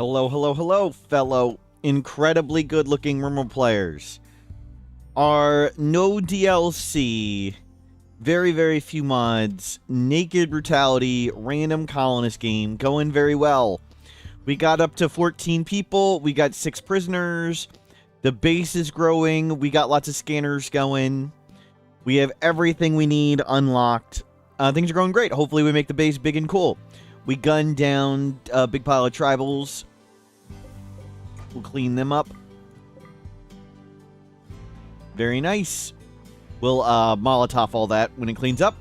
Hello, hello, hello, fellow incredibly good-looking Rimworld players. Our no DLC, very, very few mods, naked brutality, random colonist game going very well. We got up to 14 people, we got 6 prisoners, the base is growing, we got lots of scanners going, we have everything we need unlocked. Things are going great. Hopefully we make the base big and cool. We gunned down a big pile of tribals. We'll clean them up. Very nice. We'll Molotov all that when it cleans up.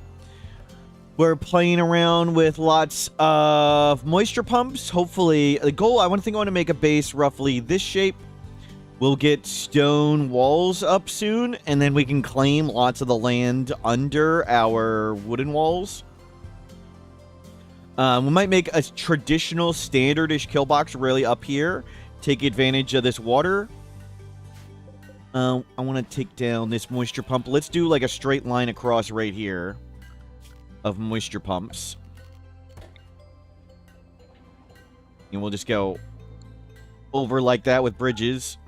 We're playing around with lots of moisture pumps. Hopefully, the goal, I want to make a base roughly this shape. We'll get stone walls up soon, and then we can claim lots of the land under our wooden walls. We might make a traditional standard-ish kill box really up here. Take advantage of this water. I want to take down this moisture pump. Let's do like a straight line across right here of moisture pumps. And we'll just go over like that with bridges.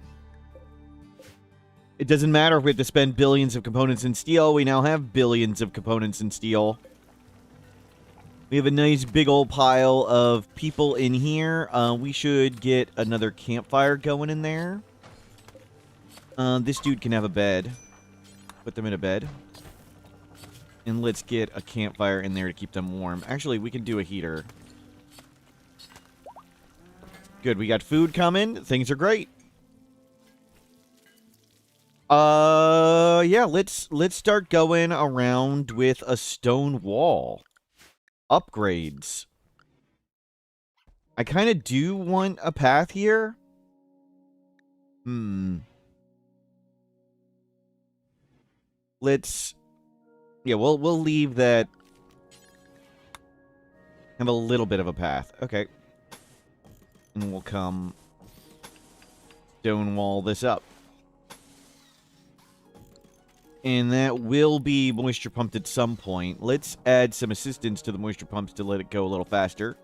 It doesn't matter if we have to spend billions of components in steel. We now have billions of components in steel. We have a nice big old pile of people in here. We should get another campfire going in there. This dude can have a bed. Put them in a bed. And let's get a campfire in there to keep them warm. Actually, we can do a heater. Good, we got food coming. Things are great. Yeah, let's start going around with a stone wall. Upgrades. I kind of do want a path here. Let's... Yeah, we'll leave that. Have a little bit of a path. Okay. And we'll come stone wall this up. And that will be moisture pumped at some point. Let's add some assistance to the moisture pumps to let it go a little faster.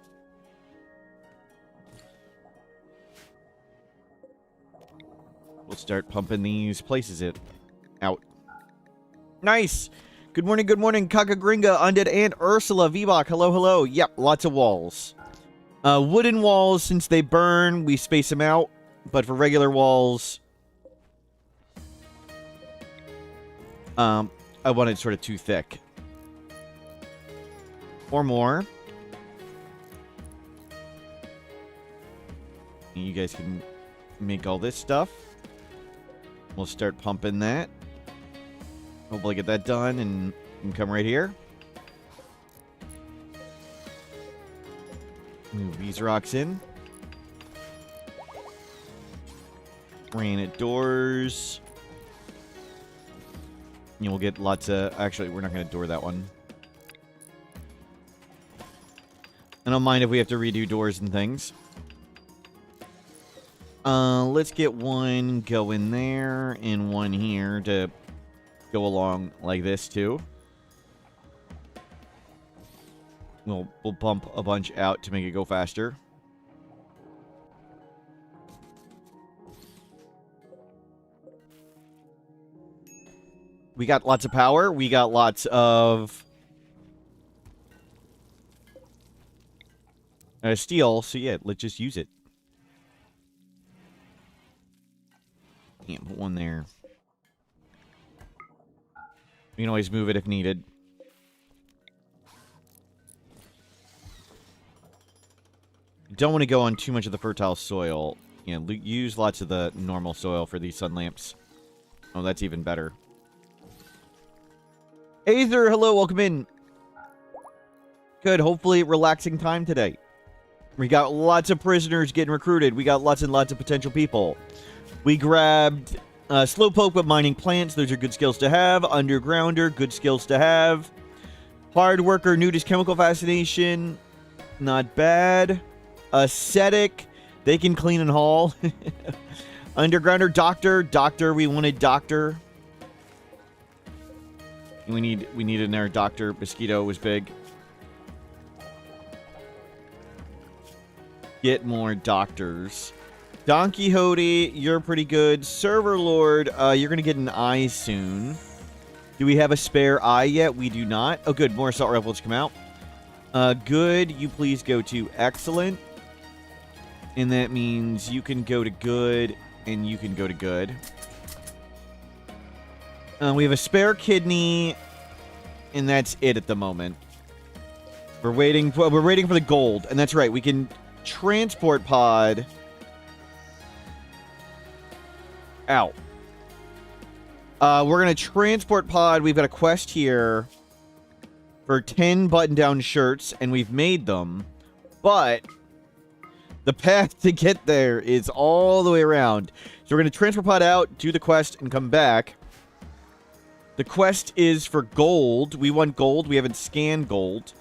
We'll start pumping these places out. Nice! Good morning, Kakagringa, Undead, and Ursula, Vbok. Hello, hello. Yep, lots of walls. Wooden walls, since they burn, we space them out. But for regular walls... I want it sort of too thick. Or more. You guys can make all this stuff. We'll start pumping that. Hopefully get that done and come right here. Move these rocks in. Granite doors. And we'll get lots of... Actually, we're not going to door that one. I don't mind if we have to redo doors and things. Let's get one going there and one here to go along like this, too. We'll bump a bunch out to make it go faster. We got lots of power. We got lots of steel. So yeah, let's just use it. Can't put one there. We can always move it if needed. Don't want to go on too much of the fertile soil. You know, use lots of the normal soil for these sun lamps. Oh, that's even better. Aether, hello, welcome in. Good, hopefully relaxing time today. We got lots of prisoners getting recruited. We got lots and lots of potential people. We grabbed slowpoke but mining plants. Those are good skills to have. Undergrounder, good skills to have. Hard worker, nudist chemical fascination. Not bad. Ascetic, they can clean and haul. Undergrounder, doctor, we wanted doctor. We needed another doctor. Mosquito was big. get more doctors. Don Quixote, you're pretty good. Server Lord, you're going to get an eye soon. Do we have a spare eye yet? We do not. Oh, good. More assault rifles come out. Good. You please go to excellent. And that means you can go to good, and you can go to good. We have a spare kidney, and that's it at the moment. We're waiting for the gold, and that's right. We can transport pod out. We're gonna transport pod. We've got a quest here for 10 button-down shirts, and we've made them, but the path to get there is all the way around. So we're gonna transport pod out, do the quest, and come back. The quest is for gold. We want gold. We haven't scanned gold.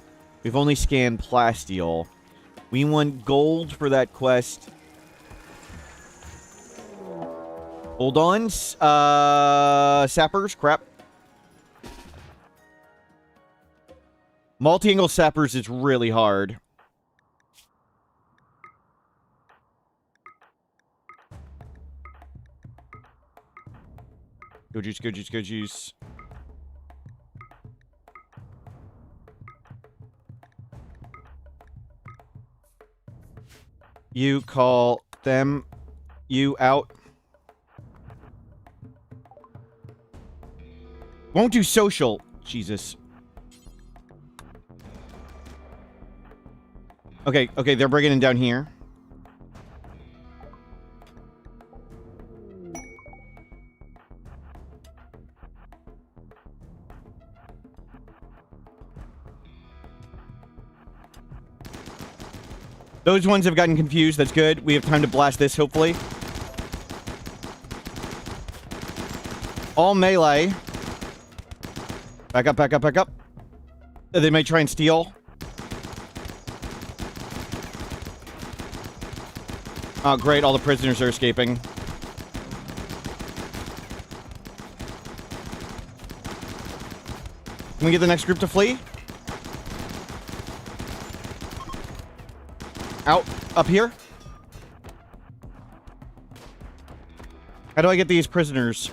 We've only scanned plasteel. We want gold for that quest. Hold on. Sappers. Crap. Multi-angle sappers is really hard. Go juice, go juice, go juice. You call them. You out. Won't do social. Jesus. Okay, okay, they're bringing it down here. Those ones have gotten confused. That's good. We have time to blast this, hopefully. All melee. Back up, back up, back up. They might try and steal. Oh, great. All the prisoners are escaping. Can we get the next group to flee? Out. Up here. How do I get these prisoners?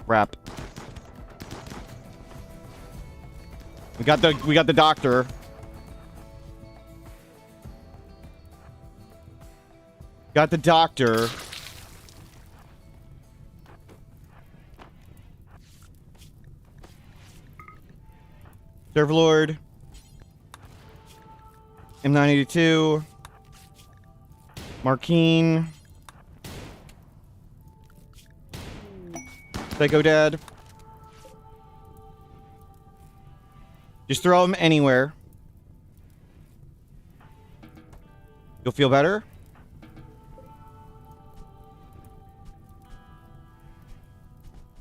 Crap. We got the doctor. Got the doctor. Serverlord. M982. Markeen. Psycho Dad. Just throw him anywhere. You'll feel better?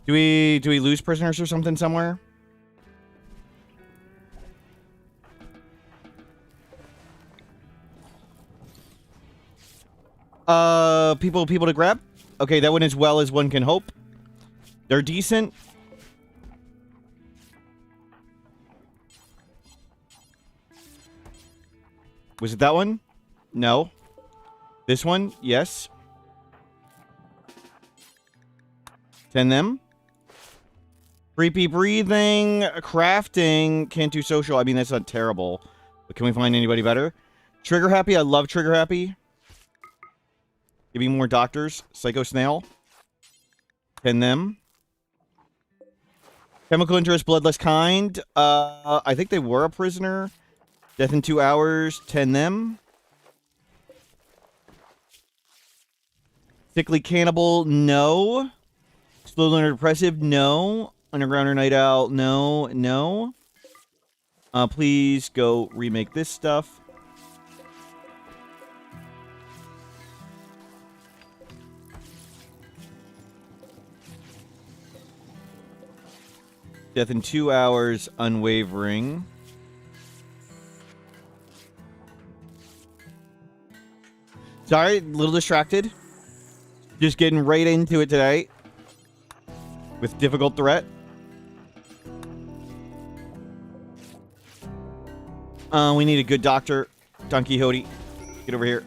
Do we lose prisoners or something somewhere? People to grab? Okay, that went as well as one can hope. They're decent. Was it that one? No. This one? Yes. Send them. Creepy breathing, crafting, can't do social. I mean, that's not terrible. But can we find anybody better? Trigger happy. I love trigger happy. Give me more doctors. Psycho snail. Pin them. Chemical interest, bloodless kind. I think they were a prisoner. Death in 2 hours. 10 them. Sickly cannibal. No. Slow learner depressive. No. Undergrounder night owl. No. No. Please go remake this stuff. Death in 2 hours, unwavering. Sorry, a little distracted. Just getting right into it today. With difficult threat. We need a good doctor. Don Quixote. Get over here.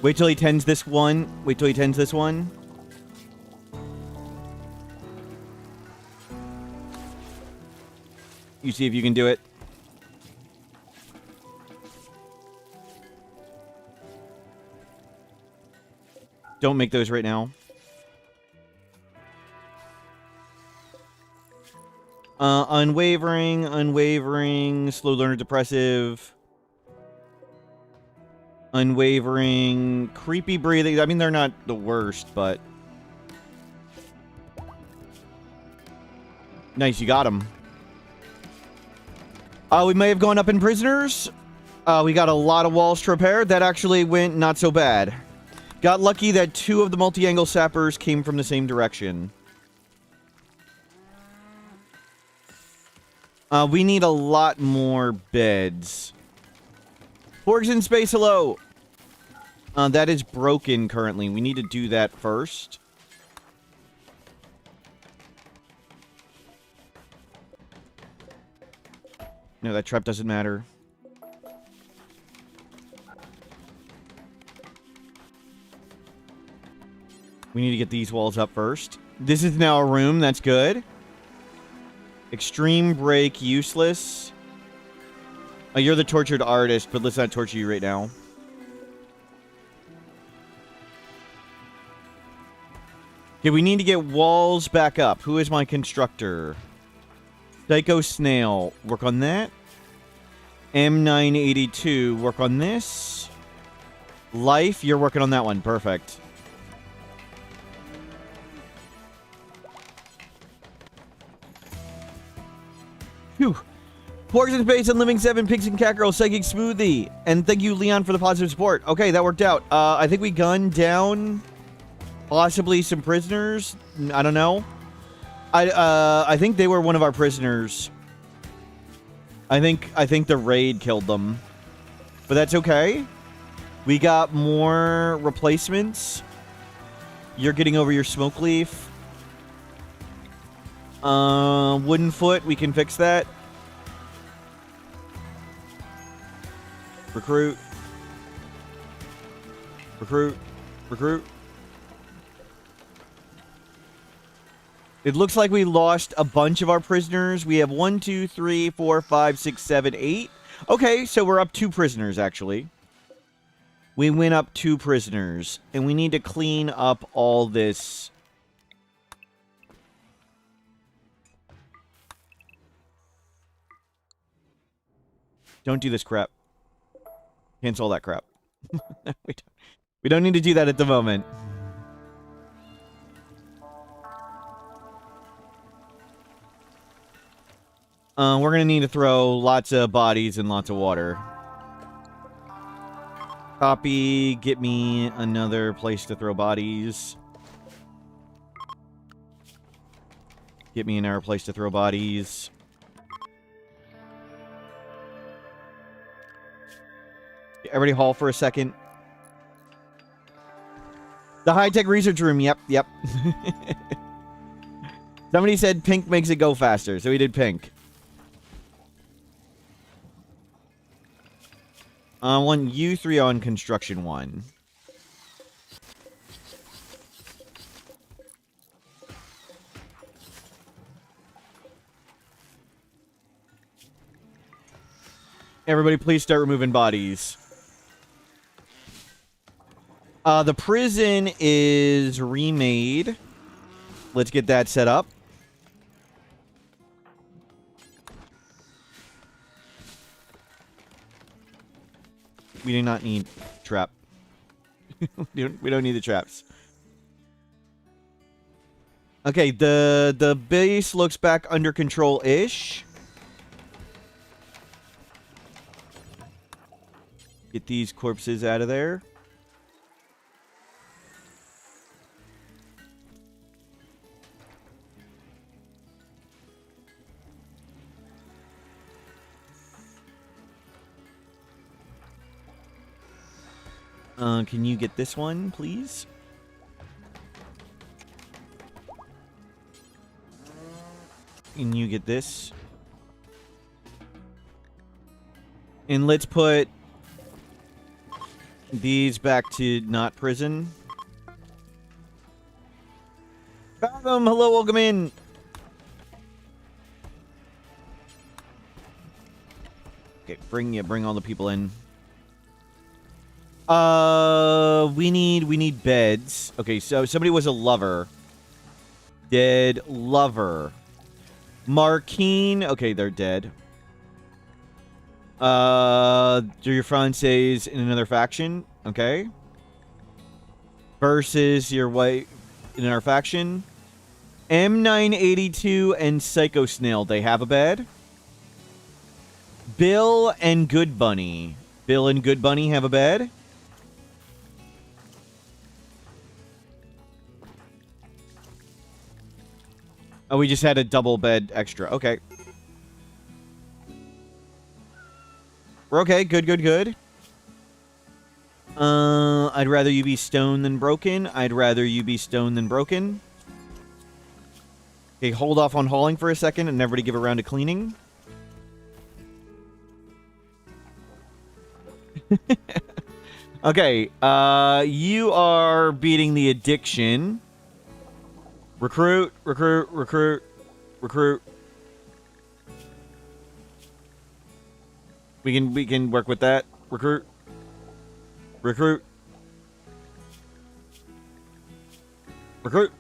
Wait till he tends this one. Wait till he tends this one. You see if you can do it. Don't make those right now. Unwavering, unwavering, slow learner depressive. Unwavering, creepy breathing. I mean, they're not the worst, but... Nice, you got him. We may have gone up in prisoners. We got a lot of walls to repair. That actually went not so bad. Got lucky that 2 of the multi-angle sappers came from the same direction. We need a lot more beds. Forks in space, hello. That is broken currently. We need to do that first. No, that trap doesn't matter. We need to get these walls up first. This is now a room. That's good. Extreme break, useless. Oh, you're the tortured artist, but let's not torture you right now. Okay, we need to get walls back up. Who is my constructor? Psycho Snail. Work on that. M982. Work on this. Life. You're working on that one. Perfect. Phew. Porks in Space and Living 7, Pigs and Cat Girl, Psychic Smoothie. And thank you, Leon, for the positive support. Okay, that worked out. I think we gunned down possibly some prisoners. I don't know. I think they were one of our prisoners. I think the raid killed them. But that's okay. We got more replacements. You're getting over your smoke leaf. Wooden foot, we can fix that. Recruit. Recruit. Recruit. It looks like we lost a bunch of our prisoners. We have 1, 2, 3, 4, 5, 6, 7, 8. Okay, so we're up 2 prisoners, actually. We went up 2 prisoners. And we need to clean up all this. Don't do this crap. Cancel all that crap. we don't need to do that at the moment. We're going to need to throw lots of bodies and lots of water. Copy. Get me another place to throw bodies. Get me another place to throw bodies. Everybody halt for a second. The high-tech research room. Yep, yep. Somebody said pink makes it go faster, so we did pink. I want you 3 on construction 1. Everybody, please start removing bodies. The prison is remade. Let's get that set up. We do not need trap. We don't need the traps. Okay, the base looks back under control-ish. Get these corpses out of there. Can you get this one, please? Can you get this? And let's put these back to not prison. Fathom, hello, welcome in. Okay, bring all the people in. We need beds. Okay, so somebody was a lover. Dead lover. Markeen. Okay, they're dead. Your fiancés in another faction. Okay. Versus your wife in our faction. M982 and Psycho Snail. They have a bed. Bill and Good Bunny. Bill and Good Bunny have a bed. Oh, we just had a double bed extra. Okay. We're okay. Good, good, good. I'd rather you be stoned than broken. I'd rather you be stoned than broken. Okay, hold off on hauling for a second and everybody give a round of cleaning. Okay, you are beating the addiction. Recruit, recruit, recruit, recruit. We can work with that. Recruit. Recruit. Recruit.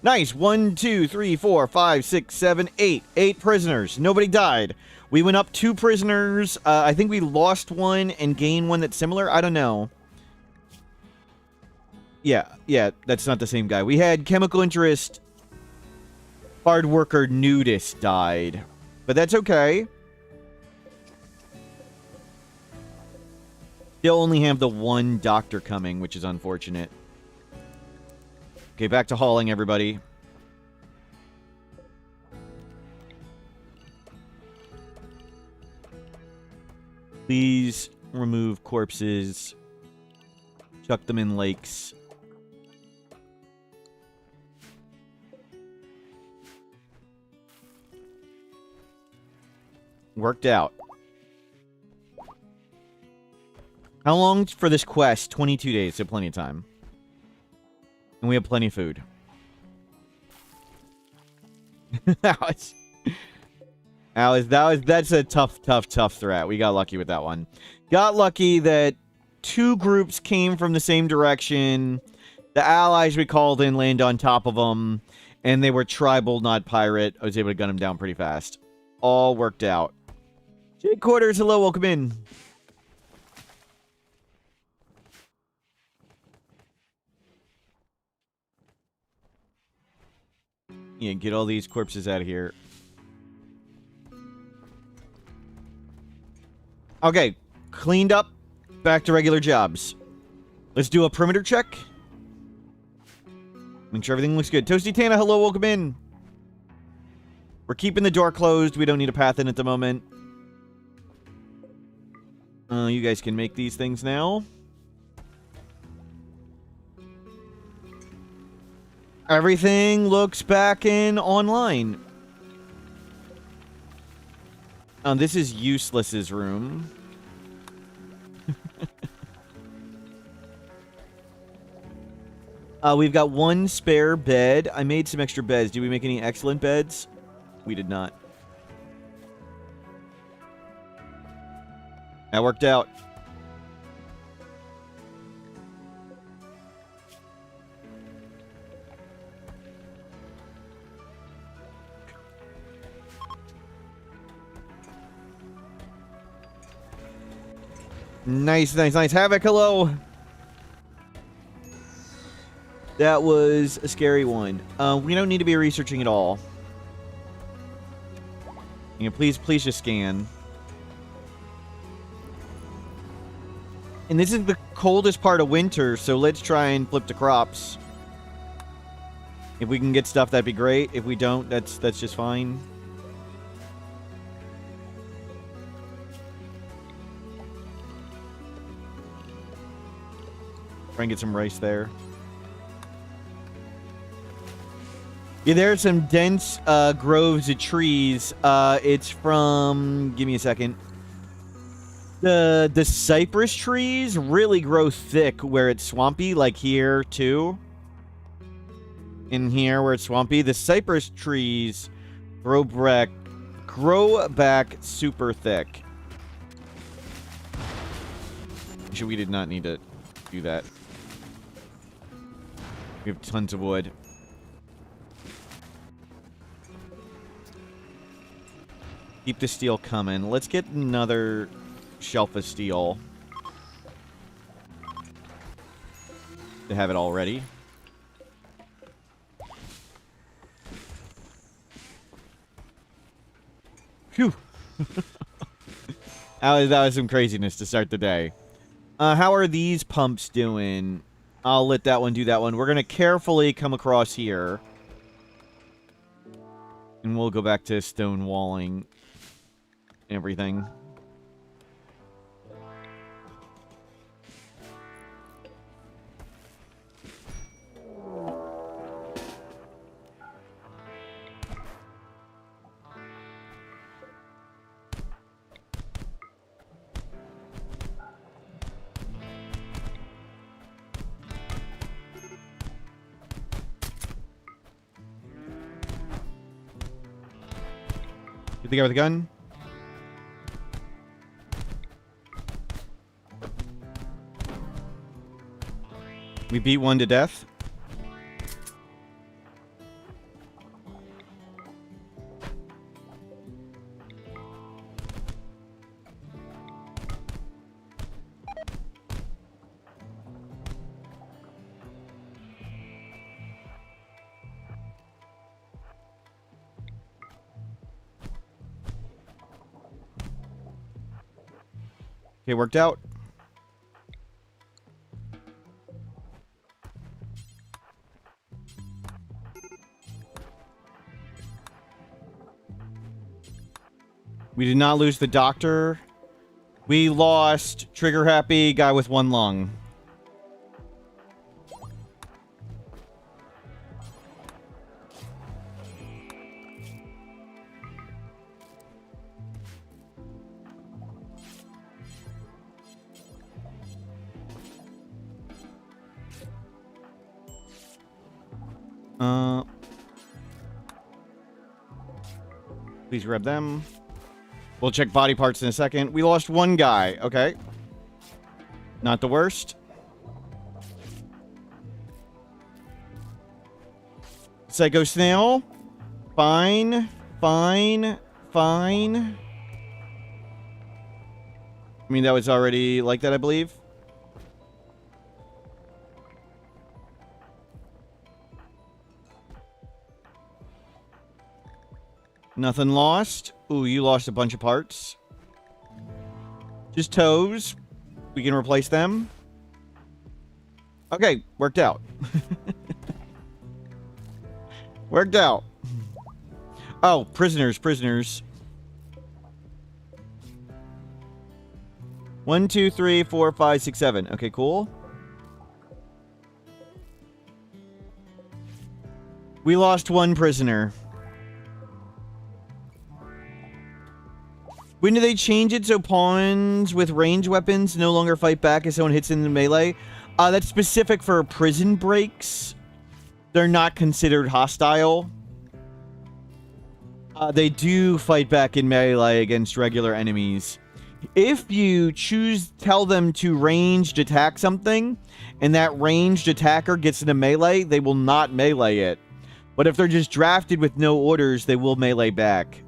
Nice. 1, 2, 3, 4, 5, 6, 7, 8. 8 prisoners. Nobody died. We went up 2 prisoners. I think we lost one and gained one that's similar. I don't know. Yeah, that's not the same guy. We had chemical interest. Hard worker nudist died. But that's okay. They'll only have the one doctor coming, which is unfortunate. Okay, back to hauling, everybody. Please remove corpses. Chuck them in lakes. Worked out. How long for this quest? 22 days, so plenty of time. And we have plenty of food. That's a tough threat. We got lucky with that one. Got lucky that 2 groups came from the same direction. The allies we called in landed on top of them. And they were tribal, not pirate. I was able to gun them down pretty fast. All worked out. Jake Quarters, hello, welcome in. Yeah, get all these corpses out of here. Okay, cleaned up. Back to regular jobs. Let's do a perimeter check. Make sure everything looks good. Toasty Tana, hello, welcome in. We're keeping the door closed. We don't need a path in at the moment. You guys can make these things now. Everything looks back in online. This is Useless's room. We've got 1 spare bed. I made some extra beds. Did we make any excellent beds? We did not. That worked out. Nice, nice, nice. Havoc, hello. That was a scary one. We don't need to be researching at all. You know, please just scan. And this is the coldest part of winter, so let's try and flip the crops. If we can get stuff, that'd be great. If we don't, that's just fine. Try and get some rice there. Yeah, there are some dense groves of trees. It's from... Give me a second. The cypress trees really grow thick where it's swampy, like here, too. In here where it's swampy. The cypress trees grow back super thick. Actually, we did not need to do that. We have tons of wood. Keep the steel coming. Let's get another shelf of steel. To have it all ready. Phew. that was some craziness to start the day. How are these pumps doing? I'll let that one do that one. We're going to carefully come across here. And we'll go back to stone walling everything. Get the guy with the gun. We beat one to death. Okay, worked out. We did not lose the doctor. We lost trigger happy guy with one lung. Please grab them. We'll check body parts in a second. We lost one guy. Okay. Not the worst. Psycho snail. Fine. Fine. Fine. I mean, that was already like that, I believe. Nothing lost. Ooh, you lost a bunch of parts. Just toes. We can replace them. Okay, worked out. Worked out. Oh, prisoners, prisoners. 1, 2, 3, 4, 5, 6, 7. Okay, cool. We lost one prisoner. When do they change it so pawns with range weapons no longer fight back if someone hits in the melee? That's specific for prison breaks. They're not considered hostile. They do fight back in melee against regular enemies. If you tell them to ranged attack something, and that ranged attacker gets in a melee, they will not melee it. But if they're just drafted with no orders, they will melee back.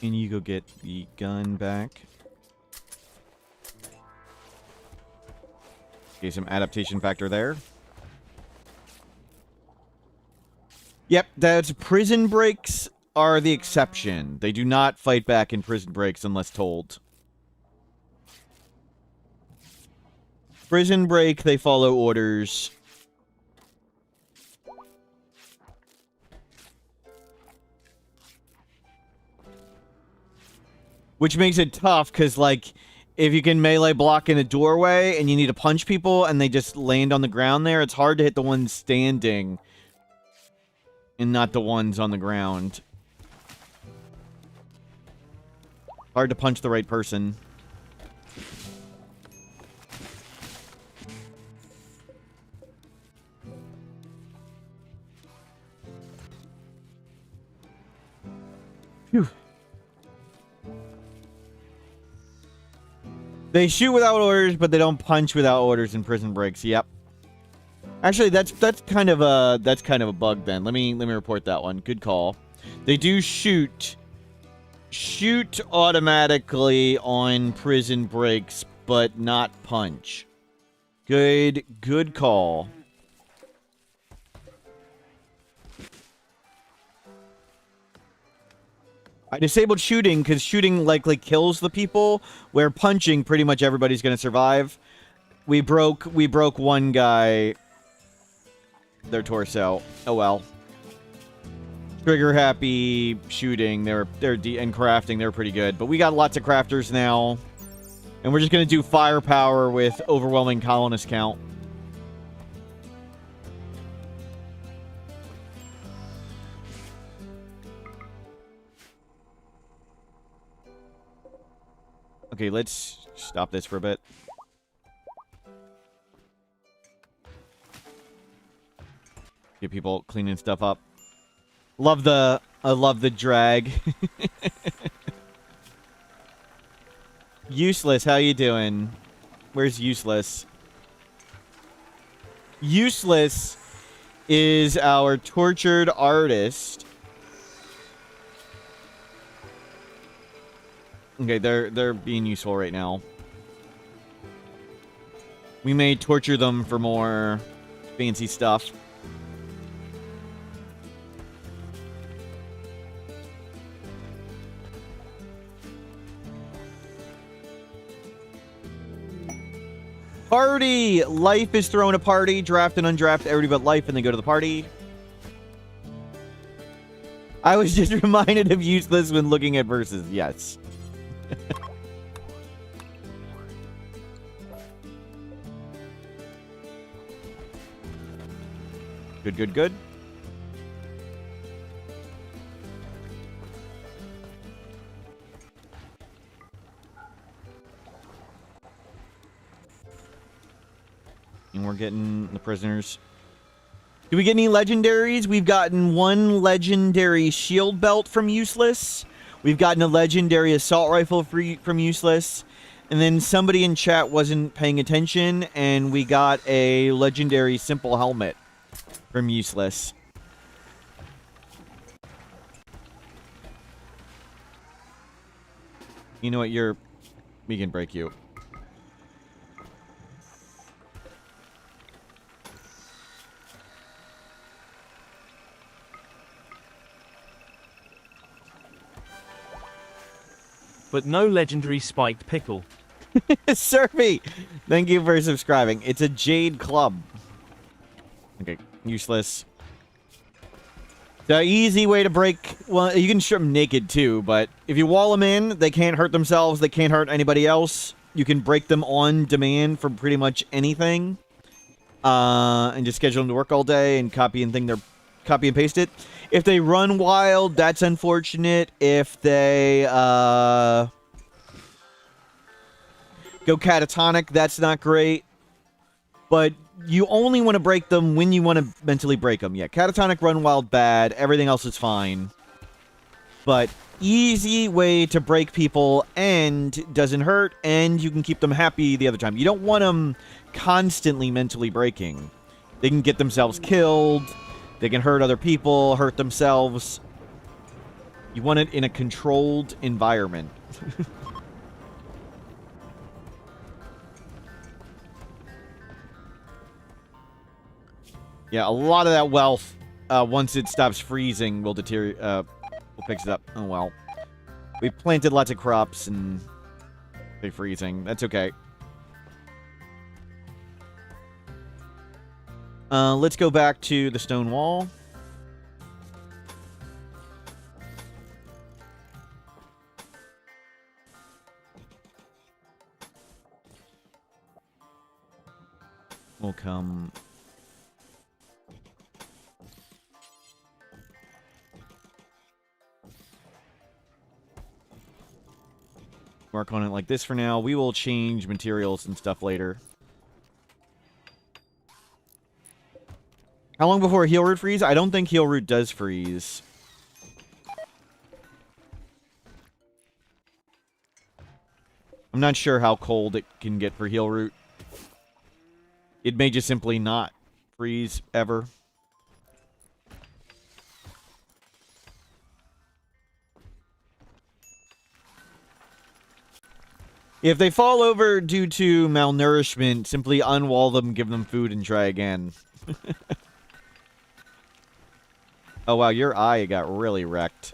And you go get the gun back. Okay, some adaptation factor there. Yep, that's prison breaks. are the exception. They do not fight back in prison breaks unless told. Prison break, they follow orders. Which makes it tough, because, like, if you can melee block in a doorway and you need to punch people and they just land on the ground there, it's hard to hit the ones standing and not the ones on the ground. Hard to punch the right person. Phew. They shoot without orders, but they don't punch without orders in prison breaks. Yep. Actually, that's kind of a bug then. Let me report that one. Good call. They do shoot automatically on prison breaks, but not punch. Good call. I disabled shooting because shooting likely kills the people, where punching pretty much everybody's going to survive. We broke one guy, their torso. Oh well. Trigger happy shooting. And crafting. They're pretty good, but we got lots of crafters now, and we're just going to do firepower with overwhelming colonist count. Okay, let's stop this for a bit. Get people cleaning stuff up. I love the drag. Useless, how you doing? Where's Useless? Useless is our tortured artist. Okay, they're being useful right now. We may torture them for more fancy stuff. Party! Life is throwing a party. Draft and undraft everybody but Life, and they go to the party. I was just reminded of Useless when looking at verses. Yes. Good. And we're getting the prisoners. Do we get any legendaries? We've gotten one legendary shield belt from Useless. We've gotten a legendary assault rifle from Useless. And then somebody in chat wasn't paying attention, and we got a legendary simple helmet from Useless. You know what? We can break you. But no legendary spiked pickle. Surfy! Thank you for subscribing. It's a Jade Club. Okay, Useless. The easy way to break... Well, you can strip them naked too, but if you wall them in, they can't hurt themselves, they can't hurt anybody else. You can break them on demand from pretty much anything. And just schedule them to work all day and copy and paste it. If they run wild, that's unfortunate. If they go catatonic, that's not great. But you only want to break them when you want to mentally break them. Yeah, catatonic, run wild, bad. Everything else is fine. But easy way to break people and doesn't hurt, and you can keep them happy the other time. You don't want them constantly mentally breaking. They can get themselves killed. They can hurt other people, hurt themselves. You want it in a controlled environment. Yeah, a lot of that wealth, once it stops freezing, will We'll fix it up. Oh, well. We've planted lots of crops and they're freezing. That's okay. Let's go back to the stone wall. We'll come... Work on it like this for now. We will change materials and stuff later. How long before heal root freeze? I don't think heal root does freeze. I'm not sure how cold it can get for heal root. It may just simply not freeze ever. If they fall over due to malnourishment, simply unwall them, give them food, and try again. Oh wow, your eye got really wrecked.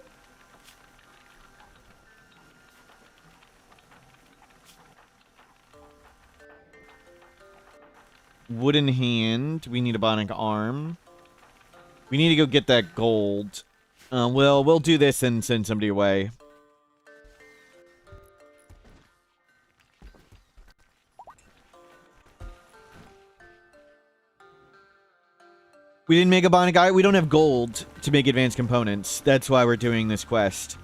Wooden hand. We need a bionic arm. We need to go get that gold. We'll do this and send somebody away. We didn't make a bionic eye. We don't have gold to make advanced components. That's why we're doing this quest.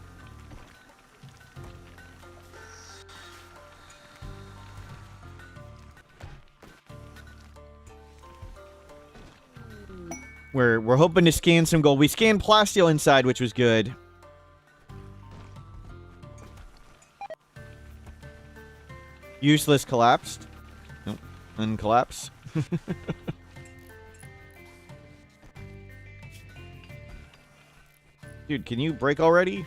We're hoping to scan some gold. We scanned plasteel inside, which was good. Useless collapsed. Nope. Uncollapse. Dude, can you break already?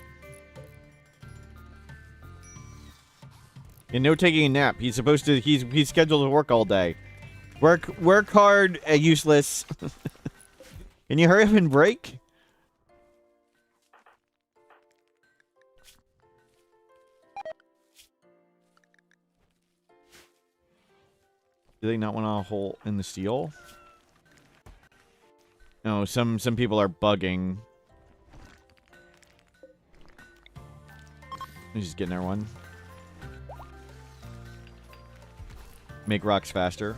And no taking a nap. He's supposed to. He's scheduled to work all day. Work hard. Useless. Can you hurry up and break? Do they not want a hole in the steel? No, some people are bugging. Let's just get in there one. Make rocks faster.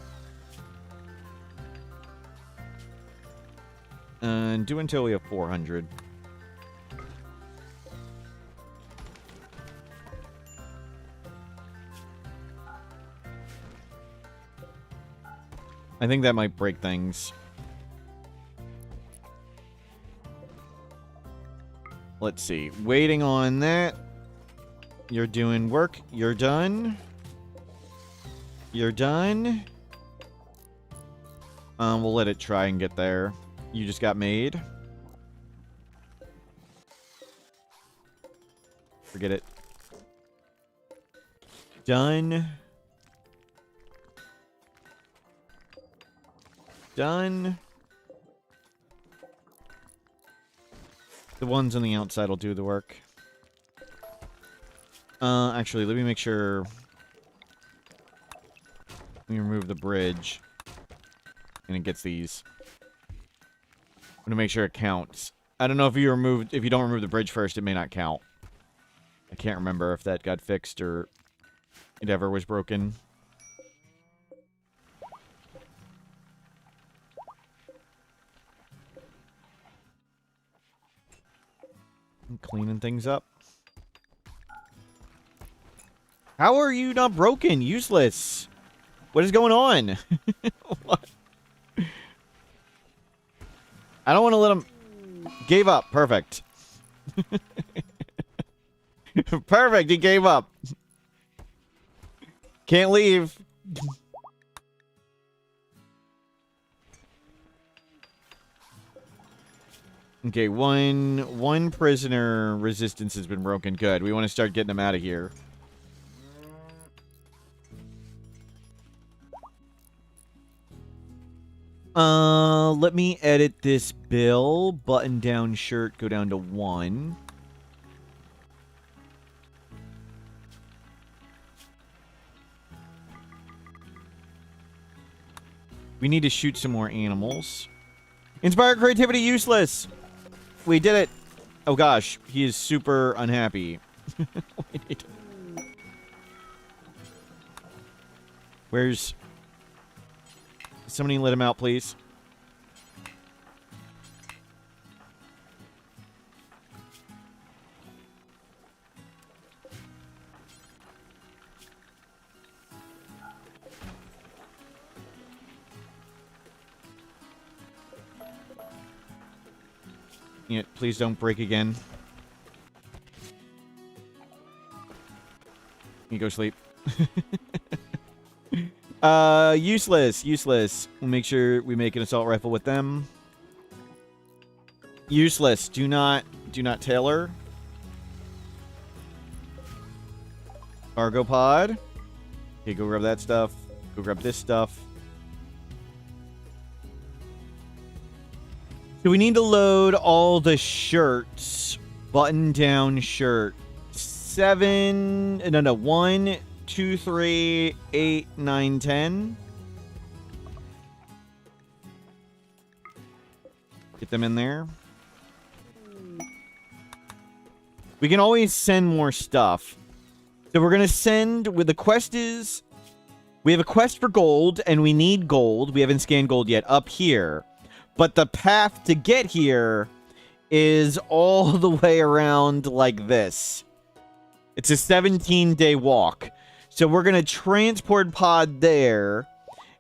And do until we have 400. I think that might break things. Let's see. Waiting on that. You're doing work. You're done. You're done. We'll let it try and get there. You just got made. Forget it. Done. Done. The ones on the outside will do the work. Actually, let me make sure. Let me remove the bridge. And it gets these. I'm gonna make sure it counts. I don't know if you don't remove the bridge first, it may not count. I can't remember if that got fixed or it ever was broken. I'm cleaning things up. How are you not broken? Useless. What is going on? What? I don't want to let him... Gave up. Perfect. Perfect. He gave up. Can't leave. Okay, one prisoner resistance has been broken. Good. We want to start getting them out of here. Let me edit this bill. Button down shirt, go down to 1. We need to shoot some more animals. Inspire creativity useless. We did it. Oh gosh, he is super unhappy. Wait. Where's... Somebody let him out, please. Yeah, please don't break again. You go sleep. Useless. We'll make sure we make an assault rifle with them. Useless. Do not tailor. Cargo pod. Okay, go grab that stuff. Go grab this stuff. So we need to load all the shirts. Button-down shirt. 1, 2, 3, 8, 9, 10. Get them in there. We can always send more stuff. So we're going to send... The quest is... We have a quest for gold, and we need gold. We haven't scanned gold yet. Up here. But the path to get here is all the way around like this. It's a 17-day walk. So we're going to transport pod there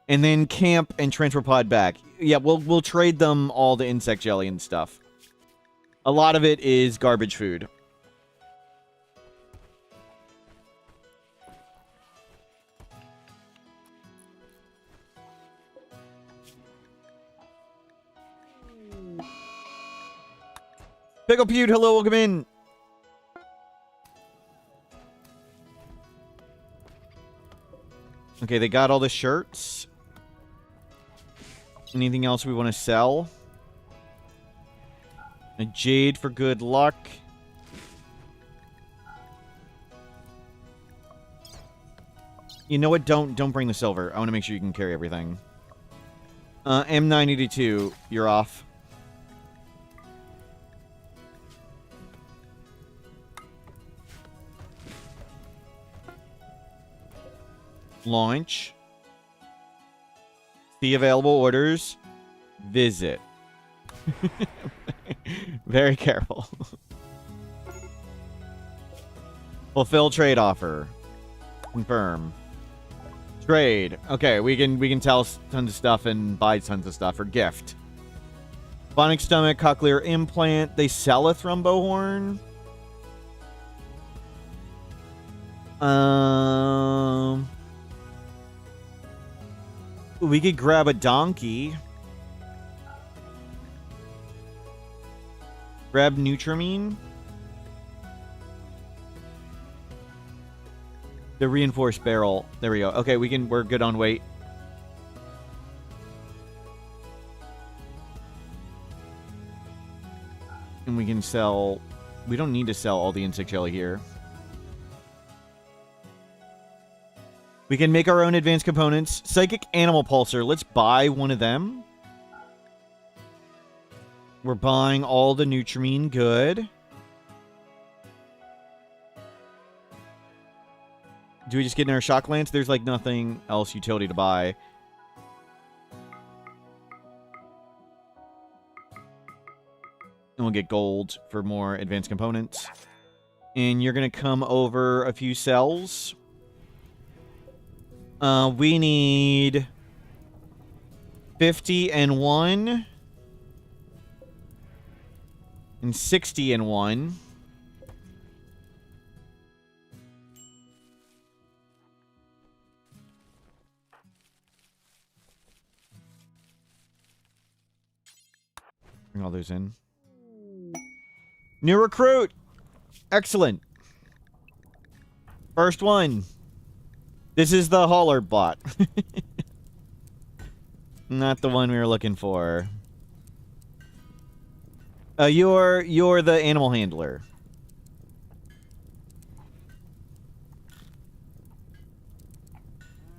and then camp and transport pod back. Yeah, we'll trade them all the insect jelly and stuff. A lot of it is garbage food. Pickle Pewd, hello, welcome in. Okay, they got all the shirts. Anything else we want to sell? A jade for good luck. You know what? Don't bring the silver. I want to make sure you can carry everything. M982, you're off. Launch. See available orders. Visit. Very careful. Fulfill trade offer. Confirm. Trade. Okay, we can tell tons of stuff and buy tons of stuff. Or gift. Bionic stomach, cochlear implant. They sell a thrombo horn. We could grab a donkey. Grab Nutramine. The reinforced barrel. There we go. Okay, we're good on weight. And we can sell... We don't need to sell all the insect jelly here. We can make our own advanced components. Psychic Animal Pulsar. Let's buy one of them. We're buying all the Nutramine. Good. Do we just get in our Shock Lance? There's like nothing else utility to buy. And we'll get gold for more advanced components. And you're going to come over a few cells. We need 50 and 1 and 60 and 1. Bring all those in. New recruit. Excellent. First one. This is the hauler bot. Not the one we were looking for. You're the animal handler.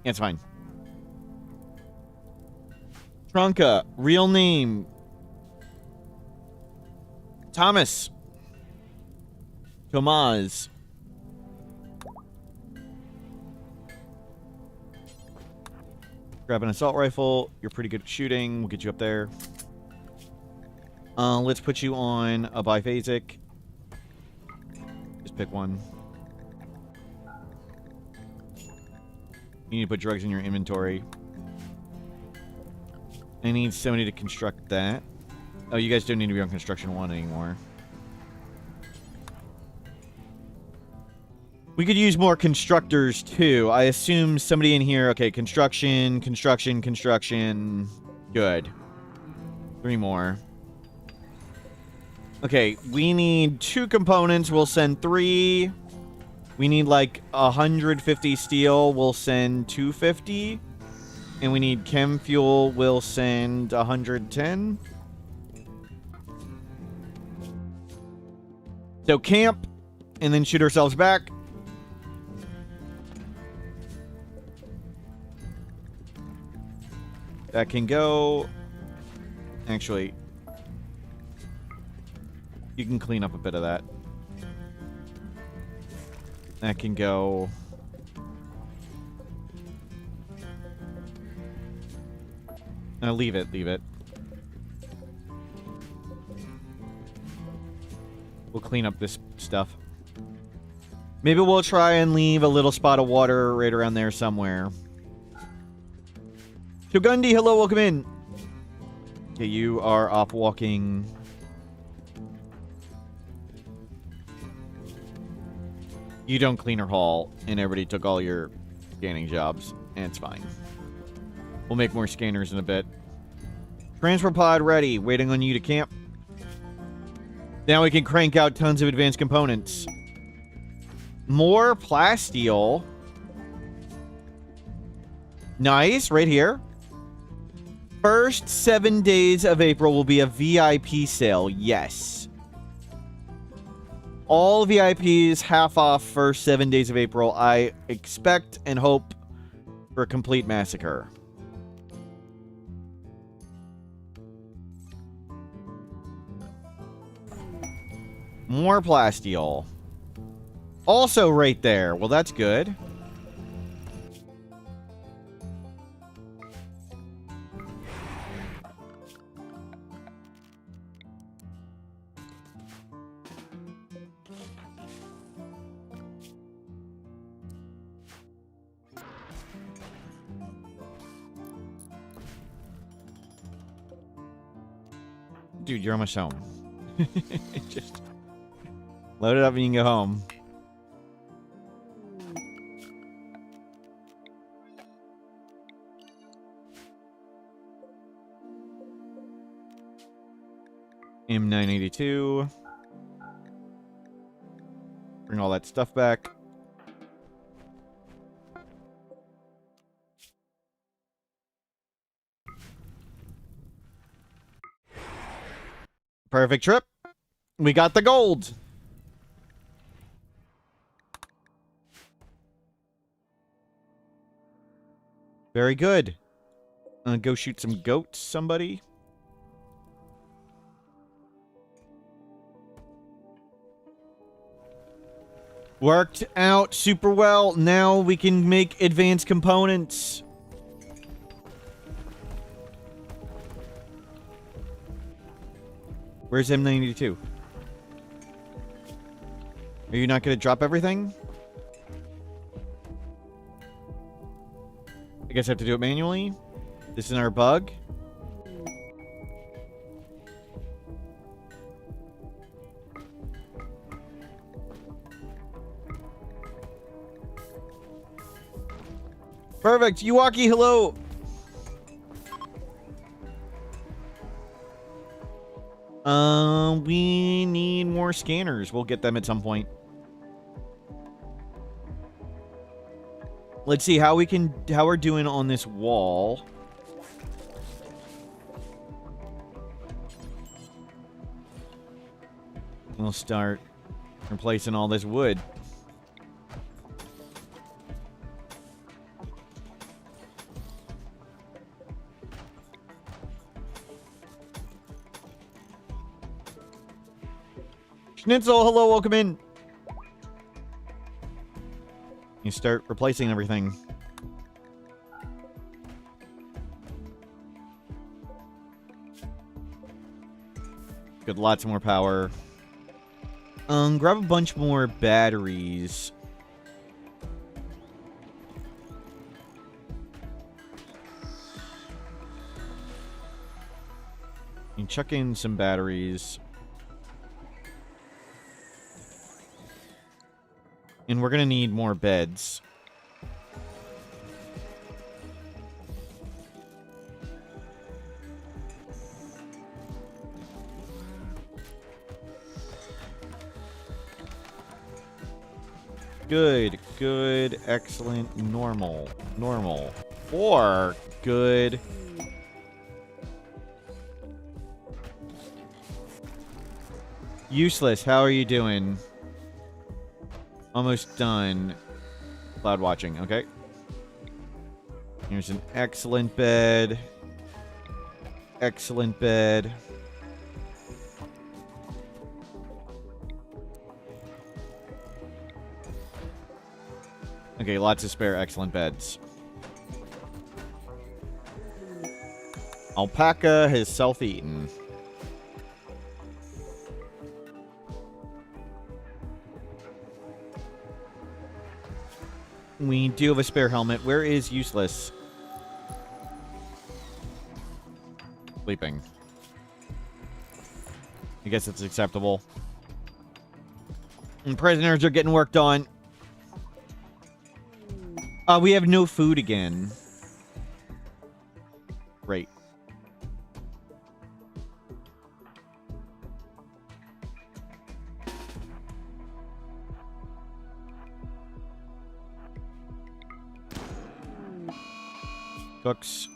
It's fine. Trunka, real name. Thomas. Tomas. Grab an assault rifle. You're pretty good at shooting. We'll get you up there. Let's put you on a biphasic. Just pick one. You need to put drugs in your inventory. I need somebody to construct that. Oh, you guys don't need to be on construction 1 anymore. We could use more constructors, too. I assume somebody in here... Okay, construction, construction, construction. Good. 3 more. Okay, we need 2 components. We'll send 3. We need, like, 150 steel. We'll send 250. And we need chem fuel. We'll send 110. So camp, and then shoot ourselves back. That can go. Actually, you can clean up a bit of that. That can go. No, leave it, leave it. We'll clean up this stuff. Maybe we'll try and leave a little spot of water right around there somewhere. Shogundi, hello, welcome in. Okay, you are off walking. You don't clean or haul, and everybody took all your scanning jobs, and it's fine. We'll make more scanners in a bit. Transfer pod ready, waiting on you to camp. Now we can crank out tons of advanced components. More plasteel. Nice, right here. First 7 days of April will be a VIP sale, yes. All VIPs half off first 7 days of April. I expect and hope for a complete massacre. More plasteel. Also right there. Well, that's good. Dude, you're almost home. Just load it up and you can go home. M982. Bring all that stuff back. Perfect trip. We got the gold. Very good. Go shoot some goats, somebody. Worked out super well. Now we can make advanced components. Where's M92? Are you not going to drop everything? I guess I have to do it manually. This is our bug. Perfect. Yuaki, hello. We need more scanners. We'll get them at some point. Let's see how we're doing on this wall. We'll start replacing all this wood. Schnitzel, hello, welcome in. You start replacing everything. Good, lots more power. Grab a bunch more batteries. You chuck in some batteries. And we're gonna need more beds. Good, good, excellent, normal, normal, or good. Useless, how are you doing? Almost done. Cloud watching, okay. Here's an excellent bed. Excellent bed. Okay, lots of spare excellent beds. Alpaca has self-eaten. We do have a spare helmet. Where is useless? Sleeping. I guess it's acceptable. And prisoners are getting worked on. We have no food again. Great. Cooks.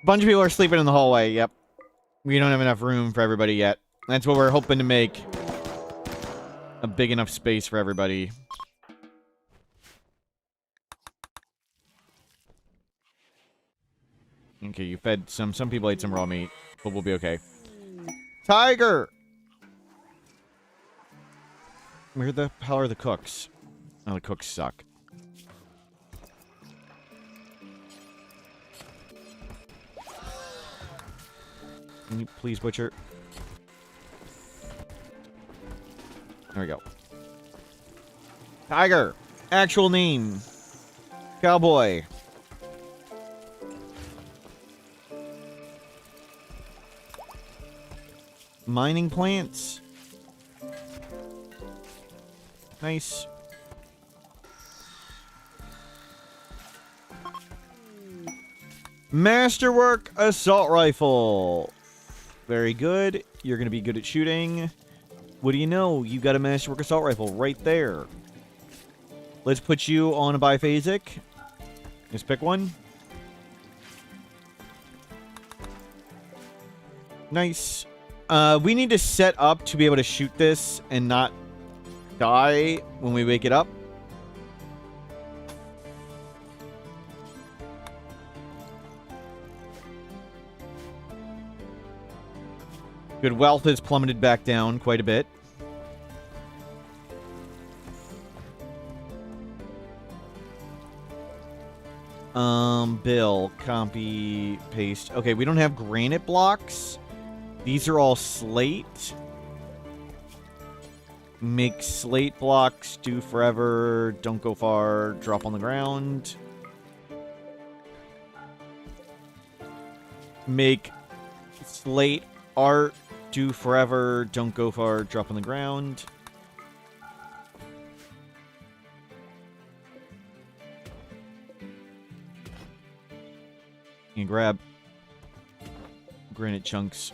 Bunch of people are sleeping in the hallway, yep. We don't have enough room for everybody yet. That's what we're hoping to make. A big enough space for everybody. Okay, you fed some people ate some raw meat, but we'll be okay. Tiger! How are the cooks? Oh, the cooks suck. Can you please butcher? There we go. Tiger! Actual name. Cowboy. Mining plants. Nice. Masterwork assault rifle. Very good. You're going to be good at shooting. What do you know? You got a Masterwork assault rifle right there. Let's put you on a biphasic. Just pick one. Nice. We need to set up to be able to shoot this and not die when we wake it up. Good, wealth has plummeted back down quite a bit. Bill, copy, paste. Okay, we don't have granite blocks. These are all slate. Make slate blocks, do forever, don't go far, drop on the ground. Make slate art, do forever, don't go far, drop on the ground. And grab granite chunks.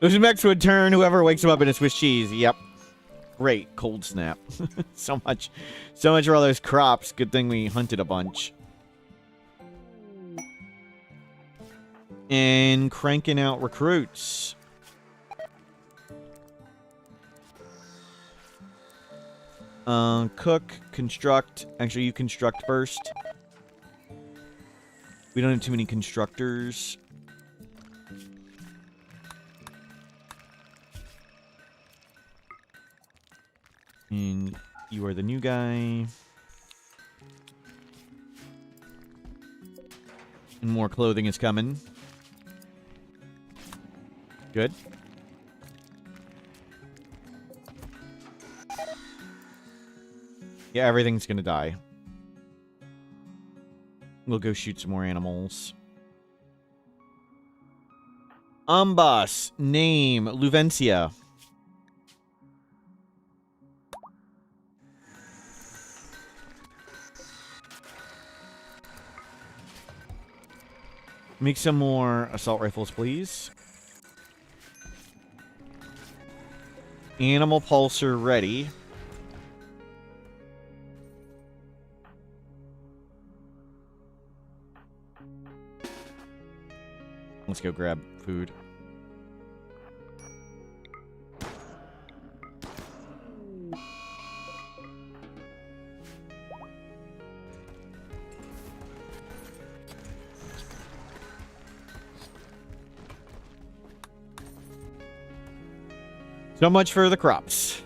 Those Mex would turn whoever wakes him up in a Swiss cheese. Yep. Great. Cold snap. so much for all those crops. Good thing we hunted a bunch. And cranking out recruits. Cook, construct. Actually, you construct first. We don't have too many constructors. And you are the new guy. And more clothing is coming. Good. Yeah, everything's gonna die. We'll go shoot some more animals. Ambas. Name. Luvencia. Make some more assault rifles, please. Animal pulsar ready. Let's go grab food. So much for the crops.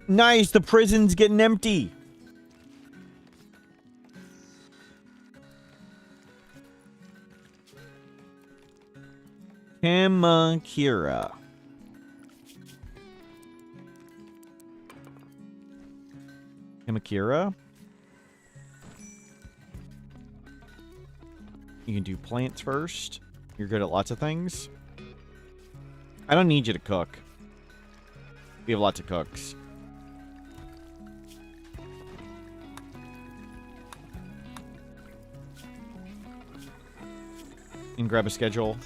Nice, the prison's getting empty. Kamakura. Kamakura? You can do plants first. You're good at lots of things. I don't need you to cook. We have lots of cooks. And grab a schedule.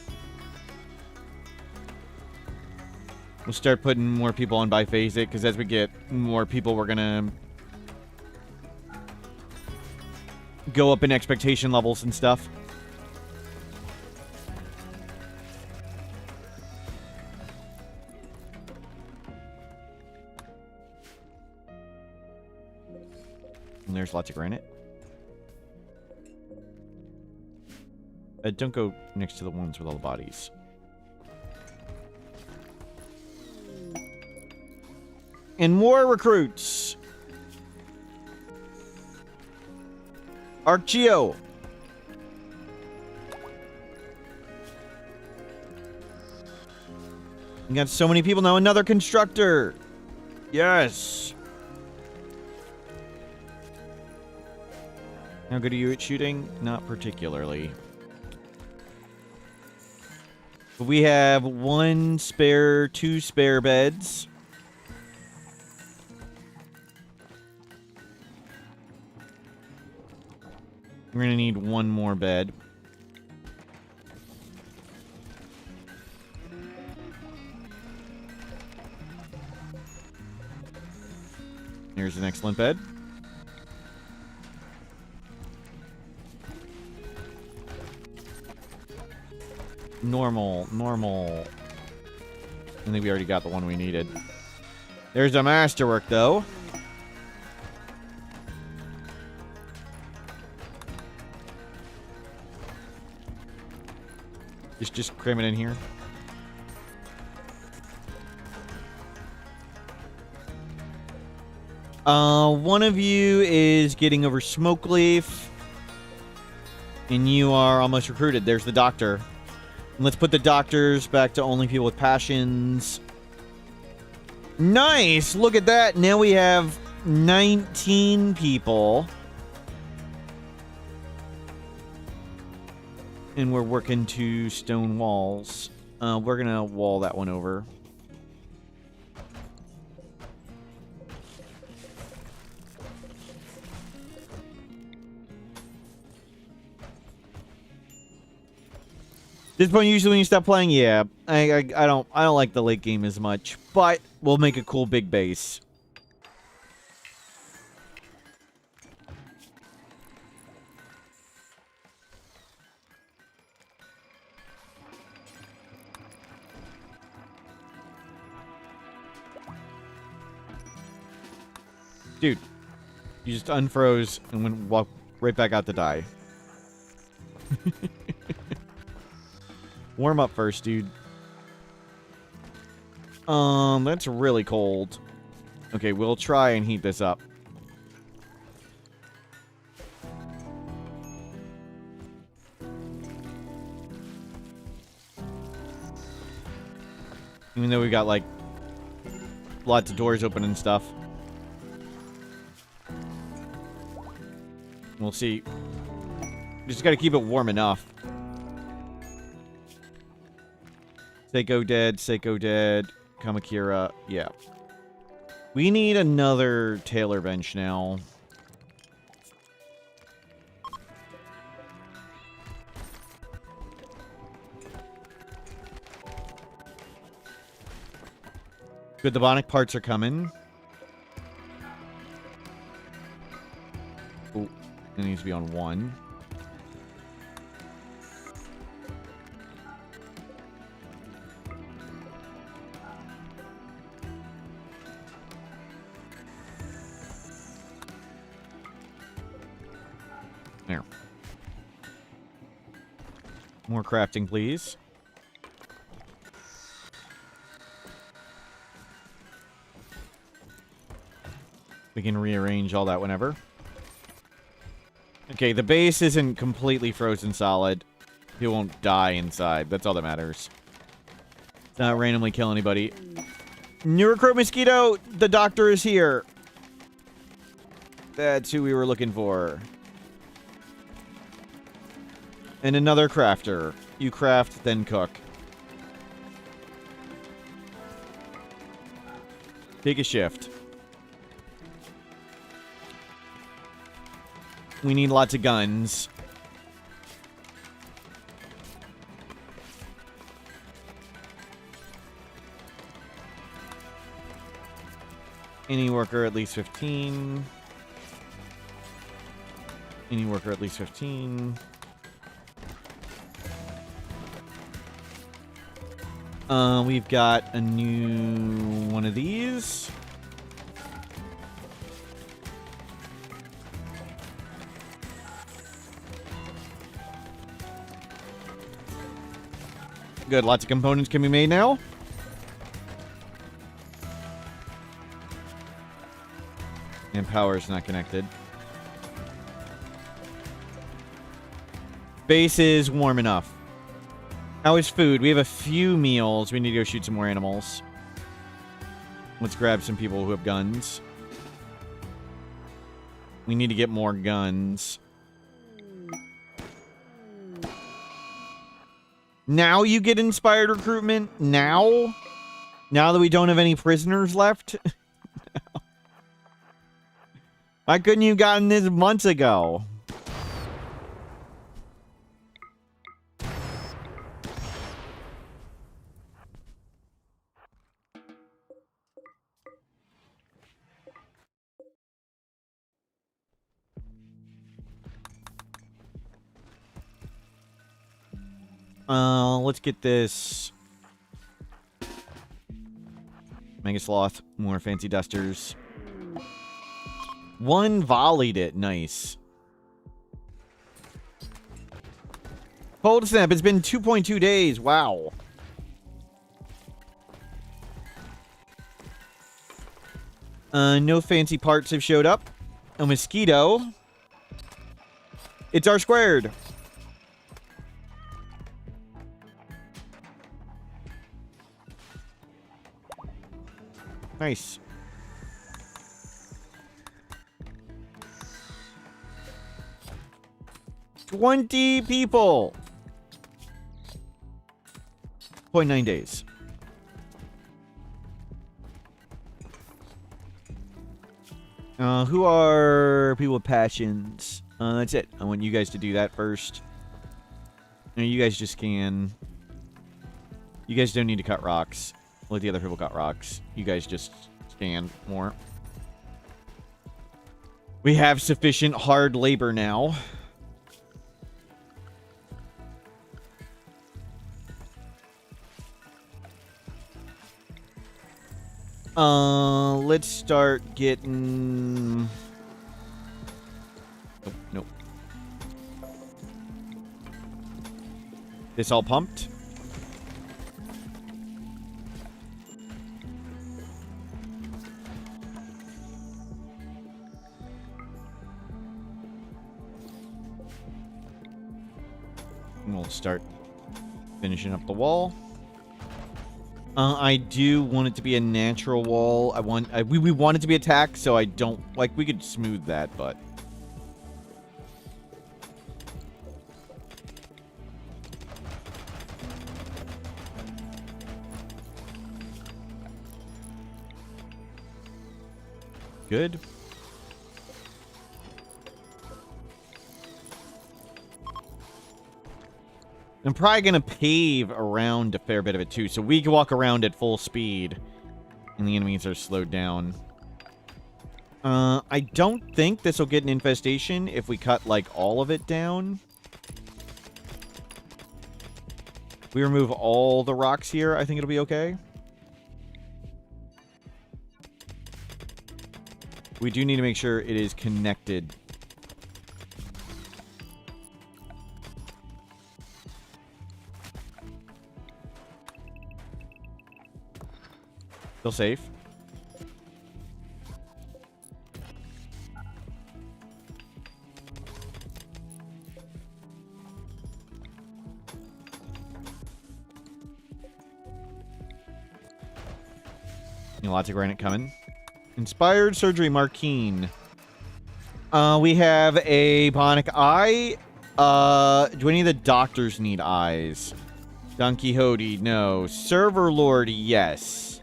We'll start putting more people on biphasic, because as we get more people, we're going to go up in expectation levels and stuff. And there's lots of granite. Don't go next to the ones with all the bodies. And more recruits. Archio. We got so many people now. Another constructor. Yes. How good are you at shooting? Not particularly. But we have two spare beds. We're going to need one more bed. Here's an excellent bed. Normal. I think we already got the one we needed. There's a masterwork, though. Just cram it in here. One of you is getting over smoke leaf. And you are almost recruited. There's the doctor. And let's put the doctors back to only people with passions. Nice! Look at that. Now we have 19 people. And we're working to stone walls. We're going to wall that one over. This point, usually when you stop playing, yeah, I don't like the late game as much, but we'll make a cool big base. Dude, you just unfroze and went walk right back out to die. Warm up first, dude. That's really cold. Okay, we'll try and heat this up. Even though we got, like, lots of doors open and stuff. We'll see. Just gotta keep it warm enough. Seiko dead, Seiko dead. Kamakira, yeah. We need another Taylor bench now. Good, the bionic parts are coming. Oh, it needs to be on 1. There. More crafting, please. We can rearrange all that whenever. Okay, the base isn't completely frozen solid. He won't die inside. That's all that matters. It's not randomly kill anybody. New recruit mosquito! The doctor is here. That's who we were looking for. And another crafter. You craft, then cook. Take a shift. We need lots of guns. Any worker at least 15. Any worker at least 15. We've got a new one of these. Good, lots of components can be made now. And power is not connected. Base is warm enough. How is food? We have a few meals. We need to go shoot some more animals. Let's grab some people who have guns. We need to get more guns. Now you get inspired recruitment? Now? Now that we don't have any prisoners left? Why couldn't you have gotten this months ago? Let's get this. Mega Sloth, more fancy dusters. One volleyed it, nice. Cold snap, it's been 2.2 days, wow. No fancy parts have showed up. A mosquito. It's R². Nice. $20 people. 0.9 days. Who are people with passions? That's it. I want you guys to do that first. No, you guys just can. You guys don't need to cut rocks. Let the other people cut rocks. You guys just scan more. We have sufficient hard labor now. Let's start getting... Nope, nope. This all pumped? And we'll start finishing up the wall. I do want it to be a natural wall. We want it to be attacked, so I don't... Like, we could smooth that, but... Good. I'm probably going to pave around a fair bit of it, too. So we can walk around at full speed. And the enemies are slowed down. I don't think this will get an infestation if we cut, like, all of it down. If we remove all the rocks here, I think it'll be okay. We do need to make sure it is connected. Still safe. Lots of granite coming. Inspired Surgery Marquine. We have a bionic eye. Do any of the doctors need eyes? Don Quixote, no. Server Lord, yes.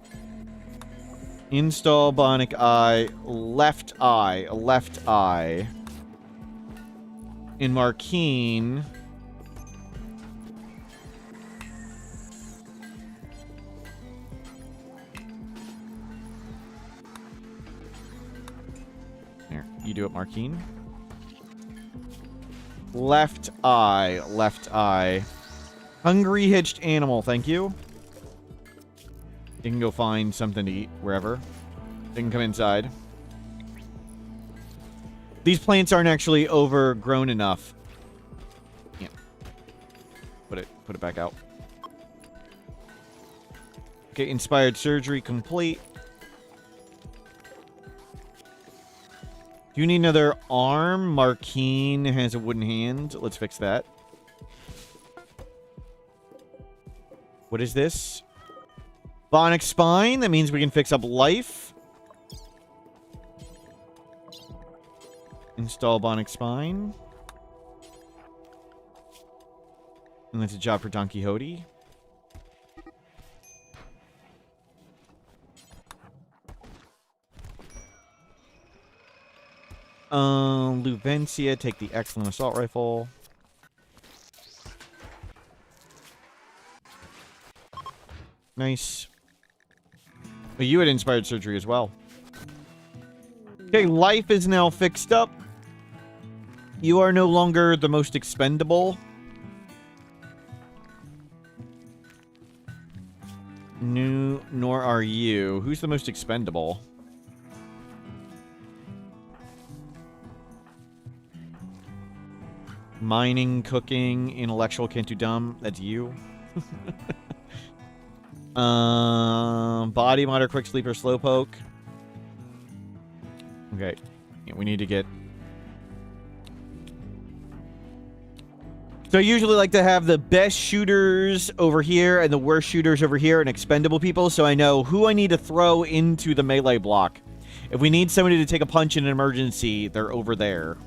Install bionic eye. Left eye. Left eye. In Marquine... You do it, Marquine. Left eye. Left eye. Hungry hitched animal. Thank you. You can go find something to eat wherever. They can come inside. These plants aren't actually overgrown enough. Yeah. Put it back out. Okay, inspired surgery complete. Do you need another arm? Marquine has a wooden hand. Let's fix that. What is this? Bionic spine. That means we can fix up life. Install bionic spine. And that's a job for Don Quixote. Luvencia, take the excellent assault rifle. Nice. But you had inspired surgery as well. Okay, life is now fixed up. You are no longer the most expendable. No, nor are you. Who's the most expendable? Mining, cooking, intellectual, can't do dumb. That's you. Body modder, quick sleeper, slowpoke. Okay. Yeah, we need to get... So I usually like to have the best shooters over here and the worst shooters over here and expendable people, so I know who I need to throw into the melee block. If we need somebody to take a punch in an emergency, they're over there.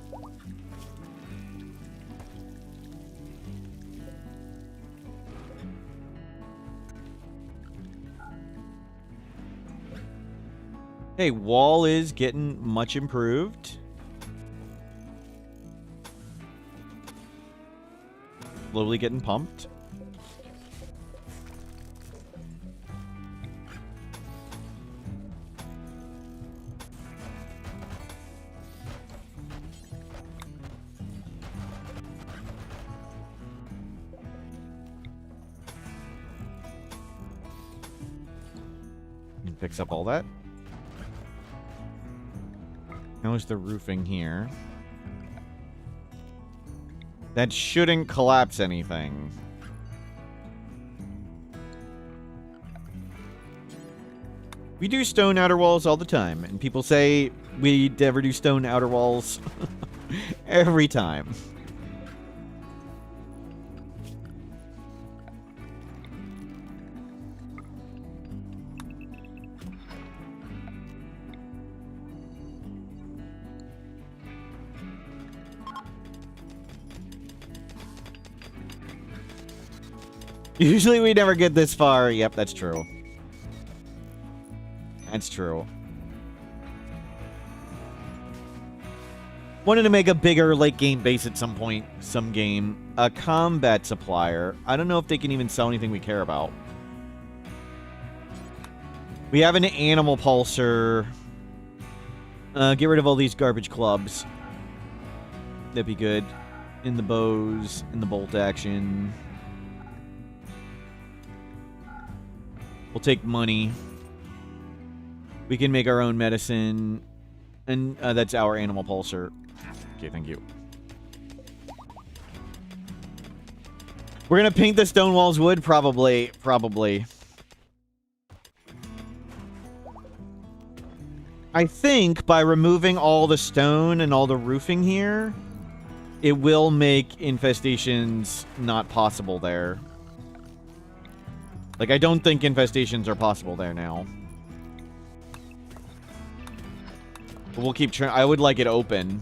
Hey, wall is getting much improved. Slowly getting pumped. Picks up all that. How's the roofing here? That shouldn't collapse anything. We do stone outer walls all the time, and people say we never do stone outer walls every time. Usually we never get this far. Yep, that's true. That's true. Wanted to make a bigger late game base at some point, some game. A combat supplier. I don't know if they can even sell anything we care about. We have an animal pulser. Get rid of all these garbage clubs. That'd be good. In the bows, in the bolt action. We'll take money. We can make our own medicine. And that's our animal pulser. Okay, thank you. We're gonna paint the stone walls wood? Probably. Probably. I think by removing all the stone and all the roofing here, it will make infestations not possible there. Like, I don't think infestations are possible there now. But we'll keep trying. I would like it open.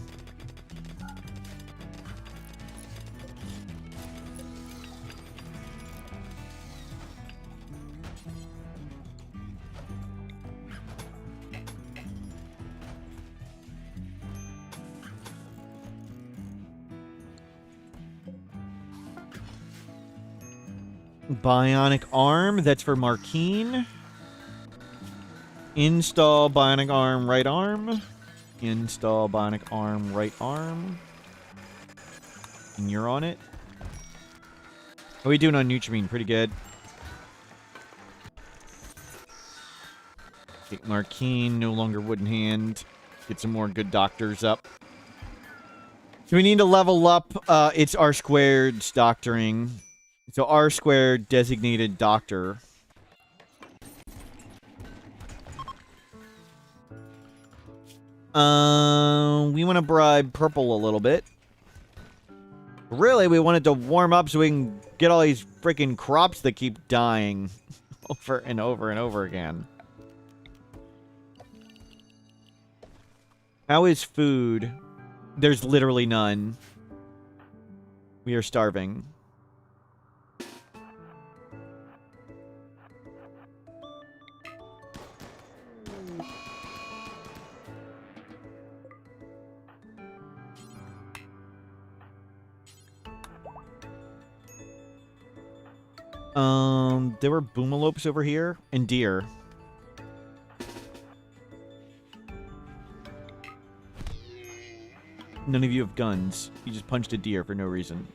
Bionic arm, that's for Markeen. Install bionic arm, right arm. Install bionic arm, right arm. And you're on it. How are we doing on Nutrimine? Pretty good. Take Markeen, no longer wooden hand. Get some more good doctors up. So we need to level up. It's R squared's doctoring. So R squared designated doctor. We want to bribe purple a little bit. Really, we want it to warm up so we can get all these freaking crops that keep dying over and over and over again. How is food? There's literally none. We are starving. There were boomalopes over here and deer. None of you have guns. You just punched a deer for no reason.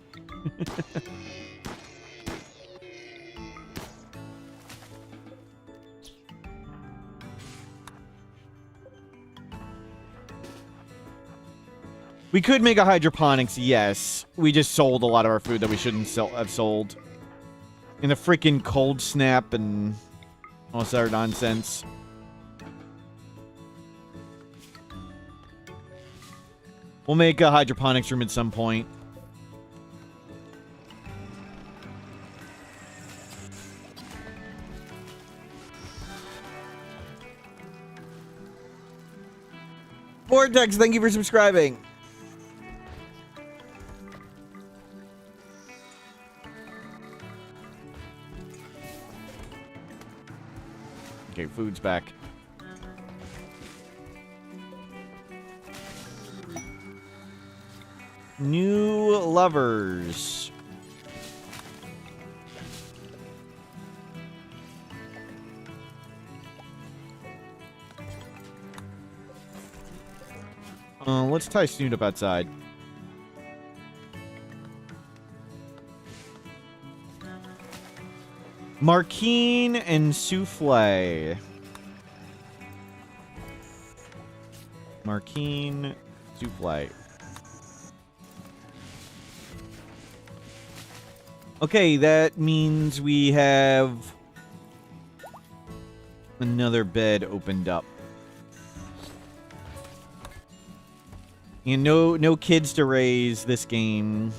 We could make a hydroponics, yes. We just sold a lot of our food that we shouldn't have sold. In the freaking cold snap and all this other nonsense. We'll make a hydroponics room at some point. Vortex, thank you for subscribing. Okay, food's back. New lovers. Let's tie Snoot up outside. Markeen and Souffle. Marquine, Souffle. Okay, that means we have another bed opened up. And no kids to raise this game.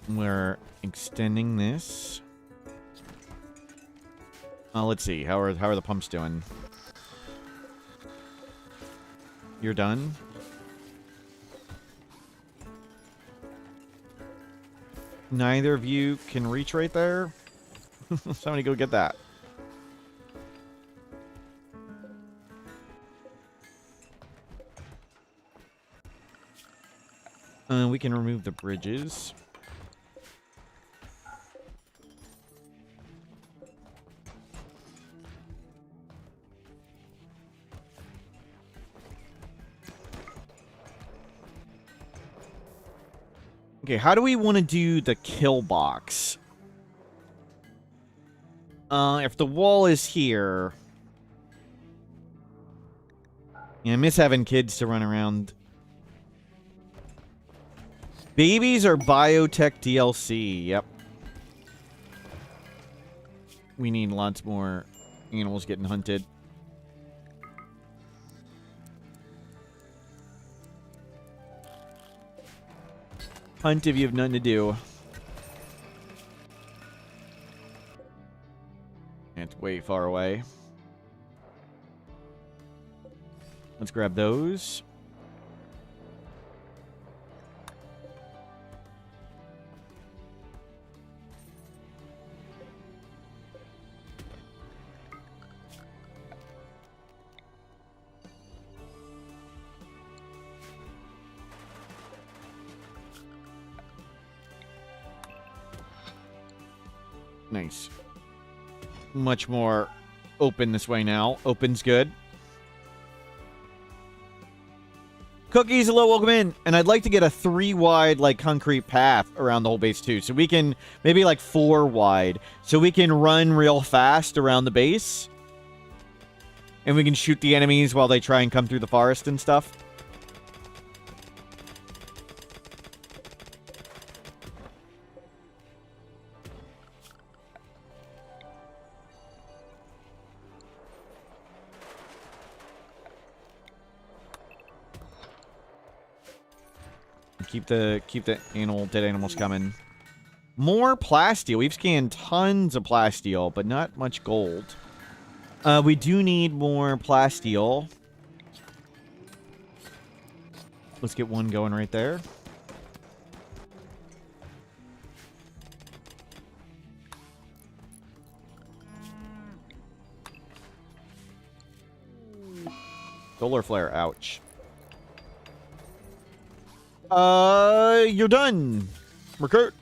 We're extending this. Let's see. How are the pumps doing? You're done? Neither of you can reach right there? Somebody go get that. We can remove the bridges. Okay, how do we want to do the kill box? If the wall is here... Yeah, I miss having kids to run around. Babies or biotech DLC? Yep. We need lots more animals getting hunted. Hunt if you have nothing to do. It's way far away. Let's grab those. Nice. Much more open this way now. Open's good. Cookies, hello, welcome in. And I'd like to get a 3 wide, like, concrete path around the whole base, too. So we can, maybe like 4 wide. So we can run real fast around the base. And we can shoot the enemies while they try and come through the forest and stuff. Keep the dead animals coming. More plasteel. We've scanned tons of plasteel, but not much gold. We do need more plasteel. Let's get one going right there. Solar flare, ouch. You're done. Recruit.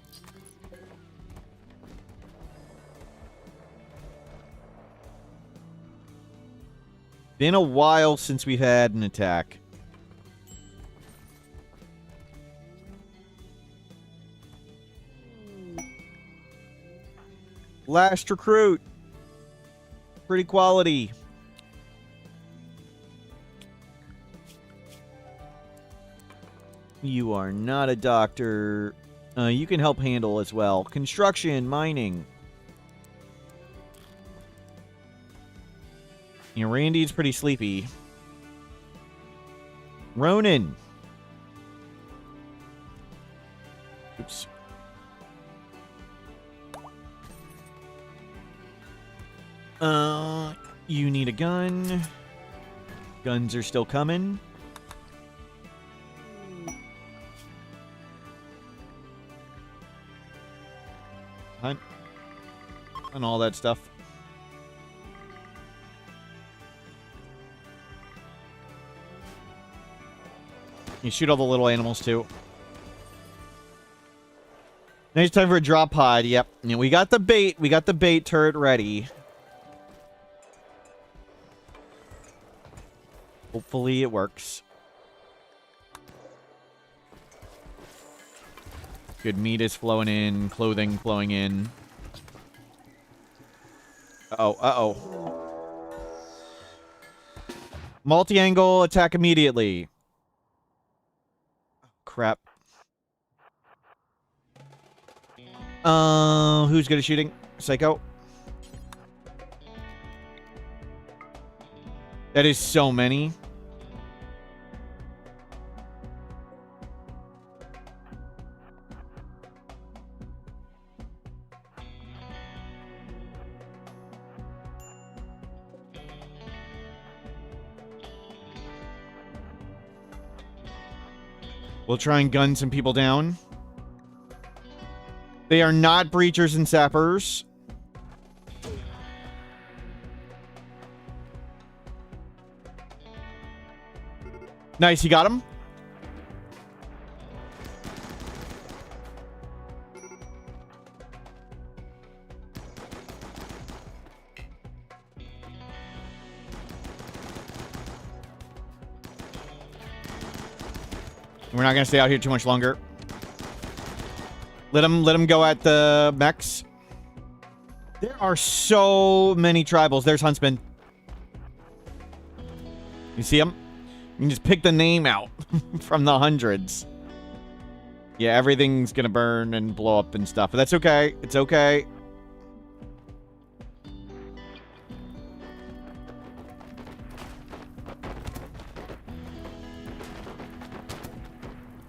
Been a while since we've had an attack. Last recruit. Pretty quality. You are not a doctor. You can help handle as well. Construction, mining. You know, Randy's pretty sleepy. Ronan. Oops. You need a gun. Guns are still coming. Hunt. And all that stuff. You shoot all the little animals too. Now it's time for a drop pod. Yep. And we got the bait. We got the bait turret ready. Hopefully it works. Good meat is flowing in. Clothing flowing in. Uh-oh. Multi-angle attack immediately. Crap. Who's good at shooting? Psycho. That is so many. We'll try and gun some people down. They are not breachers and sappers. Nice, you got him. We're not going to stay out here too much longer. Let him go at the mechs. There are so many tribals. There's Huntsman. You see him? You can just pick the name out from the hundreds. Yeah, everything's going to burn and blow up and stuff. But that's okay. It's okay.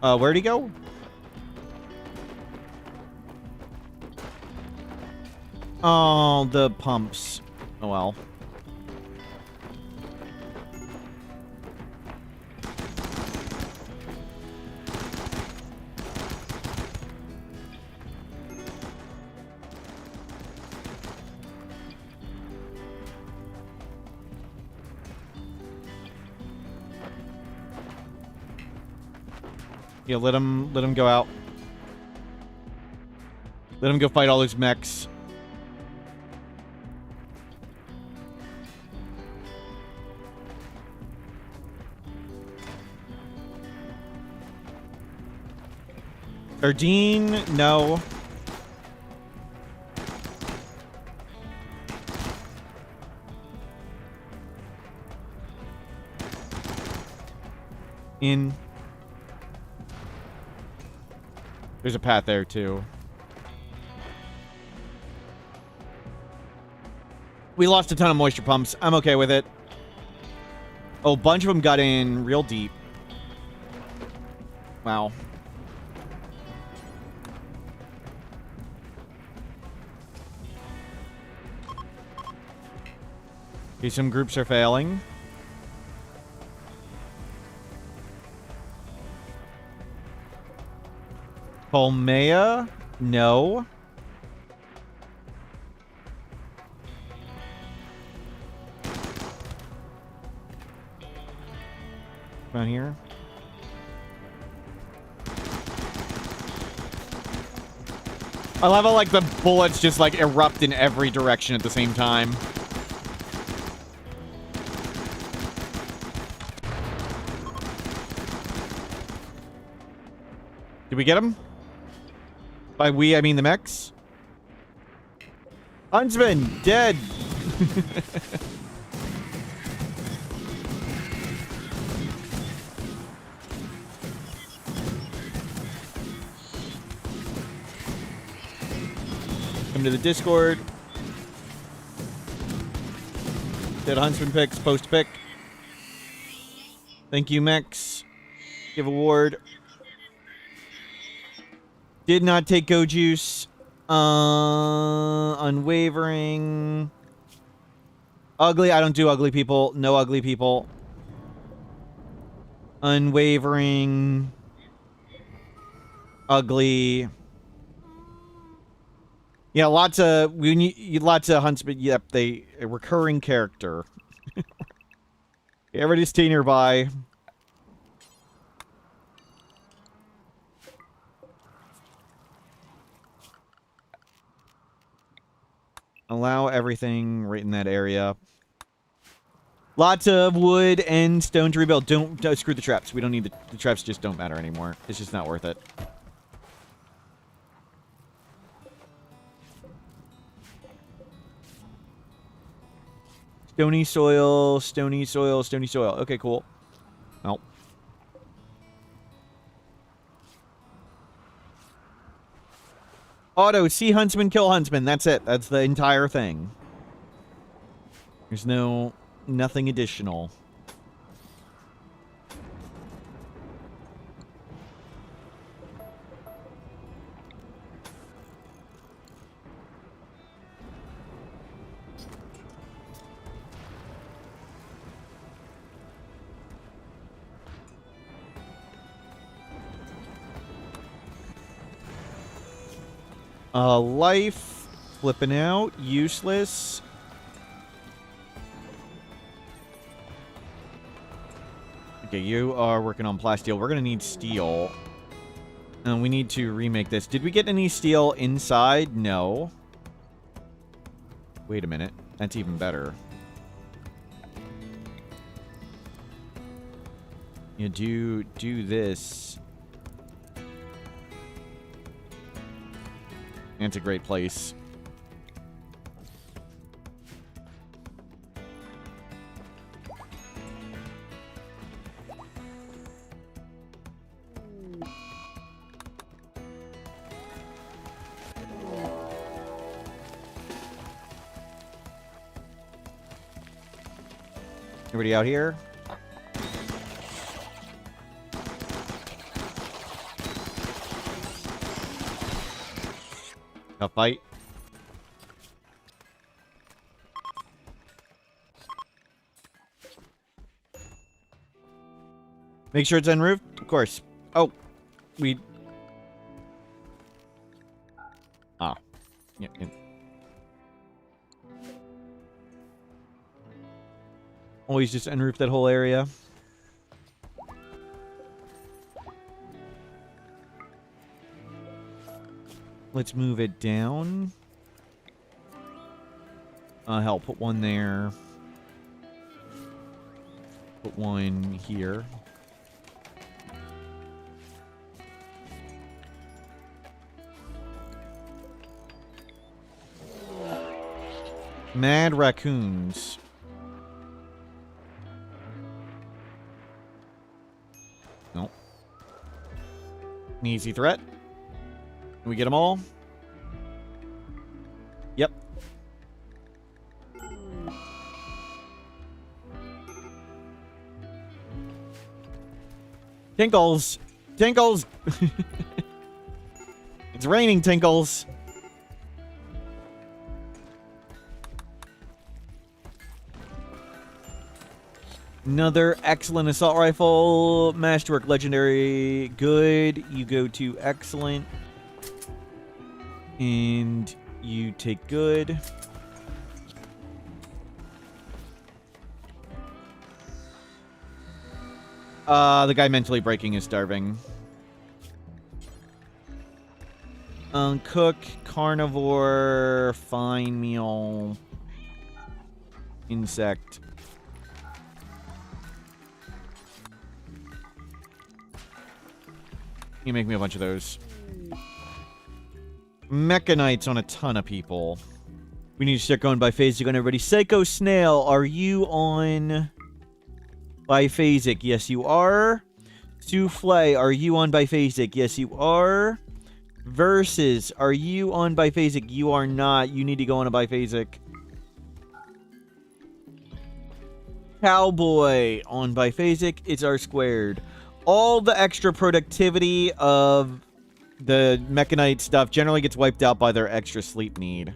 Where'd he go? Oh, the pumps. Oh, well. Yeah, let him go out. Let him go fight all those mechs. Erdine, no. In. There's a path there, too. We lost a ton of moisture pumps. I'm okay with it. Oh, a bunch of them got in real deep. Wow. Okay, some groups are failing. Polmea? No. Down here. I love how, like, the bullets just, like, erupt in every direction at the same time. Did we get him? By we, I mean the mechs. Huntsman, dead. Come to the Discord. Dead Huntsman picks, post pick. Thank you, mechs. Give award. Did not take Go Juice. Unwavering. Ugly. I don't do ugly people. No ugly people. Unwavering. Ugly. Yeah, lots of Huntsman. Yep, a recurring character. Everybody stay nearby. Allow everything right in that area. Lots of wood and stone to rebuild. Don't screw the traps. We don't need the traps. Just don't matter anymore. It's just not worth it. Stony soil, stony soil, stony soil. Okay, cool. Well. Auto, see huntsman, kill huntsman. That's it. That's the entire thing. There's nothing additional. Life, flipping out, useless. Okay, you are working on plasteel. We're gonna need steel. And we need to remake this. Did we get any steel inside? No. Wait a minute. That's even better. You do this. It's a great place. Everybody out here? A fight. Make sure it's unroofed? Of course. Oh, we... Ah. Yeah. Always just unroof that whole area. Let's move it down. Hell, put one there. Put one here. Mad raccoons. Nope. An easy threat. Can we get them all? Yep. Tinkles! Tinkles! It's raining, Tinkles! Another excellent assault rifle. Masterwork, legendary, good. You go to excellent. And you take good. The guy mentally breaking is starving. Cook, carnivore, fine meal, insect. You make me a bunch of those. Mechanites on a ton of people. We need to start going biphasic on everybody. Psycho Snail, are you on biphasic? Yes, you are. Souffle, are you on biphasic? Yes, you are. Versus, are you on biphasic? You are not. You need to go on a biphasic. Cowboy on biphasic. It's R squared. All the extra productivity of the mechanite stuff generally gets wiped out by their extra sleep need.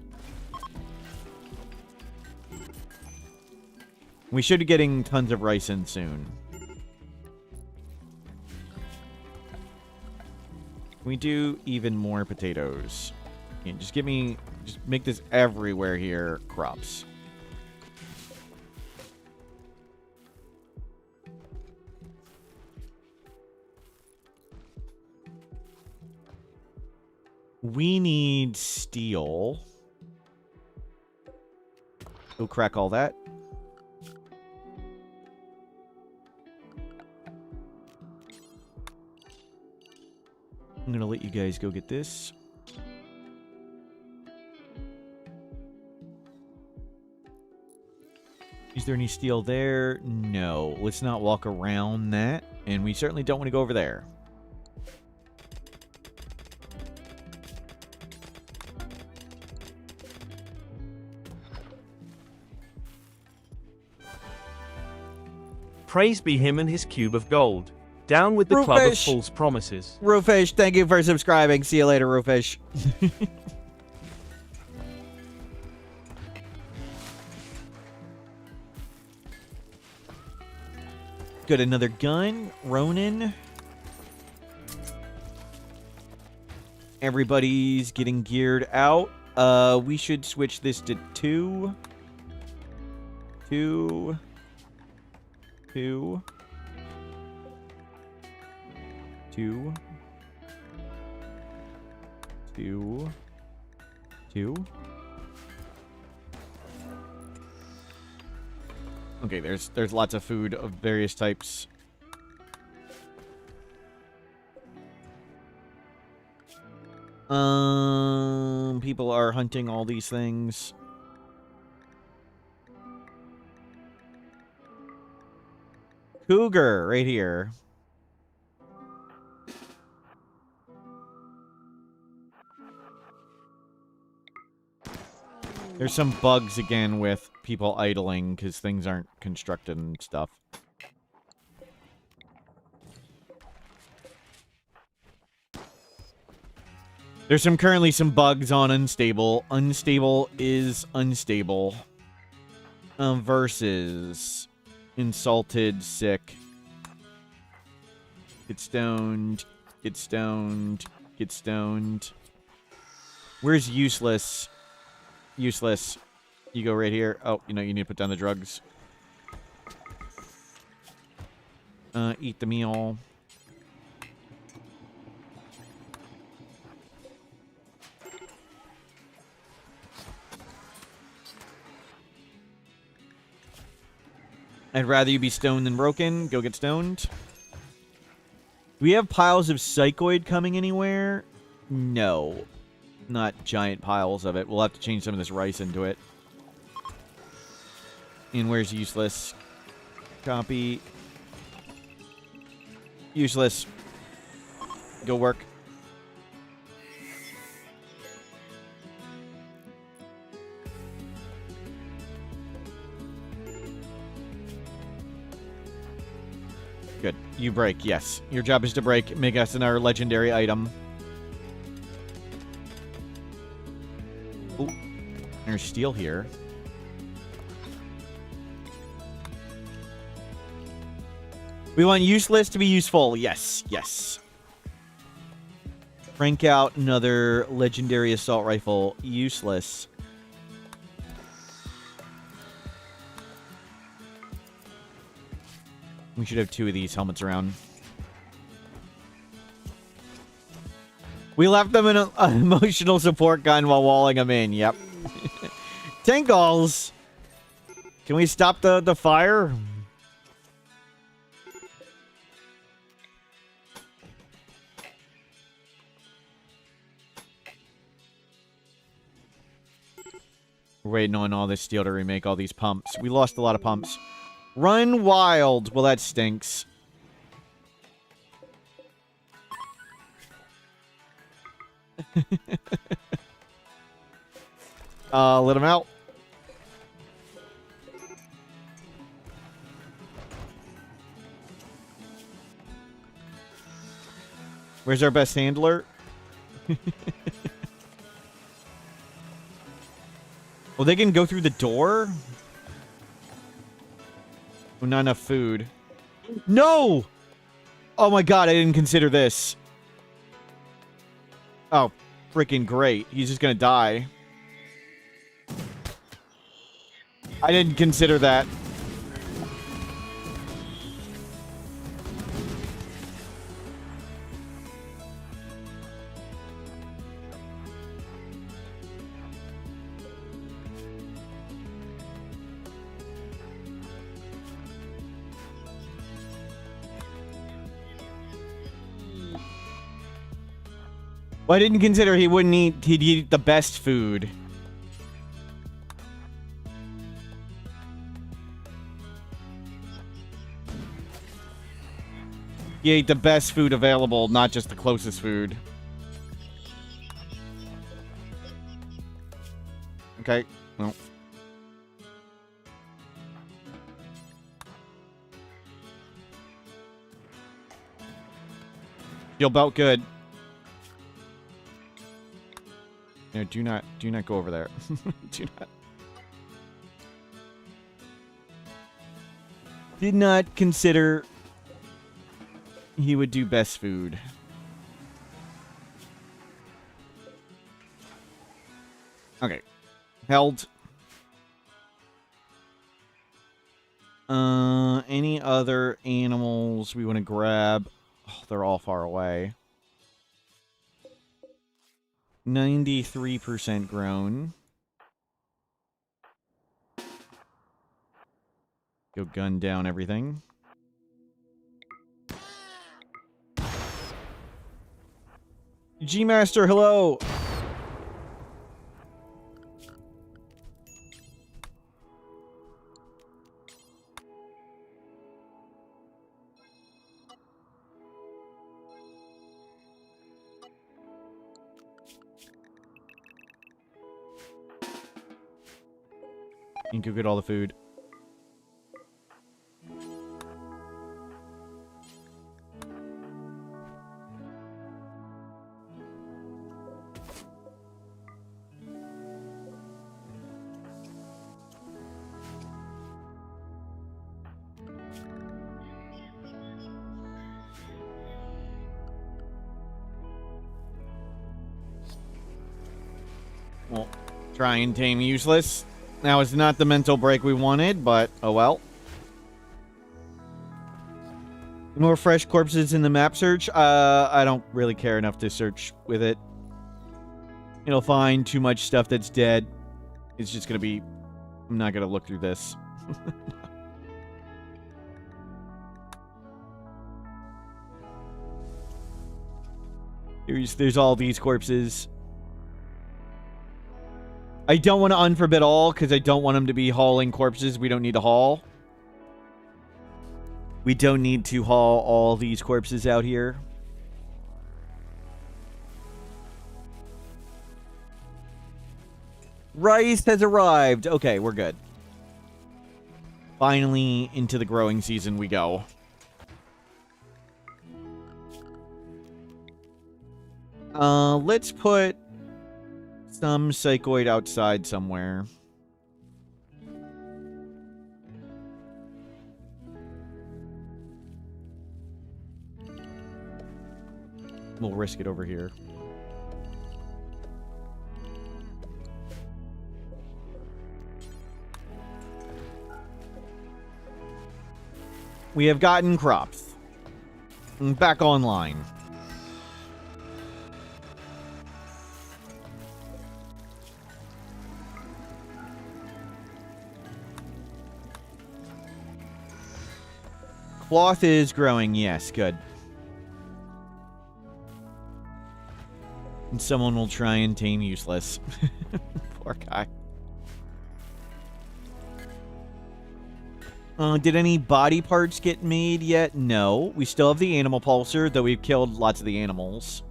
We should be getting tons of rice in soon. We do even more potatoes. Okay, just make this everywhere here. Crops. We need steel. Go crack all that. I'm gonna let you guys go get this. Is there any steel there? No. Let's not walk around that. And we certainly don't want to go over there. Praise be him and his cube of gold. Down with the club of Roofish. false promises. Roofish, thank you for subscribing. See you later, Roofish. Good, another gun. Ronin. Everybody's getting geared out. We should switch this to 2. 2. 2. 2. 2. 2. Okay, there's lots of food of various types. People are hunting all these things. Cougar, right here. There's some bugs again with people idling because things aren't constructed and stuff. There's currently some bugs on unstable. Unstable is unstable. Versus insulted, sick. Get stoned. Get stoned. Get stoned. Where's useless? Useless. You go right here. Oh, you know, you need to put down the drugs. Eat the meal. I'd rather you be stoned than broken. Go get stoned. Do we have piles of psychoid coming anywhere? No. Not giant piles of it. We'll have to change some of this rice into it. And where's useless? Copy. Useless. Go work. Good. You break, yes. Your job is to break. Make us another legendary item. Ooh. There's steel here. We want useless to be useful. Yes, yes. Crank out another legendary assault rifle. Useless. We should have 2 of these helmets around. We left them in an emotional support gun while walling them in. Yep. Tinkles! Can we stop the fire? We're waiting on all this steel to remake all these pumps. We lost a lot of pumps. Run wild. Well, that stinks. Let him out. Where's our best handler? Well, they can go through the door? Oh, not enough food. No! Oh my god, I didn't consider this. Oh, freaking great. He's just gonna die. I didn't consider that. Well, I didn't consider he wouldn't eat, he'd eat the best food. He ate the best food available, not just the closest food. Okay. Well. Steel belt, good. No, do not go over there. Do not. Did not consider he would do best food. Okay. Held. Any other animals we want to grab? Oh, they're all far away. 93% grown. Go gun down everything. G-Master, hello! You can go get all the food. Well, try and tame useless. Now, it's not the mental break we wanted, but oh well. More fresh corpses in the map search? I don't really care enough to search with it. It'll find too much stuff that's dead. It's just gonna be... I'm not gonna look through this. There's all these corpses. I don't want to unforbid all, because I don't want them to be hauling corpses we don't need to haul. We don't need to haul all these corpses out here. Rice has arrived. Okay, we're good. Finally, into the growing season we go. Let's put some psychoid outside somewhere. We'll risk it over here. We have gotten crops back online. Cloth is growing, yes, good. And someone will try and tame useless. Poor guy. Did any body parts get made yet? No. We still have the animal pulsar, though we've killed lots of the animals.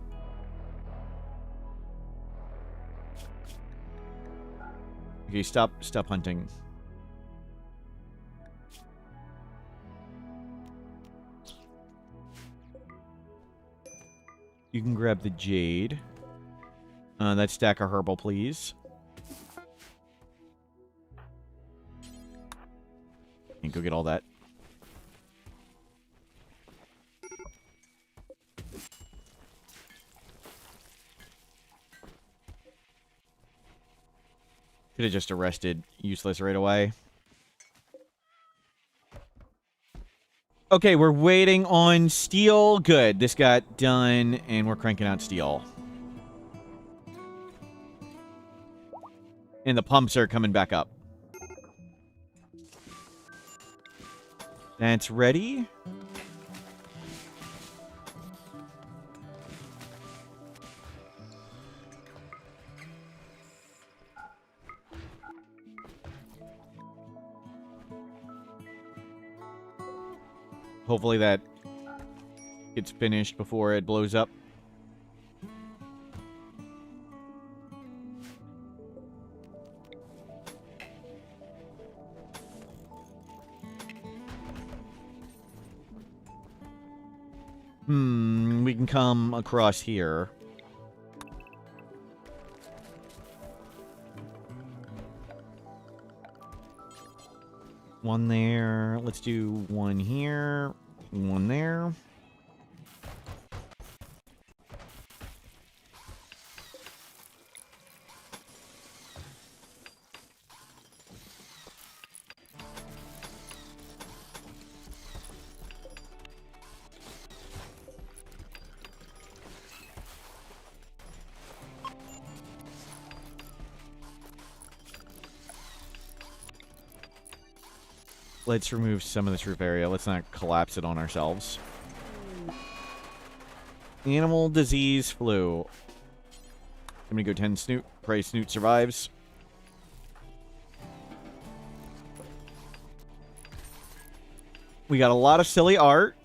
Okay, stop hunting. You can grab the jade. That stack of herbal, please. And go get all that. Could have just arrested useless right away. Okay, we're waiting on steel. Good. This got done, and we're cranking out steel. And the pumps are coming back up. That's ready. Hopefully that gets finished before it blows up. We can come across here. One there. Let's do one here. One there. Let's remove some of this roof area. Let's not collapse it on ourselves. Animal disease flu. I'm gonna go 10 Snoot. Pray Snoot survives. We got a lot of silly art.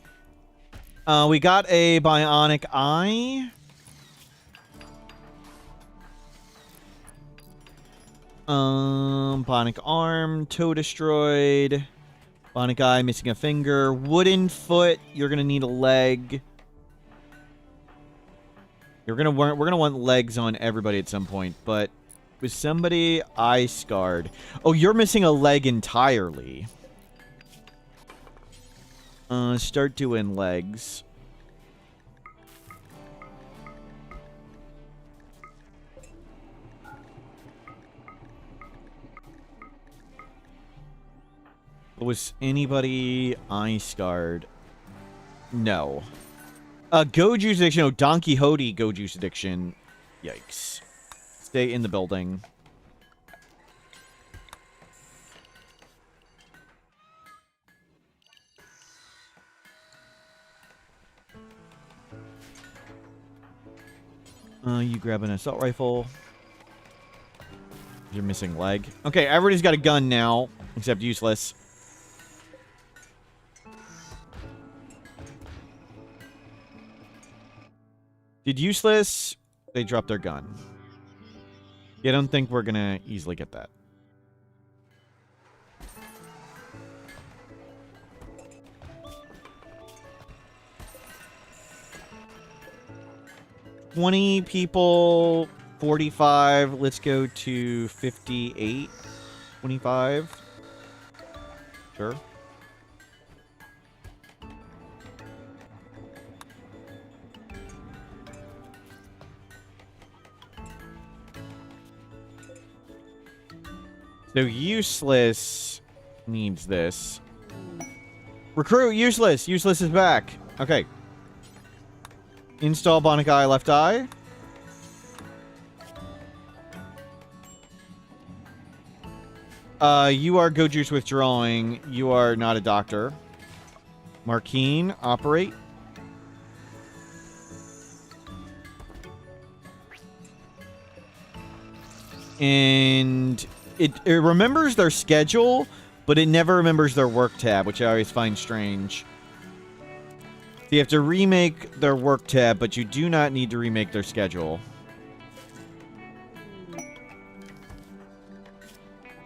We got a bionic eye. Bionic arm, toe destroyed. Bionic eye, missing a finger. Wooden foot, you're gonna need a leg. We're gonna want legs on everybody at some point, but with somebody eye scarred. Oh, you're missing a leg entirely. Start doing legs. Was anybody eye scarred? No. Go juice addiction. Oh, Don Quixote go juice addiction. Yikes. Stay in the building. You grab an assault rifle. You're missing leg. Okay, everybody's got a gun now, except useless. Did useless? They dropped their gun. Yeah, I don't think we're gonna easily get that. $20 people, 45. Let's go to 58. 25. Sure. So useless needs this. Recruit useless. Useless is back. Okay. Install bionic eye, left eye. You are go juice withdrawing. You are not a doctor. Markeen, operate. And it remembers their schedule, but it never remembers their work tab, which I always find strange. So you have to remake their work tab, but you do not need to remake their schedule.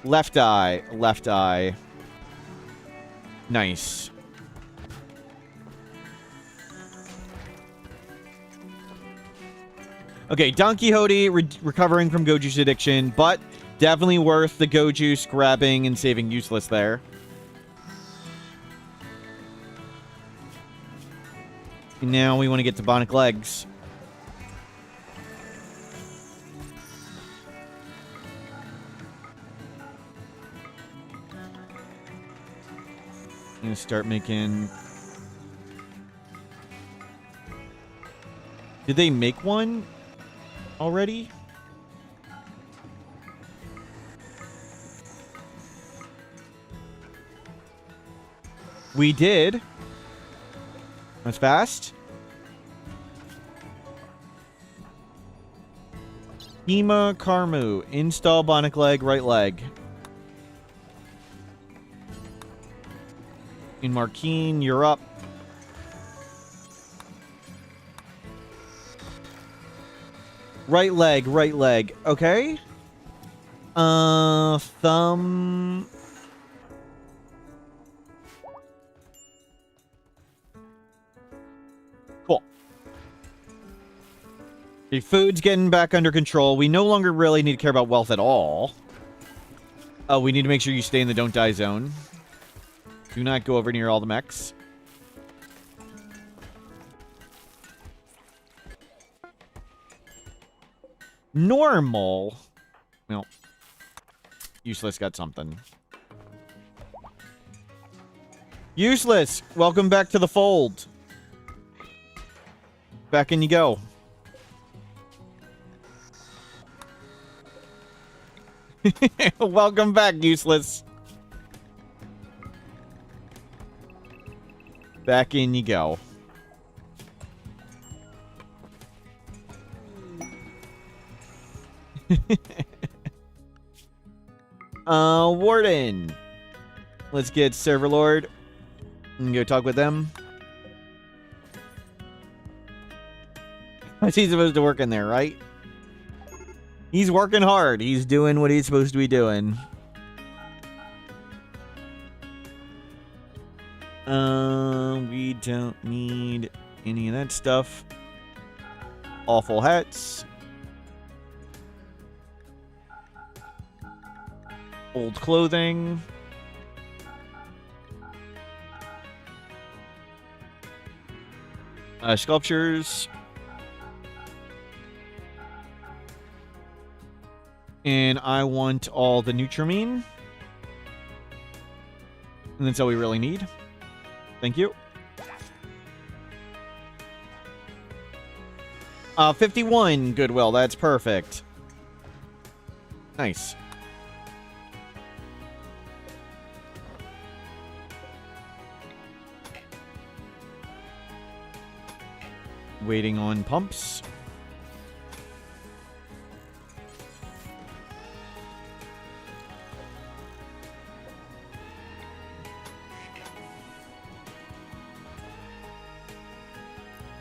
Left eye, left eye. Nice. Okay, Don Quixote recovering from go juice addiction, but definitely worth the go juice grabbing and saving useless there. And now we want to get to bionic legs. I'm gonna start making. Did they make one already? We did. That's fast. Ema Karmu. Install bionic leg, right leg. In Markeen, you're up. Right leg, right leg. Okay. Thumb. Cool. The food's getting back under control. We no longer really need to care about wealth at all. We need to make sure you stay in the don't die zone. Do not go over near all the mechs. Normal. Well, Useless got something. Useless! Welcome back to the fold. Back in you go. Welcome back, Useless. Back in you go. Warden. Let's get Server Lord and go talk with them. How's he supposed to work in there, right? He's working hard. He's doing what he's supposed to be doing. We don't need any of that stuff. Awful hats. Old clothing. Sculptures. And I want all the Nutramine. And that's all we really need. Thank you. 51 goodwill. That's perfect. Nice. Waiting on pumps.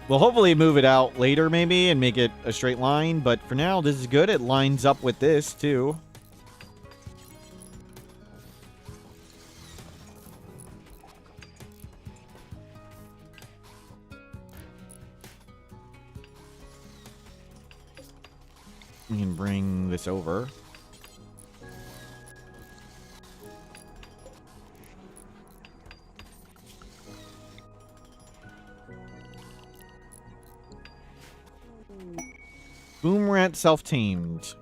We'll hopefully move it out later, maybe, and make it a straight line. But for now, this is good. It lines up with this, too. We can bring this over. Boom Rat self-tamed.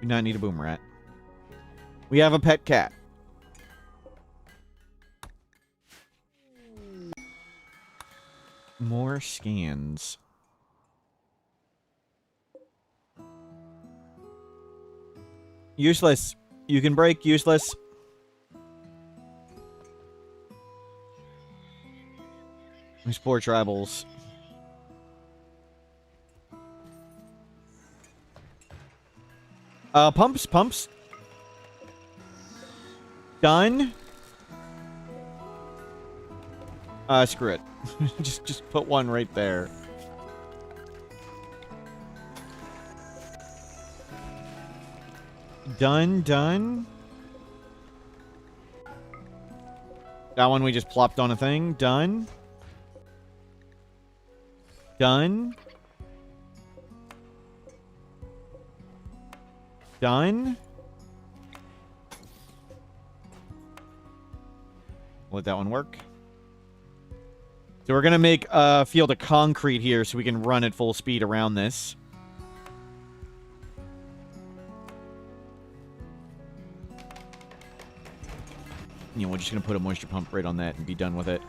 Do not need a Boom Rat. We have a pet cat. More scans. Useless. You can break. Useless. Explore tribals. Pumps. Done. Screw it. just put one right there. Done. That one we just plopped on a thing. Done. Done. Let that one work. So we're going to make a field of concrete here so we can run at full speed around this. You know, we're just going to put a moisture pump right on that and be done with it.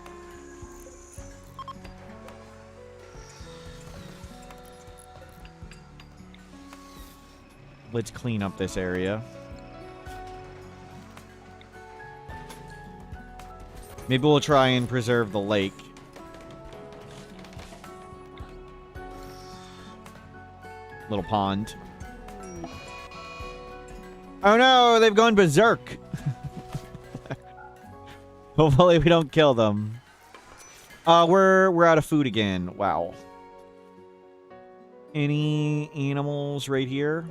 Let's clean up this area. Maybe we'll try and preserve the lake. Little pond. Oh no, they've gone berserk. Hopefully we don't kill them. We're out of food again. Wow. Any animals right here?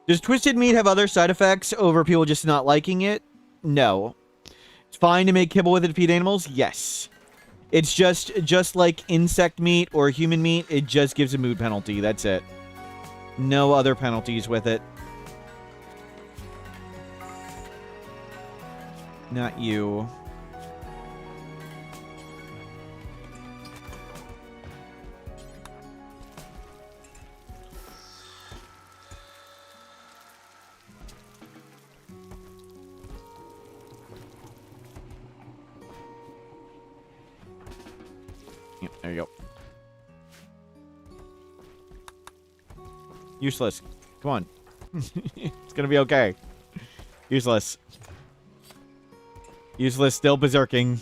Does twisted meat have other side effects over people just not liking it? No. It's fine to make kibble with it to feed animals? Yes. It's just like insect meat or human meat, it just gives a mood penalty. That's it. No other penalties with it. Not you. Yep, there you go. Useless. Come on. It's gonna be okay. Useless. Useless, still berserking.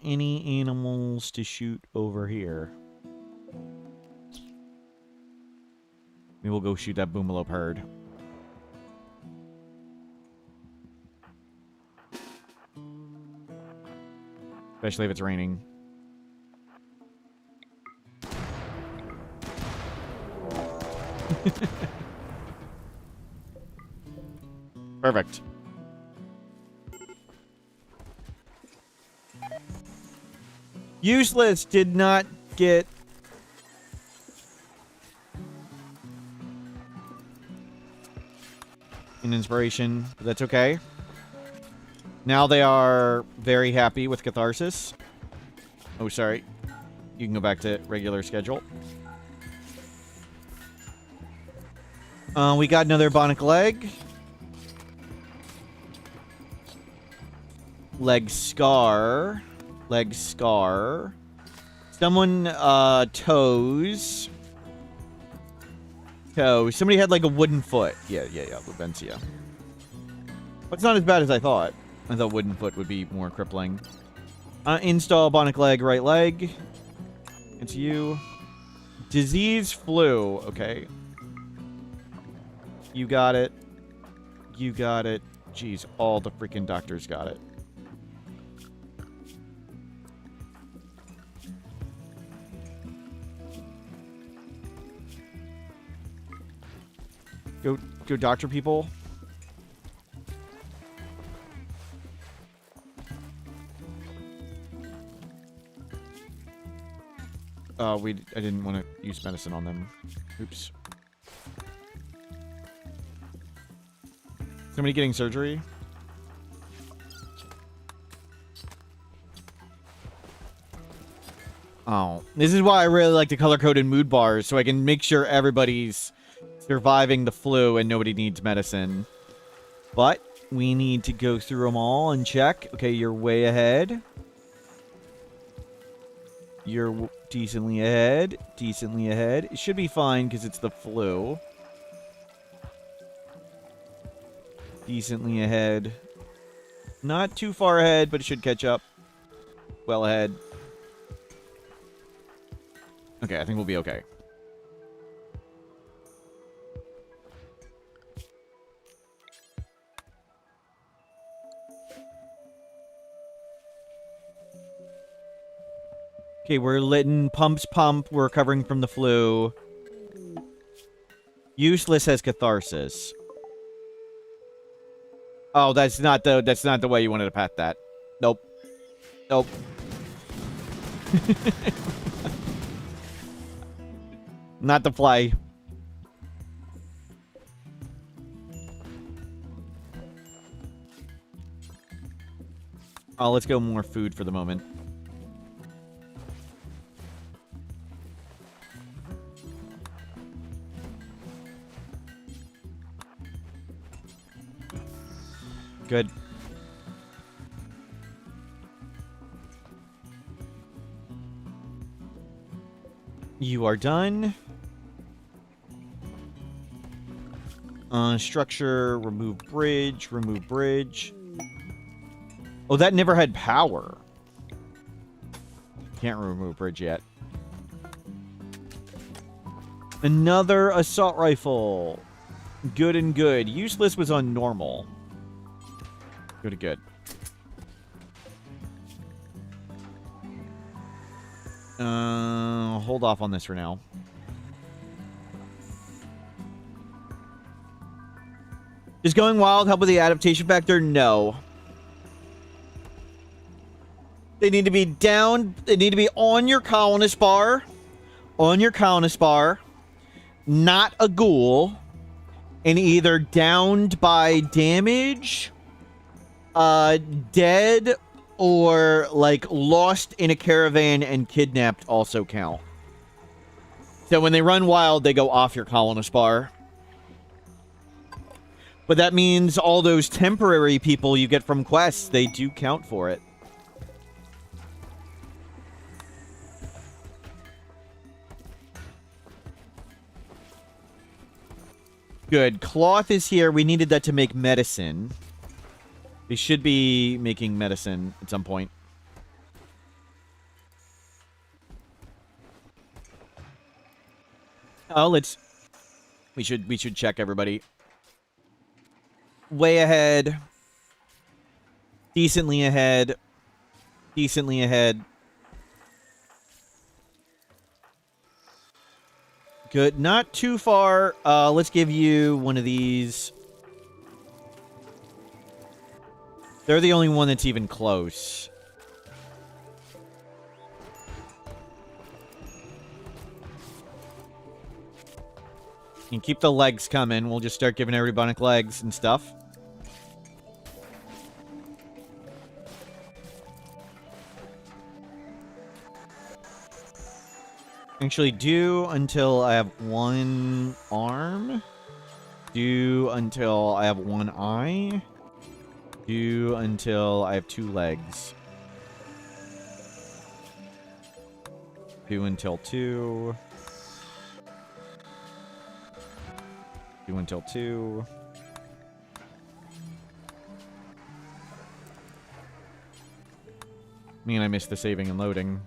Any animals to shoot over here? Maybe we'll go shoot that boomalope herd. Especially if it's raining. Perfect. Useless did not get... an inspiration, but that's okay. Now they are very happy with Catharsis. Oh, sorry. You can go back to regular schedule. We got another bionic leg. Leg scar. Leg scar. Someone, toes. Toe. Somebody had like a wooden foot. Yeah, Lubencia. But it's not as bad as I thought. I thought wooden foot would be more crippling. Install bionic leg, right leg. It's you. Disease flu. Okay. You got it. You got it. Jeez, all the freaking doctors got it. Go doctor people. I didn't want to use medicine on them. Oops. Somebody getting surgery? Oh. This is why I really like to color-coded mood bars, so I can make sure everybody's surviving the flu and nobody needs medicine. But we need to go through them all and check. Okay, you're way ahead. You're decently ahead. Decently ahead. It should be fine because it's the flu. Decently ahead. Not too far ahead, but it should catch up. Well ahead. Okay, I think we'll be okay. Okay, we're letting pumps pump. We're recovering from the flu. Useless has catharsis. Oh, that's not the way you wanted to pat that. Nope. Nope. Not the play. Oh, let's go more food for the moment. Good. You are done. Structure, remove bridge, remove bridge. Oh, that never had power. Can't remove bridge yet. Another assault rifle. Good and good. Useless was on normal. Good to good. Hold off on this for now. Is going wild help with the adaptation factor? No. They need to be down. They need to be on your colonist bar. On your colonist bar. Not a ghoul. And either downed by damage, dead, or, like, lost in a caravan and kidnapped also count. So when they run wild, they go off your colonist bar. But that means all those temporary people you get from quests, they do count for it. Good. Cloth is here. We needed that to make medicine. They should be making medicine at some point. Oh, let's... We should check everybody. Way ahead. Decently ahead. Decently ahead. Good. Not too far. Let's give you one of these. They're the only one that's even close. And keep the legs coming. We'll just start giving everybody legs and stuff. Actually, do until I have one arm. Do until I have one eye. Do until I have 2 legs. Do until 2. Do until 2. Man, I missed the saving and loading.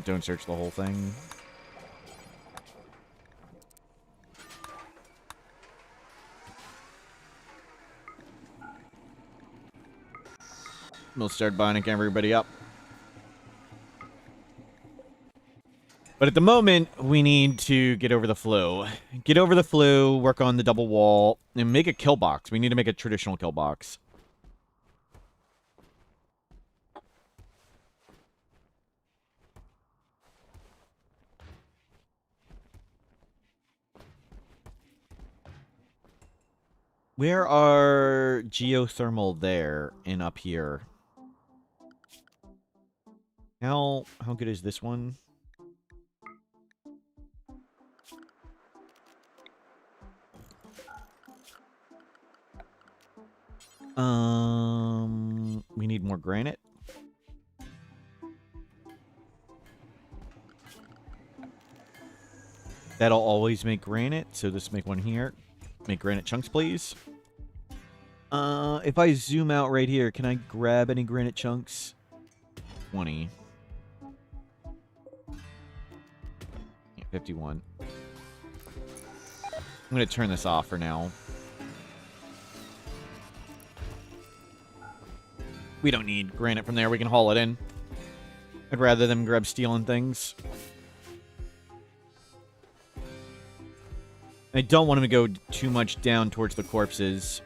Don't search the whole thing. We'll start bionic everybody up. But at the moment, we need to get over the flu. Get over the flu, work on the double wall, and make a kill box. We need to make a traditional kill box. Where are geothermal there and up here? How good is this one? We need more granite. That'll always make granite, so let's make one here. Make granite chunks, please. If I zoom out right here, can I grab any granite chunks? 20. Yeah, 51. I'm going to turn this off for now. We don't need granite from there. We can haul it in. I'd rather them grab stealing things. I don't want him to go too much down towards the corpses.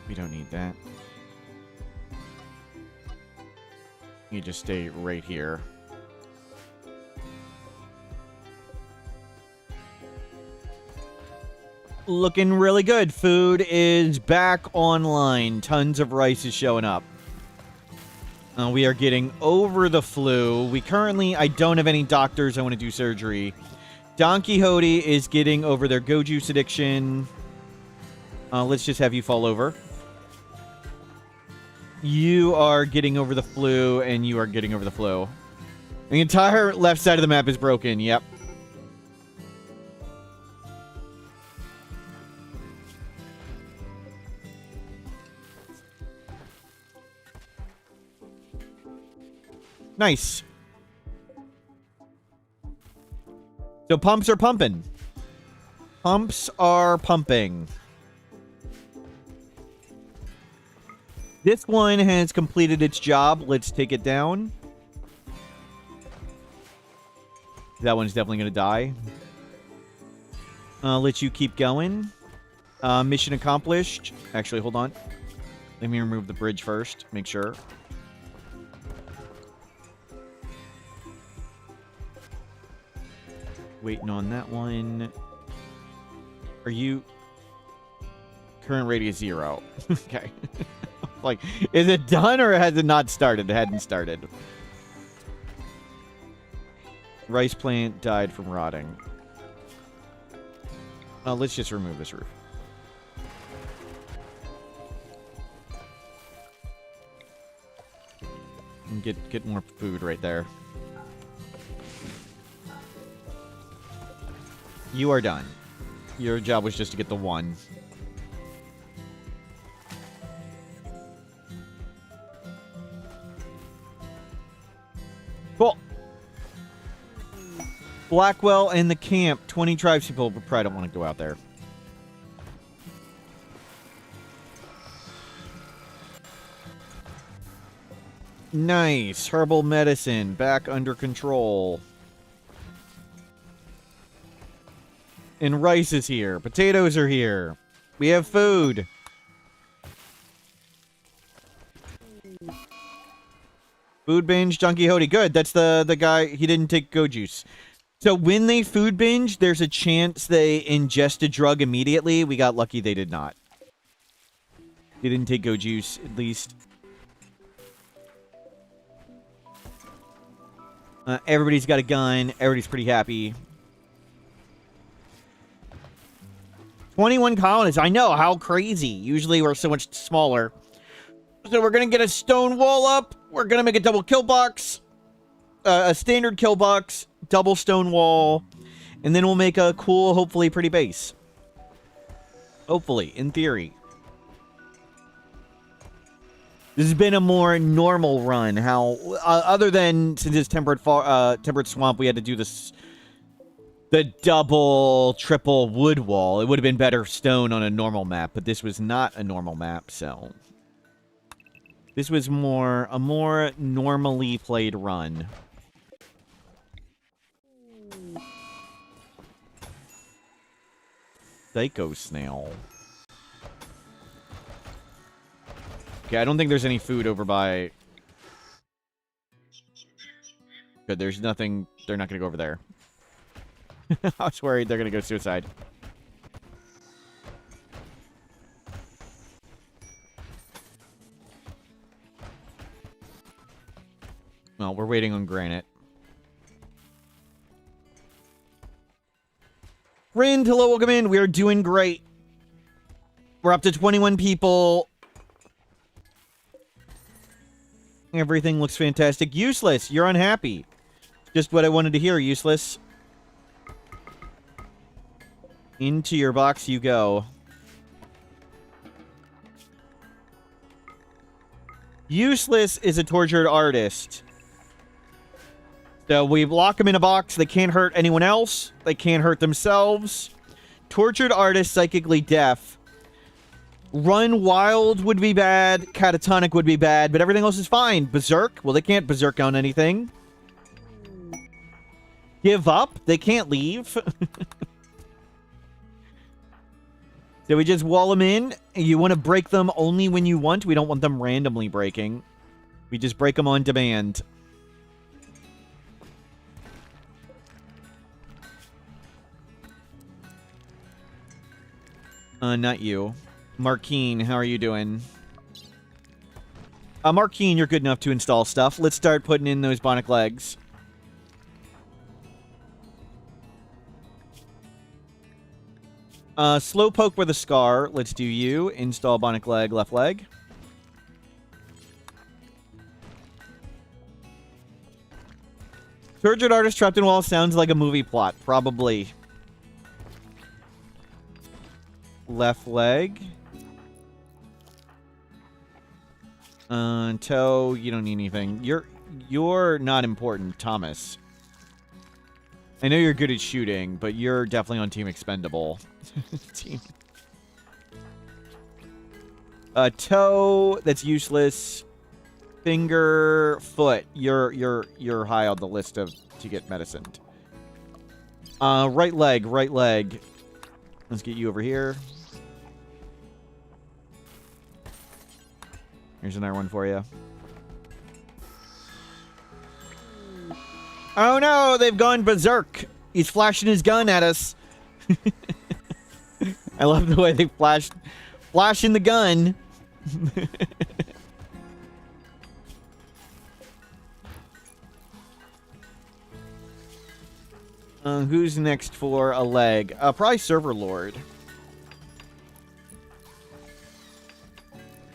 We don't need that. You just stay right here. Looking really good. Food is back online. Tons of rice is showing up. We are getting over the flu. I don't have any doctors. I want to do surgery. Don Quixote is getting over their go juice addiction. Let's just have you fall over. You are getting over the flu, and you are getting over the flu. The entire left side of the map is broken. Yep. Nice. So pumps are pumping. Pumps are pumping. This one has completed its job. Let's take it down. That one's definitely going to die. Let you keep going. Mission accomplished. Actually, hold on. Let me remove the bridge first. Make sure. Waiting on that one. Are you... Current radius 0. Okay. Like, is it done or has it not started? It hadn't started. Rice plant died from rotting. Let's just remove this roof. And get more food right there. You are done. Your job was just to get the one. Cool. Blackwell and the camp. 20 tribes people probably don't want to go out there. Nice. Herbal medicine. Back under control. And rice is here. Potatoes are here. We have food. Food binge, Don Quixote. Good. That's the guy. He didn't take go juice. So when they food binge, there's a chance they ingest a drug immediately. We got lucky they did not. They didn't take go juice, at least. Everybody's got a gun. Everybody's pretty happy. 21 colonists. I know. How crazy. Usually we're so much smaller. So we're going to get a stone wall up. We're going to make a double kill box. A standard kill box. Double stone wall. And then we'll make a cool, hopefully pretty base. Hopefully. In theory. This has been a more normal run. How, other than since it's temperate swamp, we had to do this... The double, triple wood wall. It would have been better stone on a normal map, but this was not a normal map, so... This was a more normally played run. Psycho snail. Okay, I don't think there's any food over by... Good, there's nothing... They're not gonna go over there. I was worried they're going to go suicide. Well, we're waiting on granite. Friend, hello, welcome in. We are doing great. We're up to 21 people. Everything looks fantastic. Useless, you're unhappy. Just what I wanted to hear, Useless. Into your box you go. Useless is a tortured artist. So we lock them in a box. They can't hurt anyone else. They can't hurt themselves. Tortured artist, psychically deaf. Run wild would be bad. Catatonic would be bad, but everything else is fine. Berserk? Well, they can't berserk on anything. Give up? They can't leave. So we just wall them in. You want to break them only when you want. We don't want them randomly breaking. We just break them on demand. Not you. Markeen, how are you doing? Markeen, you're good enough to install stuff. Let's start putting in those bionic legs. Slowpoke with a scar. Let's do you. Install bionic leg, left leg. Turgid artist trapped in wall sounds like a movie plot. Probably. Left leg. Toe, you don't need anything. You're not important, Thomas. I know you're good at shooting, but you're definitely on Team Expendable. Team. Toe, that's useless. Finger, foot. You're high on the list of to get medicined. Right leg, right leg. Let's get you over here. Here's another one for you. Oh no, they've gone berserk. He's flashing his gun at us. I love the way they flashing the gun. Who's next for a leg? Probably Server Lord.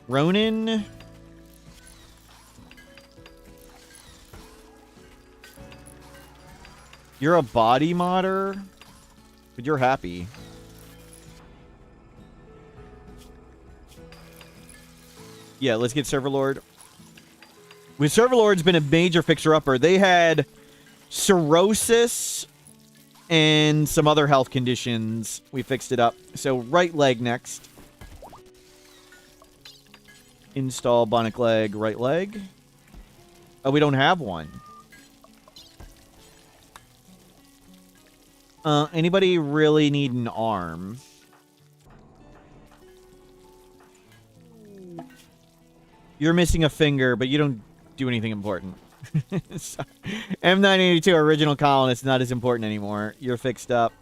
Ronin. You're a body modder, but you're happy. Yeah, let's get Server Lord. With Server Lord's been a major fixer-upper. They had cirrhosis and some other health conditions. We fixed it up. So right leg next. Install bionic leg, right leg. Oh, we don't have one. Anybody really need an arm? You're missing a finger, but you don't do anything important. M982 original colonist, not as important anymore. You're fixed up.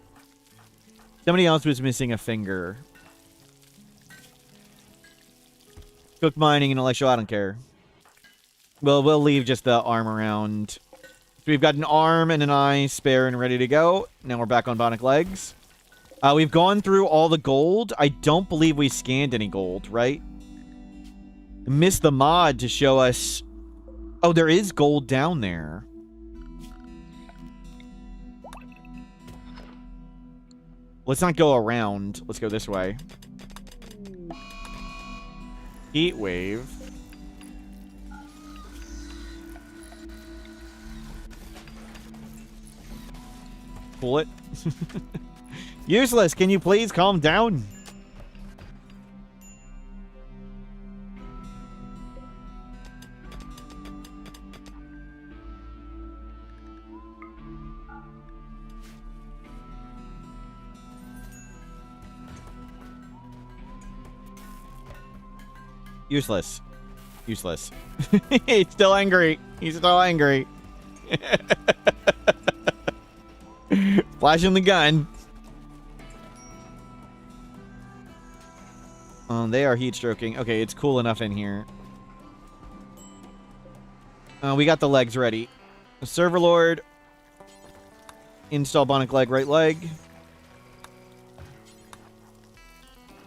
Somebody else was missing a finger. Cook mining and electro, I don't care. Well, we'll leave just the arm around. So we've got an arm and an eye spare and ready to go. Now we're back on bionic legs. We've gone through all the gold. I don't believe we scanned any gold, right? Missed the mod to show us... Oh, there is gold down there. Let's not go around. Let's go this way. Heat wave. Bullet. Useless, can you please calm down? Useless. Useless. He's still angry. He's still angry. Flashing the gun. They are heat stroking. Okay, it's cool enough in here. We got the legs ready. Server Lord. Install bionic leg, right leg.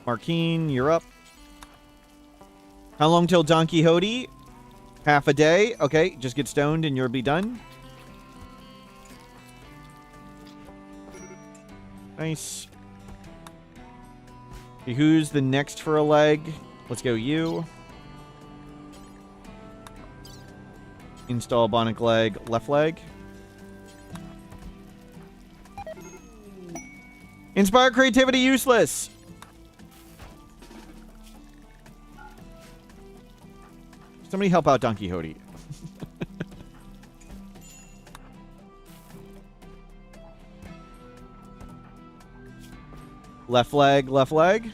Markeen, you're up. How long till Don Quixote? Half a day. Okay, just get stoned and you'll be done. Nice. Okay, who's the next for a leg? Let's go you. Install bionic leg, left leg. Inspire creativity, useless. Somebody help out Don Quixote. Left leg, left leg.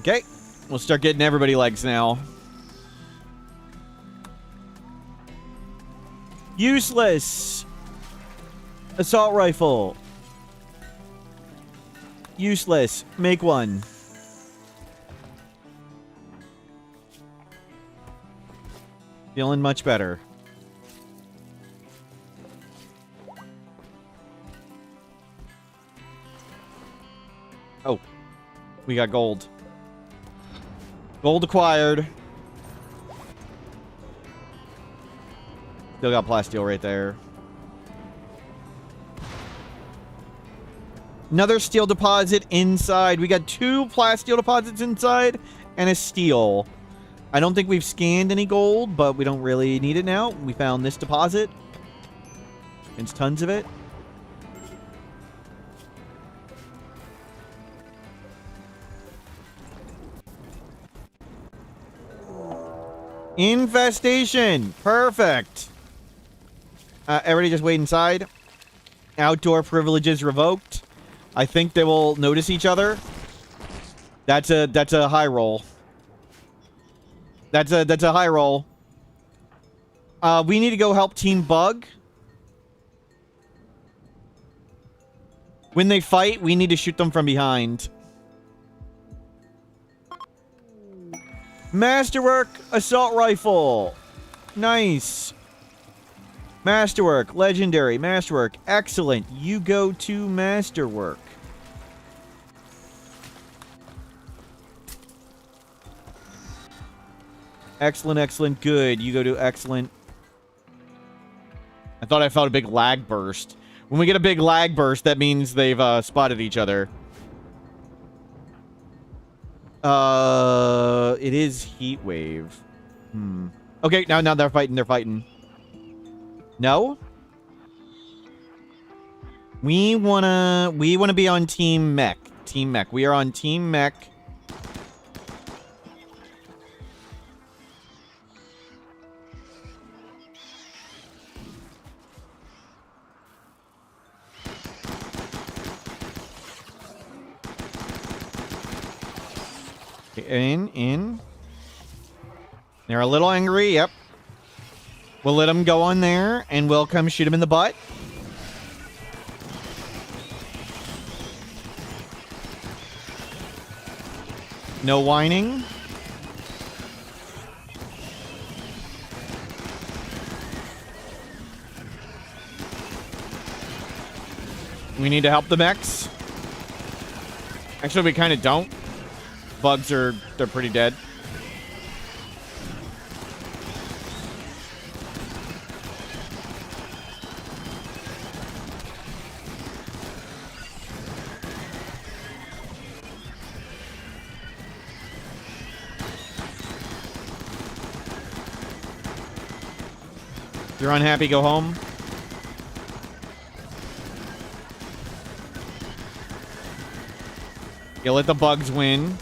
Okay. We'll start getting everybody legs now. Useless. Assault rifle. Useless. Make one. Feeling much better. Oh. We got gold. Gold acquired. Still got plasteel right there. Another steel deposit inside. We got 2 plasteel deposits inside and a steel. I don't think we've scanned any gold, but we don't really need it now. We found this deposit. There's tons of it. Infestation. Perfect. Everybody just wait inside. Outdoor privileges revoked. I think they will notice each other. That's a high roll. That's a high roll. We need to go help Team Bug. When they fight, we need to shoot them from behind. Masterwork assault rifle. Nice. Masterwork, legendary, masterwork, excellent. You go to masterwork. Excellent, excellent, good. You go to excellent. I thought I felt a big lag burst. When we get a big lag burst, that means they've spotted each other. It is heat wave. Okay, now they're fighting. No? We wanna be on Team Mech. Team Mech. We are on Team Mech. In. They're a little angry, yep. We'll let them go on there, and we'll come shoot them in the butt. No whining. We need to help the mechs. Actually, we kind of don't. Bugs they're pretty dead. If you're unhappy, go home. You let the bugs win.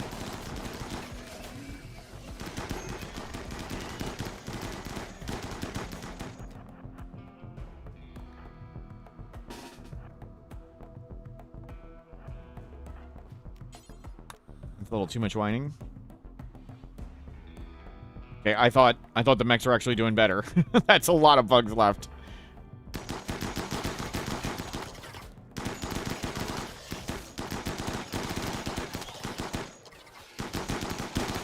It's a little too much whining. Okay, I thought the mechs were actually doing better. That's a lot of bugs left.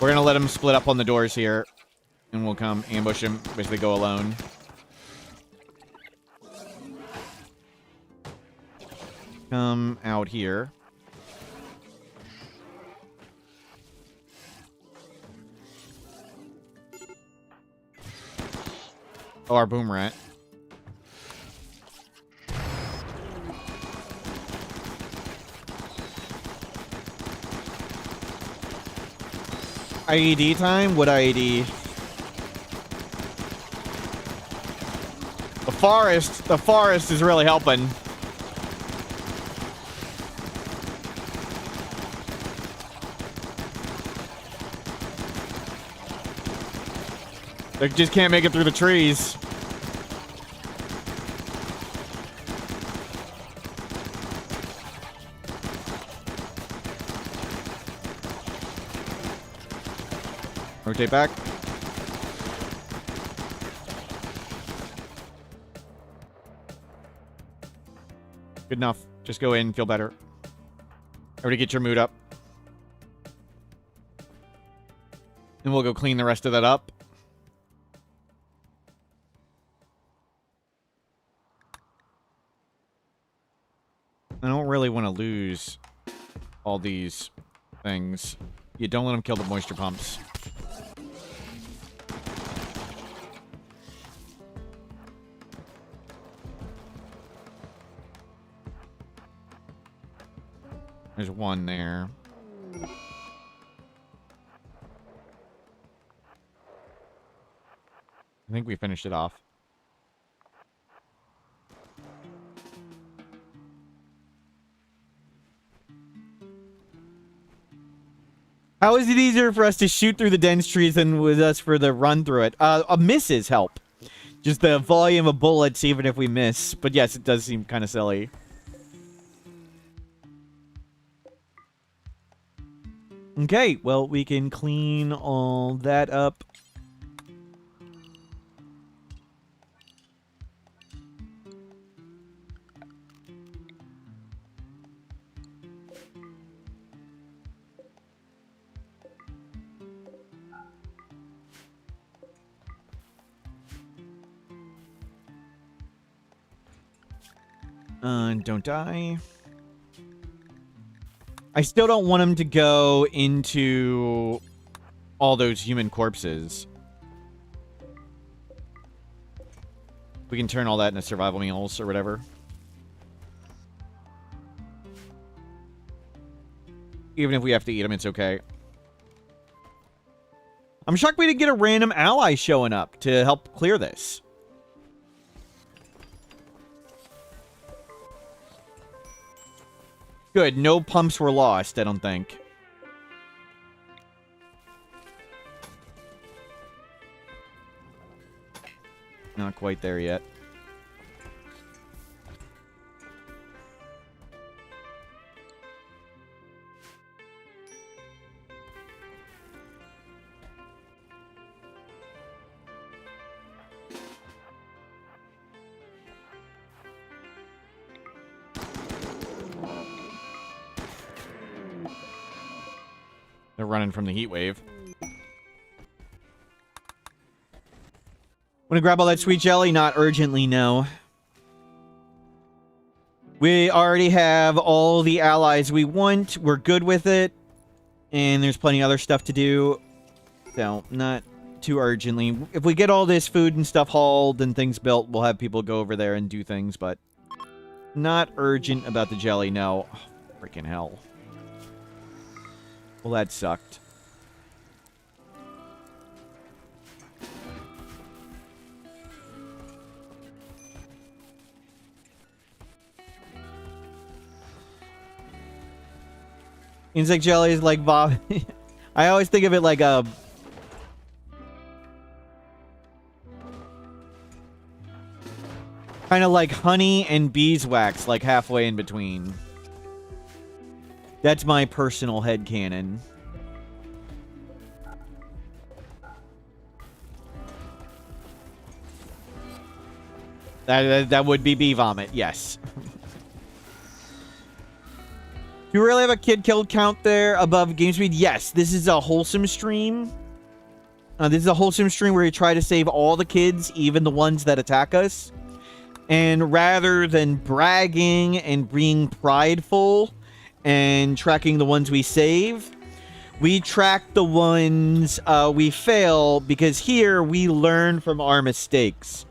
We're gonna let them split up on the doors here, and we'll come ambush them as they go alone. Come out here. Oh, our boom rat. IED time? What IED? The forest is really helping. They just can't make it through the trees. Rotate back. Good enough. Just go in, feel better. Everybody get your mood up. And we'll go clean the rest of that up. really want to lose all these things. You don't let them kill the moisture pumps. There's one there. I think we finished it off. How is it easier for us to shoot through the dense trees than with us for the run through it? Misses help. Just the volume of bullets, even if we miss. But yes, it does seem kind of silly. Okay, well, we can clean all that up. Don't die. I still don't want him to go into all those human corpses. We can turn all that into survival meals or whatever. Even if we have to eat them, it's okay. I'm shocked we didn't get a random ally showing up to help clear this. Good, no pumps were lost, I don't think. Not quite there yet. They're running from the heat wave. Want to grab all that sweet jelly? Not urgently, no. We already have all the allies we want. We're good with it. And there's plenty of other stuff to do. So, not too urgently. If we get all this food and stuff hauled and things built, we'll have people go over there and do things, but not urgent about the jelly, no. Oh, freaking hell. Well, that sucked. Insect jelly is like Bob. I always think of it like a... kind of like honey and beeswax, like halfway in between. That's my personal headcanon. That would be bee vomit, yes. Do you really have a kid killed count there above game speed? Yes, this is a wholesome stream. This is a wholesome stream where you try to save all the kids, even the ones that attack us. And rather than bragging and being prideful and tracking the ones we save, we track the ones we fail, because here we learn from our mistakes.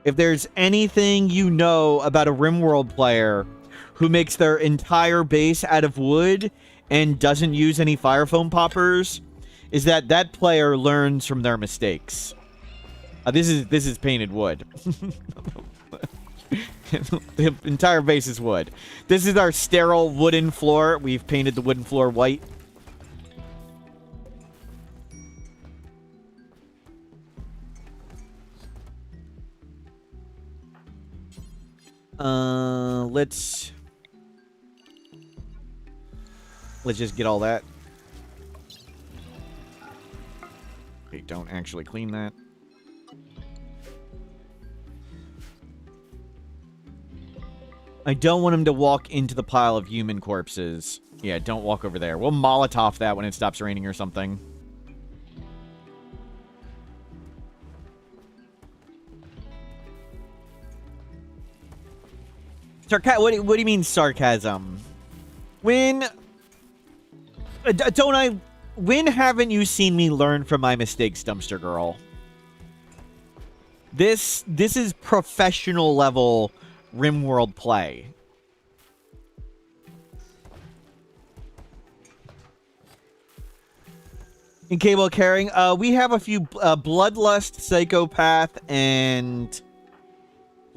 If there's anything you know about a Rimworld player who makes their entire base out of wood and doesn't use any fire foam poppers, is that that player learns from their mistakes. This is painted wood. The entire base is wood. This is our sterile wooden floor. We've painted the wooden floor white. Let's just get all that. Okay, don't actually clean that. I don't want him to walk into the pile of human corpses. Yeah, don't walk over there. We'll Molotov that when it stops raining or something. What do you mean sarcasm? When when haven't you seen me learn from my mistakes, Dumpster Girl? This is professional level Rimworld play. In cable carrying, we have a few Bloodlust, Psychopath, and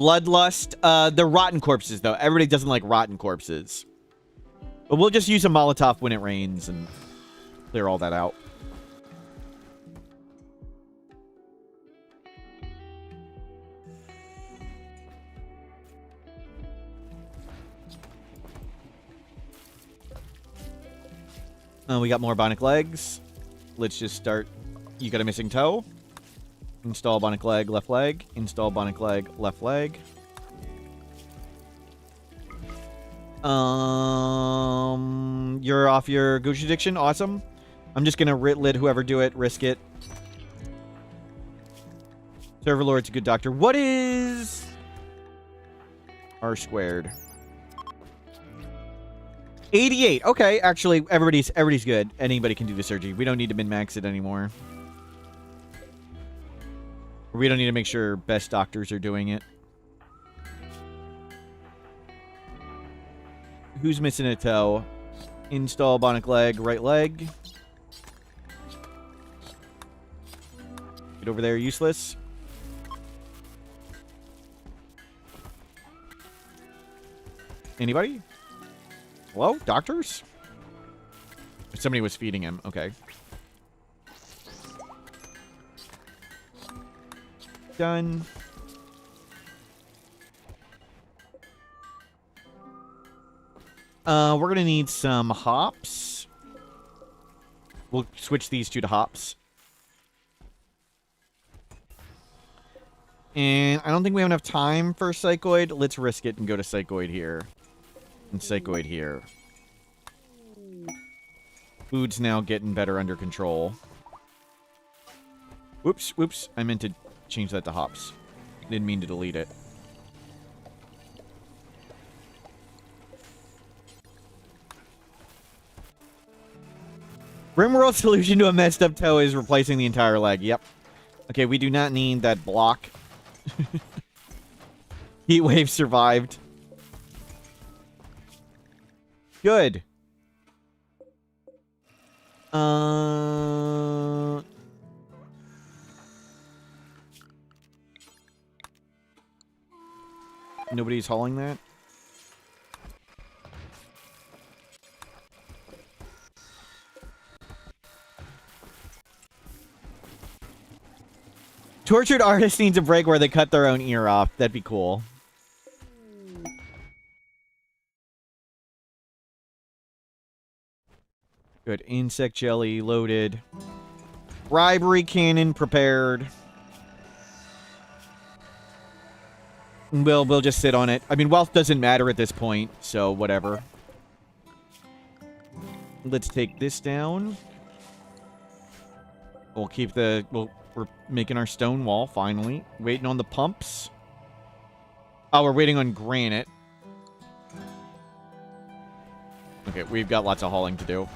Bloodlust. They're rotten corpses, though. Everybody doesn't like rotten corpses. But we'll just use a Molotov when it rains and clear all that out. We got more bionic legs. Let's just start. You got a missing toe. Install bionic leg, left leg. Install bionic leg, left leg. You're off your Gucci addiction. Awesome. I'm just gonna let whoever do it risk it. Server Lord's a good doctor. What is R squared? 88. Okay, actually, everybody's good. Anybody can do the surgery. We don't need to min-max it anymore. We don't need to make sure best doctors are doing it. Who's missing a toe? Install bionic leg, right leg. Get over there, useless. Anybody? Hello? Doctors? Somebody was feeding him. Okay. Done. We're gonna need some hops. We'll switch these two to hops. And I don't think we have enough time for Psychoid. Let's risk it and go to Psychoid here. And Psychoid here. Food's now getting better under control. Whoops, whoops. I meant to change that to hops. Didn't mean to delete it. Rimworld's solution to a messed up toe is replacing the entire leg. Yep. Okay, we do not need that block. Heatwave survived. Good. Nobody's hauling that? Tortured artist needs a break where they cut their own ear off. That'd be cool. Good. Insect jelly loaded. Bribery cannon prepared. We'll just sit on it. I mean, wealth doesn't matter at this point, so whatever. Let's take this down. We'll keep the... We're making our stone wall, finally. Waiting on the pumps. Oh, we're waiting on granite. Okay, we've got lots of hauling to do.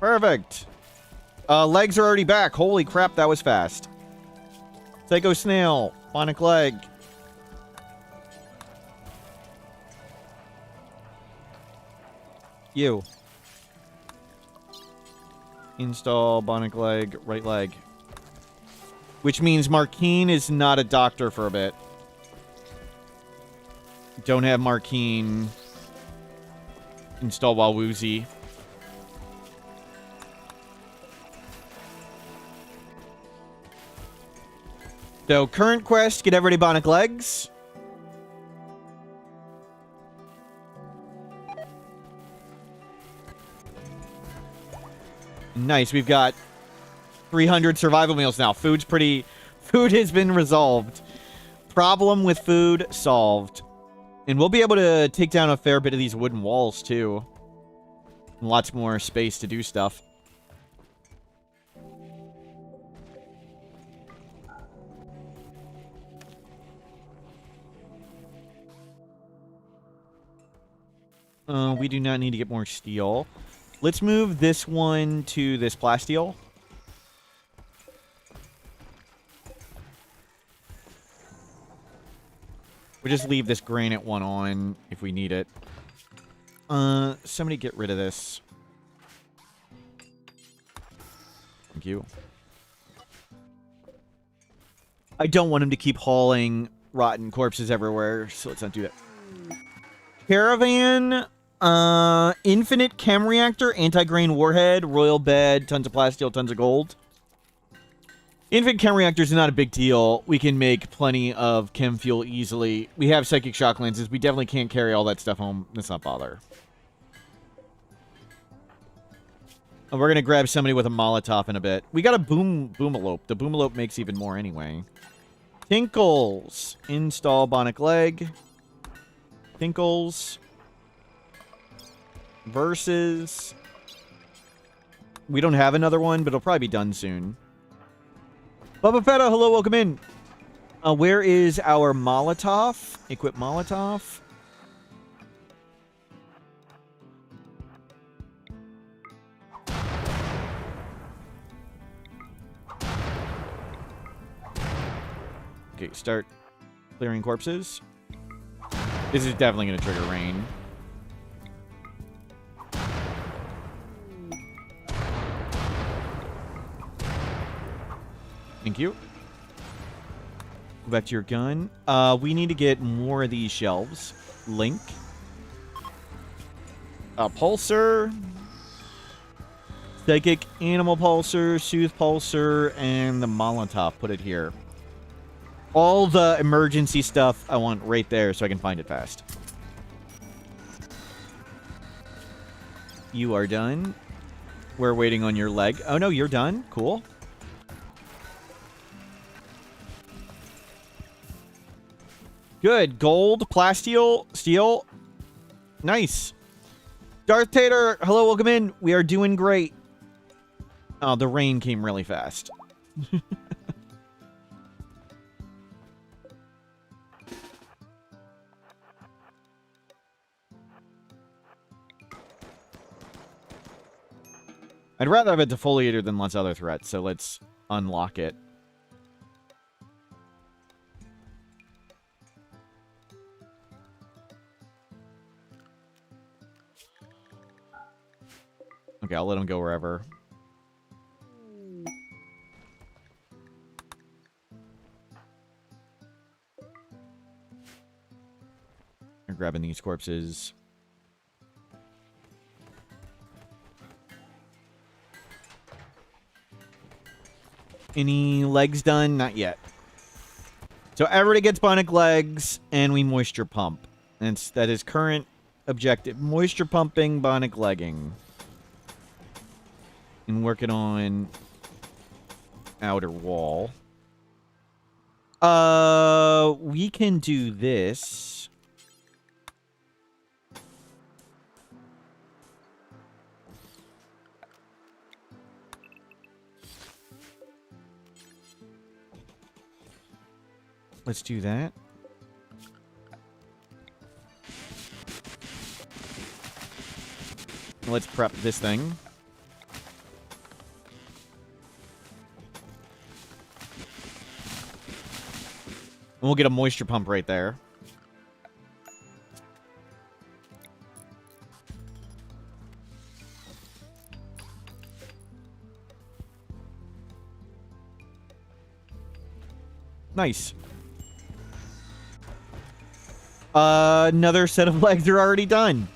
Perfect. Legs are already back. Holy crap, that was fast. Psycho Snail. Bionic leg. You. Install bionic leg, right leg. Which means Markeen is not a doctor for a bit. Don't have Markeen. Install while woozy. So, current quest, get everybody bionic legs. Nice, we've got 300 survival meals now. Food has been resolved. Problem with food solved. And we'll be able to take down a fair bit of these wooden walls, too. And lots more space to do stuff. We do not need to get more steel. Let's move this one to this plasteel. We'll just leave this granite one on if we need it. Somebody get rid of this. Thank you. I don't want him to keep hauling rotten corpses everywhere, so let's not do that. Caravan, infinite chem reactor, anti-grain warhead, royal bed, tons of plasteel, tons of gold. Infinite chem reactors is not a big deal. We can make plenty of chem fuel easily. We have psychic shock lenses. We definitely can't carry all that stuff home. Let's not bother. And we're going to grab somebody with a Molotov in a bit. We got a boomalope. The boomalope makes even more anyway. Tinkles. Install bionic leg. Tinkles. Versus. We don't have another one, but it'll probably be done soon. Bubba Fetta, hello, welcome in. Where is our Molotov? Equip Molotov. Okay, start clearing corpses. This is definitely going to trigger rain. Thank you. Go back to your gun. We need to get more of these shelves. Link. A pulsar. Psychic animal pulsar, soothe pulsar, and the Molotov. Put it here. All the emergency stuff I want right there so I can find it fast. You are done. We're waiting on your leg. Oh no, you're done. Cool. Good. Gold, plasteel, steel. Nice. Darth Tater, hello, welcome in. We are doing great. Oh, the rain came really fast. I'd rather have a defoliator than lots of other threats, so let's unlock it. Okay, I'll let him go wherever. I'm grabbing these corpses. Any legs done? Not yet. So everybody gets bionic legs, and we moisture pump. And that is current objective. Moisture pumping, bionic legging. And working on outer wall. We can do this. Let's do that. Let's prep this thing. And we'll get a moisture pump right there. Nice. Another set of legs are already done.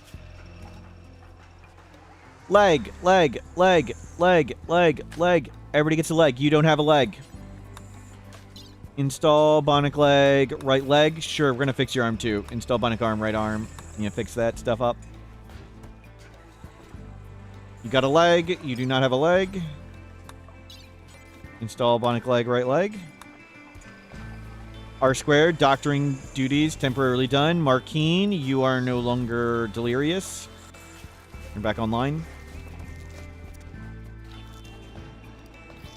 Leg, leg, leg, leg, leg, leg. Everybody gets a leg. You don't have a leg. Install bionic leg, right leg. Sure, we're gonna fix your arm too. Install bionic arm, right arm. You gonna fix that stuff up? You got a leg. You do not have a leg. Install bionic leg, right leg. R squared, doctoring duties temporarily done. Markeen, you are no longer delirious. You're back online.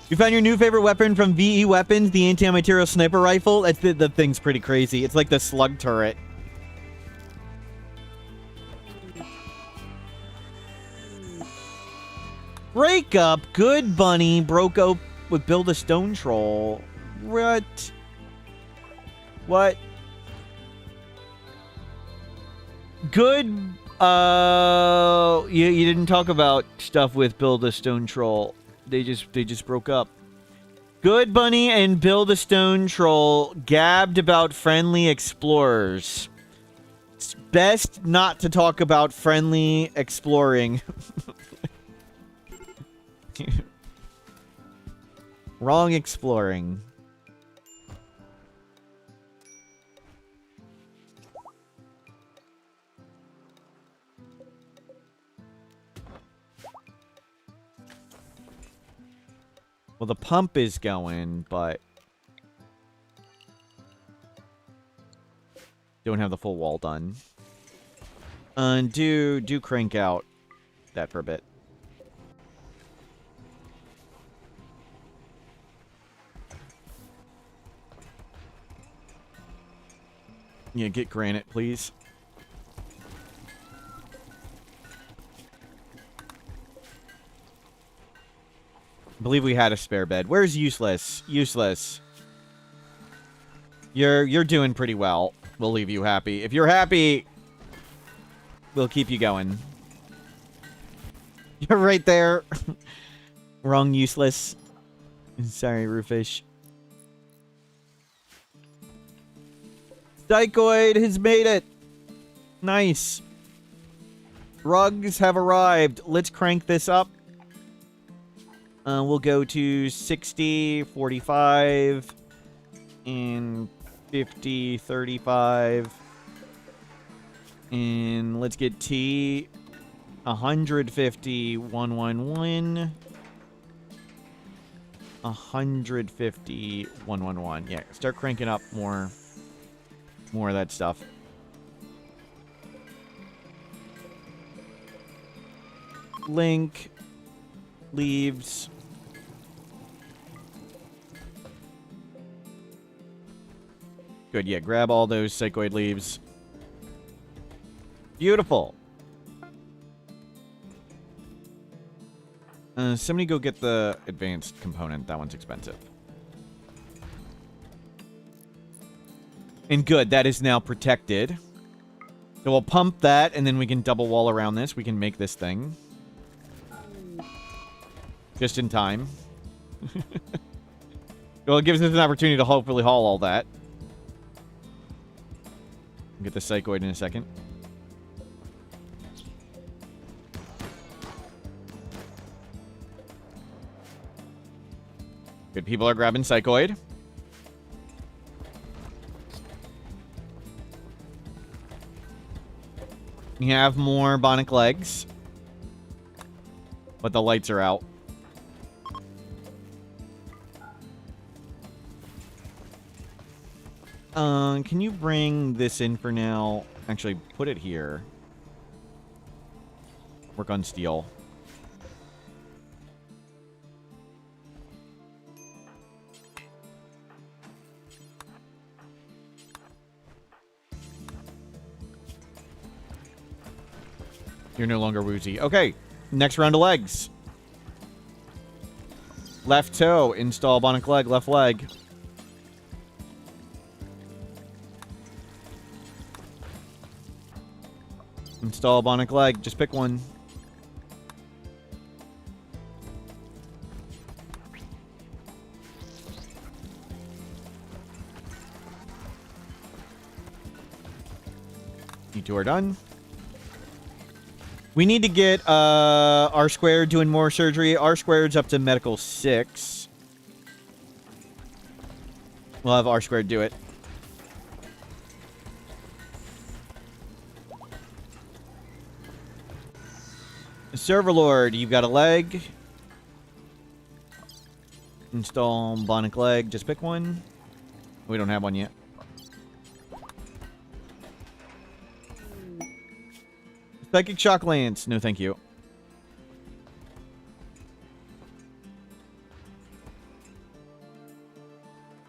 You found your new favorite weapon from VE Weapons, the anti-material sniper rifle. That's the thing's pretty crazy. It's like the slug turret. Breakup. Good bunny. Broke up with Build a Stone Troll. What? What? Good. You didn't talk about stuff with Build a Stone Troll. They just broke up. Good bunny and Build a Stone Troll gabbed about friendly explorers. It's best not to talk about friendly exploring. Wrong exploring. Well, the pump is going, but don't have the full wall done. Do crank out that for a bit. Yeah, get granite, please. I believe we had a spare bed. Where's useless? Useless. You're doing pretty well. We'll leave you happy. If you're happy, we'll keep you going. You're right there. Wrong useless. Sorry, Roofish. Psychoid has made it. Nice. Rugs have arrived. Let's crank this up. We'll go to 60, 45, and 50, 35. And let's get T. 150, 111. 150, 111. Yeah, start cranking up more of that stuff. Link. Leaves. Good, yeah, grab all those psychoid leaves. Beautiful. Somebody go get the advanced component. That one's expensive. And good, that is now protected. So we'll pump that, and then we can double wall around this. We can make this thing. Just in time. Well, it gives us an opportunity to hopefully haul all that. Get the psychoid in a second. Good, people are grabbing psychoid. We have more bionic legs. But the lights are out. Can you bring this in for now? Actually, put it here. Work on steel. You're no longer woozy. Okay, next round of legs. Left toe, install bionic leg, left leg. Install bionic leg, just pick one. You two are done. We need to get R squared doing more surgery. R squared's up to medical 6. We'll have R squared do it. Serverlord, you've got a leg. Install bionic leg. Just pick one. We don't have one yet. Psychic Shock Lance. No, thank you.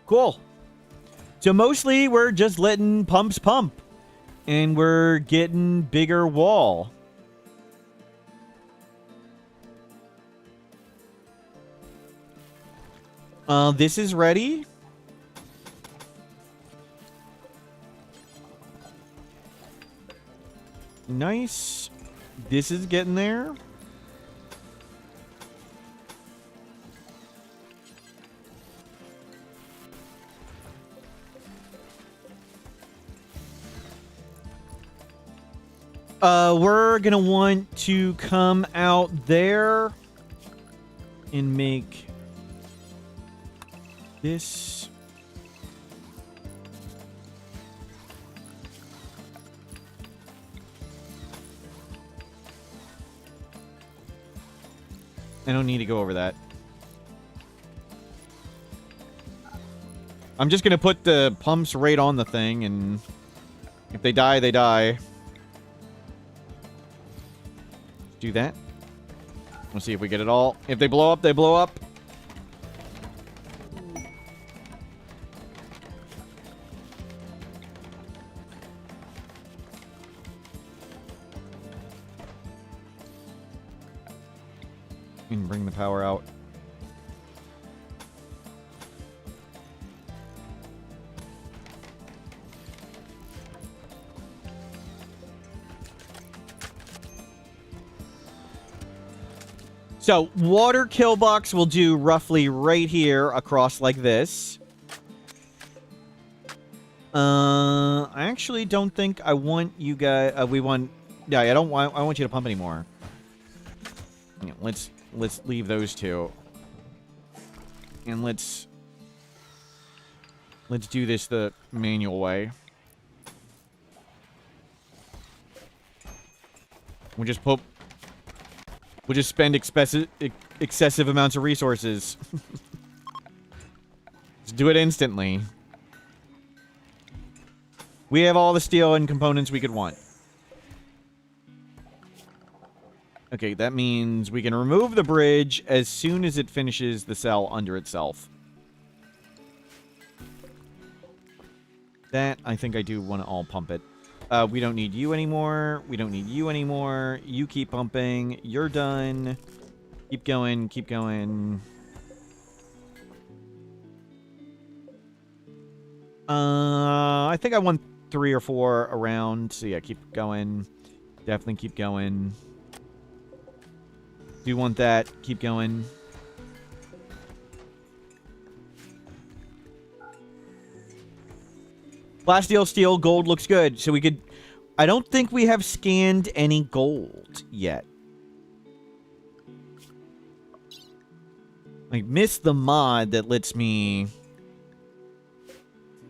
Cool. So mostly we're just letting pumps pump. And we're getting bigger wall. This is ready. Nice. This is getting there. We're gonna want to come out there and make this. I don't need to go over that. I'm just gonna put the pumps right on the thing, and if they die, they die. Do that. We'll see if we get it all. If they blow up, they blow up. And bring the power out. So, water kill box will do roughly right here across like this. I actually don't think I want you guys... I want you to pump anymore. Yeah, let's leave those two. And let's do this the manual way. We'll just spend excessive amounts of resources. Let's do it instantly. We have all the steel and components we could want. Okay, that means we can remove the bridge as soon as it finishes the cell under itself. That, I think I do want to all pump it. We don't need you anymore. We don't need you anymore. You keep pumping. You're done. Keep going. Keep going. I think I want 3 or 4 around. So yeah, keep going. Definitely keep going. Do want that. Keep going. Plasteel, steel, gold looks good. So we could... I don't think we have scanned any gold yet. I missed the mod that lets me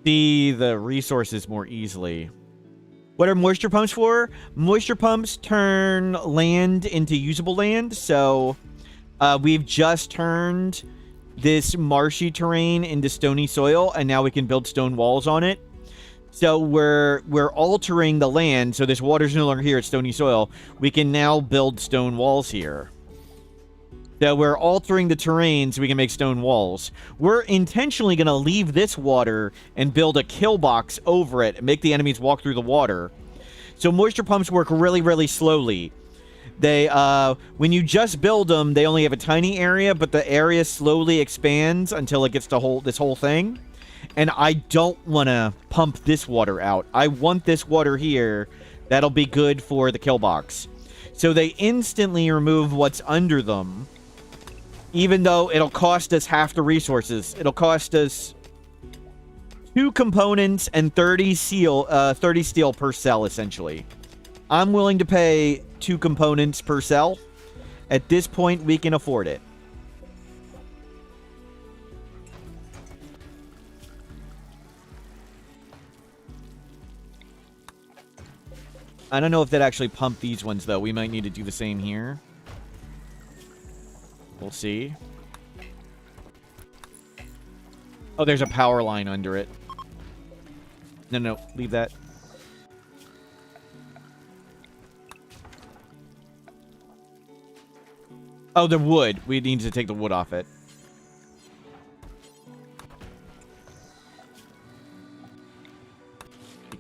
see the resources more easily. What are moisture pumps for? Moisture pumps turn land into usable land. So we've just turned this marshy terrain into stony soil, and now we can build stone walls on it. So we're altering the land, so this water's no longer here, it's stony soil. We can now build stone walls here. So we're altering the terrain so we can make stone walls. We're intentionally going to leave this water and build a kill box over it and make the enemies walk through the water. So moisture pumps work really, really slowly. They, when you just build them, they only have a tiny area, but the area slowly expands until it gets to this whole thing. And I don't want to pump this water out. I want this water here. That'll be good for the kill box. So they instantly remove what's under them. Even though it'll cost us half the resources. It'll cost us 2 components and 30 steel per cell, essentially. I'm willing to pay 2 components per cell. At this point, we can afford it. I don't know if that actually pumped these ones, though. We might need to do the same here. We'll see. Oh, there's a power line under it. No, leave that. Oh, the wood. We need to take the wood off it.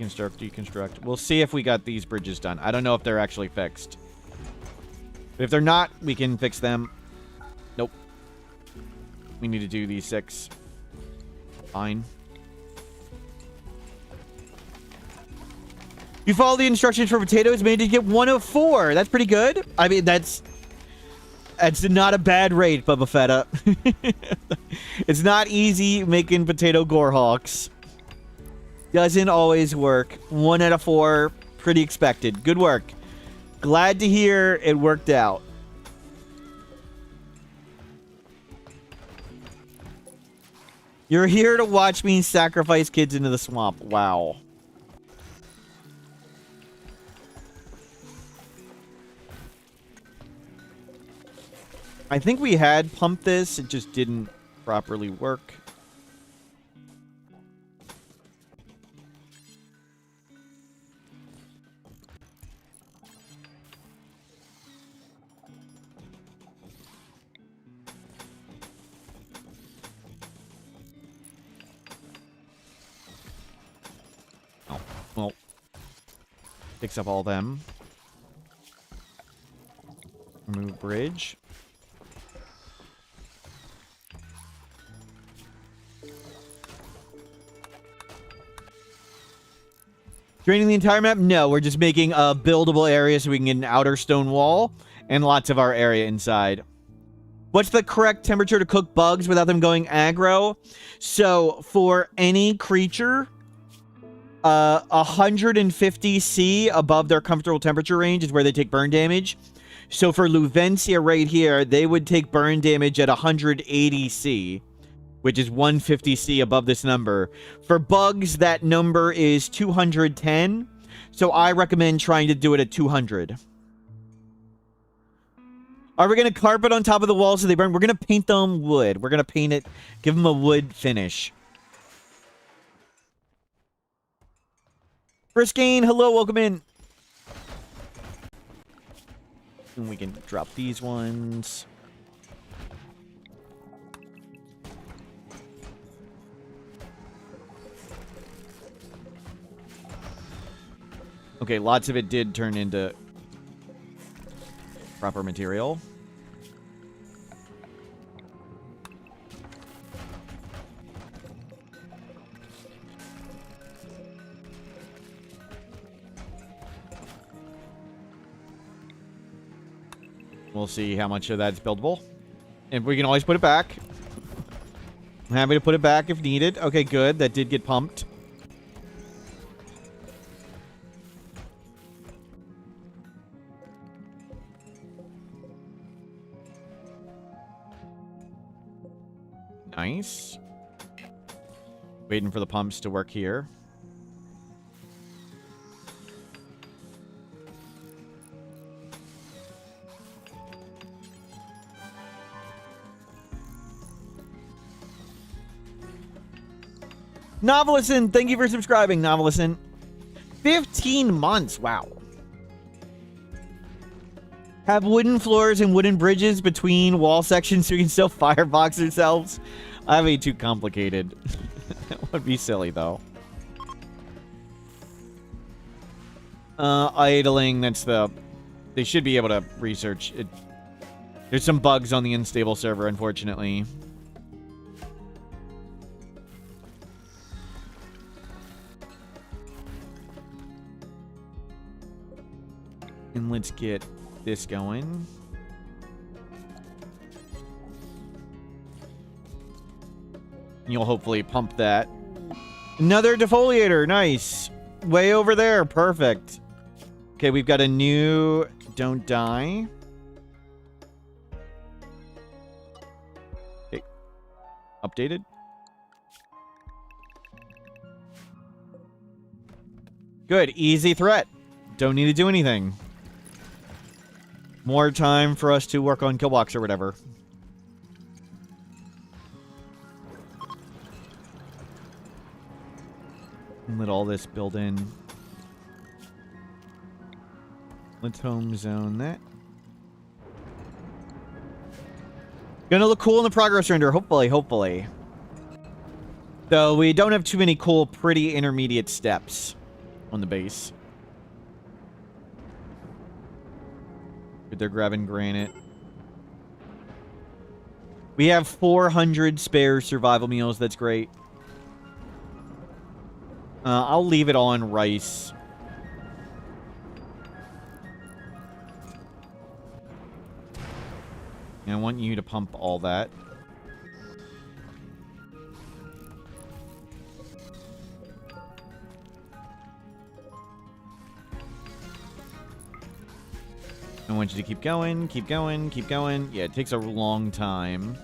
Deconstruct. We'll see if we got these bridges done. I don't know if they're actually fixed. But if they're not, we can fix them. Nope. We need to do these 6. Fine. You follow the instructions for potatoes, managed to get 1 of 4. That's pretty good. I mean, that's not a bad rate, Bubba Fetta. It's not easy making potato gorehawks. Doesn't always work. 1 out of 4, pretty expected. Good work. Glad to hear it worked out. You're here to watch me sacrifice kids into the swamp. Wow. I think we had pumped this. It just didn't properly work. Oh, well. Picks up all them. Remove bridge. Draining the entire map? No, we're just making a buildable area so we can get an outer stone wall and lots of our area inside. What's the correct temperature to cook bugs without them going aggro? So, for any creature, 150 C above their comfortable temperature range is where they take burn damage. So for Luvencia right here, they would take burn damage at 180 C. Which is 150 C above this number. For bugs, that number is 210. So I recommend trying to do it at 200. Are we going to carpet on top of the wall so they burn? We're going to paint them wood. We're going to paint it, give them a wood finish. Briskane, hello, welcome in. And we can drop these ones. Okay, lots of it did turn into proper material. We'll see how much of that's buildable. And we can always put it back. I'm happy to put it back if needed. Okay, good. That did get pumped. Nice. Waiting for the pumps to work here. Novelison, thank you for subscribing, Novelison. 15 months, wow. Have wooden floors and wooden bridges between wall sections so we can still firebox ourselves. That'd be too complicated. That would be silly, though. Idling, that's the... They should be able to research it. There's some bugs on the unstable server, unfortunately. And let's get this going. You'll hopefully pump that. Another defoliator. Nice. Way over there. Perfect. Okay, we've got a new don't die. Okay. Updated. Good. Easy threat. Don't need to do anything. More time for us to work on kill blocks or whatever. Let all this build in. Let's home zone that. Gonna look cool in the progress render, hopefully, hopefully. Though we don't have too many cool, pretty intermediate steps on the base. They're grabbing granite. We have 400 spare survival meals. That's great. I'll leave it on rice. And I want you to pump all that. I want you to keep going, keep going, keep going. Yeah, it takes a long time.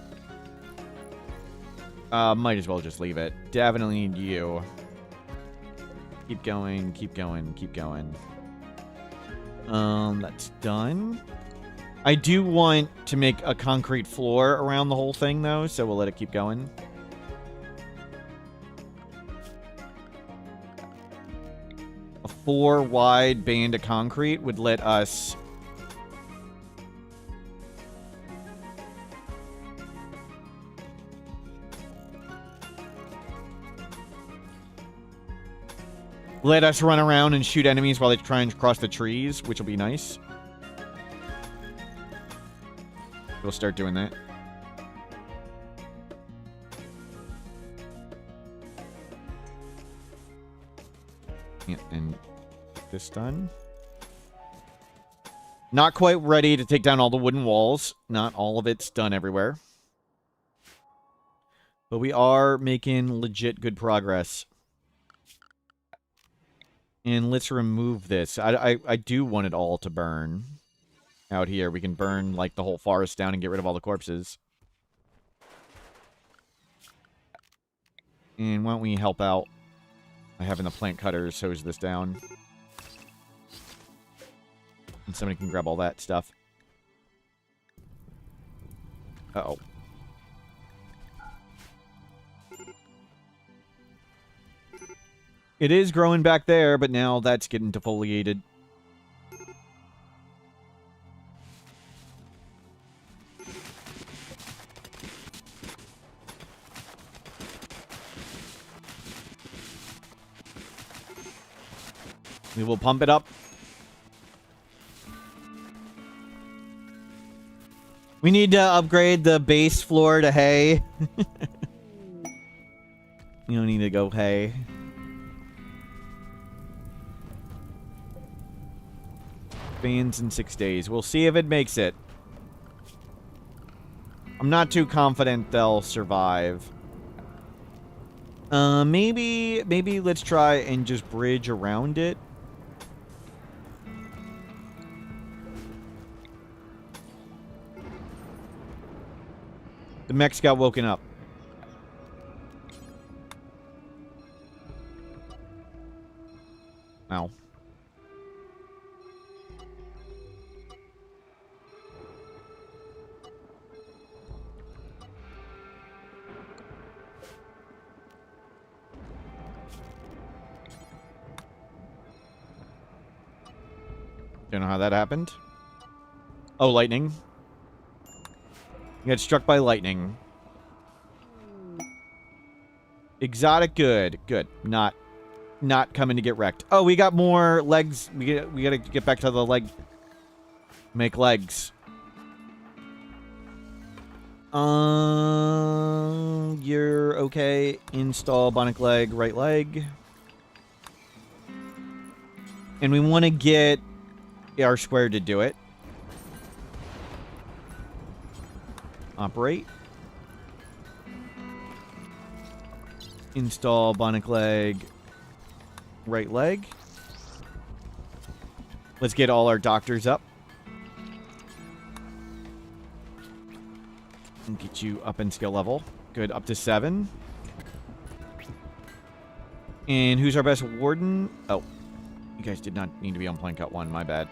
Might as well just leave it. Definitely need you. Keep going, keep going, keep going. That's done. I do want to make a concrete floor around the whole thing, though, so we'll let it keep going. A 4-wide band of concrete would let us... let us run around and shoot enemies while they try and cross the trees, which will be nice. We'll start doing that. Yeah, and this done. Not quite ready to take down all the wooden walls. Not all of it's done everywhere. But we are making legit good progress. And let's remove this. I do want it all to burn. Out here, we can burn, like, the whole forest down and get rid of all the corpses. And why don't we help out by having the plant cutters hose this down. And somebody can grab all that stuff. Uh-oh. It is growing back there, but now that's getting defoliated. We will pump it up. We need to upgrade the base floor to hay. You don't need to go hay. Fans in 6 days. We'll see if it makes it. I'm not too confident they'll survive. Maybe let's try and just bridge around it. The mechs got woken up. Ow. Don't know how that happened. Oh, lightning. You got struck by lightning. Exotic good. Good. Not coming to get wrecked. Oh, we got more legs. We gotta get back to the leg. Make legs. You're okay. Install bionic leg, right leg. And we want to get our square to do it. Operate. Install bionic leg, right leg. Let's get all our doctors up. And get you up in skill level. Good, up to 7. And who's our best warden? Oh, you guys did not need to be on plan cut 1, my bad.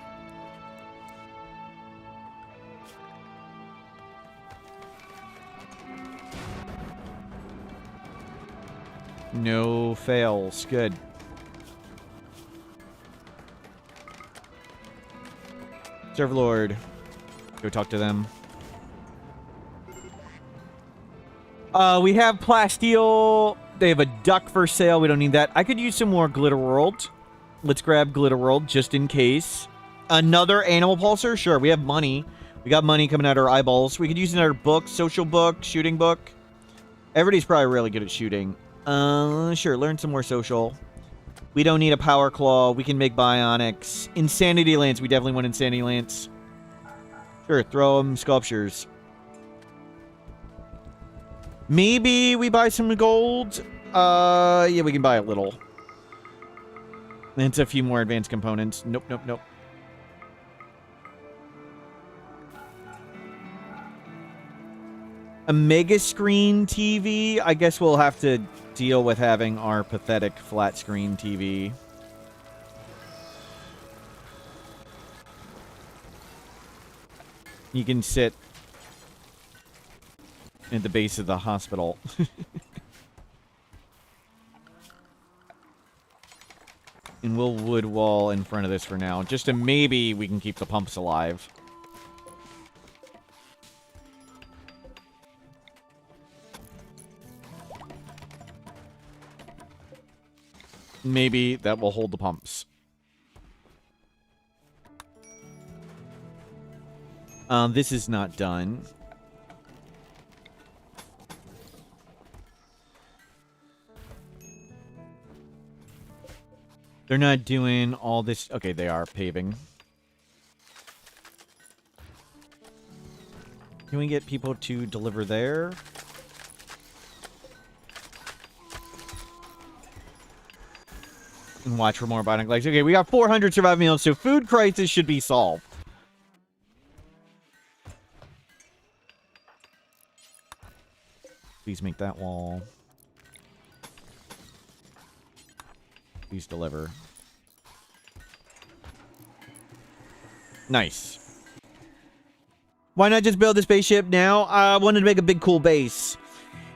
No fails. Good. Serverlord. Go talk to them. We have plasteel. They have a duck for sale. We don't need that. I could use some more Glitter World. Let's grab Glitter World just in case. Another animal pulsar? Sure, we have money. We got money coming out our eyeballs. We could use another book, social book, shooting book. Everybody's probably really good at shooting. Sure, learn some more social. We don't need a power claw. We can make bionics. Insanity lance. We definitely want insanity lance. Sure, throw them sculptures. Maybe we buy some gold. Yeah, we can buy a little. And it's a few more advanced components. Nope, nope, nope. A mega screen TV? I guess we'll have to deal with having our pathetic flat screen TV. You can sit at the base of the hospital. And we'll wood wall in front of this for now. Just to maybe we can keep the pumps alive. Maybe that will hold the pumps. This is not done. They're not doing all this. Okay, they are paving. Can we get people to deliver there? And watch for more bionic legs. Okay, we got 400 surviving meals, so food crisis should be solved. Please make that wall. Please deliver. Nice. Why not just build a spaceship now? I wanted to make a big, cool base.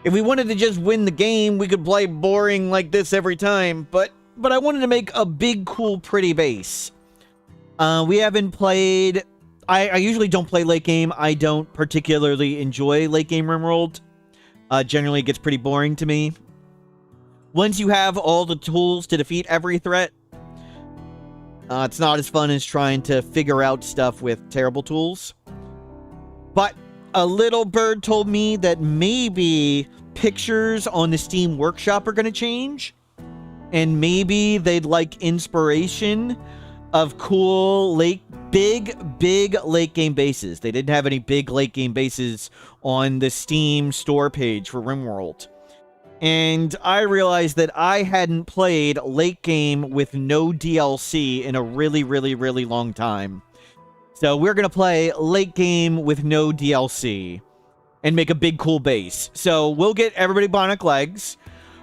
If we wanted to just win the game, we could play boring like this every time, but I wanted to make a big, cool, pretty base. We haven't played... I usually don't play late game. I don't particularly enjoy late game Rimworld. Generally, it gets pretty boring to me. Once you have all the tools to defeat every threat, it's not as fun as trying to figure out stuff with terrible tools. But a little bird told me that maybe pictures on the Steam Workshop are going to change. And maybe they'd like inspiration of cool big late game bases. They didn't have any big late game bases on the Steam store page for Rimworld. And I realized that I hadn't played late game with no DLC in a really, really, really long time. So we're going to play late game with no DLC and make a big, cool base. So we'll get everybody bionic legs.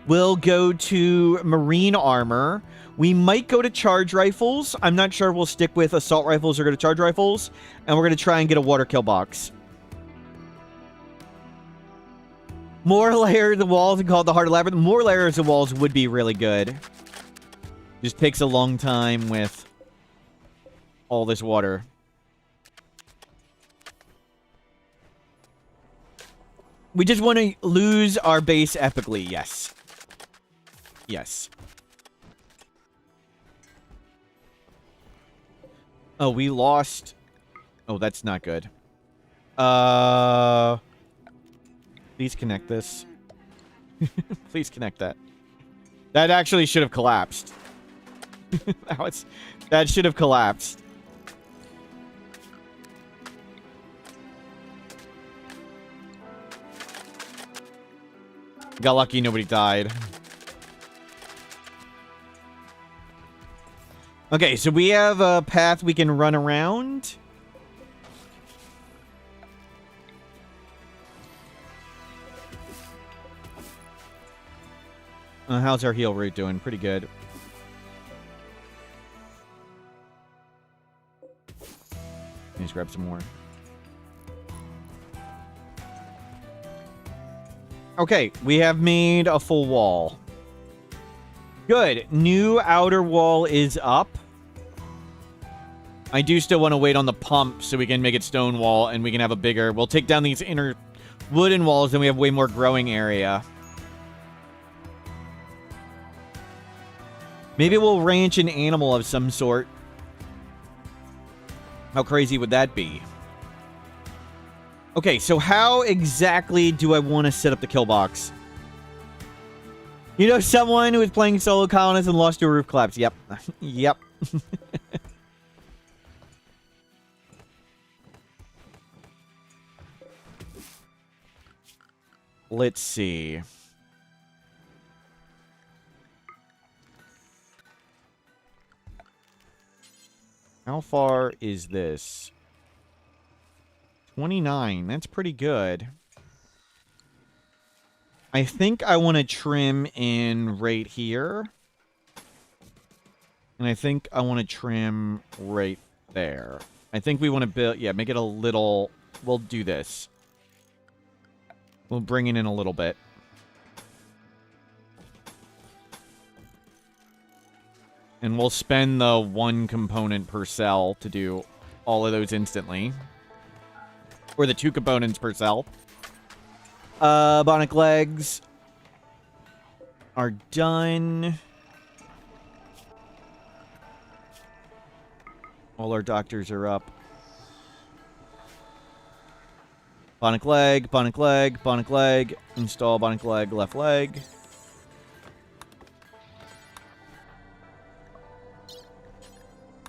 We'll go to marine armor. We might go to charge rifles. I'm not sure we'll stick with assault rifles or go to charge rifles. And we're going to try and get a water kill box. More layers of walls and called the Heart of Labyrinth. More layers of walls would be really good. Just takes a long time with all this water. We just want to lose our base epically, yes. Yes. Oh, we lost... Oh, that's not good. Please connect this. Please connect that. That actually should have collapsed. That should have collapsed. Got lucky nobody died. Okay, so we have a path we can run around. How's our heal route doing? Pretty good. Let's grab some more. Okay, we have made a full wall. Good. New outer wall is up. I do still want to wait on the pump so we can make it stone wall and we can have a bigger... We'll take down these inner wooden walls and we have way more growing area. Maybe we'll ranch an animal of some sort. How crazy would that be? Okay, so how exactly do I want to set up the kill box? You know someone who was playing solo colonist and lost to a roof collapse. Yep. Yep. Let's see. How far is this? 29. That's pretty good. I think I want to trim in right here. And I think I want to trim right there. I think we want to build... Yeah, make it a little... We'll do this. We'll bring it in a little bit. And we'll spend the 1 component per cell to do all of those instantly. Or the 2 components per cell. Bionic legs are done. All our doctors are up. Bionic leg, bionic leg, bionic leg. Install bionic leg, left leg.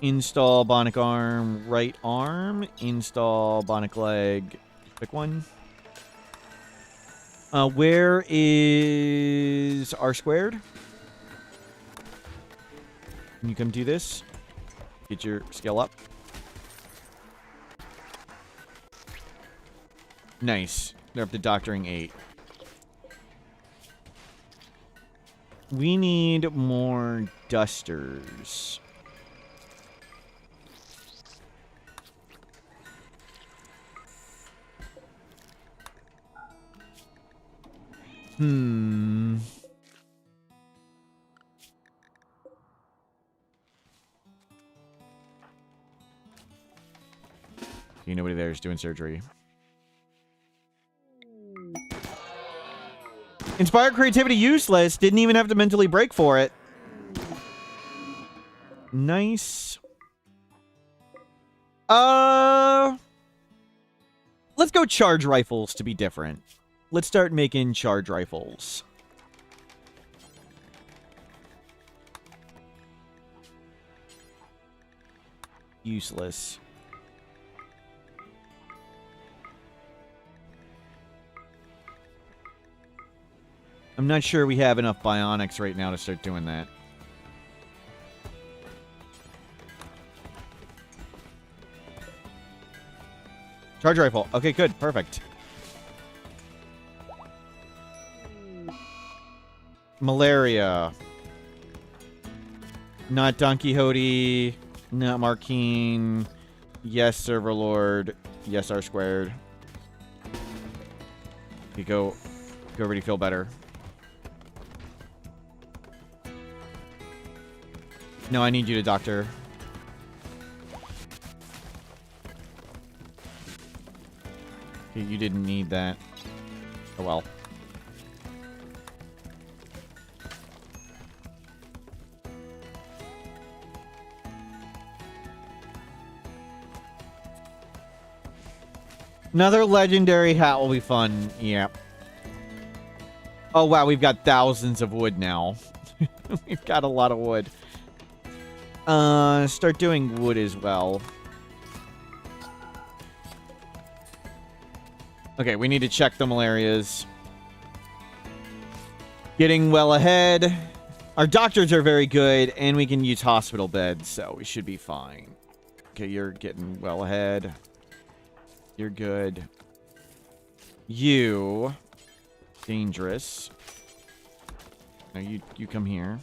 Install bionic arm, right arm. Install bionic leg, pick one. Where is R squared? Can you come do this? Get your skill up. Nice. They're up to doctoring 8. We need more dusters. Okay, nobody there is doing surgery. Inspired creativity useless. Didn't even have to mentally break for it. Nice. Let's go charge rifles to be different. Let's start making charge rifles. Useless. I'm not sure we have enough bionics right now to start doing that. Charge rifle. Okay, good. Perfect. Malaria. Not Don Quixote. Not Marquine. Yes, Server Lord. Yes, R squared. You go already feel better. No, I need you to doctor. You didn't need that. Oh well. Another legendary hat will be fun. Yeah. Oh wow, we've got thousands of wood now. We've got a lot of wood. Start doing wood as well. Okay, we need to check the malarias. Getting well ahead. Our doctors are very good, and we can use hospital beds, so we should be fine. Okay, you're getting well ahead. You're good. You. Dangerous. Now you come here.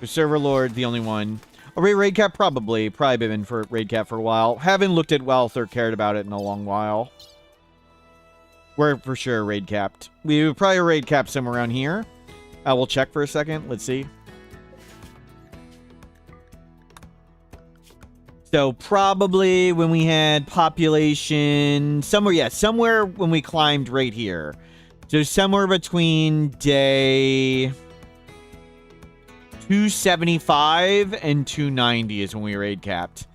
The Server Lord, the only one. A raid cap, probably. Probably been for raid cap for a while. Haven't looked at wealth or cared about it in a long while. We're for sure raid capped. We would probably raid cap somewhere around here. We'll check for a second. Let's see. So probably when we had population somewhere, yeah, somewhere when we climbed right here. So somewhere between day 275 and 290 is when we raid capped.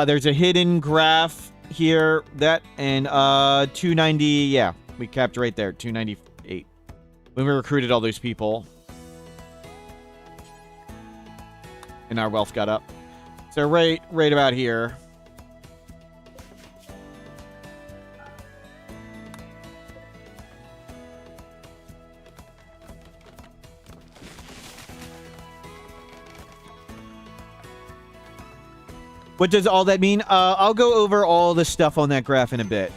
There's a hidden graph here. That and 290. Yeah, we capped right there. 298 when we recruited all those people, and our wealth got up. So right about here. What does all that mean? I'll go over all the stuff on that graph in a bit.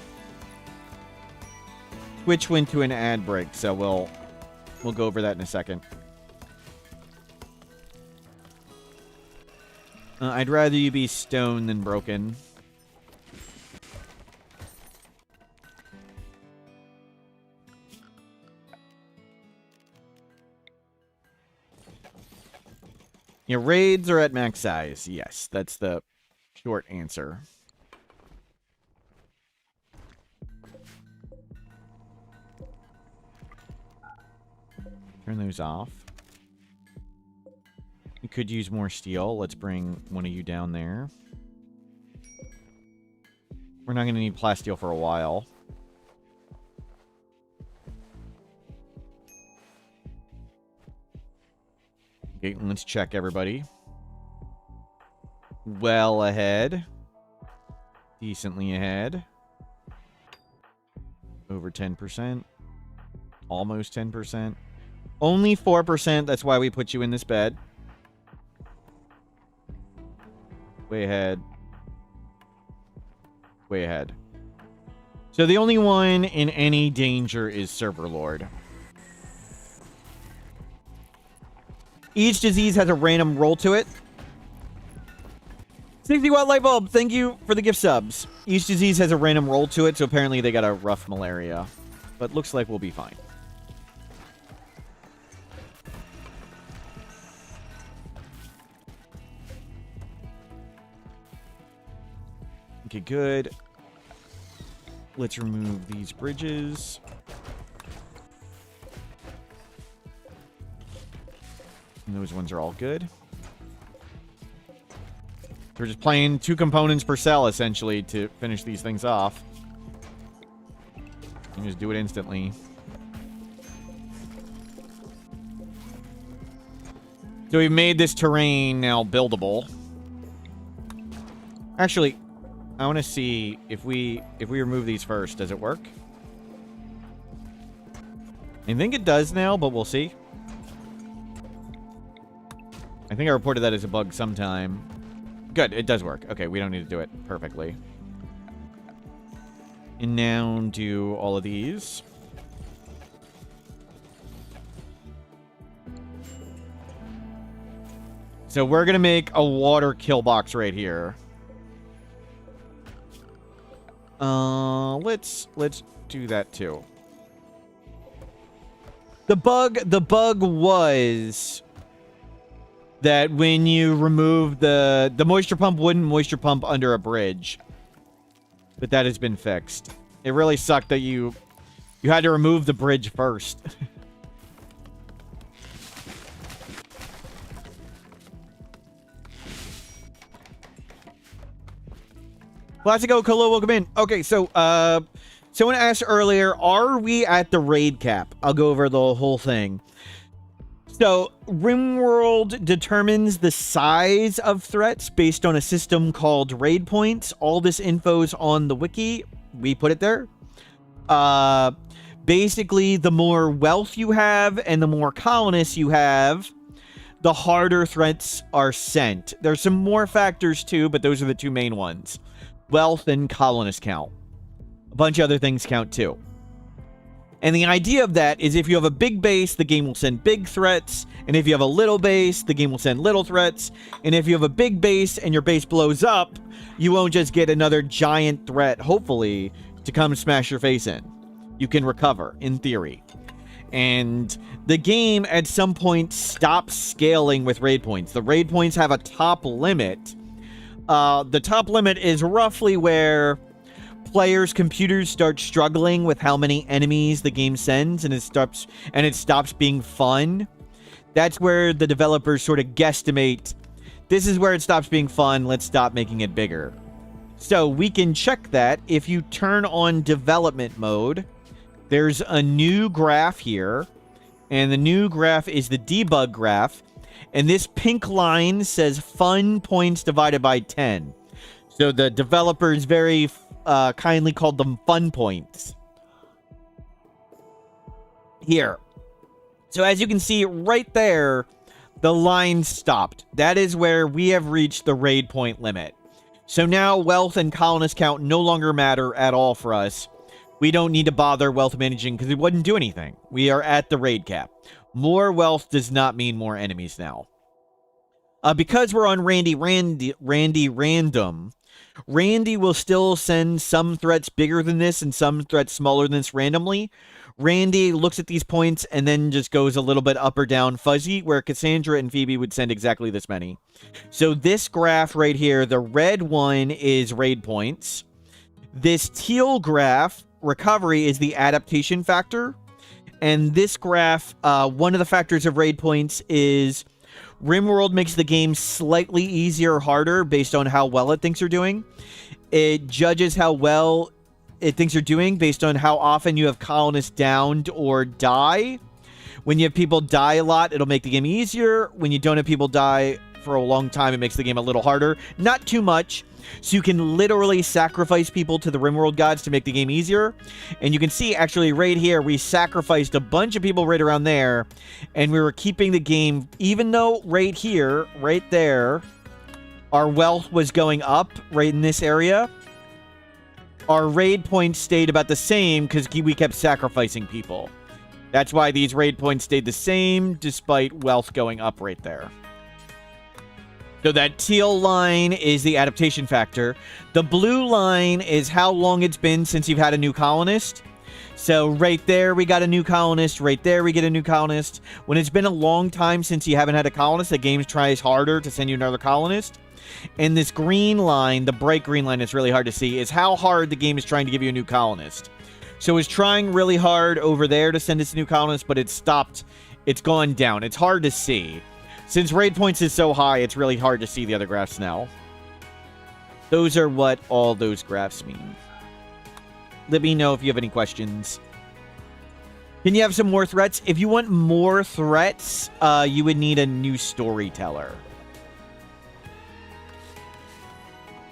Twitch went to an ad break, so we'll go over that in a second. I'd rather you be stone than broken. Your raids are at max size. Yes, that's the short answer. Turn those off. You could use more steel. Let's bring one of you down there. We're not going to need plasteel for a while. Okay, let's check everybody. Well ahead. Decently ahead. Over 10%. Almost 10%. Only 4%. That's why we put you in this bed. Way ahead. Way ahead. So the only one in any danger is Server Lord. Each disease has a random roll to it. 60 watt light bulb, thank you for the gift subs. Each disease has a random roll to it, so apparently they got a rough malaria. But looks like we'll be fine. Okay, good. Let's remove these bridges. And those ones are all good. We're just playing 2 components per cell, essentially, to finish these things off. You can just do it instantly. So we've made this terrain now buildable. Actually, I want to see if we remove these first, does it work? I think it does now, but we'll see. I think I reported that as a bug sometime. Good, it does work. Okay, we don't need to do it perfectly. And now do all of these. So we're gonna make a water kill box right here. Let's do that too. The bug was that when you remove the moisture pump wouldn't moisture pump under a bridge. But that has been fixed. It really sucked that you had to remove the bridge first. Classico Colo, welcome in. Okay, so someone asked earlier, are we at the raid cap? I'll go over the whole thing. So, Rimworld determines the size of threats based on a system called raid points. All this info's on the wiki. We put it there. Basically, the more wealth you have and the more colonists you have, the harder threats are sent. There's some more factors too, but those are the 2 main ones. Wealth and colonist count. A bunch of other things count too. And the idea of that is if you have a big base, the game will send big threats. And if you have a little base, the game will send little threats. And if you have a big base and your base blows up, you won't just get another giant threat, hopefully, to come smash your face in. You can recover, in theory. And the game, at some point, stops scaling with raid points. The raid points have a top limit. The top limit is roughly where players' computers start struggling with how many enemies the game sends, and it stops being fun. That's where the developers sort of guesstimate, this is where it stops being fun, let's stop making it bigger. So we can check that. If you turn on development mode, there's a new graph here, and the new graph is the debug graph, and this pink line says fun points divided by 10. So the developers very kindly called them fun points. Here. So as you can see right there, the line stopped. That is where we have reached the raid point limit. So now wealth and colonist count no longer matter at all for us. We don't need to bother wealth managing because it wouldn't do anything. We are at the raid cap. More wealth does not mean more enemies now. Because we're on Randy Random, Randy will still send some threats bigger than this and some threats smaller than this randomly. Randy looks at these points and then just goes a little bit up or down fuzzy, where Cassandra and Phoebe would send exactly this many. So this graph right here, the red one is raid points. This teal graph, recovery, is the adaptation factor. And this graph, one of the factors of raid points is Rimworld makes the game slightly easier or harder based on how well it thinks you're doing. It judges how well it thinks you're doing based on how often you have colonists downed or die. When you have people die a lot, it'll make the game easier. When you don't have people die for a long time, it makes the game a little harder. Not too much. So you can literally sacrifice people to the Rimworld gods to make the game easier. And you can see actually right here, we sacrificed a bunch of people right around there. And we were keeping the game, even though right here, right there, our wealth was going up right in this area. Our raid points stayed about the same because we kept sacrificing people. That's why these raid points stayed the same despite wealth going up right there. So that teal line is the adaptation factor. The blue line is how long it's been since you've had a new colonist. So right there, we got a new colonist. Right there, we get a new colonist. When it's been a long time since you haven't had a colonist, the game tries harder to send you another colonist. And this green line, the bright green line that's really hard to see, is how hard the game is trying to give you a new colonist. So it's trying really hard over there to send us a new colonist, but it's stopped. It's gone down. It's hard to see. Since raid points is so high, it's really hard to see the other graphs now. Those are what all those graphs mean. Let me know if you have any questions. Can you have some more threats? If you want more threats, you would need a new storyteller.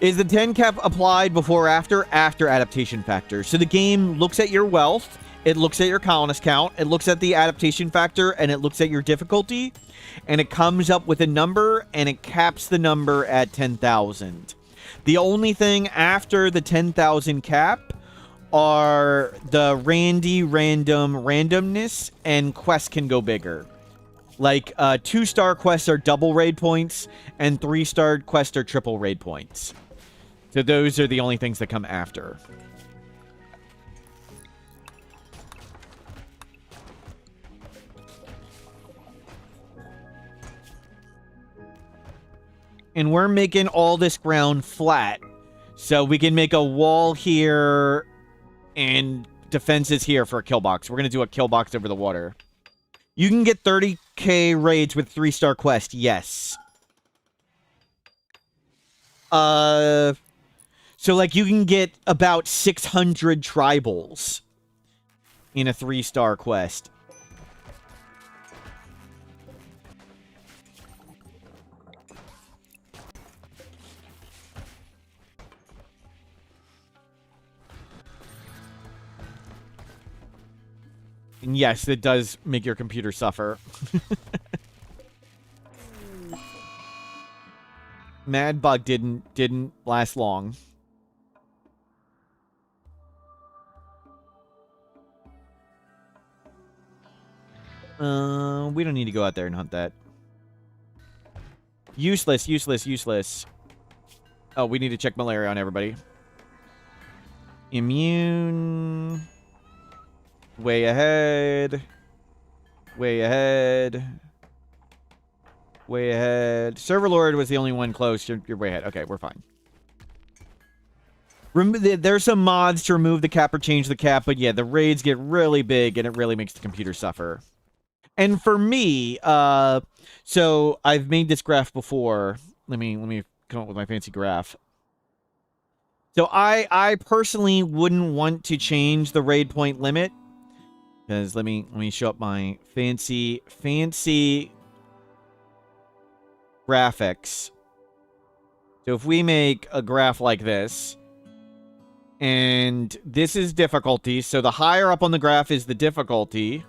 Is the 10 cap applied before or after? After adaptation factor. So the game looks at your wealth, it looks at your colonist count, it looks at the adaptation factor, and it looks at your difficulty, and it comes up with a number, and it caps the number at 10,000. The only thing after the 10,000 cap are the randomness, and quests can go bigger. Like, 2-star quests are double raid points, and 3-star quests are triple raid points. So those are the only things that come after. And we're making all this ground flat. So we can make a wall here and defenses here for a kill box. We're going to do a kill box over the water. You can get 30k raids with 3-star quest. Yes. So, like, you can get about 600 tribals in a 3-star quest. And yes, it does make your computer suffer. Mad Bug didn't last long. We don't need to go out there and hunt that. Useless, useless, useless. Oh, we need to check malaria on everybody. Immune. Way ahead. Way ahead. Way ahead. Server Lord was the only one close. You're way ahead. Okay, we're fine. There's some mods to remove the cap or change the cap, but yeah, the raids get really big and it really makes the computer suffer. And for me, so I've made this graph before. Let me come up with my fancy graph. So I personally wouldn't want to change the raid point limit, because let me show up my fancy graphics. So if we make a graph like this, and this is difficulty, so the higher up on the graph is the difficulty,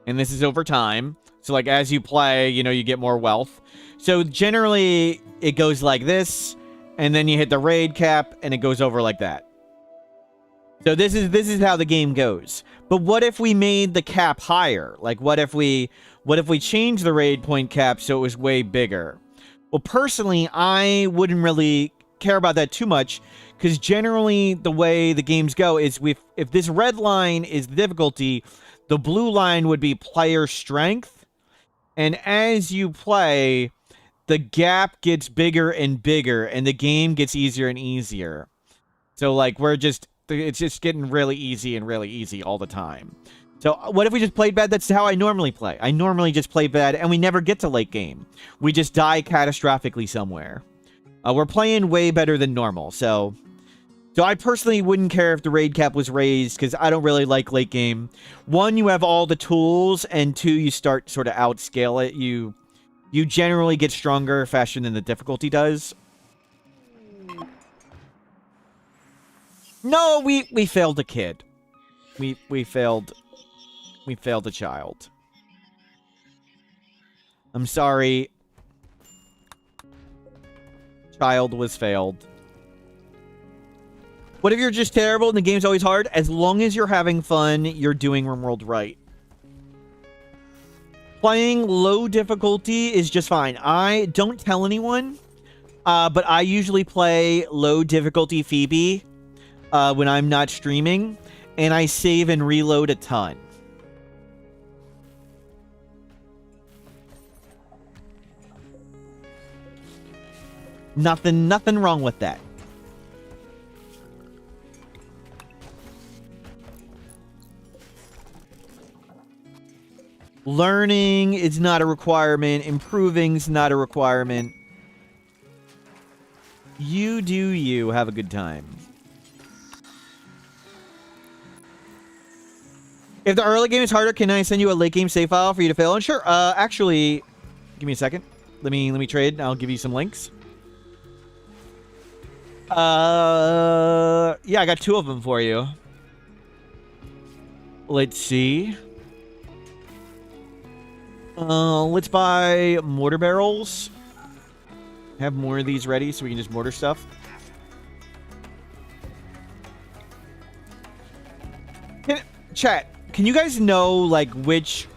and this is over time. So like as you play, you know, you get more wealth. So generally it goes like this, and then you hit the raid cap and it goes over like that. So this is how the game goes. But what if we made the cap higher? Like what if we changed the raid point cap so it was way bigger? Well, personally, I wouldn't really care about that too much, because generally the way the games go is if this red line is the difficulty, the blue line would be player strength. And as you play, the gap gets bigger and bigger, and the game gets easier and easier. So, like, it's just getting really easy all the time. So, what if we just played bad? That's how I normally play. I normally just play bad, and we never get to late game. We just die catastrophically somewhere. We're playing way better than normal, so I personally wouldn't care if the raid cap was raised, because I don't really like late game. One, you have all the tools, and two, you start sort of outscale it. You generally get stronger faster than the difficulty does. No, we failed a kid. We failed a child. I'm sorry. Child was failed. What if you're just terrible and the game's always hard? As long as you're having fun, you're doing Rimworld right. Playing low difficulty is just fine. I don't tell anyone, but I usually play low difficulty Phoebe when I'm not streaming, and I save and reload a ton. Nothing wrong with that. Learning is not a requirement. Improving is not a requirement. You do you. Have a good time. If the early game is harder, can I send you a late game save file for you to fill in? Sure. Actually, give me a second. Let me trade. I'll give you some links. Yeah, I got 2 of them for you. Let's see. Let's buy mortar barrels. Have more of these ready so we can just mortar stuff. Chat, can you guys know, like, which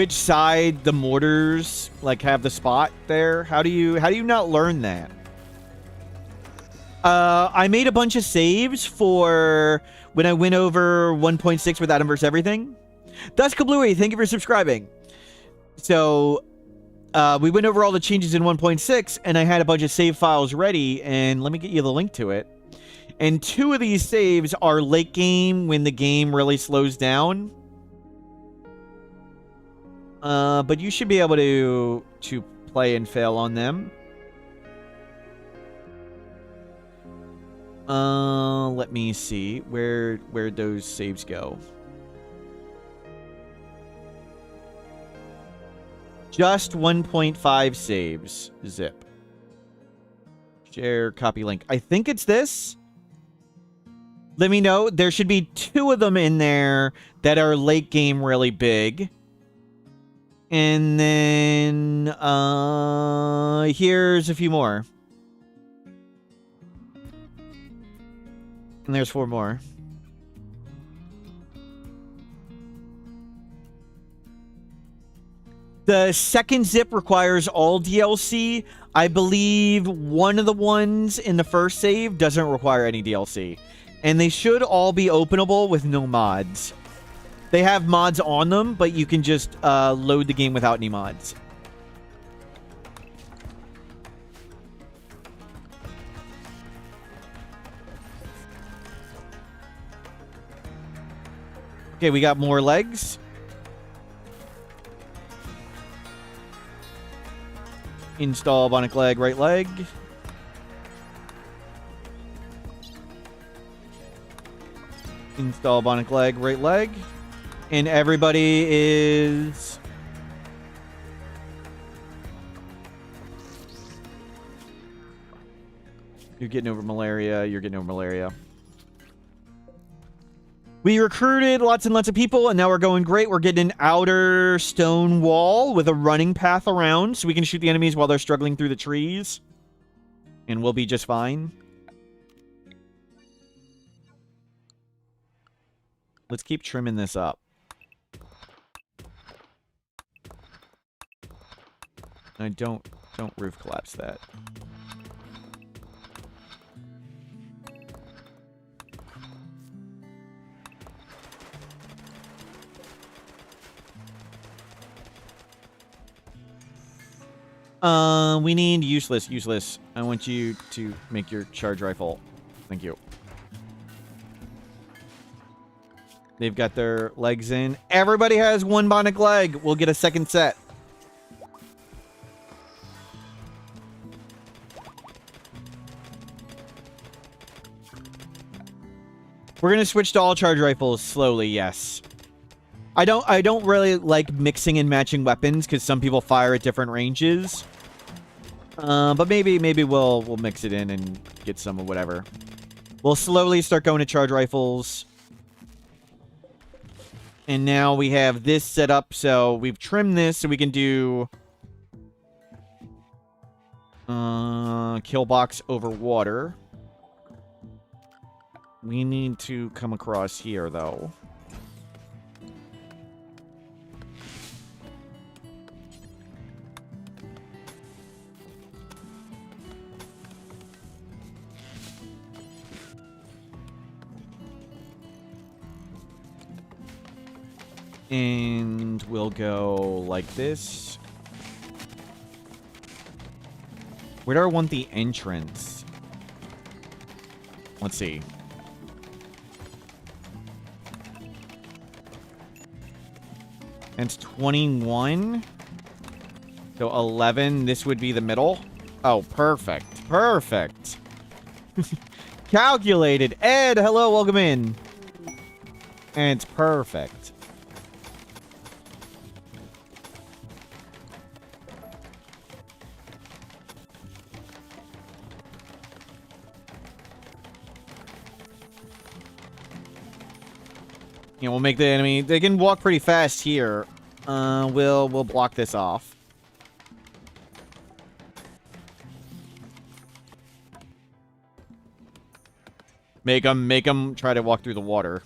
side the mortars, like, have the spot there? How do you not learn that? I made a bunch of saves for when I went over 1.6 with Adam vs. Everything. Dusk Kablooey, thank you for subscribing. So, we went over all the changes in 1.6, and I had a bunch of save files ready, and let me get you the link to it. And 2 of these saves are late game when the game really slows down. But you should be able to play and fail on them. Let me see where those saves go. Just 1.5 saves. Zip. Share, copy link. I think it's this. Let me know. There should be 2 of them in there that are late game really big. And then, here's a few more. And there's 4 more. The second zip requires all DLC. I believe one of the ones in the first save doesn't require any DLC. And they should all be openable with no mods. They have mods on them, but you can just load the game without any mods. Okay, we got more legs. Install bionic leg, right leg. Install bionic leg, right leg. And everybody is... You're getting over malaria. You're getting over malaria. We recruited lots and lots of people, and now we're going great. We're getting an outer stone wall with a running path around, so we can shoot the enemies while they're struggling through the trees. And we'll be just fine. Let's keep trimming this up. I don't roof collapse that. We need useless. I want you to make your charge rifle. Thank you. They've got their legs in. Everybody has one bionic leg. We'll get a second set. We're gonna switch to all charge rifles slowly, yes. I don't really like mixing and matching weapons because some people fire at different ranges. But maybe we'll mix it in and get some of whatever. We'll slowly start going to charge rifles. And now we have this set up, so we've trimmed this so we can do kill box over water. We need to come across here though. And we'll go like this. Where do I want the entrance? Let's see. That's 21. So 11. This would be the middle. Oh, perfect. Perfect. Calculated. Ed, hello, welcome in. And it's perfect. You know, we'll make the enemy... They can walk pretty fast here. We'll block this off. Make them try to walk through the water.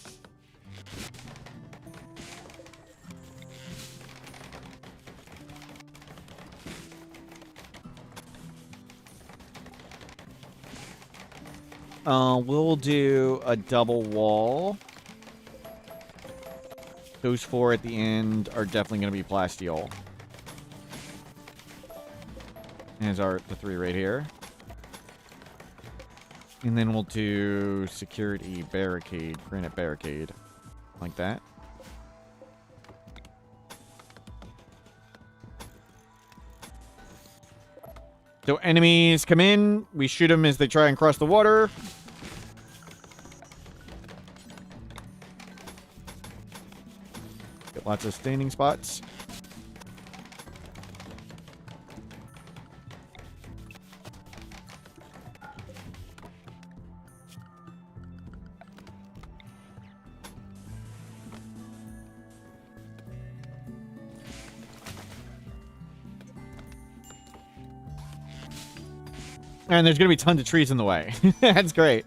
We'll do a double wall. Those four at the end are definitely going to be plasteel. There's the three right here. And then we'll do security barricade, granite barricade. Like that. So enemies come in. We shoot them as they try and cross the water. Get lots of standing spots. And there's going to be tons of trees in the way. That's great.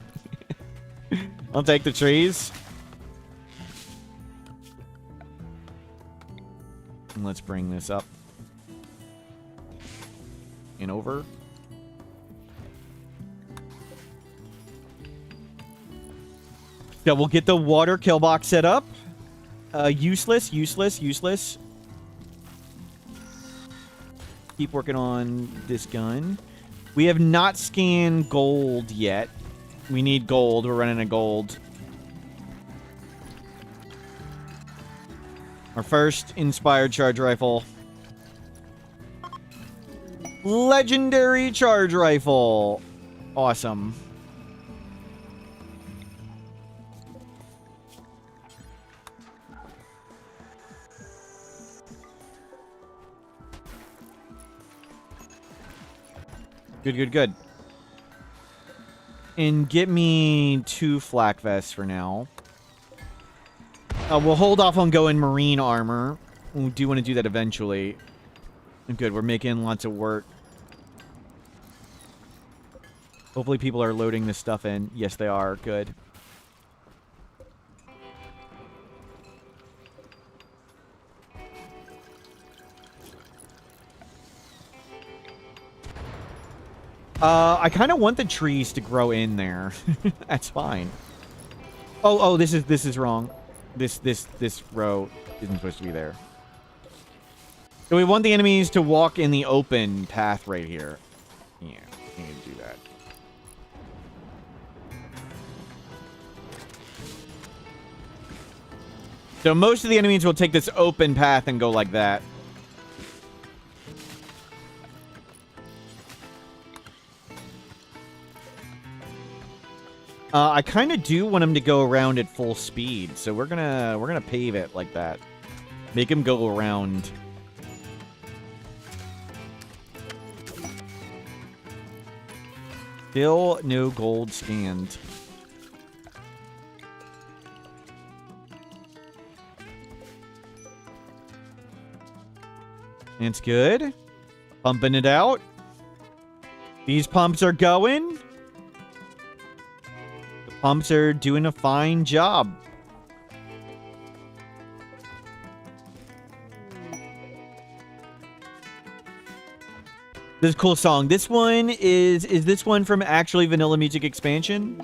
I'll take the trees. And let's bring this up. And over. So we'll get the water kill box set up. Useless. Keep working on this gun. We have not scanned gold yet. We need gold. We're running a gold. Our first inspired charge rifle. Legendary charge rifle. Awesome. Good, good, good. And get me 2 flak vests for now. We'll hold off on going marine armor. We do want to do that eventually. Good, we're making lots of work. Hopefully people are loading this stuff in. Yes, they are. Good. I kind of want the trees to grow in there. That's fine. Oh, this is wrong. This row isn't supposed to be there. So we want the enemies to walk in the open path right here. Yeah, we need to do that. So most of the enemies will take this open path and go like that. I kind of do want him to go around at full speed, so we're gonna pave it like that. Make him go around. Still no gold scanned. It's good. Pumping it out. These pumps are going. The pumps are doing a fine job. This is a cool song. This one is this one from actually Vanilla Music Expansion?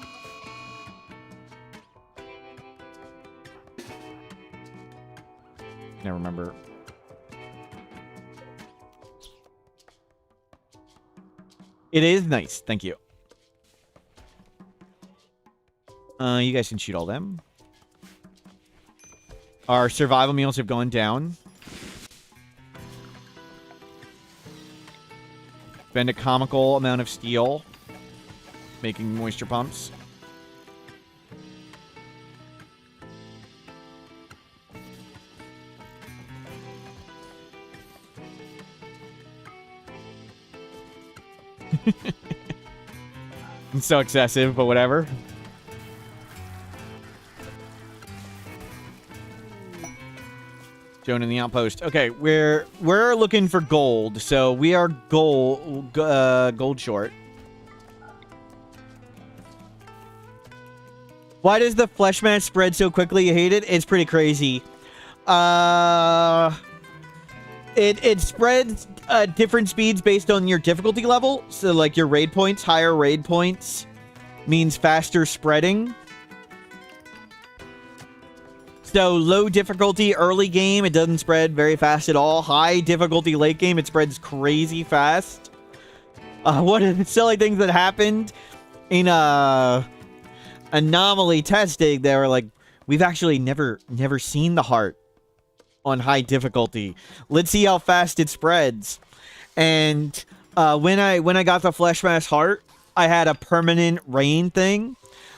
Can't remember. It is nice. Thank you. You guys can shoot all them. Our survival meals have gone down. Spend a comical amount of steel making moisture pumps. It's so excessive, but whatever. Shown in the outpost. Okay, we're looking for gold, so we are gold short. Why does the flesh mass spread so quickly? You hate it? It's pretty crazy. It spreads different speeds based on your difficulty level. So, like, your raid points, higher raid points means faster spreading. So, low difficulty early game, it doesn't spread very fast at all. High difficulty late game, it spreads crazy fast. One of the silly things that happened in anomaly testing, they were like, we've actually never seen the heart on high difficulty. Let's see how fast it spreads. And when I got the flesh mass heart, I had a permanent rain thing.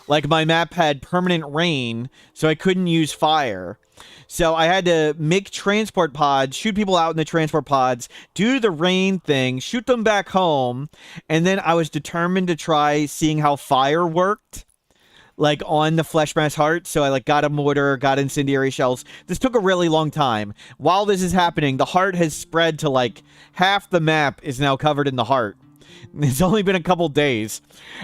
Like, my map had permanent rain, so I couldn't use fire. So I had to make transport pods, shoot people out in the transport pods, do the rain thing, shoot them back home, and then I was determined to try seeing how fire worked, like, on the flesh mass heart. So I, like, got a mortar, got incendiary shells. This took a really long time. While this is happening, the heart has spread to, like, half the map is now covered in the heart. It's only been a couple days.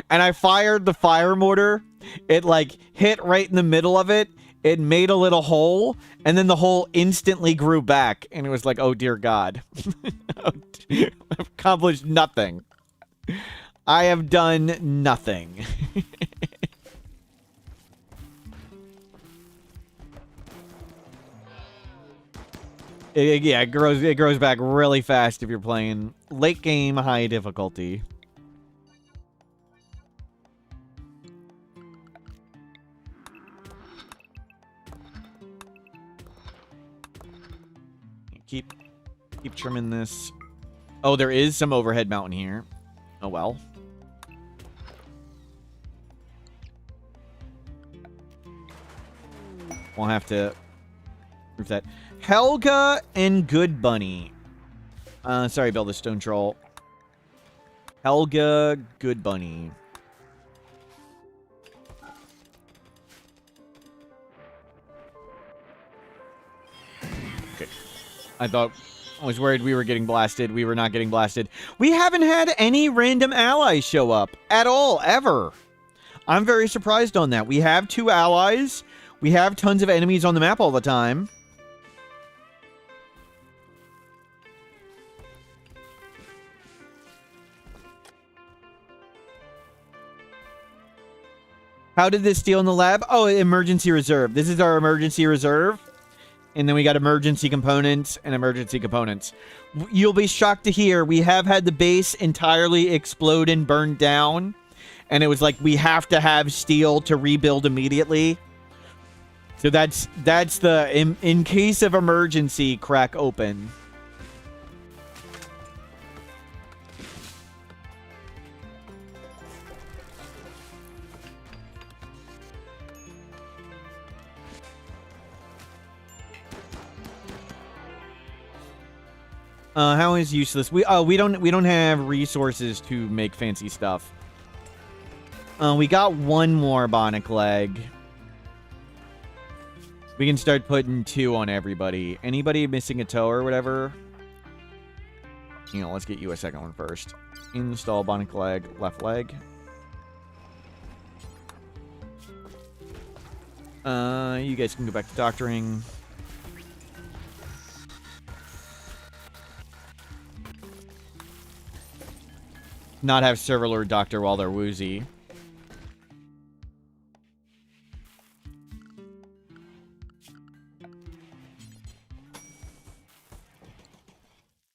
And I fired the fire mortar. It, like, hit right in the middle of it. It made a little hole. And then the hole instantly grew back. And it was like, oh, dear God. I've accomplished nothing. I have done nothing. Yeah, it grows back really fast if you're playing late game high difficulty. Keep trimming this. Oh, there is some overhead mountain here. Oh, well. We'll have to prove that. Helga and Good Bunny. Sorry, Build a Stone Troll. Helga, Good Bunny. Okay. I was worried we were getting blasted. We were not getting blasted. We haven't had any random allies show up at all, ever. I'm very surprised on that. We have 2 allies. We have tons of enemies on the map all the time. How did this deal in the lab? Oh, emergency reserve. This is our emergency reserve. And then we got emergency components and emergency components. You'll be shocked to hear we have had the base entirely explode and burn down. And it was like, we have to have steel to rebuild immediately. So that's the, in case of emergency, crack open. How is useless? We don't have resources to make fancy stuff. We got 1 more bionic leg. We can start putting 2 on everybody. Anybody missing a toe or whatever? You know, let's get you a second one first. Install bionic leg, left leg. You guys can go back to doctoring. Not have server lord doctor while they're woozy.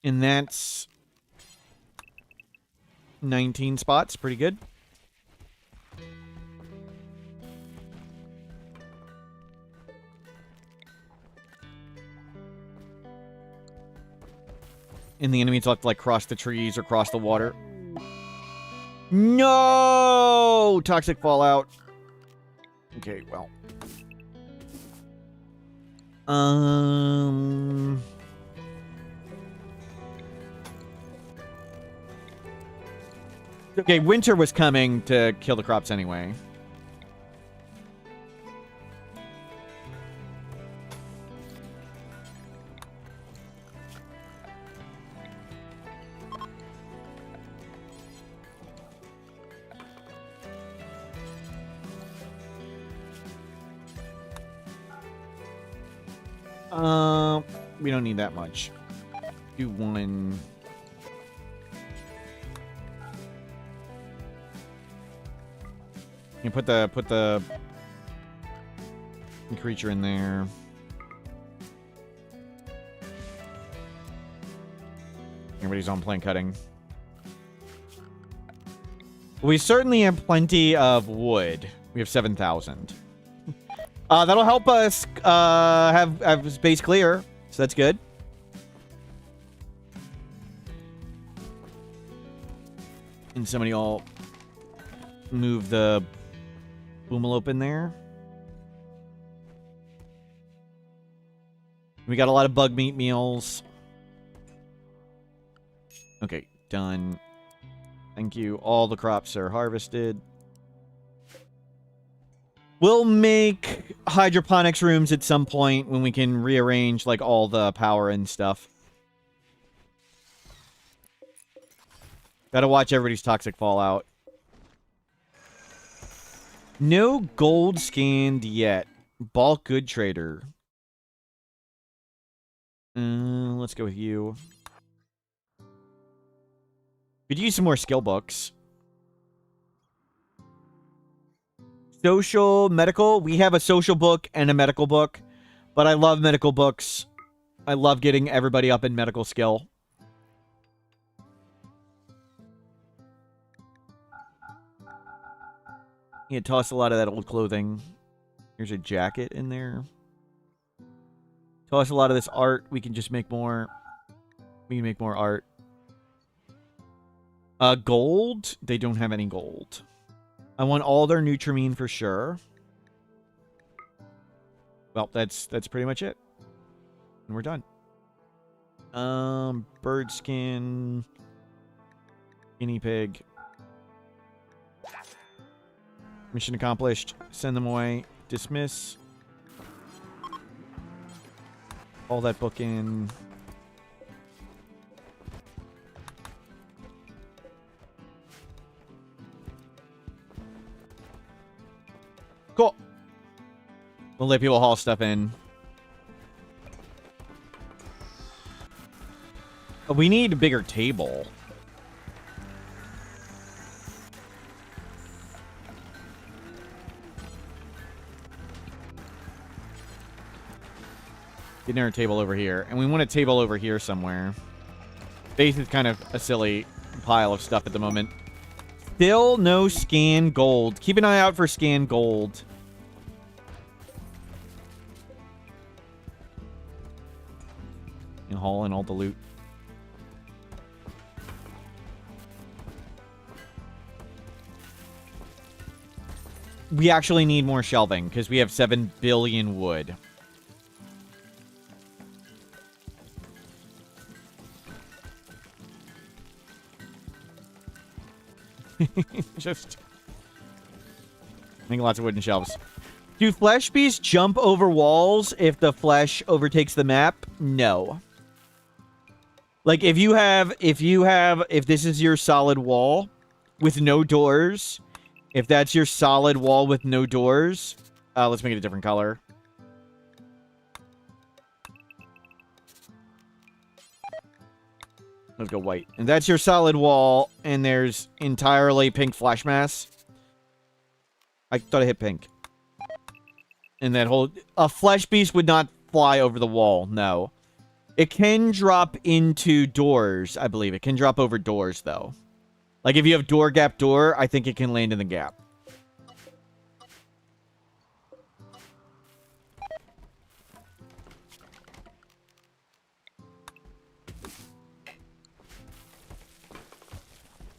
And that's 19 spots. Pretty good. And the enemies have to, like, cross the trees or cross the water. No! Toxic fallout. Okay, well. Okay, winter was coming to kill the crops anyway. We don't need that much. Do 1. You put the creature in there. Everybody's on plane cutting. We certainly have plenty of wood. We have 7,000. That'll help us have space clear, so that's good. And somebody will move the boomalope in there. We got a lot of bug meat meals. Okay, done. Thank you. All the crops are harvested. We'll make hydroponics rooms at some point when we can rearrange, like, all the power and stuff. Gotta watch everybody's toxic fallout. No gold scanned yet. Bulk good trader. Let's go with you. Could use some more skill books. Social, medical. We have a social book and a medical book. But I love medical books. I love getting everybody up in medical skill. Yeah, toss a lot of that old clothing. Here's a jacket in there. Toss a lot of this art. We can just make more. We can make more art. Gold? They don't have any gold. I want all their Nutrimine for sure. Well, that's pretty much it. And we're done. Bird skin. Guinea pig. Mission accomplished. Send them away. Dismiss. All that book in. Cool. We'll let people haul stuff in. We need a bigger table. Get our table over here. And we want a table over here somewhere. Base is kind of a silly pile of stuff at the moment. Still no scan gold. Keep an eye out for scan gold. And haul in all the loot. We actually need more shelving because we have 7 billion wood. Just make lots of wooden shelves. Do flesh beasts jump over walls if the flesh overtakes the map? No. Like if this is your solid wall with no doors, if that's your solid wall with no doors, let's make it a different color. Let's go white. And that's your solid wall, and there's entirely pink flash mass. I thought I hit pink. And that whole... A flesh beast would not fly over the wall, no. It can drop into doors, I believe. It can drop over doors, though. Like, if you have door, gap, door, I think it can land in the gap.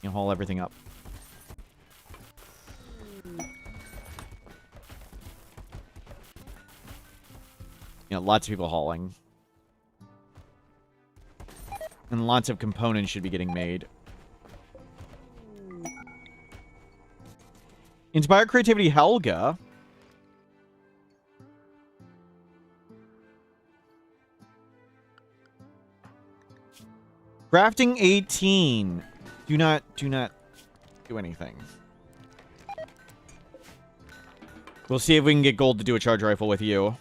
You know, haul everything up. You know, lots of people hauling. And lots of components should be getting made. Inspire creativity, Helga. Crafting 18. Do not do anything. We'll see if we can get gold to do a charge rifle with you.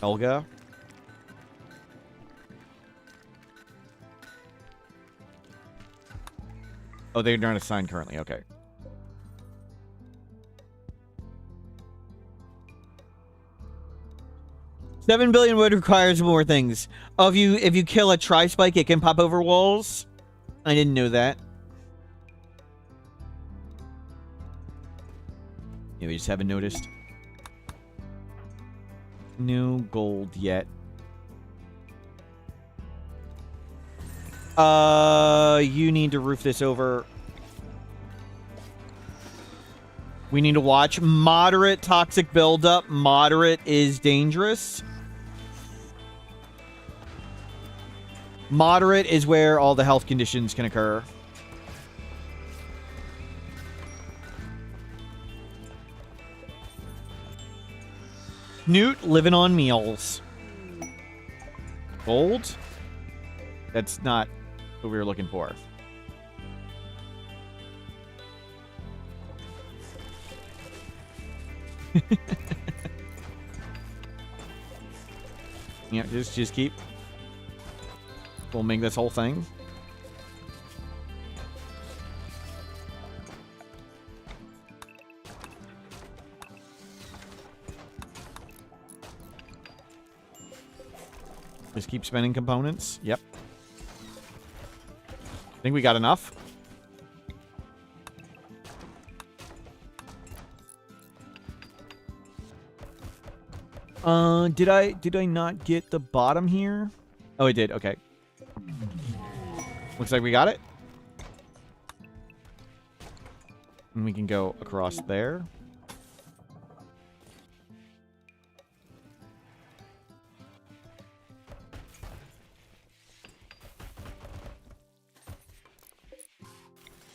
Helga. Oh, they're not assigned currently. Okay. $7 billion wood requires more things. Oh, if you kill a tri-spike, it can pop over walls? I didn't know that. Yeah, we just haven't noticed. No gold yet. You need to roof this over. We need to watch. Moderate toxic buildup. Moderate is dangerous. Moderate is where all the health conditions can occur. Newt living on meals. Gold? That's not what we were looking for. Yeah, just keep filming this whole thing. Just keep spending components. Yep. I think we got enough. Did I not get the bottom here? Oh, I did. Okay. Looks like we got it. And we can go across there.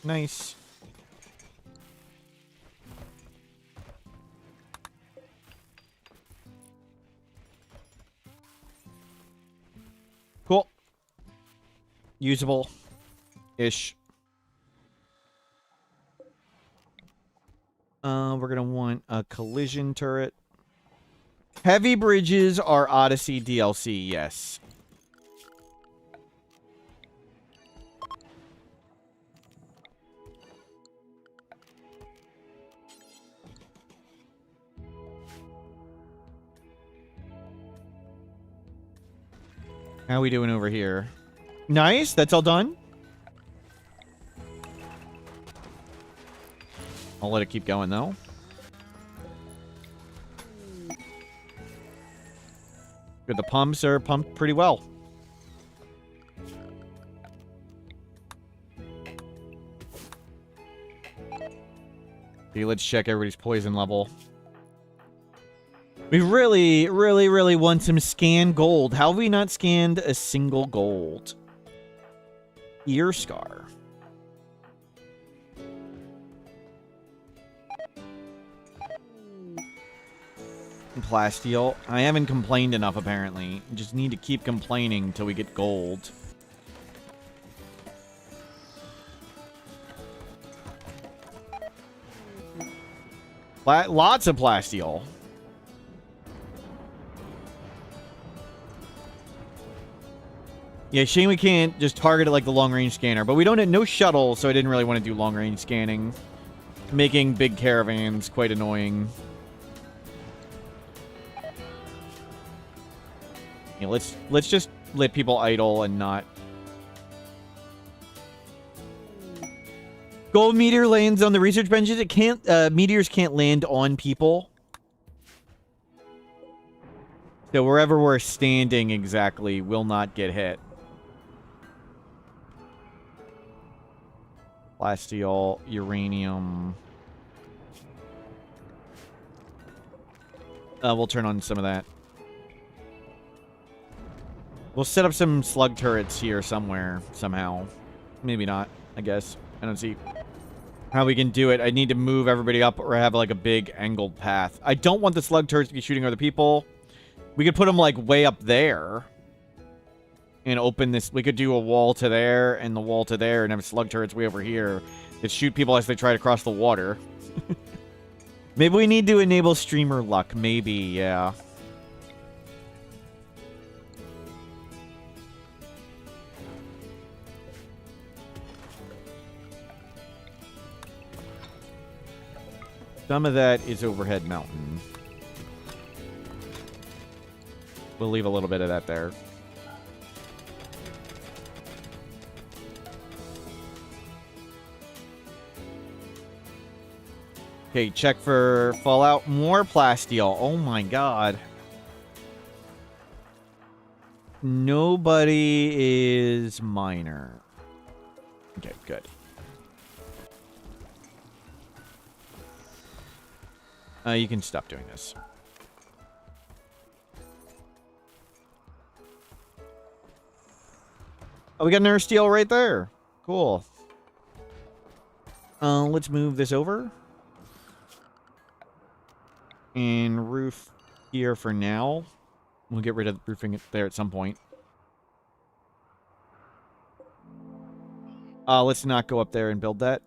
Nice. Cool. Usable-ish. We're gonna want a collision turret. Heavy bridges are Odyssey DLC, yes. How are we doing over here? Nice, that's all done. I'll let it keep going, though. Good, the pumps are pumped pretty well. Okay, let's check everybody's poison level. We really, really, really want some scan gold. How have we not scanned a single gold? Ear scar. Plasteel. I haven't complained enough, apparently. Just need to keep complaining till we get gold. Lots of plasteel. Yeah, shame we can't just target it like the long-range scanner. But we don't have no shuttle, so I didn't really want to do long-range scanning. Making big caravans quite annoying. Yeah, let's just let people idle and not. Gold meteor lands on the research benches. It can't. Meteors can't land on people. So wherever we're standing exactly will not get hit. Plasteel, uranium. We'll turn on some of that. We'll set up some slug turrets here somewhere, somehow. Maybe not, I guess. I don't see how we can do it. I need to move everybody up or have, like, a big angled path. I don't want the slug turrets to be shooting other people. We could put them, like, way up there. And open this. We could do a wall to there and the wall to there and have slug turrets way over here that shoot people as they try to cross the water. Maybe we need to enable streamer luck. Maybe, yeah. Some of that is overhead mountain. We'll leave a little bit of that there. Okay, check for fallout. More plasteel. Oh my god. Nobody is minor. Okay, good. You can stop doing this. Oh, we got another steel right there. Cool. Let's move this over. And roof here for now. We'll get rid of roofing there at some point. Let's not go up there and build that.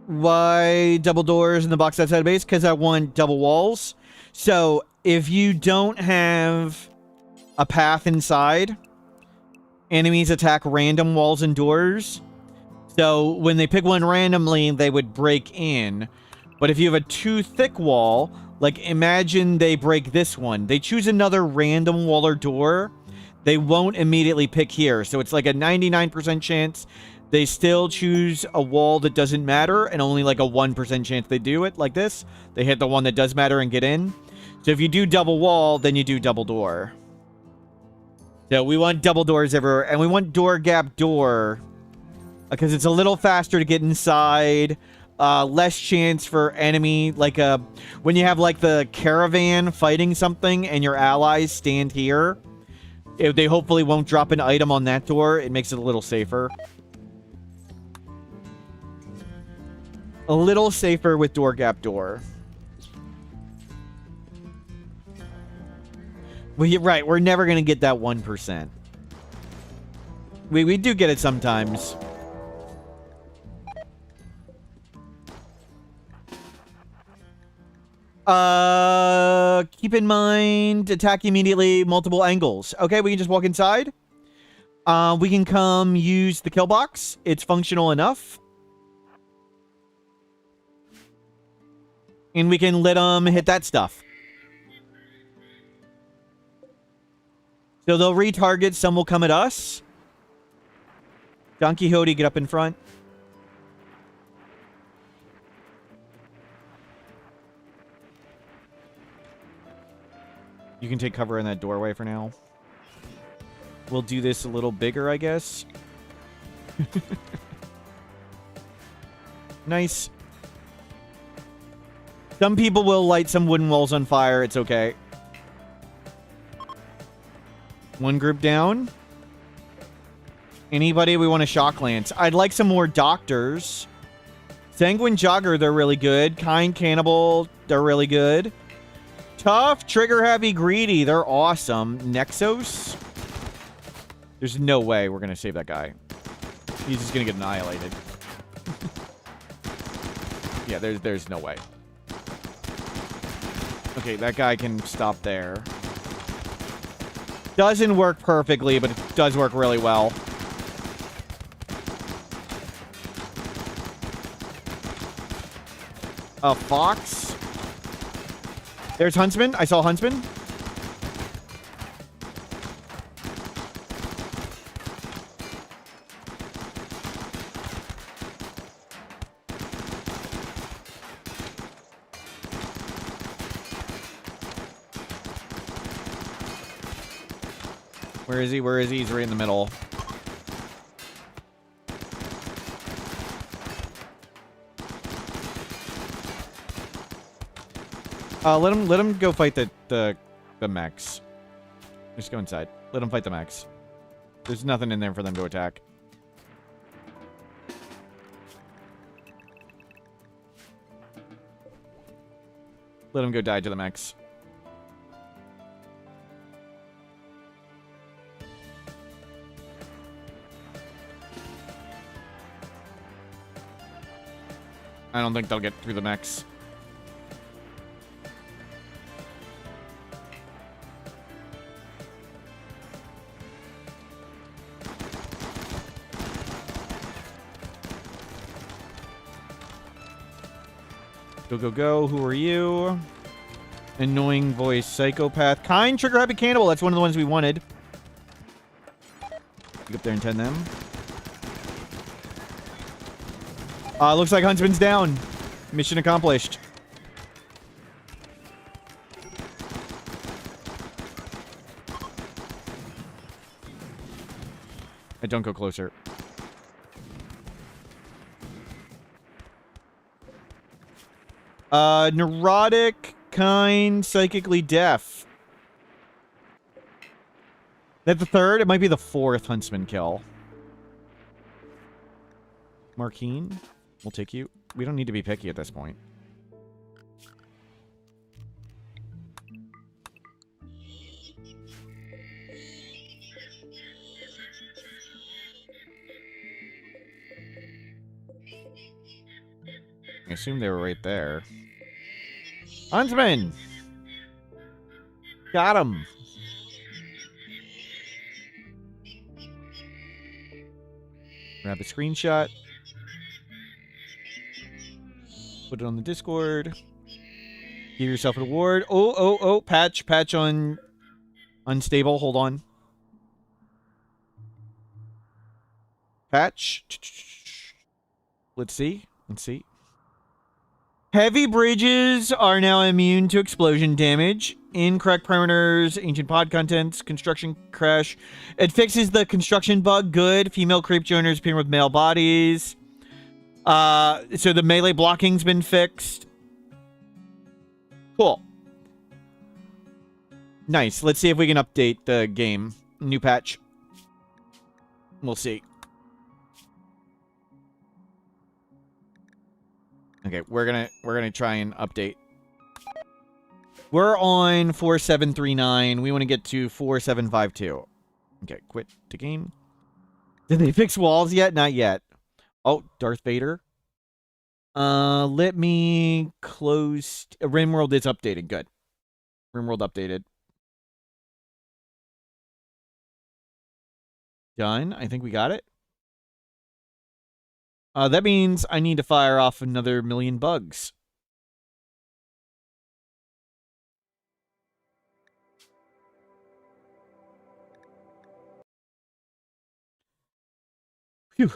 Why double doors in the box outside of base? Because I want double walls. So if you don't have a path inside, enemies attack random walls and doors. So when they pick one randomly, they would break in. But if you have a too thick wall, like imagine they break this one. They choose another random wall or door. They won't immediately pick here. So it's like a 99% chance they still choose a wall that doesn't matter, and only like a 1% chance they do it, like this. They hit the one that does matter and get in. So if you do double wall, then you do double door. So we want double doors everywhere, and we want door gap door, because it's a little faster to get inside, less chance for enemy, like when you have like the caravan fighting something and your allies stand here, if they hopefully won't drop an item on that door, it makes it a little safer. A little safer with door gap door. Well, right, we're never going to get that 1%. We do get it sometimes. Keep in mind, attack immediately, multiple angles. Okay, we can just walk inside. We can come use the kill box. It's functional enough. And we can let them hit that stuff. So they'll retarget, some will come at us. Don Quixote, get up in front. You can take cover in that doorway for now. We'll do this a little bigger, I guess. Nice. Some people will light some wooden walls on fire. It's okay. One group down. Anybody we want to shock lance? I'd like some more doctors. Sanguine Jogger, they're really good. Kind Cannibal, they're really good. Tough, Trigger Happy, Greedy, they're awesome. Nexos? There's no way we're going to save that guy. He's just going to get annihilated. Yeah, there's no way. Okay, that guy can stop there. Doesn't work perfectly, but it does work really well. A fox. There's Huntsman. I saw Huntsman. Where is he? Where is he? He's right in the middle. Let him go fight the mechs. Just go inside. Let him fight the mechs. There's nothing in there for them to attack. Let him go die to the mechs. I don't think they'll get through the mechs. Go, go, go. Who are you? Annoying voice psychopath. Kind Trigger Happy Cannibal. That's one of the ones we wanted. Get up there and 10 them. Looks like Huntsman's down. Mission accomplished. Don't go closer. Neurotic, kind, psychically deaf. That's the third? It might be the fourth Huntsman kill. Markeen, we'll take you. We don't need to be picky at this point. I assume they were right there. Huntsman! Got him! Grab a screenshot. Put it on the Discord. Give yourself an award. Oh, patch on unstable. Hold on. Patch. Let's see. Let's see. Heavy bridges are now immune to explosion damage. Incorrect parameters, ancient pod contents, construction crash. It fixes the construction bug. Good. Female creep joiners appear with male bodies. So the melee blocking's been fixed. Cool. Nice. Let's see if we can update the game. New patch. We'll see. Okay, we're gonna try and update. We're on 4739. We want to get to 4752. Okay, quit the game. Did they fix walls yet? Not yet. Oh, Darth Vader. Let me close. Rimworld is updated. Good. Rimworld updated. Done. I think we got it. That means I need to fire off another 1,000,000 bugs. Phew.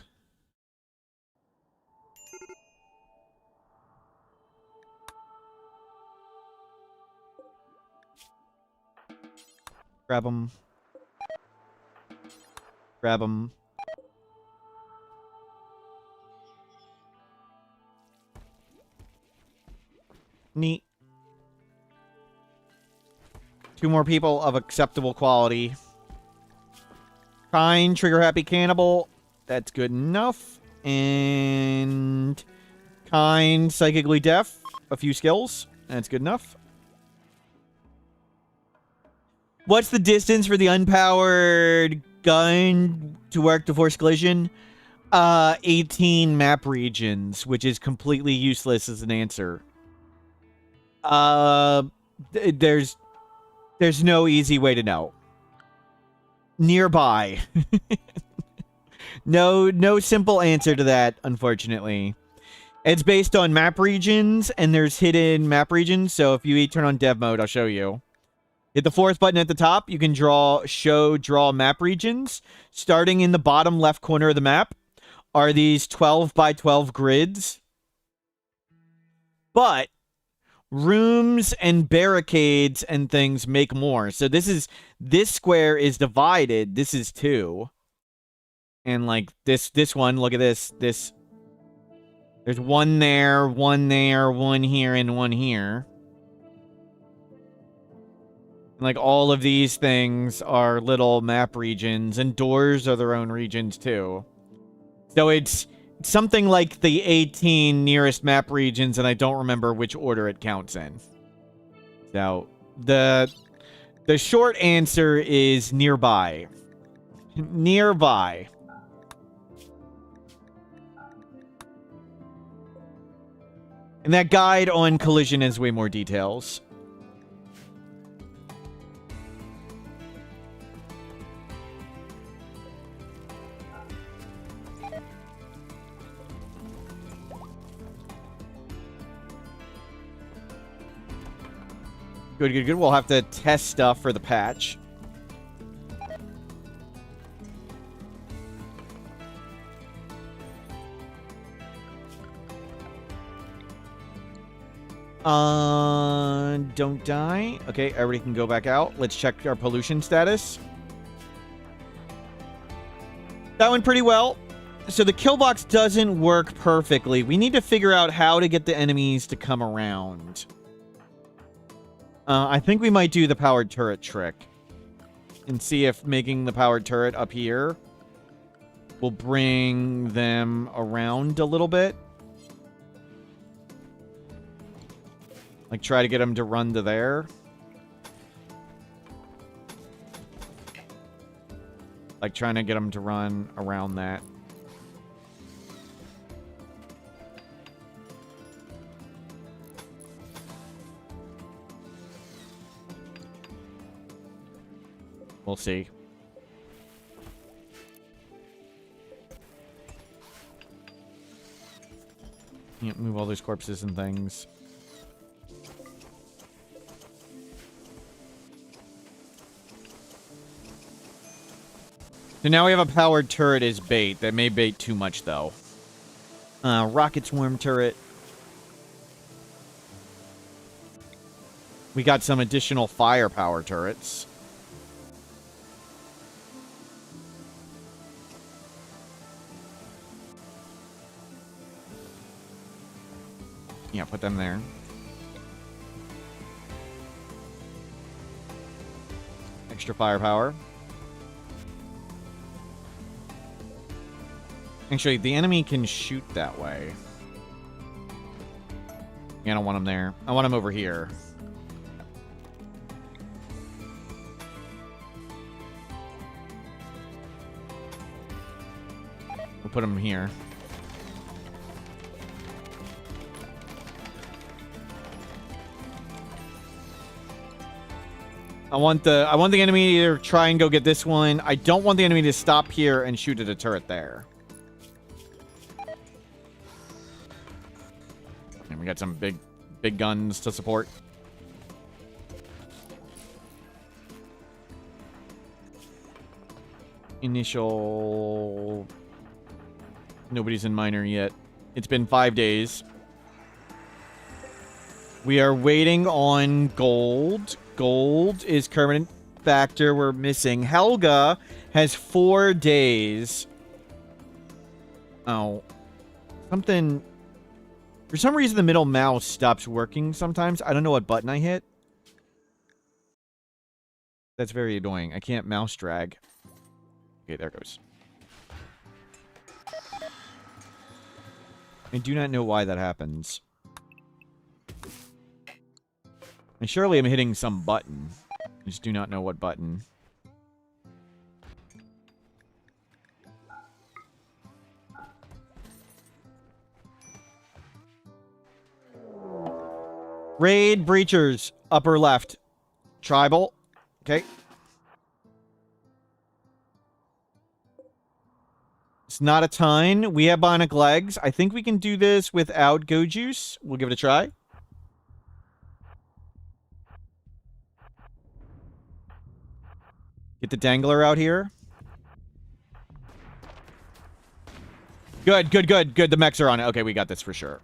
Grab them. Grab them. Neat. 2 more people of acceptable quality. Kind, trigger happy cannibal. That's good enough. And kind, psychically deaf. A few skills. That's good enough. What's the distance for the unpowered gun to work to force collision? 18 map regions, which is completely useless as an answer. There's no easy way to know. Nearby. No simple answer to that, unfortunately. It's based on map regions, and there's hidden map regions, so if you turn on dev mode, I'll show you. Hit the 4th button at the top, you can draw map regions. Starting in the bottom left corner of the map are these 12 by 12 grids. But rooms and barricades and things make more. So this square is divided. This is 2. And like this one, look at this. There's one there, one here, and one here. And like all of these things are little map regions, and doors are their own regions too. So it's something like the 18 nearest map regions, and I don't remember which order it counts in. So the short answer is nearby. Nearby. And that guide on collision has way more details. Good. We'll have to test stuff for the patch. Don't die. Okay, everybody can go back out. Let's check our pollution status. That went pretty well. So the kill box doesn't work perfectly. We need to figure out how to get the enemies to come around. I think we might do the powered turret trick. And see if making the powered turret up here will bring them around a little bit. Like, try to get them to run to there. Like, trying to get them to run around that. We'll see. Can't move all those corpses and things. So now we have a powered turret as bait. That may bait too much, though. Rocket swarm turret. We got some additional firepower turrets. Yeah, put them there. Extra firepower. Actually, the enemy can shoot that way. Yeah, I don't want him there. I want him over here. We'll put him here. I want the enemy to try and go get this one. I don't want the enemy to stop here and shoot at a turret there. And we got some big guns to support. Initial... Nobody's in minor yet. It's been 5 days. We are waiting on gold. Gold is current factor. We're missing. Helga has 4 days. Oh. Something... For some reason, the middle mouse stops working sometimes. I don't know what button I hit. That's very annoying. I can't mouse drag. Okay, there it goes. I do not know why that happens. And surely I'm hitting some button. I just do not know what button. Raid breachers, upper left. Tribal. Okay. It's not a ton. We have bionic legs. I think we can do this without go juice. We'll give it a try. Get the dangler out here. Good. The mechs are on it. Okay, we got this for sure.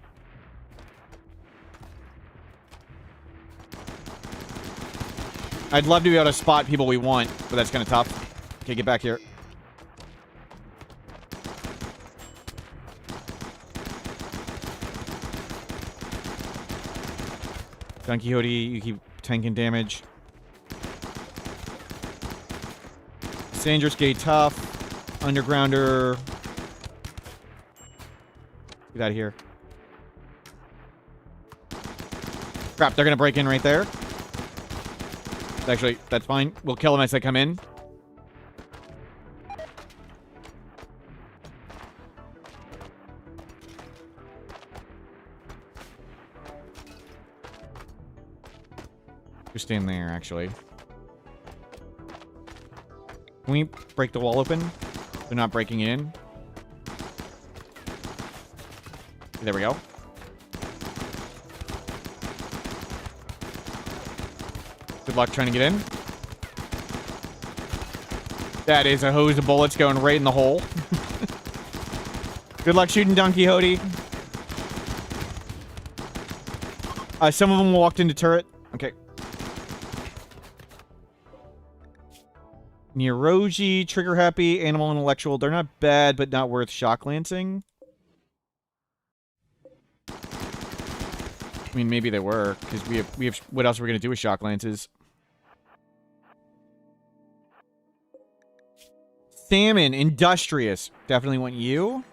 I'd love to be able to spot people we want, but that's kind of tough. Okay, get back here. Don Quixote, you keep tanking damage. Sandra's gay tough. Undergrounder. Get out of here. Crap, they're gonna break in right there. Actually, that's fine. We'll kill them as they come in. Just stand there, actually. Can we break the wall open? They're not breaking it in. There we go. Good luck trying to get in. That is a hose of bullets going right in the hole. Good luck shooting Don Quixote. Some of them walked into turret. Okay. Neuroji, Trigger Happy, Animal Intellectual. They're not bad, but not worth shock lancing. I mean, maybe they were, because we have. What else are we gonna do with shock lances? Salmon, Industrious. Definitely want you.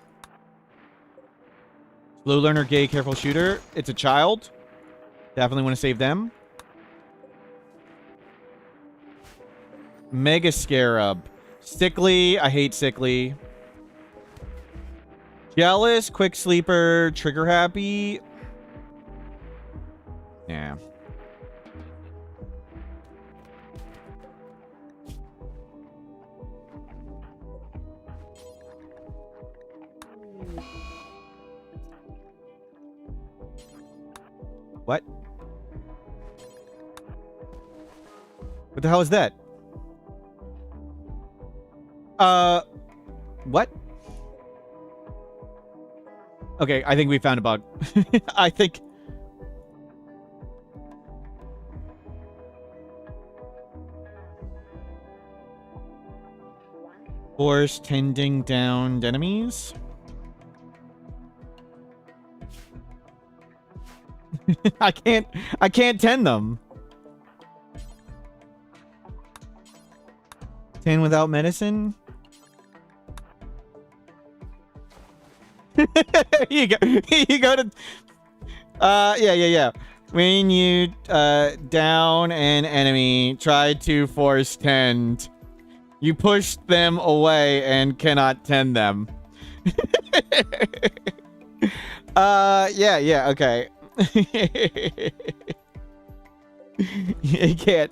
Slow learner, gay, careful shooter. It's a child. Definitely want to save them. Mega Scarab. Sickly. I hate Sickly. Jealous, Quick Sleeper, Trigger Happy. Yeah. What? What the hell is that? What? Okay, I think we found a bug. I think... Force tending down enemies? I can't tend them. 10 without medicine? you go to yeah. When you down an enemy, try to force tend. You push them away and cannot tend them. Yeah, okay. You can't.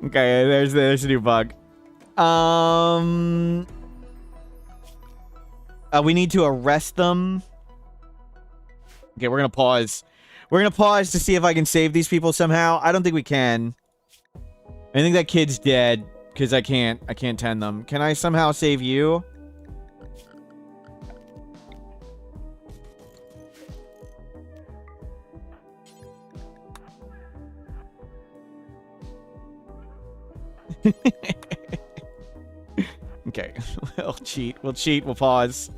Okay, there's a new bug. We need to arrest them. Okay, we're gonna pause. We're gonna pause to see if I can save these people somehow. I don't think we can. I think that kid's dead because I can't tend them. Can I somehow save you? Okay, we'll cheat. We'll pause.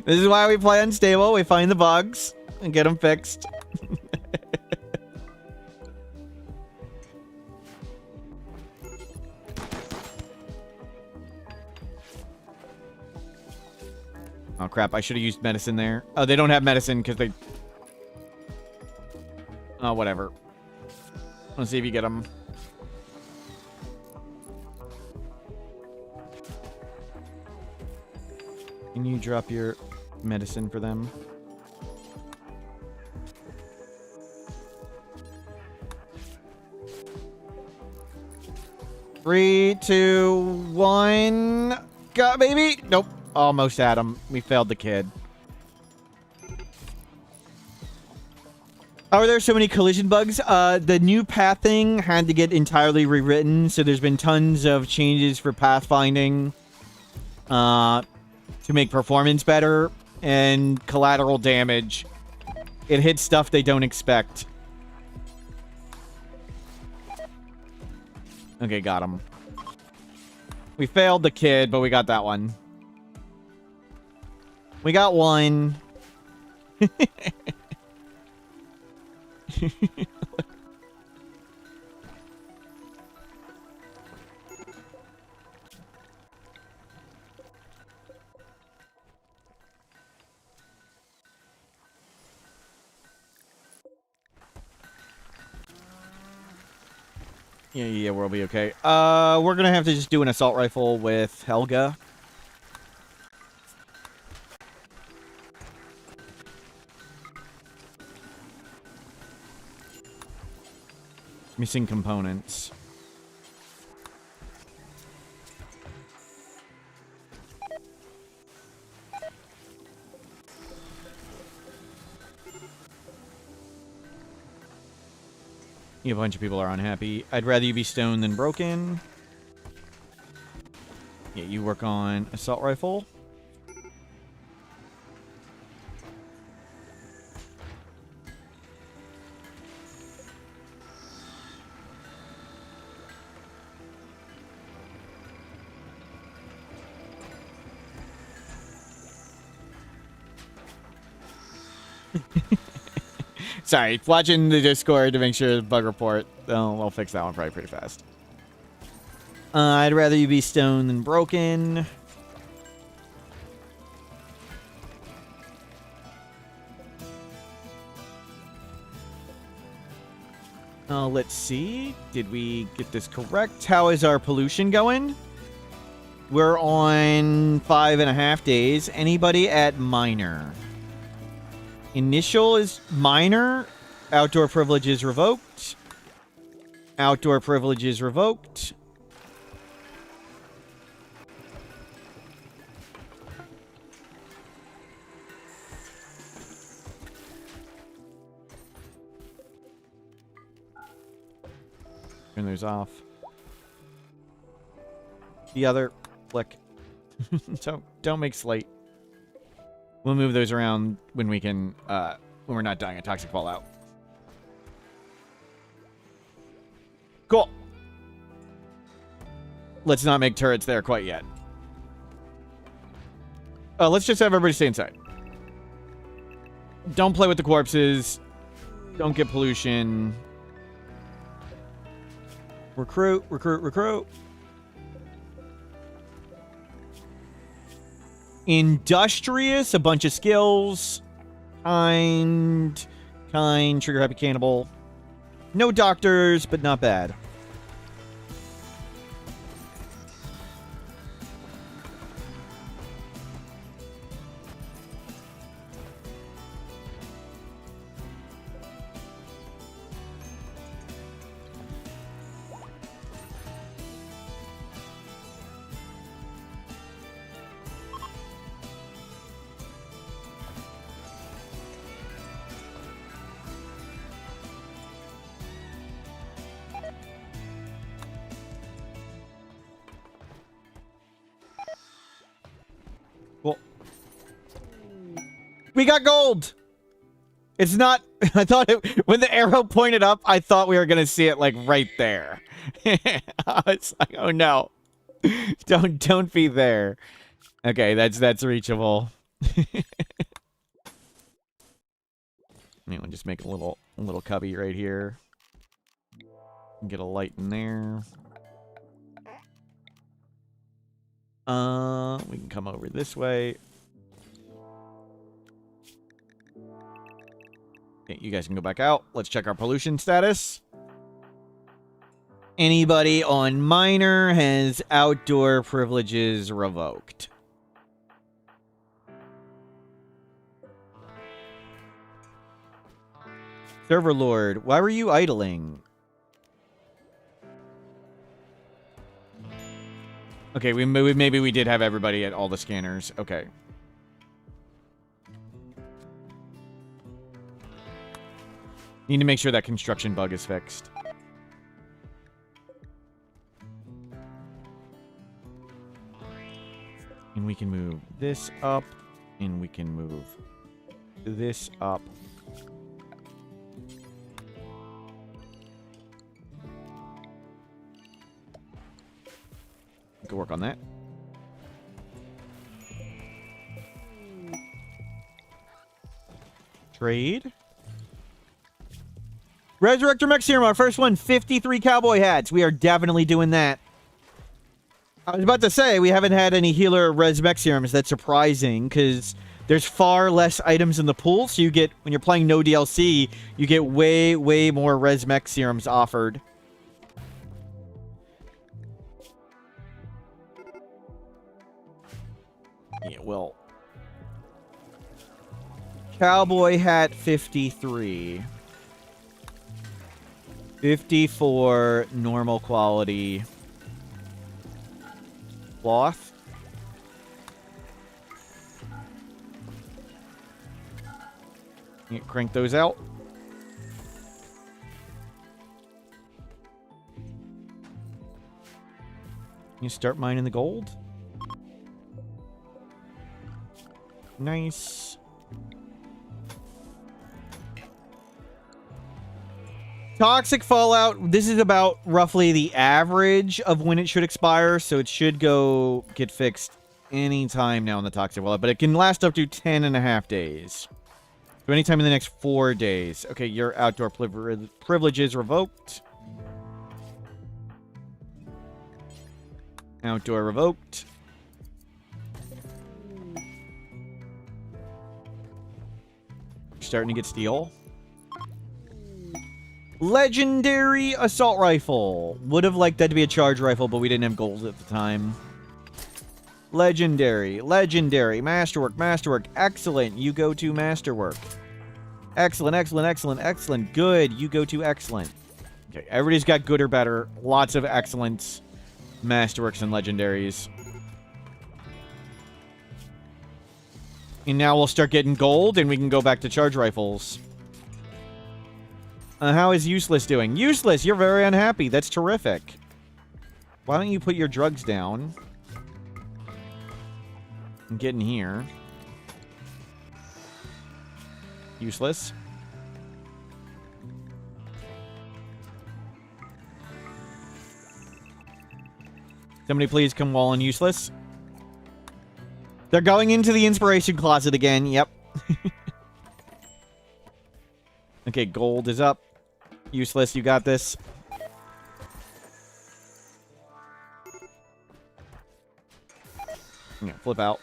This is why we play Unstable. We find the bugs and get them fixed. Oh crap, I should have used medicine there. Oh, they don't have medicine because they... Oh, whatever. Let's see if you get them. Can you drop your medicine for them? Three, 2, 1. Go, baby! Nope. Almost had him. We failed the kid. Are there so many collision bugs? The new pathing had to get entirely rewritten, so there's been tons of changes for pathfinding. To make performance better and collateral damage. It hits stuff they don't expect. Okay, got him. We failed the kid, but we got that one. We got one. Yeah, we'll be okay. We're gonna have to just do an assault rifle with Helga. Missing components. A bunch of people are unhappy. I'd rather you be stoned than broken. Yeah, you work on assault rifle. Sorry, watching the Discord to make sure the bug report. Oh, I'll fix that one probably pretty fast. I'd rather you be stoned than broken. Let's see. Did we get this correct? How is our pollution going? We're on 5.5 days. Anybody at minor? Initial is minor. Outdoor privilege is revoked. Outdoor privilege is revoked. Turn those off. The other Flick. Don't make slate. We'll move those around when we can, when we're not dying a toxic fallout. Cool. Let's not make turrets there quite yet. Let's just have everybody stay inside. Don't play with the corpses. Don't get pollution. Recruit, recruit, recruit. Industrious, a bunch of skills. Kind, trigger happy cannibal. No doctors, but not bad. We got gold! It's not... I thought it... When the arrow pointed up, I thought we were going to see it, like, right there. It's like, oh no. Don't be there. Okay, that's reachable. We'll just make a little cubby right here. Get a light in there. We can come over this way. Okay, you guys can go back out. Let's check our pollution status. Anybody on minor has outdoor privileges revoked. Server Lord, why were you idling? Okay, maybe we did have everybody at all the scanners. Okay. Need to make sure that construction bug is fixed. And we can move this up. And we can move this up. We can work on that. Trade. Resurrector Mech Serum, our first one, 53 cowboy hats. We are definitely doing that. I was about to say, we haven't had any healer Res Mech Serums. That's surprising, because there's far less items in the pool, so you get, when you're playing no DLC, you get way, way more Res Mech Serums offered. Yeah, well. Cowboy hat, 53. 54 normal quality cloth. You crank those out. You start mining the gold. Nice. Toxic fallout, this is about roughly the average of when it should expire, so it should get fixed anytime now in the toxic fallout, but it can last up to 10.5 days. So anytime in the next 4 days. Okay, your outdoor privileges revoked. Outdoor revoked. Starting to get steel. Legendary assault rifle. Would have liked that to be a charge rifle, but we didn't have gold at the time. Legendary. Masterwork, masterwork. Excellent. You go to masterwork. Excellent. Good. You go to excellent. Okay, everybody's got good or better. Lots of excellence. Masterworks and legendaries. And now we'll start getting gold, and we can go back to charge rifles. How is Useless doing? Useless, you're very unhappy. That's terrific. Why don't you put your drugs down? I'm getting here. Useless. Somebody please come wall in useless. They're going into the inspiration closet again. Yep. Okay, gold is up. Useless, you got this. Yeah, flip out.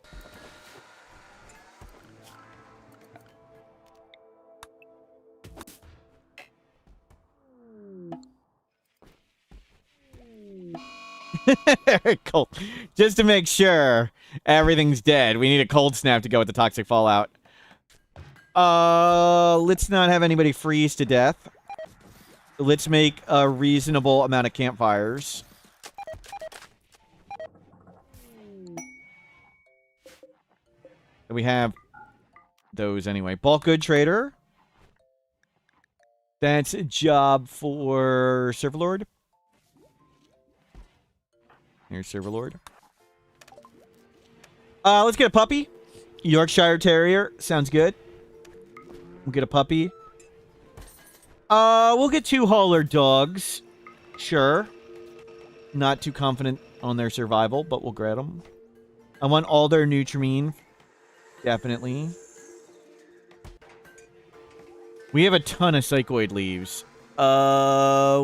Cold. Just to make sure everything's dead, we need a cold snap to go with the toxic fallout. Let's not have anybody freeze to death. Let's make a reasonable amount of campfires. We have those anyway. Bulk good trader. That's a job for Serverlord. Here's Serverlord. Let's get a puppy. Yorkshire Terrier. Sounds good. We'll get a puppy. We'll get 2 hauler dogs. Sure. Not too confident on their survival, but we'll grab them. I want all their nutrimine. Definitely. We have a ton of psychoid leaves.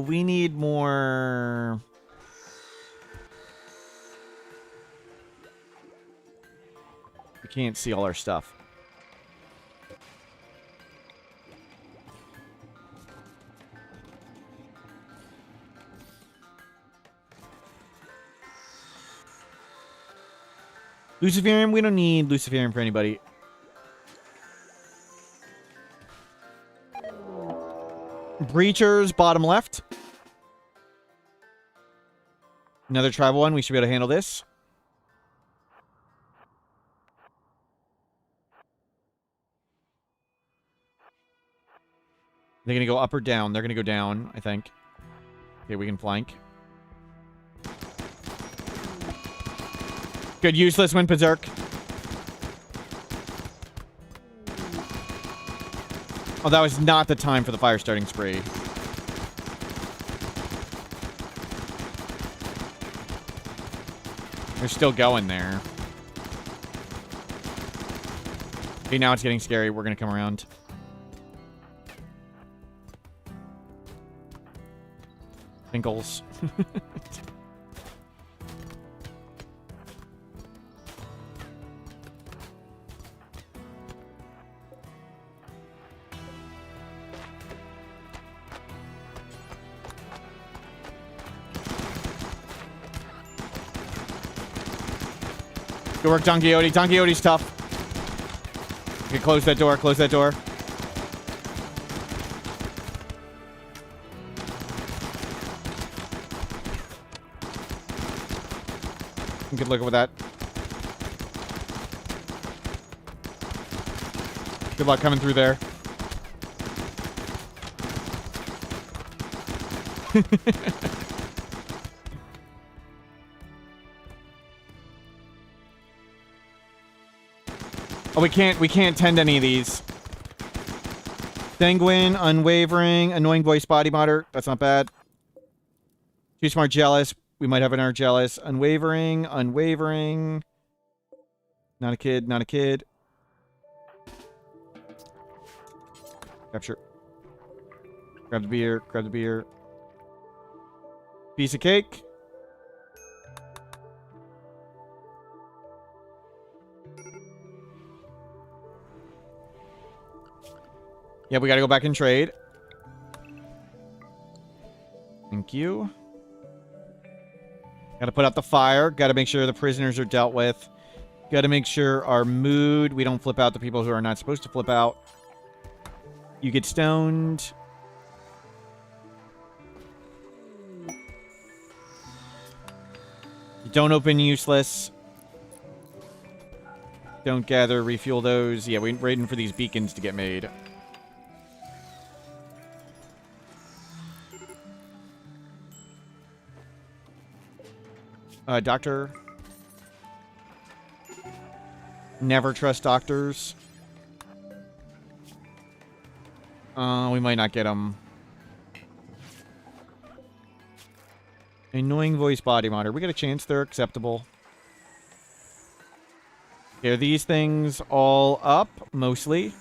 We need more... We can't see all our stuff. Luciferium? We don't need Luciferium for anybody. Breachers, bottom left. Another tribal one. We should be able to handle this. They're going to go up or down. They're going to go down, I think. Okay, we can flank. Good, useless, went berserk. Oh, that was not the time for the fire starting spree. They're still going there. Okay, now it's getting scary. We're going to come around. Tinkles. Good work, Don Quixote. Don Quixote's tough. Okay, close that door. Close that door. Good luck with that. Good luck coming through there. Oh, we can't tend any of these. Sanguine, unwavering, annoying voice body modder. That's not bad. Too smart, jealous. We might have an art jealous. Unwavering, unwavering. Not a kid, not a kid. Capture. Grab the beer, grab the beer. Piece of cake. Yeah, we gotta go back and trade. Thank you. Gotta put out the fire. Gotta make sure the prisoners are dealt with. Gotta make sure our mood, we don't flip out the people who are not supposed to flip out. You get stoned. You don't open useless. Don't gather, refuel those. Yeah, we're waiting for these beacons to get made. Doctor. Never trust doctors. We might not get them. Annoying voice body monitor. We get a chance they're acceptable. Are these things all up? Mostly.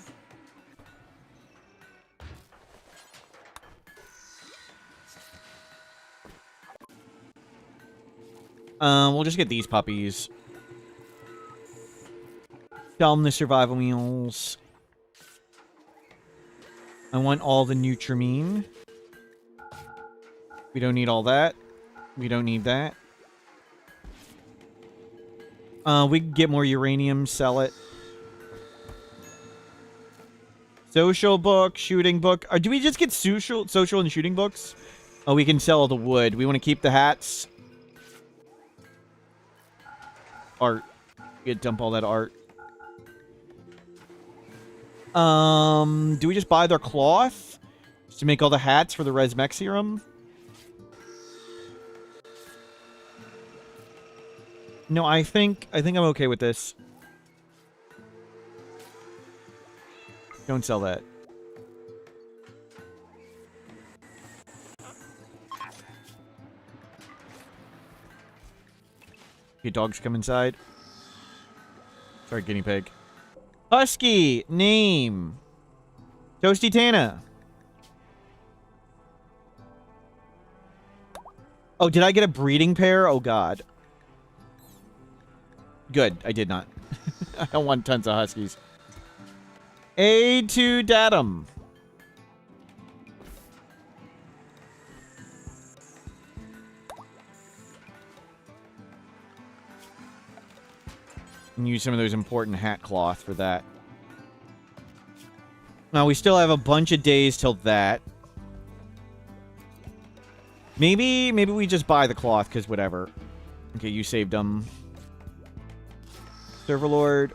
We'll just get these puppies. Sell them the survival meals. I want all the Nutrimine. We don't need all that. We don't need that. We can get more uranium, sell it. Social book, shooting book. Do we just get social and shooting books? Oh, we can sell all the wood. We want to keep the hats. Art. We could dump all that art. Do we just buy their cloth? Just to make all the hats for the Resmec serum? No, I think I'm okay with this. Don't sell that. Okay, dogs come inside. Sorry, guinea pig. Husky, name. Toasty Tana. Oh, did I get a breeding pair? Oh, God. Good, I did not. I don't want tons of huskies. A2 datum. And use some of those important hat cloth for that. Now, we still have a bunch of days till that. Maybe we just buy the cloth, because whatever. Okay, you saved them. Serverlord.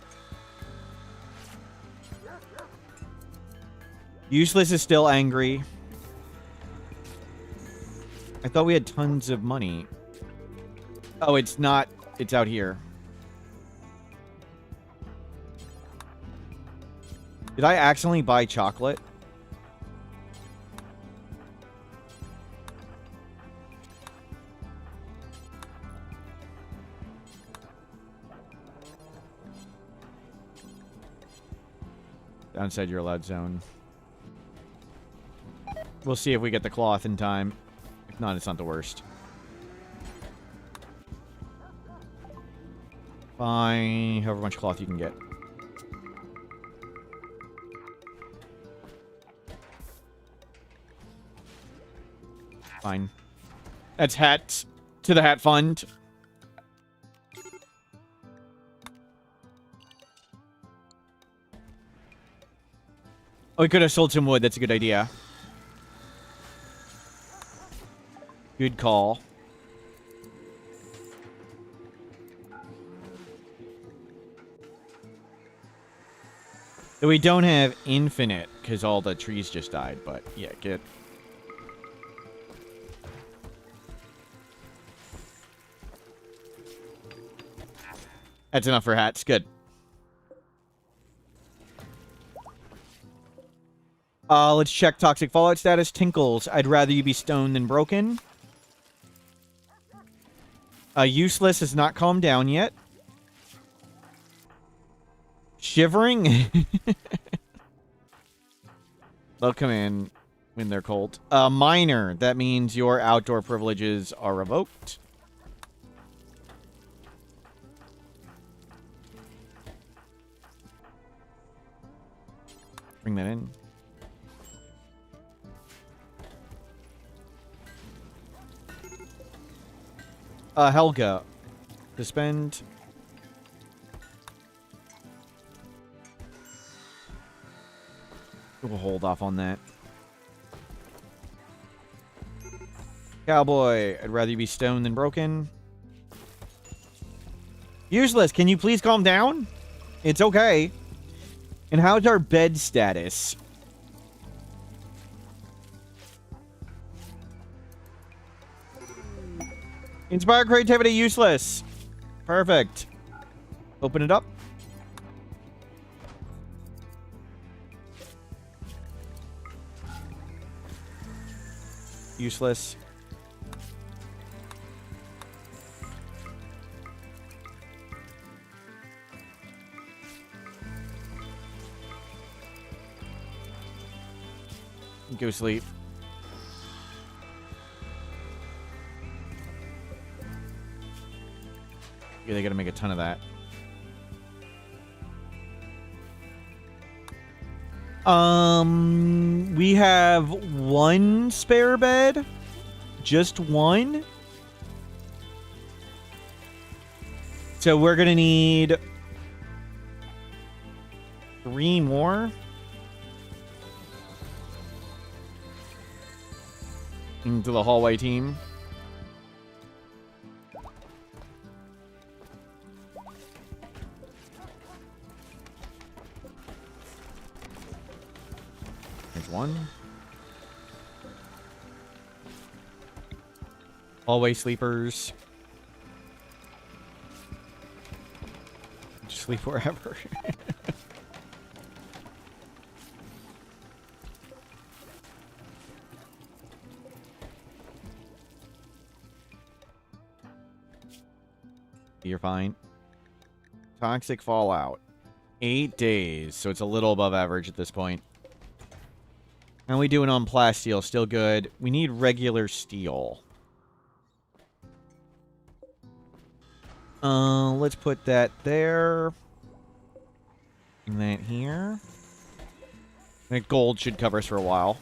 Useless is still angry. I thought we had tons of money. Oh, it's not. It's out here. Did I accidentally buy chocolate? Downside your allowed zone. We'll see if we get the cloth in time. If not, it's not the worst. Fine. However much cloth you can get. Fine. That's hats to the hat fund. Oh, we could have sold some wood. That's a good idea. Good call. Though we don't have infinite, because all the trees just died, but yeah, good. That's enough for hats. Good. Let's check toxic fallout status. Tinkles. I'd rather you be stoned than broken. Useless has not calmed down yet. Shivering? They'll come in when they're cold. Minor. That means your outdoor privileges are revoked. Bring that in. Helga. Suspend. We'll hold off on that. Cowboy. I'd rather you be stoned than broken. Useless. Can you please calm down? It's okay. And how's our bed status? Inspire creativity, useless. Perfect. Open it up. Useless. Go sleep. Yeah, they gotta make a ton of that. We have one spare bed. Just one. So we're gonna need 3 more. Into the hallway team. There's one. Hallway sleepers. Just sleep wherever. You're fine. Toxic fallout. 8 days, so it's a little above average at this point. And we do it on plasteel, still good. We need regular steel. Let's put that there. And that here. That gold should cover us for a while.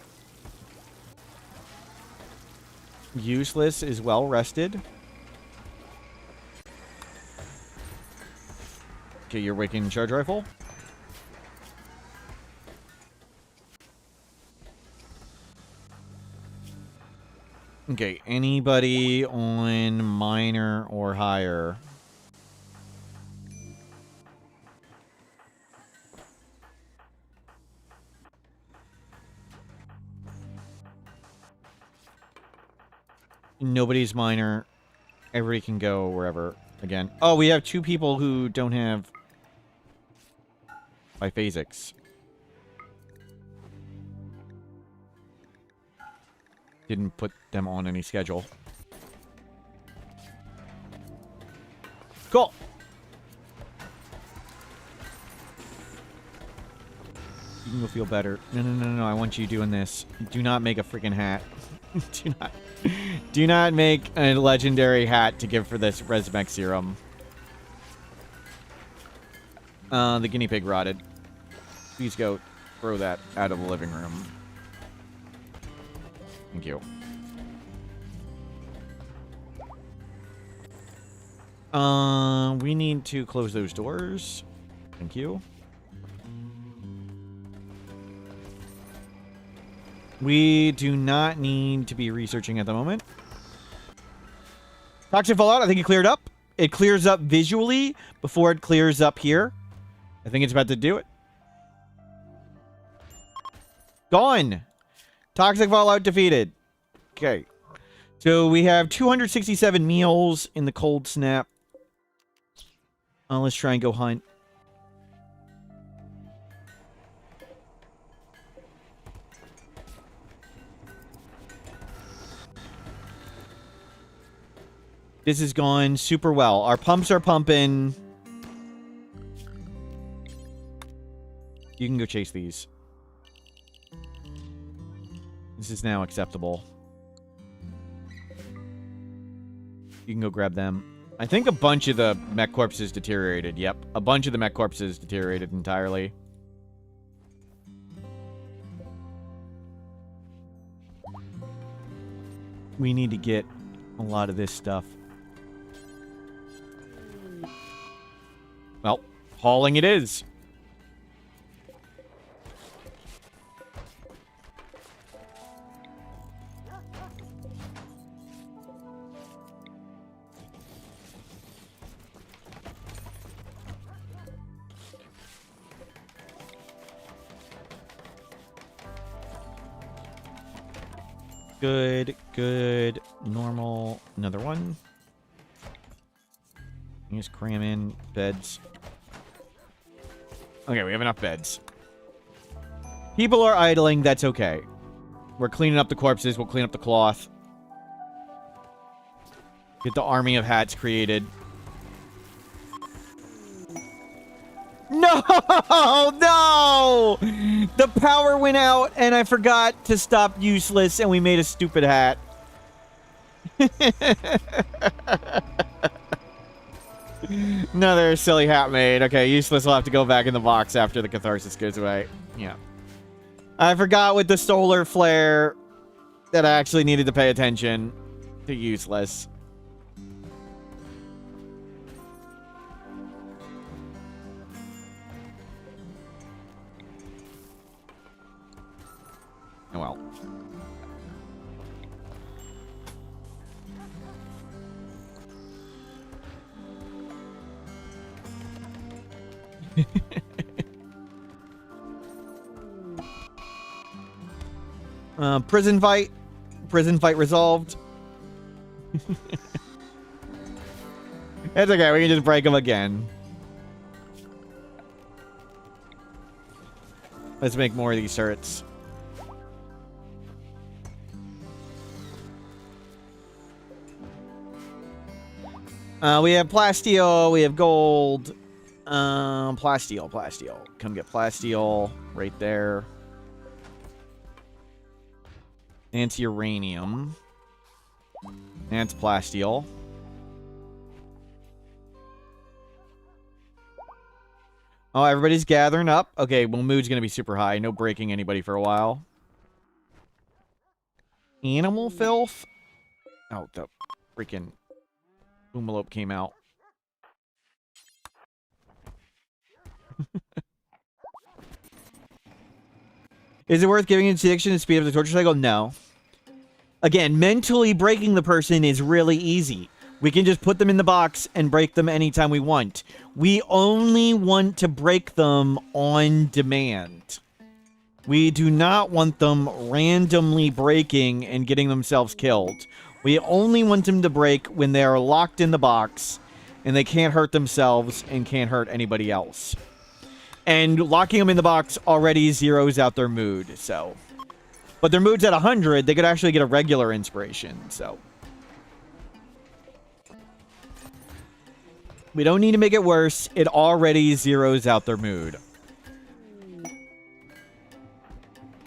Useless is well rested. Okay, you're waking charge rifle. Okay, anybody on minor or higher? Nobody's minor. Everybody can go wherever again. Oh, we have 2 people who don't have biphasics. Didn't put them on any schedule. Cool. You can go feel better. No. I want you doing this. Do not make a freaking hat. Do not make a legendary hat to give for this Resmec serum. The guinea pig rotted. Please go throw that out of the living room. Thank you. We need to close those doors. Thank you. We do not need to be researching at the moment. Toxic fallout, I think it cleared up. It clears up visually before it clears up here. I think it's about to do it. Gone. Toxic fallout defeated. Okay. So we have 267 meals in the cold snap. Let's try and go hunt. This is going super well. Our pumps are pumping. You can go chase these. This is now acceptable. You can go grab them. I think a bunch of the mech corpses deteriorated. Yep. A bunch of the mech corpses deteriorated entirely. We need to get a lot of this stuff. Well, hauling it is. Good, good, normal. Another one. Just cram in beds. Okay, we have enough beds. People are idling. That's okay. We're cleaning up the corpses. We'll clean up the cloth. Get the army of hats created. No! No! The power went out, and I forgot to stop useless, and we made a stupid hat. Another silly hat made. Okay, useless will have to go back in the box after the catharsis goes away. Yeah. I forgot with the solar flare that I actually needed to pay attention to useless. Oh well. Prison fight. Prison fight resolved. It's okay, we can just break them again. Let's make more of these turrets. We have plasteel, we have gold. Plasteel. Come get plasteel right there. That's uranium. That's plasteel. Oh, everybody's gathering up. Okay, well, mood's gonna be super high. No breaking anybody for a while. Animal filth? Oh, the freaking Oomalope came out. Is it worth giving addiction to speed up the torture cycle? No. Again, mentally breaking the person is really easy. We can just put them in the box and break them anytime we want. We only want to break them on demand. We do not want them randomly breaking and getting themselves killed. We only want them to break when they are locked in the box and they can't hurt themselves and can't hurt anybody else. And locking them in the box already zeroes out their mood, so. But their mood's at 100, they could actually get a regular inspiration, so. We don't need to make it worse. It already zeroes out their mood.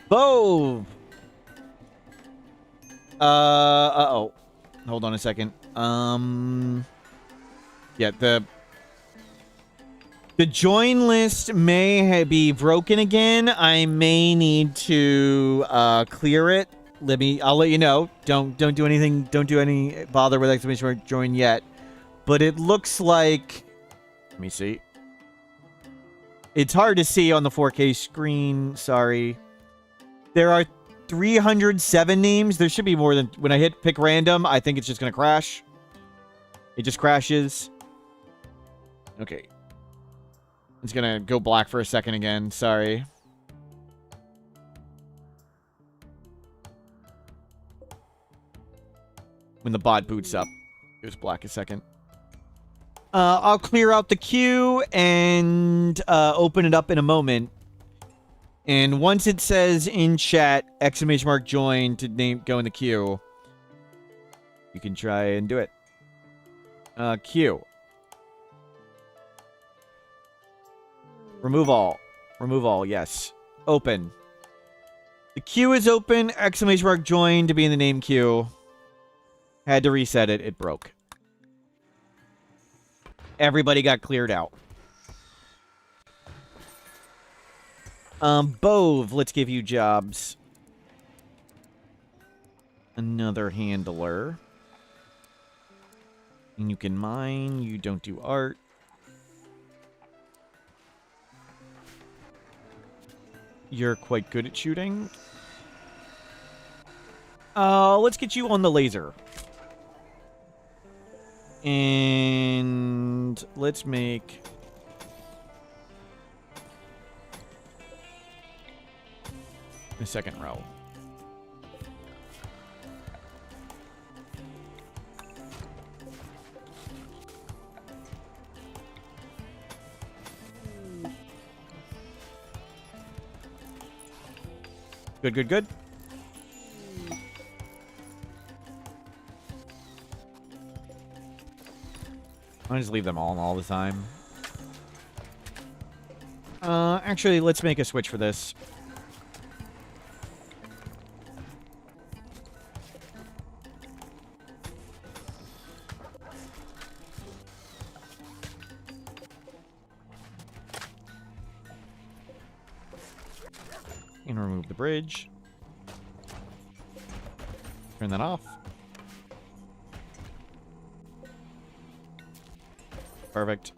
Bove! Uh-oh. Hold on a second. Yeah, the join list may be broken again. I may need to clear it. I'll let you know. Don't do anything. Don't do any bother with exclamation mark join yet. But it looks like, let me see. It's hard to see on the 4K screen. Sorry. There are 307 names. There should be more than, when I hit pick random, I think it's just going to crash. It just crashes. Okay. It's gonna go black for a second again. Sorry. When the bot boots up, it was black a second. I'll clear out the queue and open it up in a moment. And once it says in chat, exclamation mark join to go in the queue, you can try and do it. Queue. Remove all. Remove all, yes. Open. The queue is open. Exclamation mark join to be in the name queue. Had to reset it. It broke. Everybody got cleared out. Bove, let's give you jobs. Another handler. And you can mine. You don't do art. You're quite good at shooting. Let's get you on the laser. And let's make a second row. Good. I'll just leave them all the time. Actually, let's make a switch for this. And remove the bridge. Turn that off. Perfect.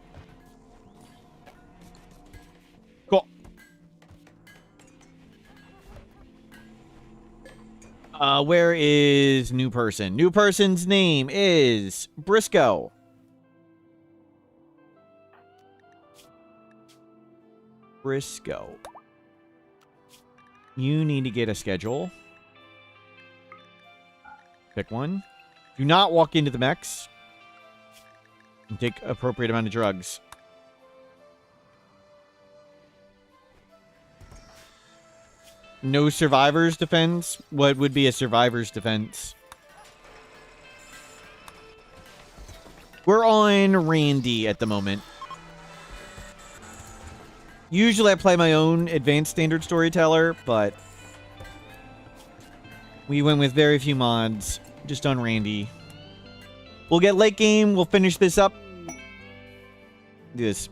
Cool. Where is new person? New person's name is Briscoe. Briscoe. You need to get a schedule. Pick one. Do not walk into the mechs. And take appropriate amount of drugs. No survivor's defense? What would be a survivor's defense? We're on Randy at the moment. Usually I play my own advanced standard storyteller, but we went with very few mods. Just on Randy. We'll get late game. We'll finish this up. Do this.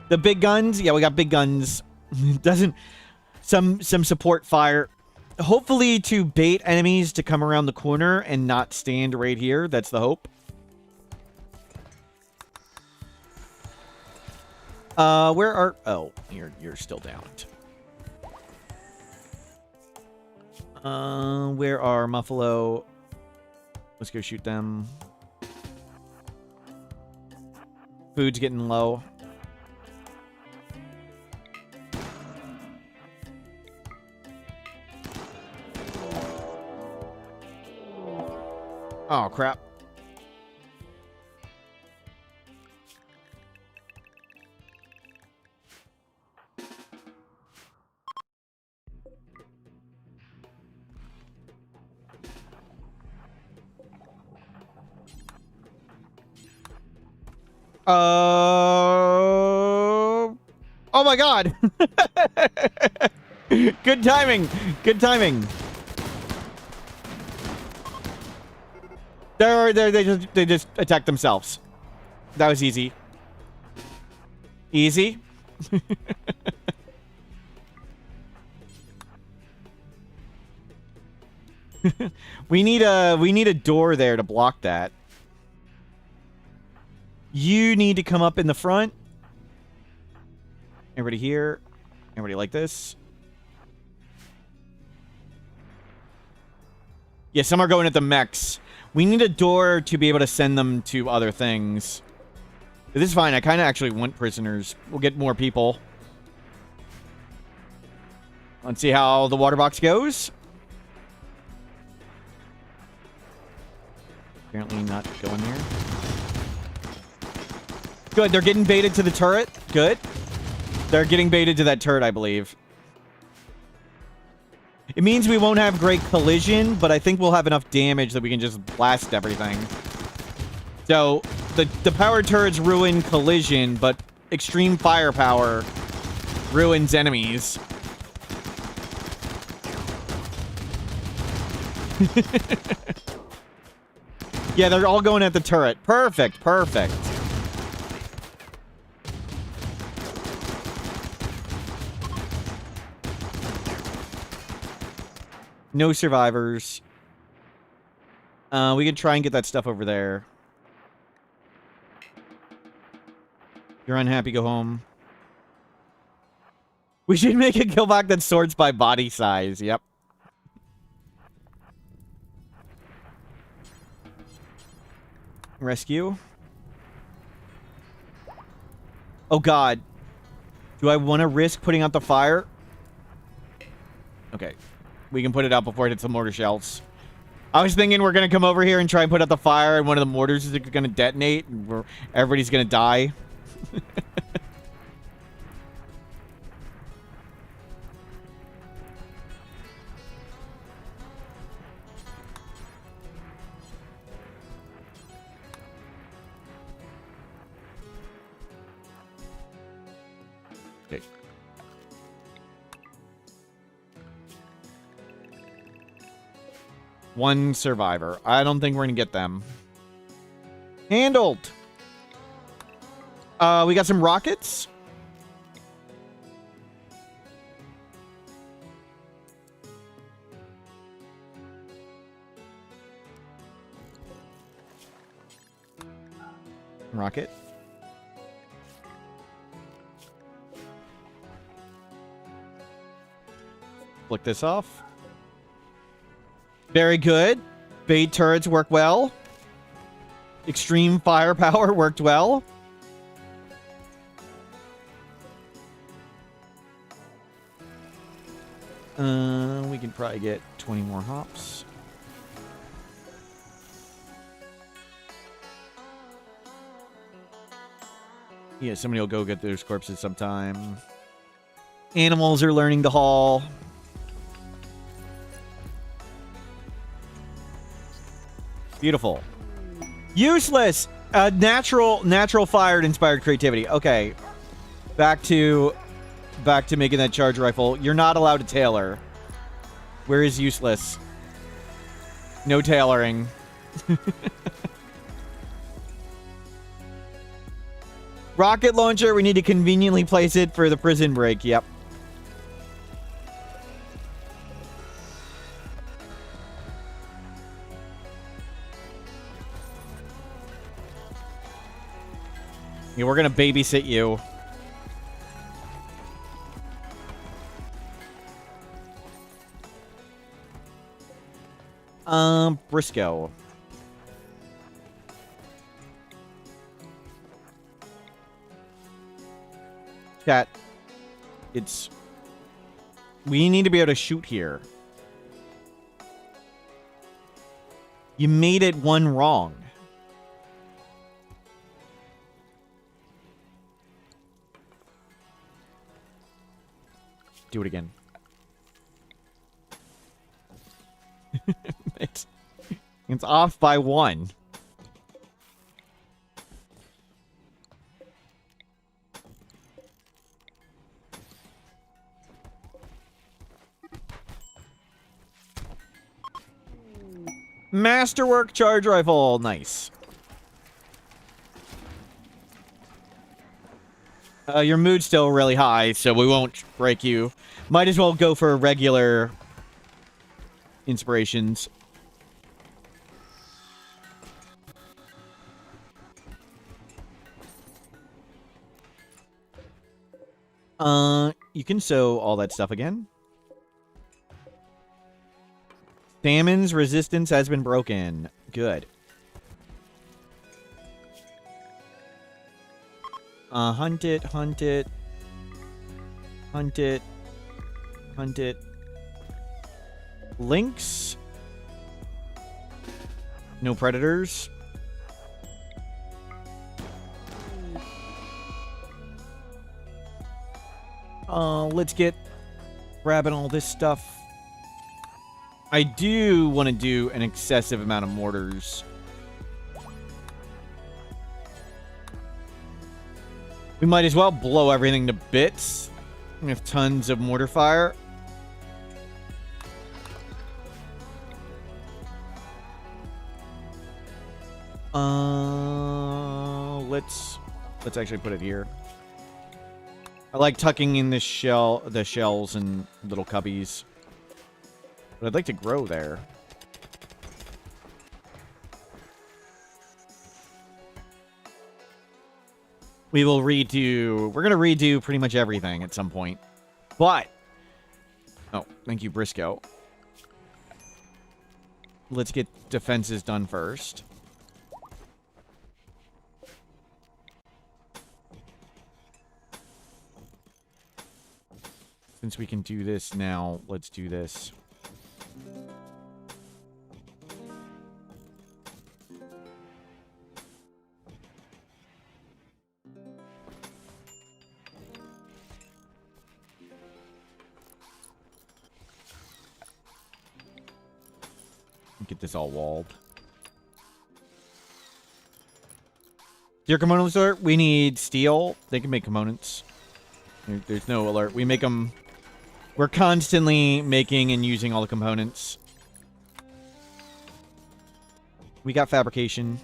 The big guns. Yeah, we got big guns. Doesn't... Some support fire. Hopefully to bait enemies to come around the corner and not stand right here. That's the hope. Where are... Oh, you're still downed. Where are Muffalo? Let's go shoot them. Food's getting low. Oh, crap. Oh my god. Good timing. Good timing. They just attacked themselves. That was easy. Easy. We need a door there to block that. You need to come up in the front. Everybody here. Everybody like this. Yeah, some are going at the mechs. We need a door to be able to send them to other things. This is fine. I kind of actually want prisoners. We'll get more people. Let's see how the water box goes. Apparently not going there. Good. They're getting baited to the turret. Good. They're getting baited to that turret, I believe. It means we won't have great collision, but I think we'll have enough damage that we can just blast everything. So, the power turrets ruin collision, but extreme firepower ruins enemies. Yeah, they're all going at the turret. Perfect, perfect. No survivors. We can try and get that stuff over there. You're unhappy, go home. We should make a kill box that sorts by body size. Yep. Rescue. Oh, God. Do I want to risk putting out the fire? Okay. We can put it out before it hits the mortar shells. I was thinking we're going to come over here and try and put out the fire, and one of the mortars is going to detonate, and everybody's going to die. Okay. One survivor. I don't think we're gonna get them. Handled. We got some rockets. Rocket. Flick this off. Very good. Bait turrets work well. Extreme firepower worked well. We can probably get 20 more hops. Yeah, somebody will go get those corpses sometime. Animals are learning to haul. Beautiful. Useless. Natural fired inspired creativity. Okay. Back to making that charge rifle. You're not allowed to tailor. Where is useless? No tailoring. Rocket launcher, we need to conveniently place it for the prison break. Yep. Yeah, we're gonna babysit you. Briscoe. Chat. We need to be able to shoot here. You made it one wrong. Do it again. It's off by 1. Masterwork charge rifle. Nice. Your mood's still really high, so we won't break you. Might as well go for regular inspirations. You can sew all that stuff again. Famine's resistance has been broken. Good. Hunt it, hunt it. Hunt it. Hunt it. Lynx. No predators. Let's get grabbing all this stuff. I do want to do an excessive amount of mortars. We might as well blow everything to bits. We have tons of mortar fire. Let's actually put it here. I like tucking in the shells and little cubbies. But I'd like to grow there. We will redo... We're going to redo pretty much everything at some point. But... Oh, thank you, Briscoe. Let's get defenses done first. Since we can do this now, let's do this. Get this all walled. Your component store, we need steel. They can make components. There's no alert. We make them... We're constantly making and using all the components. We got fabrication.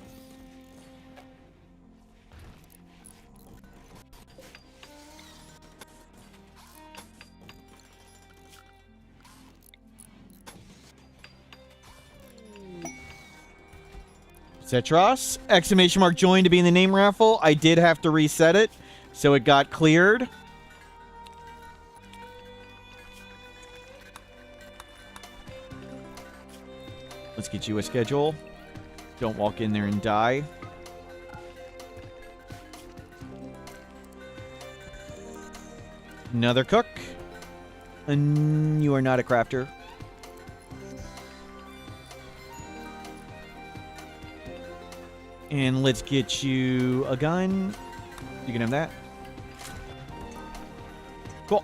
Cetros, exclamation mark join to be in the name raffle. I did have to reset it, so it got cleared. Let's get you a schedule. Don't walk in there and die. Another cook. And you are not a crafter. And let's get you a gun. You can have that. Cool.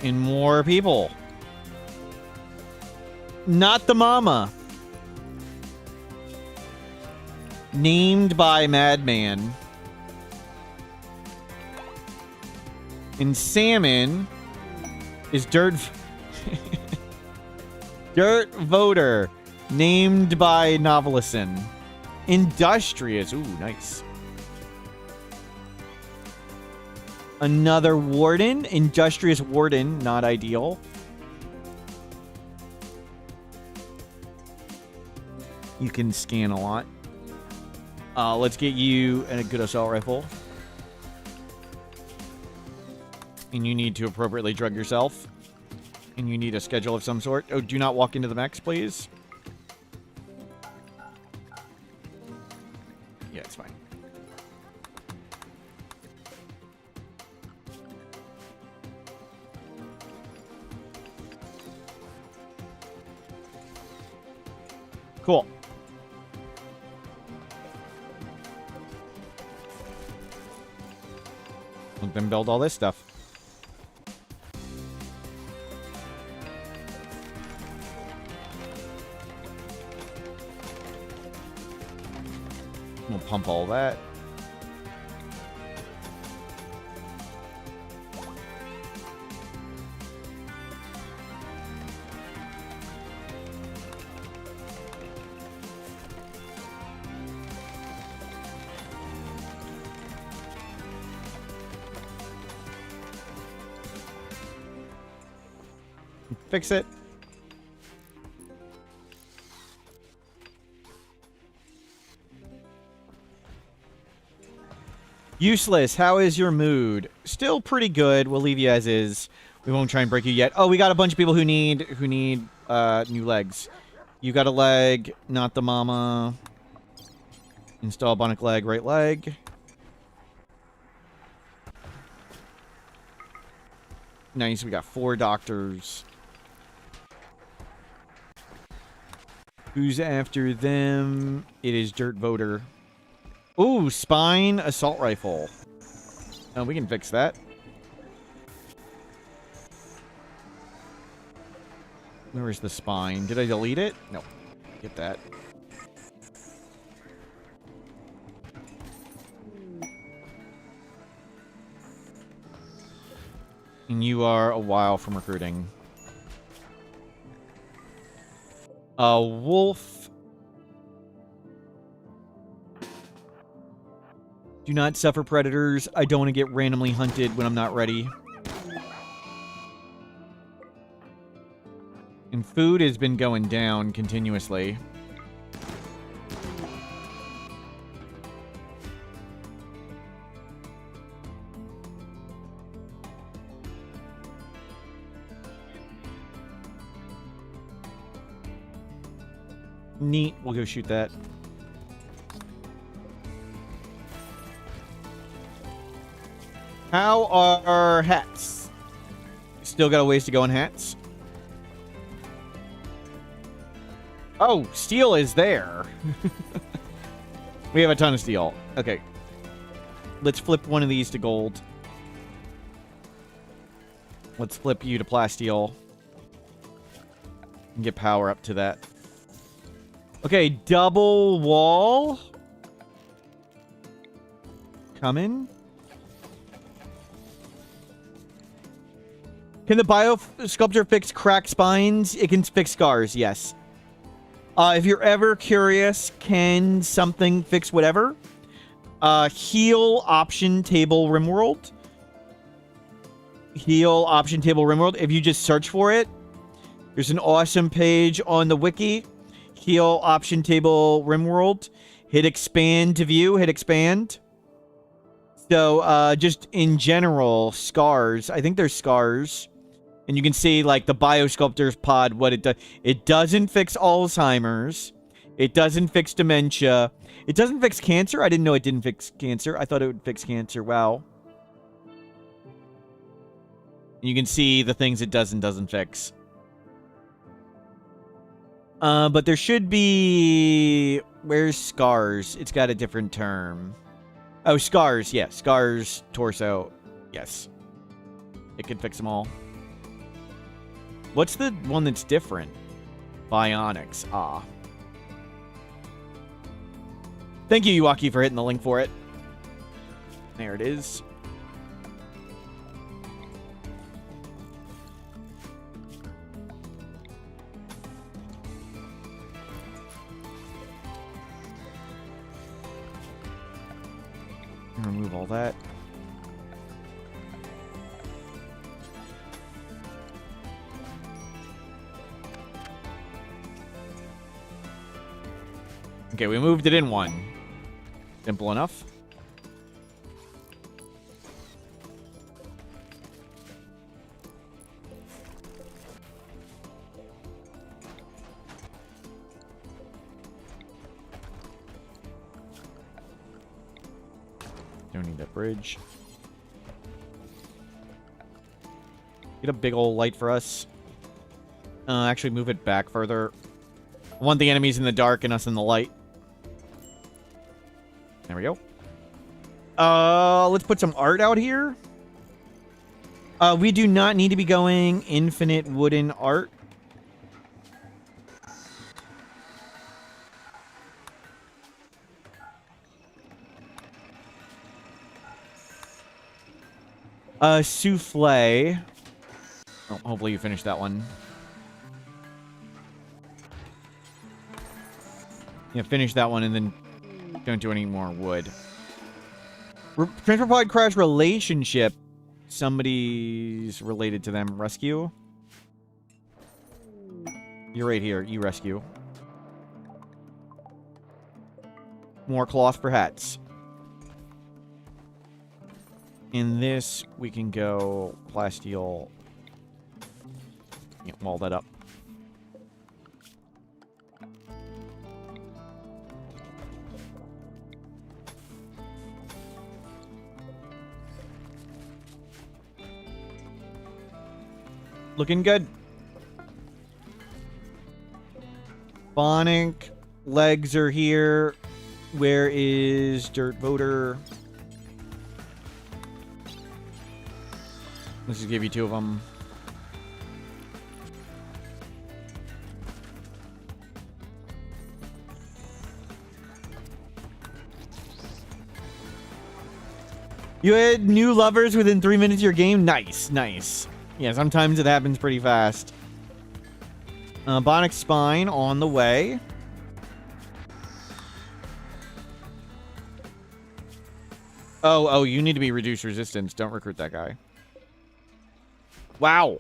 And more people. Not the mama. Named by Madman. And Salmon is Dirt... Dirt Voter. Named by Novelison. Industrious. Ooh, nice. Another Warden. Industrious Warden. Not ideal. You can scan a lot. Let's get you a good assault rifle. And you need to appropriately drug yourself. And you need a schedule of some sort. Oh, do not walk into the mechs, please. Yeah, it's fine. Cool. Let them build all this stuff. We'll pump all that. Fix it. Useless, how is your mood? Still pretty good. We'll leave you as is. We won't try and break you yet. Oh, we got a bunch of people who need new legs. You got a leg, not the mama. Install bionic leg, right leg. Nice, we got 4 doctors. Who's after them? It is Dirt Voter. Ooh, spine assault rifle. Oh, we can fix that. Where is the spine? Did I delete it? No. Get that. And you are a while from recruiting. A wolf. Do not suffer predators. I don't want to get randomly hunted when I'm not ready. And food has been going down continuously. Neat. We'll go shoot that. How are hats? Still got a ways to go on hats. Oh, steel is there. We have a ton of steel. Okay. Let's flip one of these to gold. Let's flip you to plasteel. And get power up to that. Okay, double wall. Coming. Can the bio sculptor fix cracked spines? It can fix scars, yes. If you're ever curious, can something fix whatever? Heal option table Rimworld. Heal option table Rimworld. If you just search for it, there's an awesome page on the wiki. Heal option table Rimworld. Hit expand to view. Hit expand. So, just in general, scars. I think there's scars. And you can see, like, the Biosculptor's pod, what it does. It doesn't fix Alzheimer's. It doesn't fix dementia. It doesn't fix cancer. I didn't know it didn't fix cancer. I thought it would fix cancer. Wow. You can see the things it does and doesn't fix. But there should be... Where's scars? It's got a different term. Oh, scars. Yeah, scars, torso. Yes. It can fix them all. What's the one that's different? Bionics. Ah. Thank you, Iwaki, for hitting the link for it. There it is. Remove all that. Okay, we moved it in one. Simple enough. Don't need that bridge. Get a big old light for us. Actually move it back further. I want the enemies in the dark and us in the light. There we go. Let's put some art out here. We do not need to be going infinite wooden art. Souffle. Oh, hopefully you finish that one. Yeah, finish that one and then don't do any more wood. Transfer pod crash relationship. Somebody's related to them. Rescue. You're right here. You rescue. More cloth for hats. In this, we can go plasteel. Yeah, wall that up. Looking good. Bionic legs are here. Where is Dirt Voter? Let's just give you two of them. You had new lovers within 3 minutes of your game? Nice, nice. Yeah, sometimes it happens pretty fast. Bionic spine on the way. Oh, you need to be reduced resistance. Don't recruit that guy. Wow.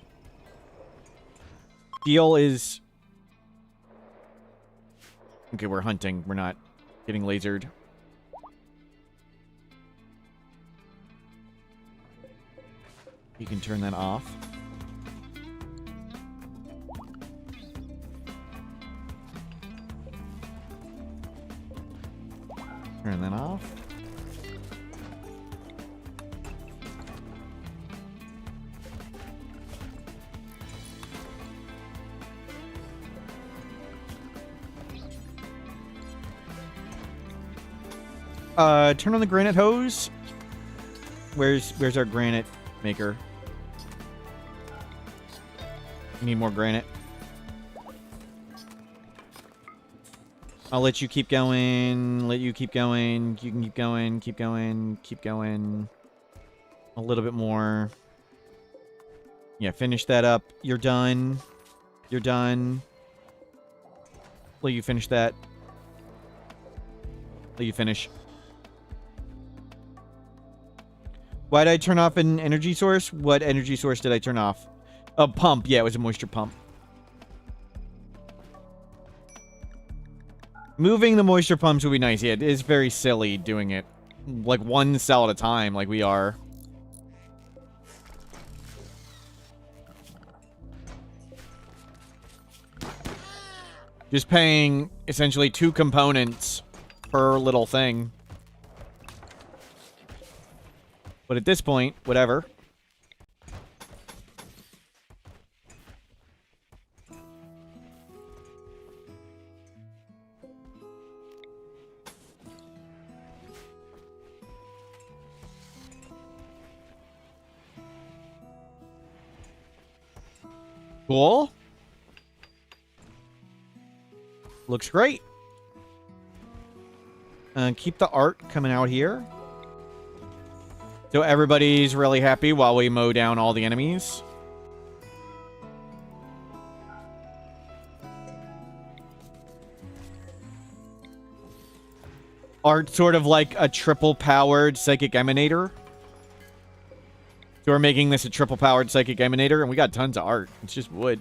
Steel is... Okay, we're hunting. We're not getting lasered. You can turn that off. Turn that off. Turn on the granite hose. Where's our granite maker? We need more granite. I'll let you keep going. Let you keep going. You can keep going. Keep going. Keep going. A little bit more. Yeah, finish that up. You're done. You're done. Let you finish that. Let you finish. Why did I turn off an energy source? What energy source did I turn off? A pump. Yeah, it was a moisture pump. Moving the moisture pumps would be nice. Yeah, it is very silly doing it. Like one cell at a time, like we are. Just paying essentially 2 components per little thing. But at this point, whatever. Cool. Looks great. Keep the art coming out here. So everybody's really happy while we mow down all the enemies. Art sort of like a triple-powered psychic emanator. So we're making this a triple-powered psychic emanator, and we got tons of art. It's just wood.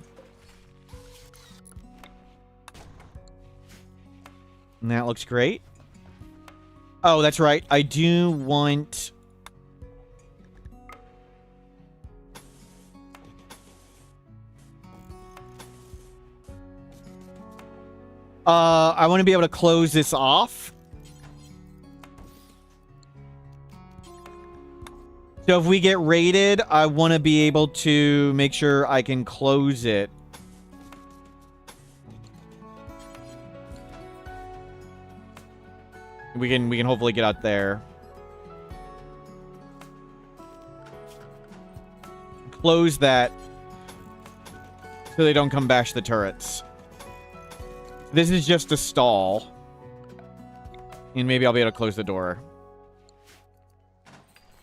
And that looks great. Oh, that's right. I do want... I want to be able to close this off. So if we get raided, I want to be able to make sure I can close it. We can hopefully get out there. Close that so they don't come bash the turrets. This is just a stall. And maybe I'll be able to close the door.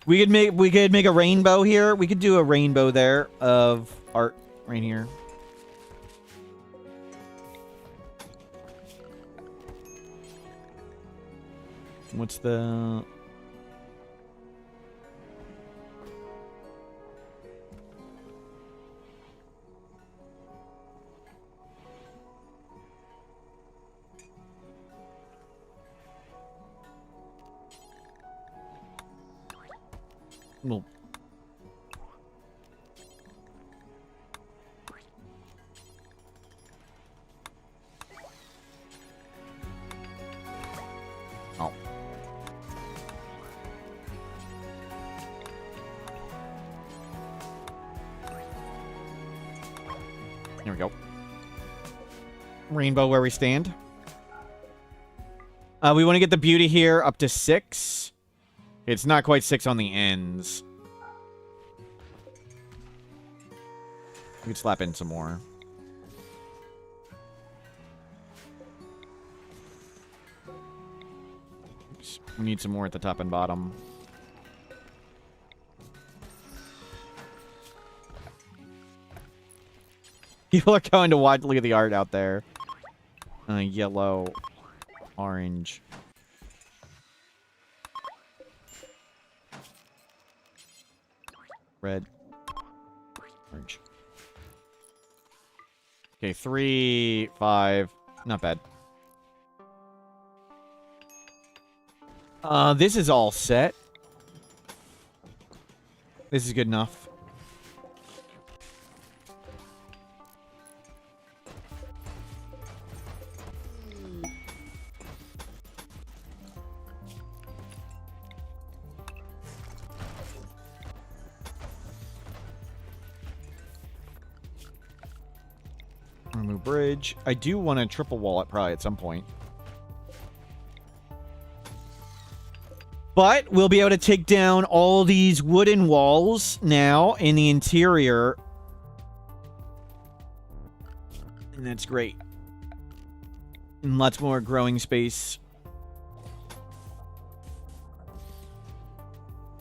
We could make a rainbow here. We could do a rainbow there of art right here. What's the... Well... Oh. There we go. Rainbow where we stand. We want to get the beauty here up to 6. It's not quite 6 on the ends. We could slap in some more. Oops. We need some more at the top and bottom. People are going to watch. Look at the art out there. Yellow, orange. Red. Orange. Okay, 3, 5. Not bad. This is all set. This is good enough. Remove bridge. I do want a triple wall probably at some point. But we'll be able to take down all these wooden walls now in the interior. And that's great. And lots more growing space.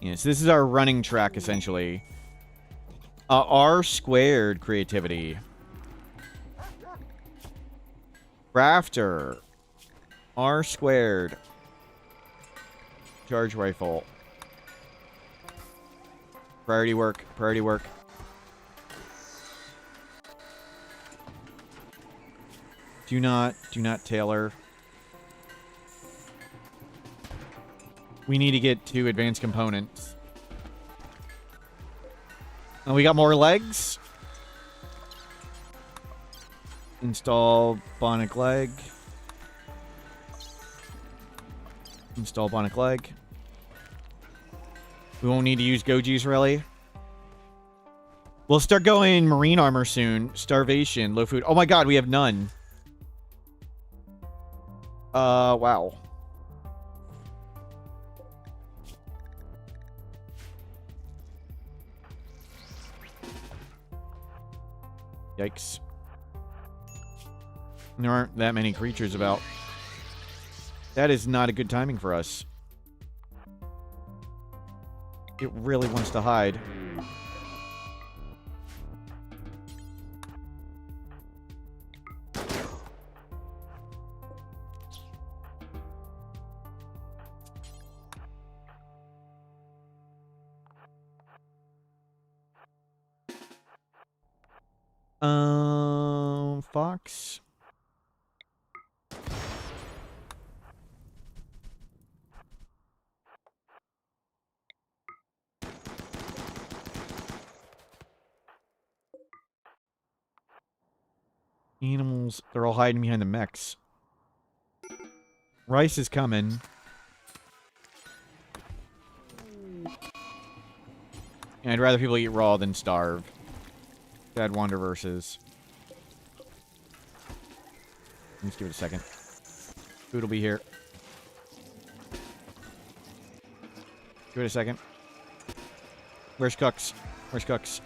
Yes, this is our running track, essentially. R squared creativity. Crafter. R squared. Charge rifle. Priority work. Priority work. Do not tailor. We need to get 2 advanced components. And we got more legs. Install bionic leg. Install bionic leg. We won't need to use Goji's, really. We'll start going marine armor soon. Starvation, low food. Oh my god, we have none. Wow. Yikes. There aren't that many creatures about. That is not a good timing for us. It really wants to hide. Fox. Animals, they're all hiding behind the mechs. Rice is coming. And I'd rather people eat raw than starve. Bad Wanderverses. Let's give it a second. Food will be here. Give it a second. Where's Cooks? Where's Cooks?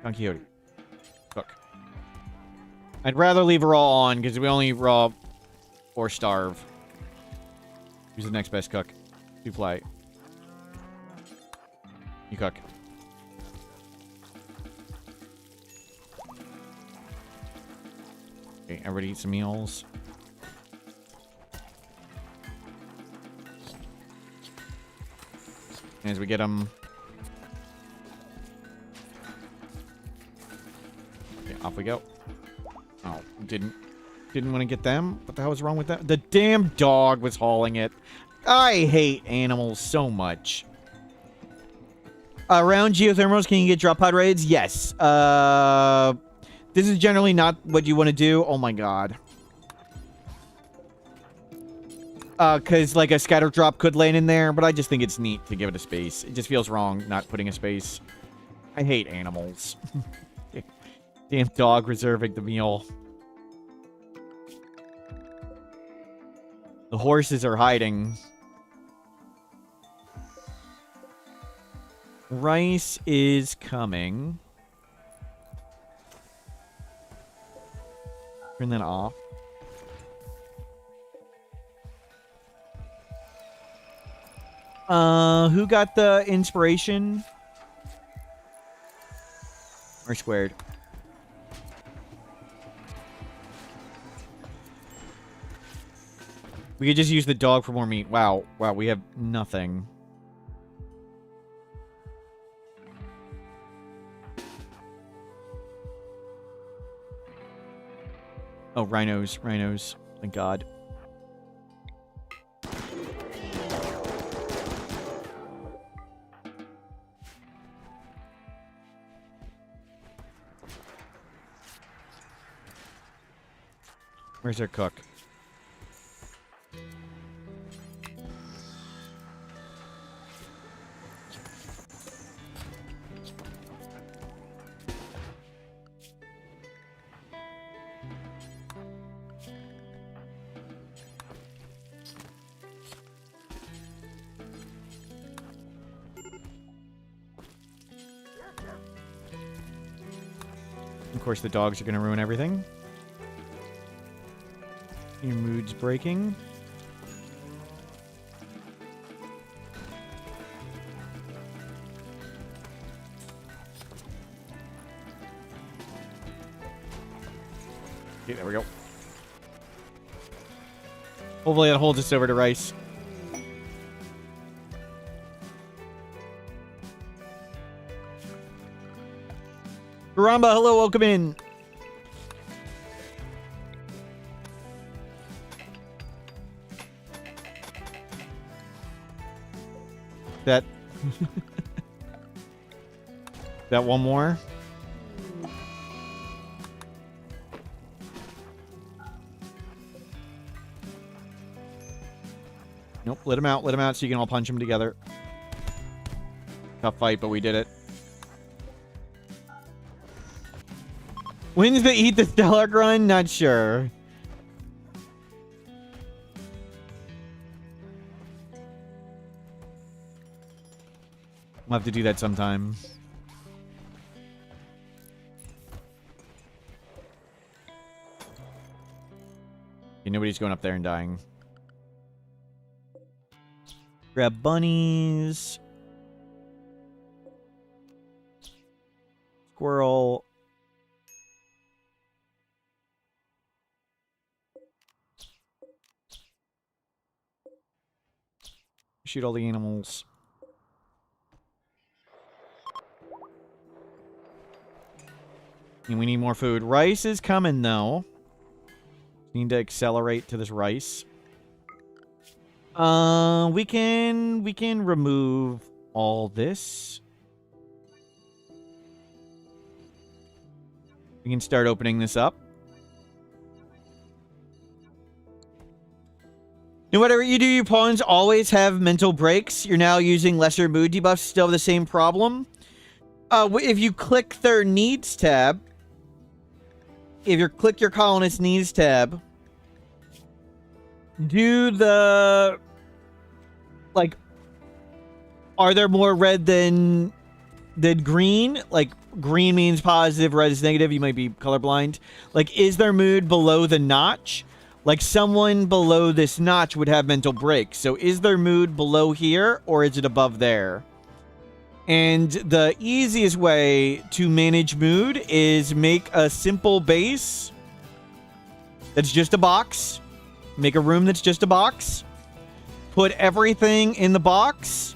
Don Quixote. Cook. I'd rather leave raw on, because we only raw or starve. Who's the next best cook? You fly. You cook. Okay, everybody eat some meals. As we get them. Okay, off we go. Oh, didn't want to get them? What the hell was wrong with that? The damn dog was hauling it. I hate animals so much. Around geothermals, can you get drop pod raids? Yes. This is generally not what you want to do. Oh my god. Because like a scatter drop could land in there, but I just think it's neat to give it a space. It just feels wrong not putting a space. I hate animals. Damn dog reserving the meal. The horses are hiding. Rice is coming. Turn that off. Who got the inspiration? Or squared? We could just use the dog for more meat. Wow. Wow, we have nothing. Oh, rhinos. Rhinos. Thank God. Where's their cook? Of course, the dogs are going to ruin everything. Your mood's breaking. Okay, there we go. Hopefully that holds us over to rice. Karamba, hello, welcome in. That... that one more? Nope, let him out so you can all punch him together. Tough fight, but we did it. When's the Eat the Stellark run? Not sure. We'll have to do that sometime. Okay, nobody's going up there and dying. Grab bunnies. Squirrel. Shoot all the animals. And we need more food. Rice is coming, though. Need to accelerate to this rice. We can remove all this. We can start opening this up. No matter what you do, your pawns always have mental breaks. You're now using lesser mood debuffs, still have the same problem. If you click their needs tab, click your colonist needs tab, do the, like, are there more red than green? Like, green means positive, red is negative. You might be colorblind. Like, is their mood below the notch? Like, someone below this notch would have mental breaks. So is their mood below here, or is it above there? And the easiest way to manage mood is make a simple base that's just a box. Make a room that's just a box. Put everything in the box.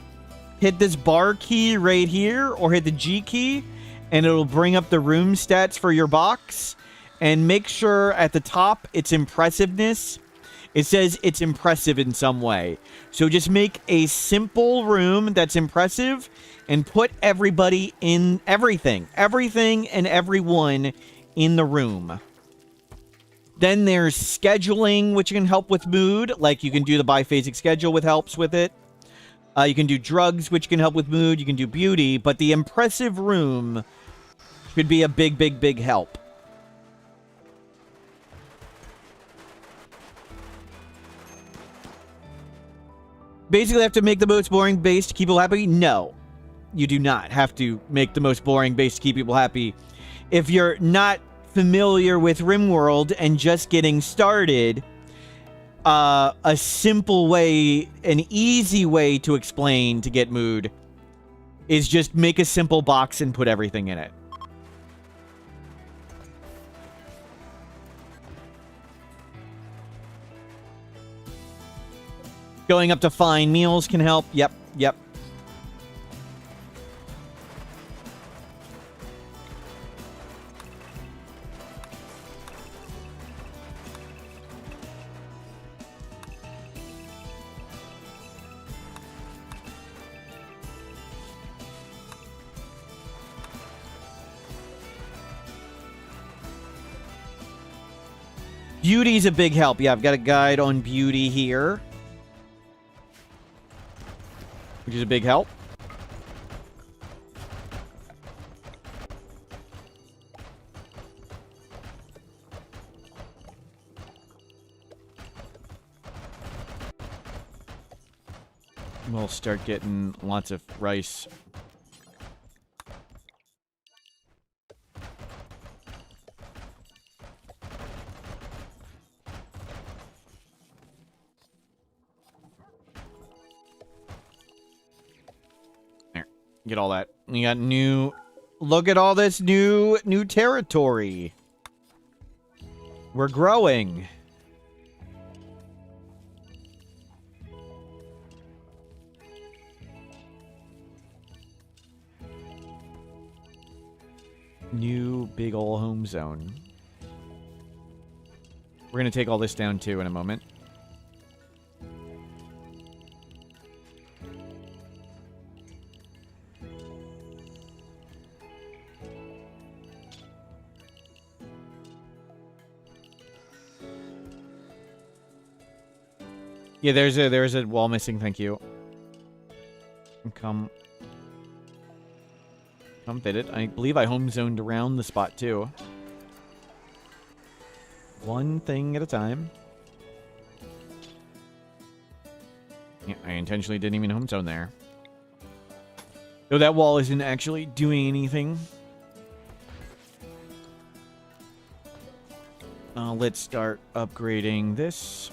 Hit this bar key right here, or hit the G key, and it'll bring up the room stats for your box. And make sure at the top it's impressiveness. It says it's impressive in some way. So just make a simple room that's impressive and put everybody in everything and everyone in the room. Then there's scheduling, which can help with mood. Like, you can do the biphasic schedule with helps with it. You can do drugs, which can help with mood. You can do beauty. But the impressive room could be a big, big, big help. Basically, have to make the most boring base to keep people happy? No. You do not have to make the most boring base to keep people happy. If you're not familiar with Rimworld and just getting started, a simple way, an easy way to explain to get mood is just make a simple box and put everything in it. Going up to fine meals can help. Yep, yep. Beauty's a big help. Yeah, I've got a guide on beauty here, which is a big help. We'll start getting lots of rice. Get all that. We got new... Look at all this new territory. We're growing. New big ol' home zone. We're going to take all this down, too, in a moment. Yeah, there's a wall missing, thank you. Come fit it. I believe I home zoned around the spot, too. One thing at a time. Yeah, I intentionally didn't even home zone there. Though that wall isn't actually doing anything. Let's start upgrading this.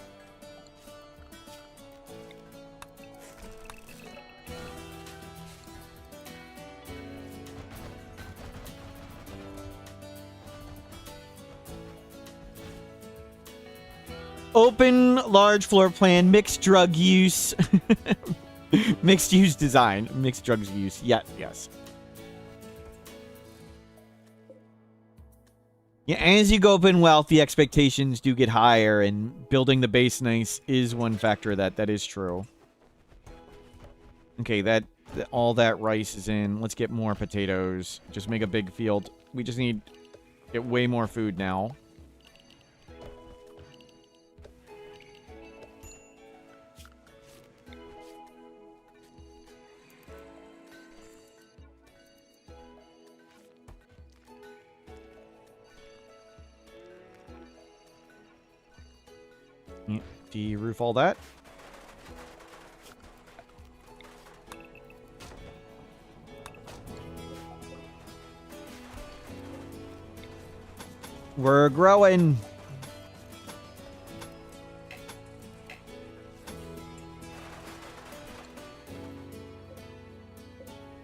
Open, large floor plan, mixed drug use. Mixed use design. Mixed drugs use. Yeah, yes. Yeah, as you go up in wealth, the expectations do get higher, and building the base nice is one factor that is true. Okay, all that rice is in. Let's get more potatoes. Just make a big field. We just need to get way more food now. De-roof all that. We're growing.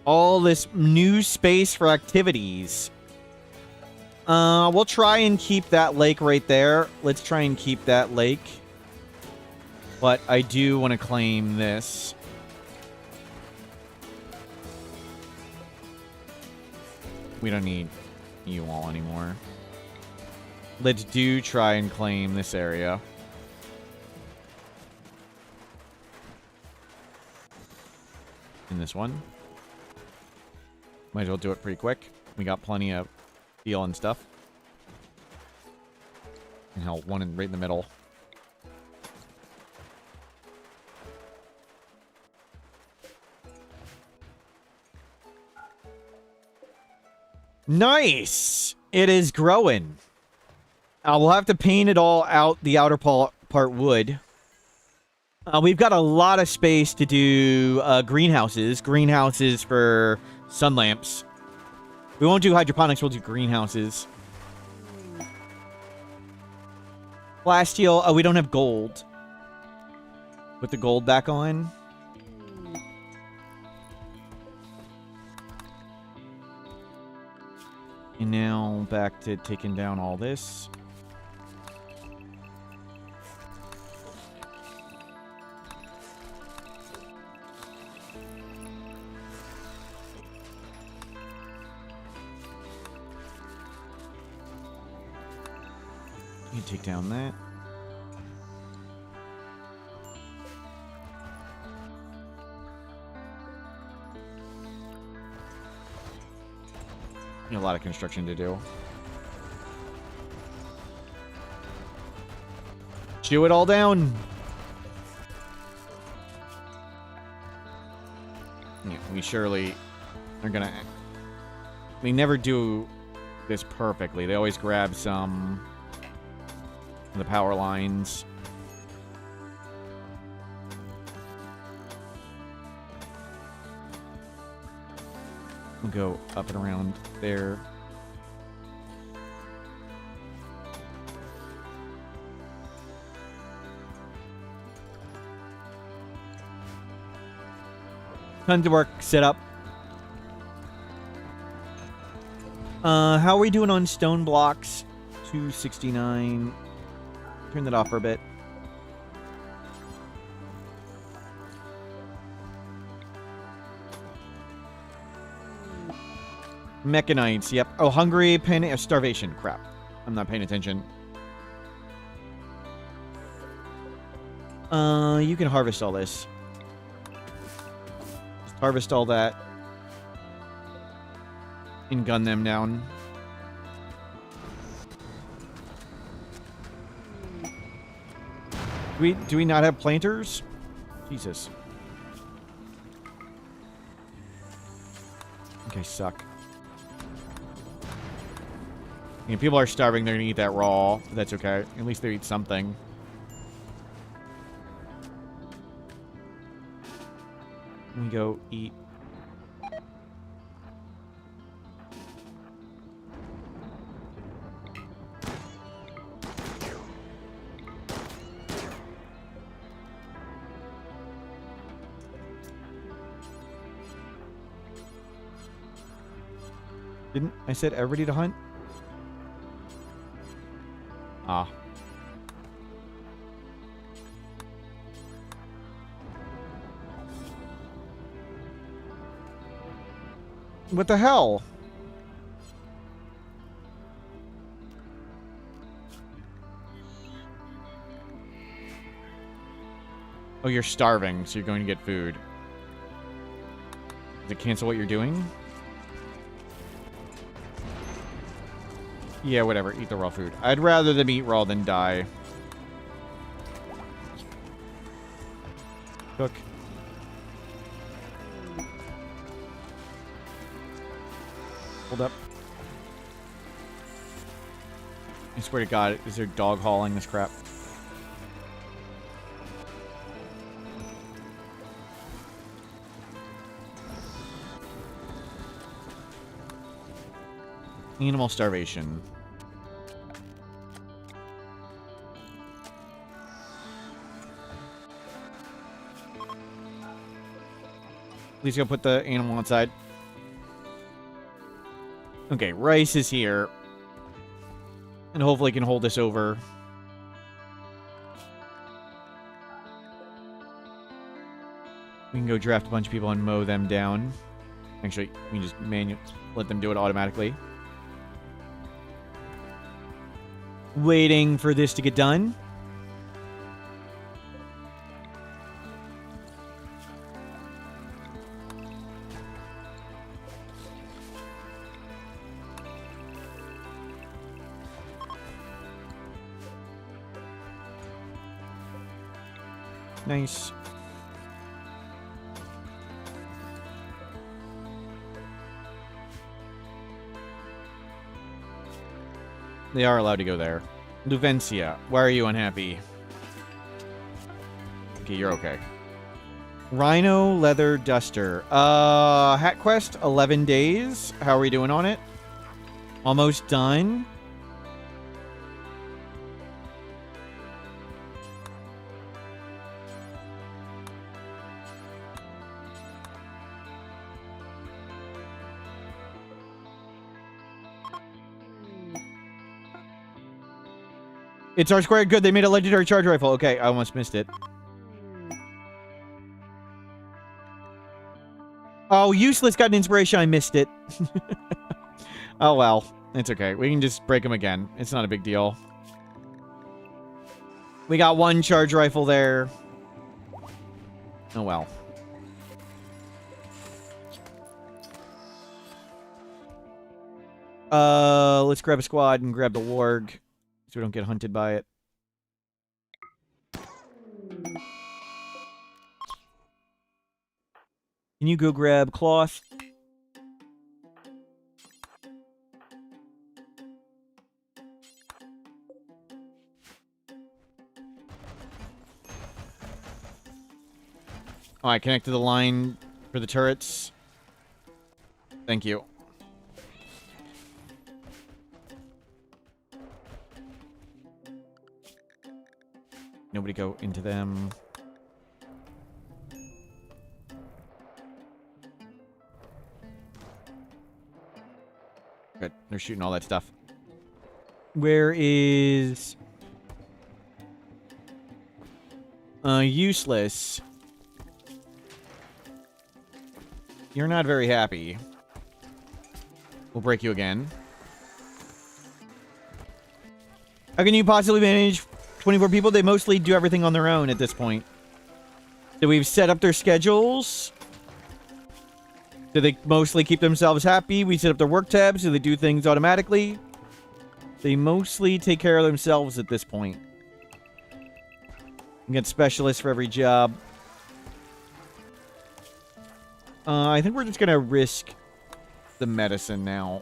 All this new space for activities. We'll try and keep that lake right there. Let's try and keep that lake. But I do want to claim this. We don't need you all anymore. Let's do try and claim this area. In this one. Might as well do it pretty quick. We got plenty of steel and stuff. And hell, one right in the middle. Nice! It is growing. We'll have to paint it all out, the outer part wood. We've got a lot of space to do greenhouses. Greenhouses for sun lamps. We won't do hydroponics, we'll do greenhouses. Flash steel. Oh, we don't have gold. Put the gold back on. And now back to taking down all this. You take down that. A lot of construction to do. Chew it all down. Yeah, we surely are gonna... We never do this perfectly. They always grab some of the power lines. We'll go up and around there. Tons of work set up. How are we doing on stone blocks? 269. Turn that off for a bit. Mechanites, yep. Oh, hungry, starvation. Crap. I'm not paying attention. You can harvest all this. Just harvest all that. And gun them down. Do we not have planters? Jesus. Okay, suck. If people are starving, they're gonna eat that raw. That's okay. At least they eat something. Let me go eat. Didn't I said everybody to hunt? Ah. What the hell? Oh, you're starving, so you're going to get food. Does it cancel what you're doing? Yeah, whatever. Eat the raw food. I'd rather them eat raw than die. Cook. Hold up. I swear to God, is there dog hauling this crap? Animal starvation. Please go put the animal outside. Okay, rice is here. And hopefully can hold this over. We can go draft a bunch of people and mow them down. Actually, we can just let them do it automatically. Waiting for this to get done. Nice. They are allowed to go there. Luvencia, why are you unhappy? Okay, you're okay. Rhino leather duster. Hat quest, 11 days. How are we doing on it? Almost done. It's our square. Good, they made a legendary charge rifle. Okay, I almost missed it. Oh, useless got an inspiration. I missed it. Oh, well. It's okay. We can just break them again. It's not a big deal. We got one charge rifle there. Oh, well. Let's grab a squad and grab the warg, so we don't get hunted by it. Can you go grab cloth? Alright, connect to the line for the turrets. Thank you. Nobody go into them. Good. They're shooting all that stuff. Where is... useless. You're not very happy. We'll break you again. How can you possibly manage 24 people? They mostly do everything on their own at this point. So we've set up their schedules. Do they mostly keep themselves happy? We set up their work tabs. Do they do things automatically? They mostly take care of themselves at this point. You get specialists for every job. I think we're just going to risk the medicine now.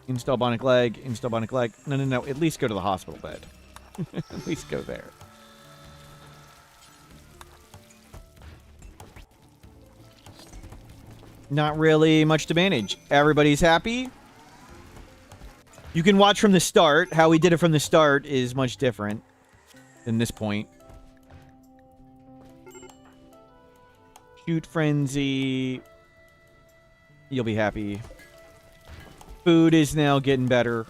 Install bionic leg. Install bionic leg. No. At least go to the hospital bed. At least go there. Not really much to manage. Everybody's happy. You can watch from the start. How we did it from the start is much different than this point. Shoot frenzy. You'll be happy. Food is now getting better.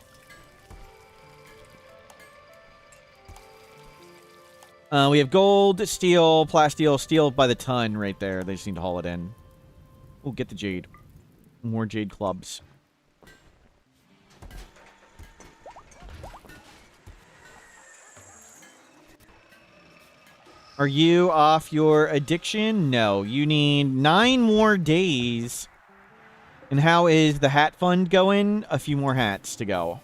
We have gold, steel, plasteel, steel by the ton right there. They just need to haul it in. We'll get the jade. More jade clubs. Are you off your addiction? No. You need 9 more days. And how is the hat fund going? A few more hats to go.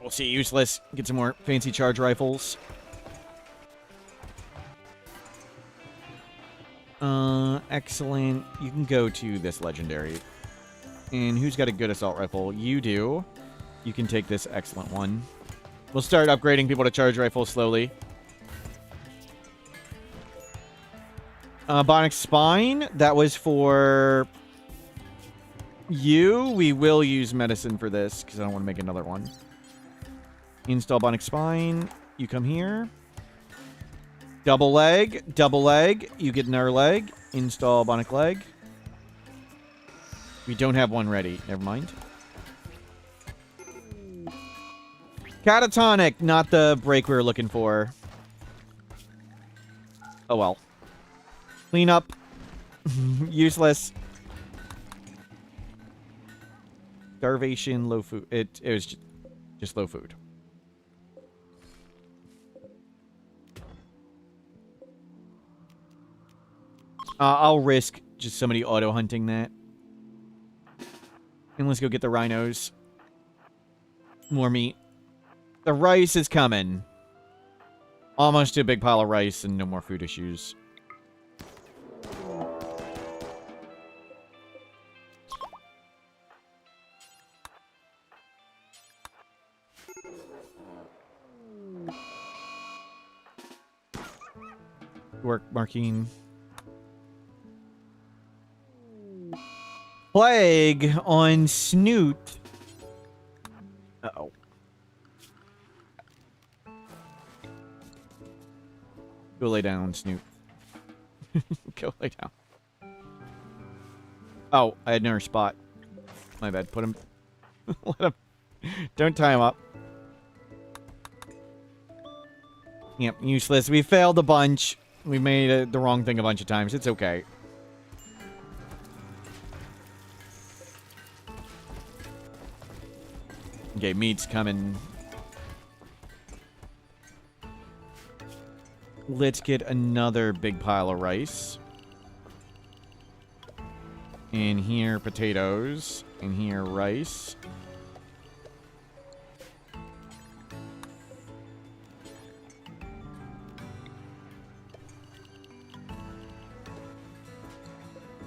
We'll see. Useless. Get some more fancy charge rifles. Excellent. You can go to this legendary. And who's got a good assault rifle? You do. You can take this excellent one. We'll start upgrading people to charge rifles slowly. Bionic spine. That was for you. We will use medicine for this because I don't want to make another one. Install bionic spine. You come here. Double leg. Double leg. You get another leg. Install bionic leg. We don't have one ready. Never mind. Catatonic. Not the break we were looking for. Oh well. Clean up. Useless. Starvation. Low food. It was just low food. I'll risk just somebody auto-hunting that. And let's go get the rhinos. More meat. The rice is coming. Almost to a big pile of rice and no more food issues. Work marking. Plague on Snoot. Uh-oh. Go lay down, Snoot. Go lay down. Oh, I had another spot. My bad. Put him... Let him... Don't tie him up. Yep, useless. We failed a bunch. We made the wrong thing a bunch of times. It's okay. Okay, meat's coming. Let's get another big pile of rice. In here, potatoes. In here, rice.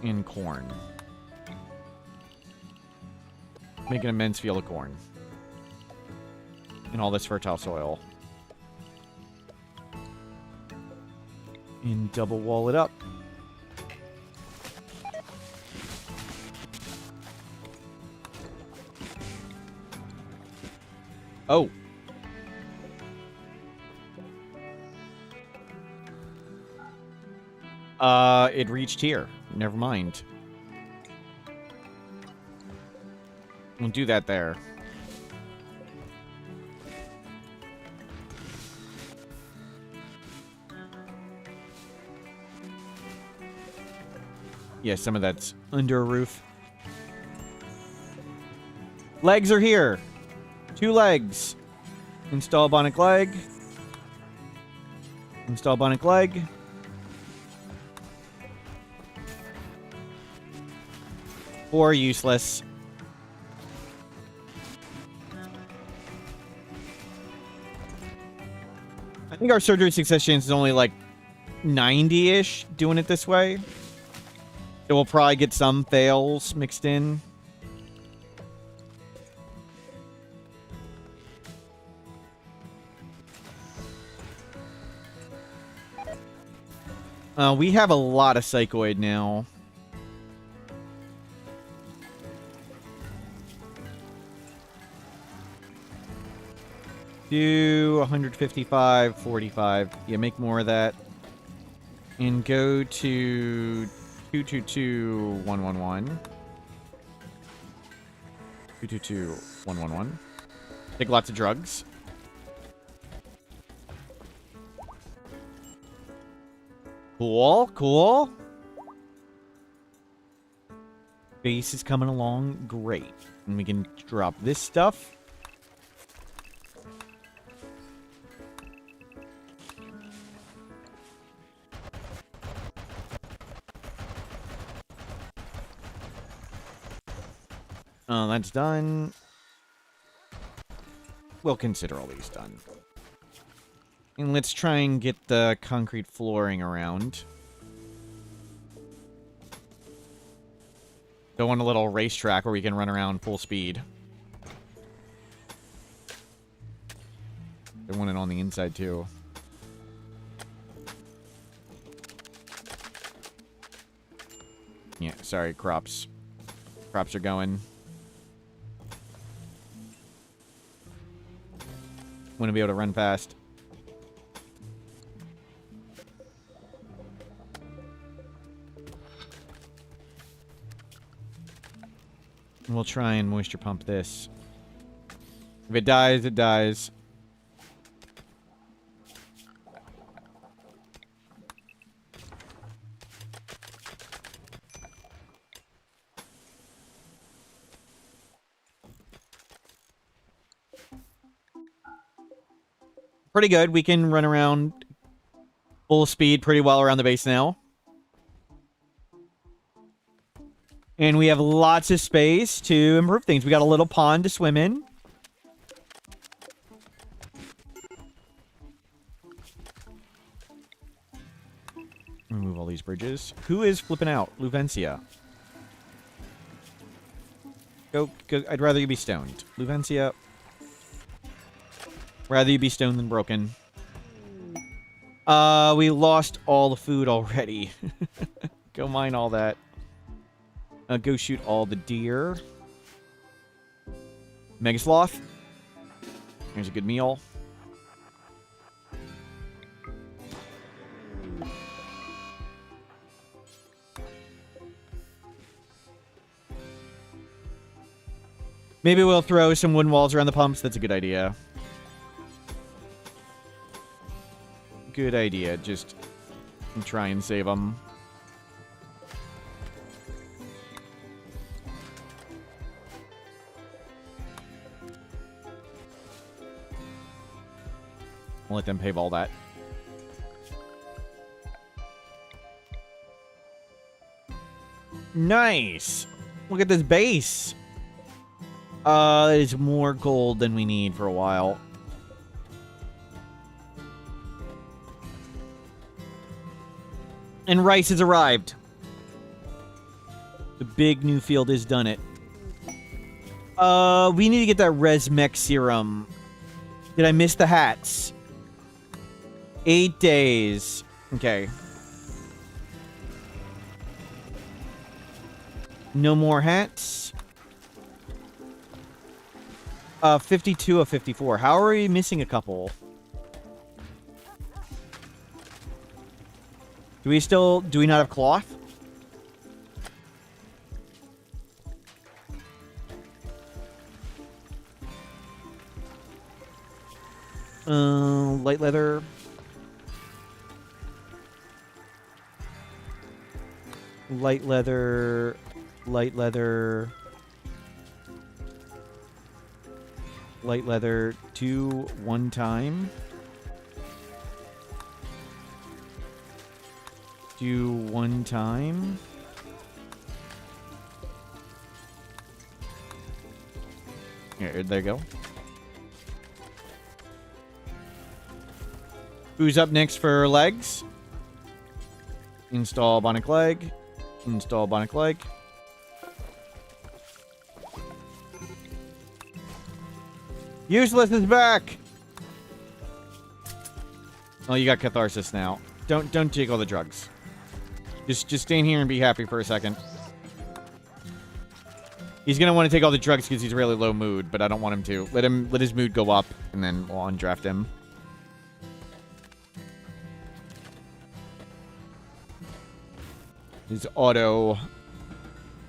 And corn. Make an immense field of corn. And all this fertile soil. And double wall it up. Oh. It reached here. Never mind. We'll do that there. Yeah, some of that's under a roof. Legs are here. 2 legs. Install bionic leg. Install bionic leg. Or useless. I think our surgery success chance is only like 90-ish doing it this way. So we'll probably get some fails mixed in. We have a lot of psychoid now. Do 155, 45. Yeah, make more of that. And go to 222, 111. 222, 111. Take lots of drugs. Cool, cool. Base is coming along great. And we can drop this stuff. That's done. We'll consider all these done. And let's try and get the concrete flooring around. Go on a little racetrack where we can run around full speed. They want it on the inside, too. Yeah, sorry, crops. Crops are going. Want to be able to run fast. We'll try and moisture pump this. If it dies, it dies. Pretty good. We can run around full speed pretty well around the base now. And we have lots of space to improve things. We got a little pond to swim in. Remove all these bridges. Who is flipping out? Luvencia. Go. I'd rather you be stoned. Luvencia. Rather you be stoned than broken. We lost all the food already. Go mine all that. Go shoot all the deer. Mega Sloth. Here's a good meal. Maybe we'll throw some wooden walls around the pumps. That's a good idea. Good idea. Just try and save them. We'll let them pave all that. Nice. Look at this base. It's more gold than we need for a while. And rice has arrived. The big new field has done it. We need to get that Resmec serum. Did I miss the hats? 8 days. Okay. No more hats. 52 of 54. How are we missing a couple? Do we not have cloth? Light leather. Light leather. Light leather. Light leather. 2 1 time. Do 1 time. Here, there you go. Who's up next for legs? Install bionic leg. Install bionic leg. Useless is back! Oh, you got catharsis now. Don't take all the drugs. Just stay in here and be happy for a second. He's gonna want to take all the drugs because he's really low mood, but I don't want him to. Let his mood go up, and then we'll undraft him. His auto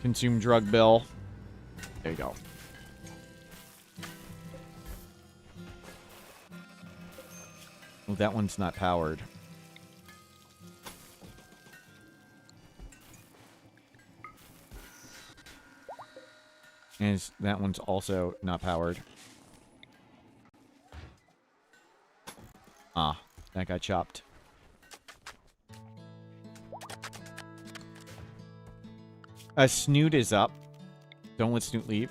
consume drug bill. There you go. Well, that one's not powered. And that one's also not powered. Ah, that got chopped. Snoot is up. Don't let Snoot leave.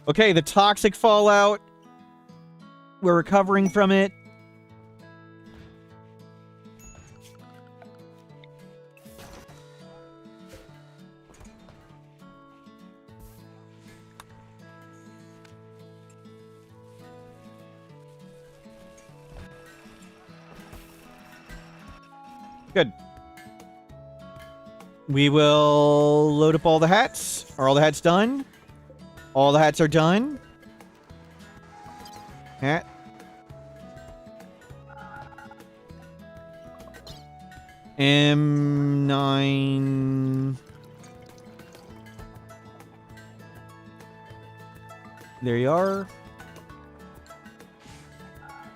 Okay, the toxic fallout. We're recovering from it. Good. We will load up all the hats. Are all the hats done? All the hats are done. Hat. M9. There you are.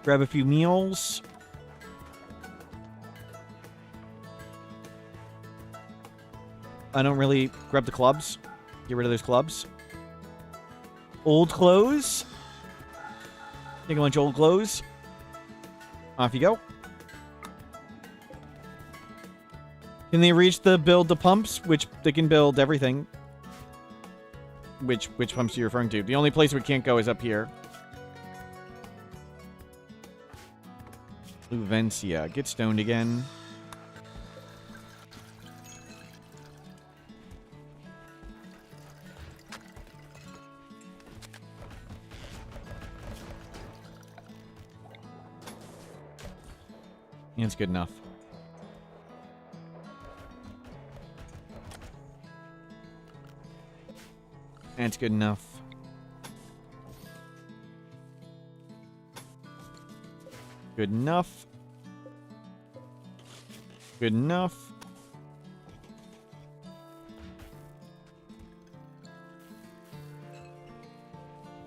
Grab a few meals. I don't really grab the clubs. Get rid of those clubs. Old clothes. Take a bunch of old clothes. Off you go. Can they reach the build the pumps? Which they can build everything. Which pumps are you referring to? The only place we can't go is up here. Luvencia. Get stoned again. Yeah, it's good enough. That's good enough. Good enough. Good enough.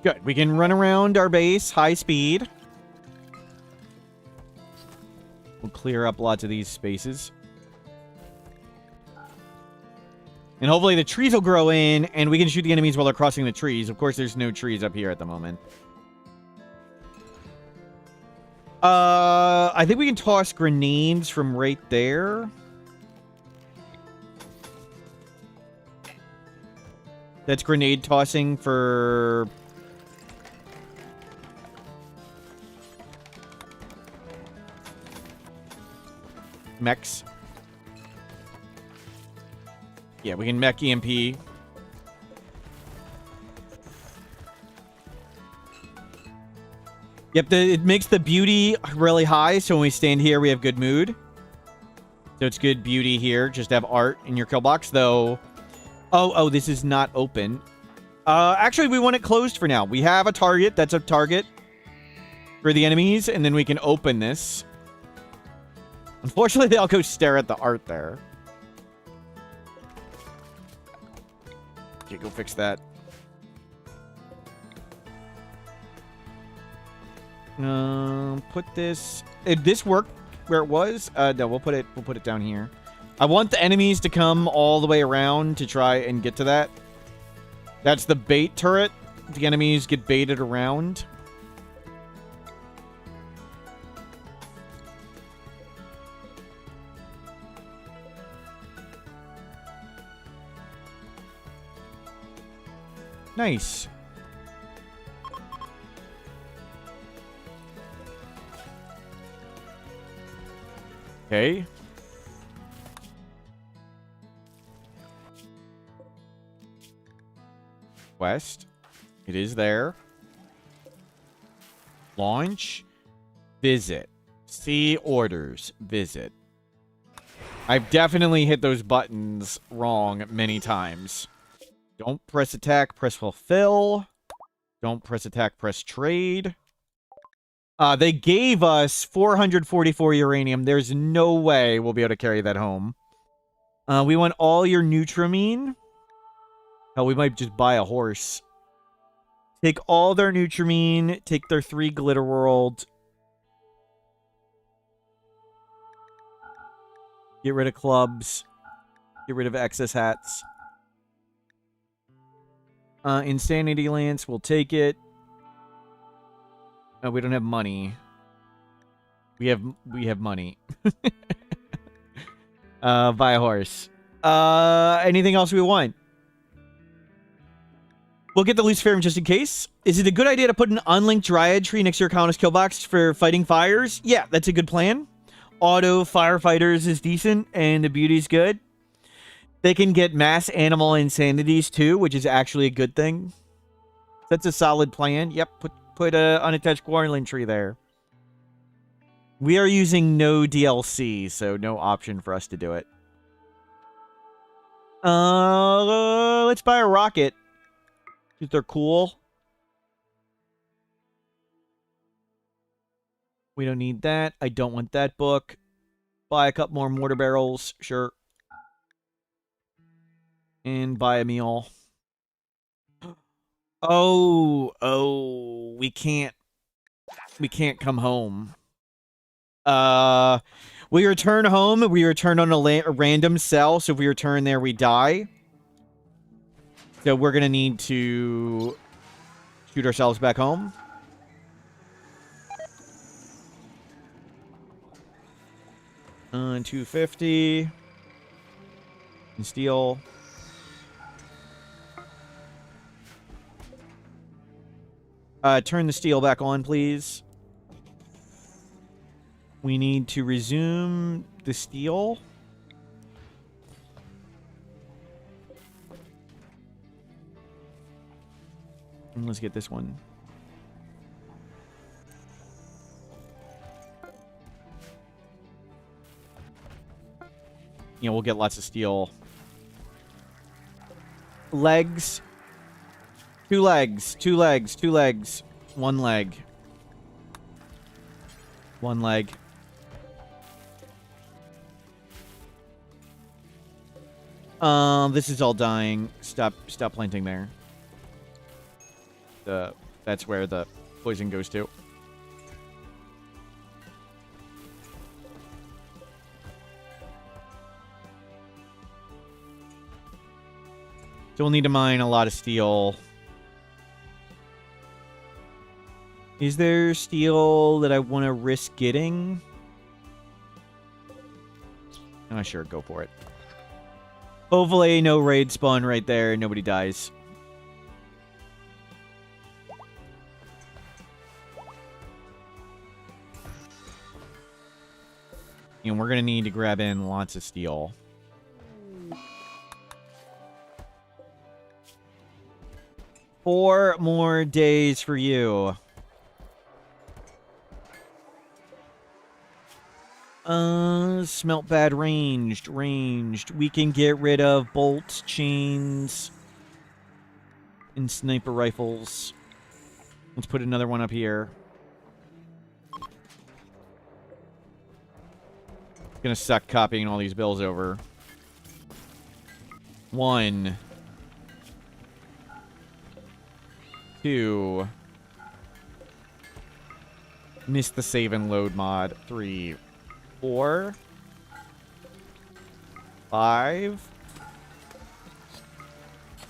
Good. We can run around our base high speed. We'll clear up lots of these spaces. And hopefully the trees will grow in, and we can shoot the enemies while they're crossing the trees. Of course, there's no trees up here at the moment. I think we can toss grenades from right there. That's grenade tossing for... mechs. Yeah, we can mech EMP. Yep, it makes the beauty really high, so when we stand here, we have good mood. So it's good beauty here. Just have art in your kill box, though. Oh, this is not open. Actually, we want it closed for now. We have a target. That's a target for the enemies, and then we can open this. Unfortunately, I'll go stare at the art there. Okay, go fix that. Put this. Did this work where it was? No, we'll put it down here. I want the enemies to come all the way around to try and get to that. That's the bait turret. The enemies get baited around. Nice. Okay. Quest. It is there. Launch. Visit. See orders. Visit. I've definitely hit those buttons wrong many times. Don't press attack, press fulfill. Don't press attack, press trade. They gave us 444 uranium. There's no way we'll be able to carry that home. We want all your Nutramine. Hell, we might just buy a horse. Take all their Nutramine. Take their 3 Glitter World. Get rid of clubs. Get rid of excess hats. Insanity Lance, we'll take it. No, we don't have money. We have money. Buy a horse. Anything else we want? We'll get the Luciferum just in case. Is it a good idea to put an unlinked Dryad tree next to your Colonist kill box for fighting fires? Yeah, that's a good plan. Auto firefighters is decent, and the beauty's good. They can get mass animal insanities too, which is actually a good thing. That's a solid plan. Yep, put a unattached Quarreling tree there. We are using no DLC, so no option for us to do it. Let's buy a rocket. Because they're cool. We don't need that. I don't want that book. Buy a couple more mortar barrels. Sure. And buy a meal. Oh, we can't come home. We return home, we return on a random cell, so if we return there, we die. So we're gonna need to shoot ourselves back home. On 250. And steel. Turn the steel back on, please. We need to resume the steel. And let's get this one. You know, we'll get lots of steel. Legs. 2 legs. 2 legs. 2 legs. 1 leg. 1 leg. This is all dying. Stop planting there. That's where the poison goes to. So we'll need to mine a lot of steel. Is there steel that I want to risk getting? Oh, sure, go for it. Hopefully no raid spawn right there. Nobody dies. And we're going to need to grab in lots of steel. Four more days for you. Smelt bad ranged. We can get rid of bolts, chains, and sniper rifles. Let's put another one up here. Gonna suck copying all these bills over. 1, 2. Missed the save and load mod. 3, 4, 5,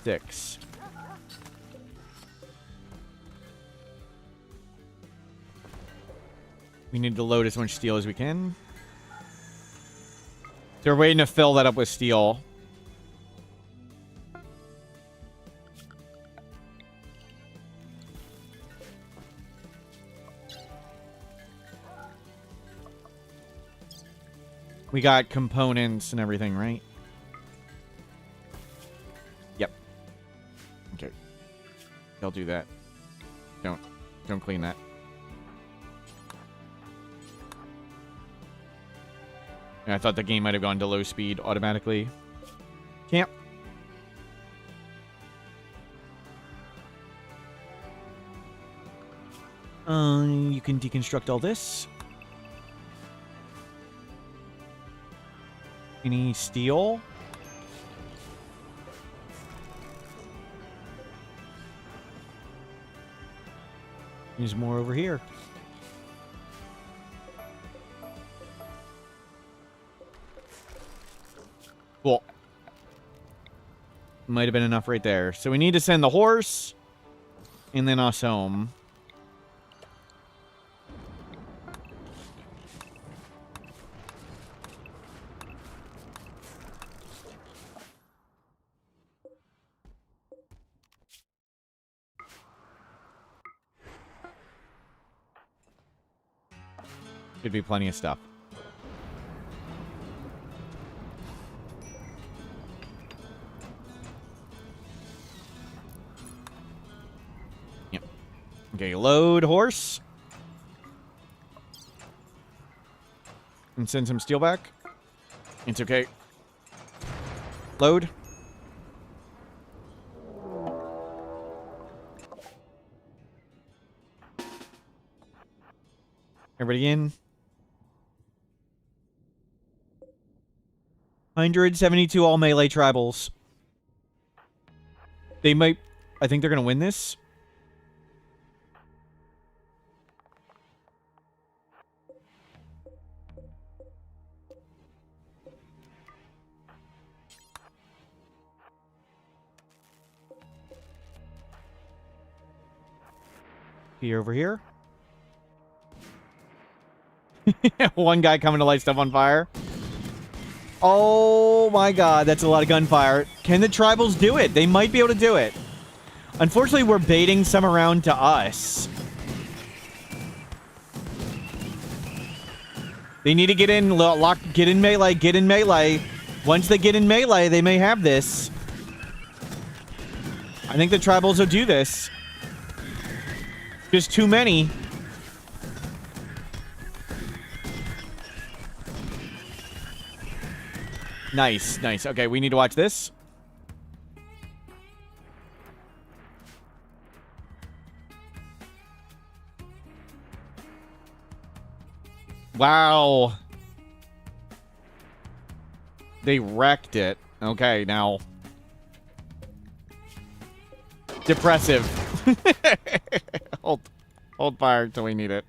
6. We need to load as much steel as we can. So we're waiting to fill that up with steel. We got components and everything, right? Yep. Okay. They'll do that. Don't clean that. I thought the game might have gone to low speed automatically. Can't. You can deconstruct all this. Any steel? There's more over here. Cool. Might have been enough right there. So we need to send the horse and then us home. Should be plenty of stuff. Yep. Okay, load horse. And send some steel back. It's okay. Load. Everybody in. 172 all melee tribals. They might... I think they're going to win this. Here, over here. One guy coming to light stuff on fire. Oh my god, that's a lot of gunfire. Can the tribals do it? They might be able to do it. Unfortunately, we're baiting some around to us. They need to get in, get in melee, get in melee. Once they get in melee, they may have this. I think the tribals will do this. Just too many. Nice, nice. Okay, we need to watch this. Wow. They wrecked it. Okay, now. Depressive. Hold fire till we need it.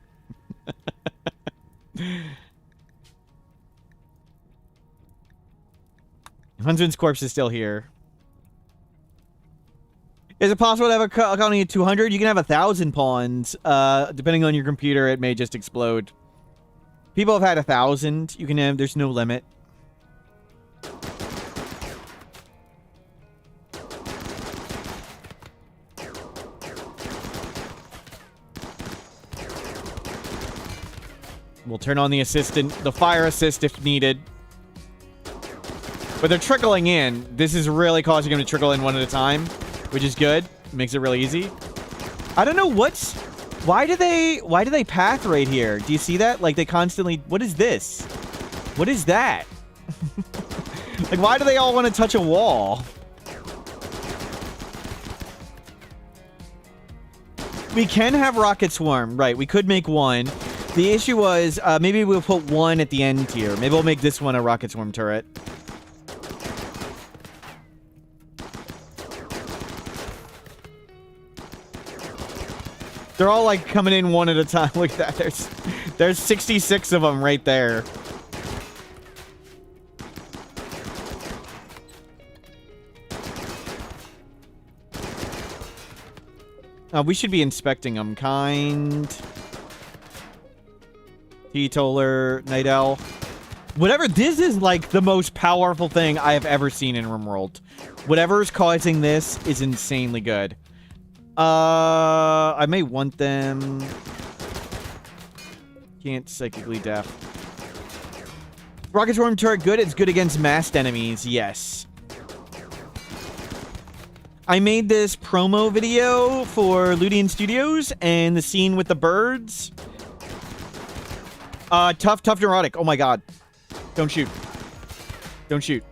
Huntsman's corpse is still here. Is it possible to have a colony of 200? You can have 1,000 pawns. Depending on your computer, it may just explode. People have had 1,000. You can have. There's no limit. We'll turn on the fire assist if needed. But they're trickling in. This is really causing them to trickle in one at a time, which is good. Makes it really easy. I don't know why do they path right here? Do you see that? Like they constantly, what is this? What is that? Like, why do they all want to touch a wall? We can have rocket swarm. Right, we could make one. The issue was, maybe we'll put one at the end here. Maybe we'll make this one a rocket swarm turret. They're all, like, coming in one at a time. Look at that. There's 66 of them right there. We should be inspecting them. Kind. Teetotaler. Night Owl. Whatever. This is, like, the most powerful thing I have ever seen in Rimworld. Whatever's causing this is insanely good. I may want them. Can't psychically deaf. Rocket Swarm turret good. It's good against masked enemies. Yes. I made this promo video for Ludian Studios and the scene with the birds. Tough neurotic. Oh my god. Don't shoot. Don't shoot.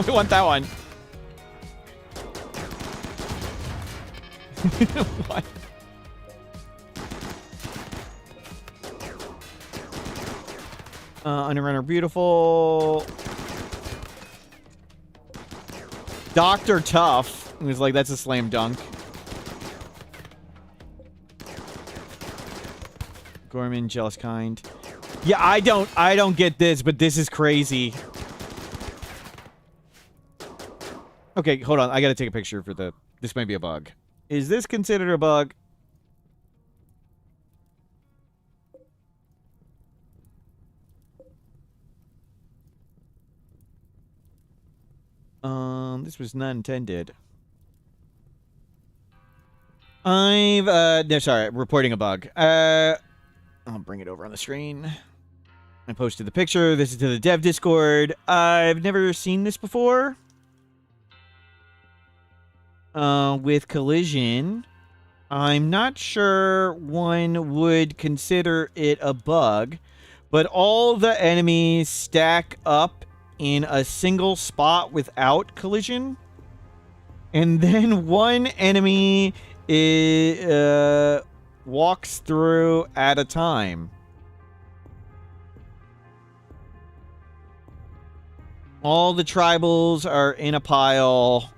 We want that one. What? Underrunner beautiful. Dr. Tough. He was like, that's a slam dunk. Gorman, jealous kind. Yeah, I don't get this, but this is crazy. Okay, hold on. I gotta take a picture for the... This might be a bug. Is this considered a bug? This was not intended. No, sorry. Reporting a bug. I'll bring it over on the screen. I posted the picture. This is to the dev Discord. I've never seen this before. With collision, I'm not sure one would consider it a bug, but all the enemies stack up in a single spot without collision, and then one enemy walks through at a time. All the tribals are in a pile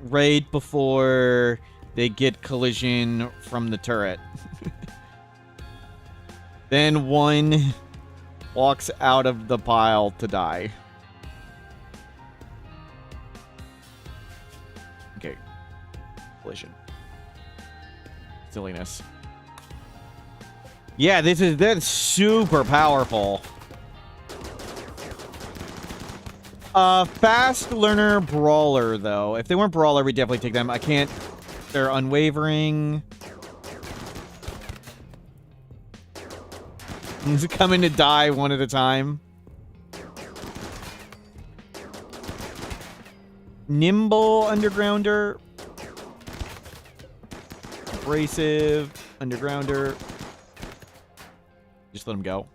right before they get collision from the turret. Then one walks out of the pile to die. Okay. Collision. Silliness. Yeah, that's super powerful. Fast learner brawler, though. If they weren't brawler, we'd definitely take them. I can't. They're unwavering. He's coming to die one at a time. Nimble undergrounder. Abrasive undergrounder. Just let him go.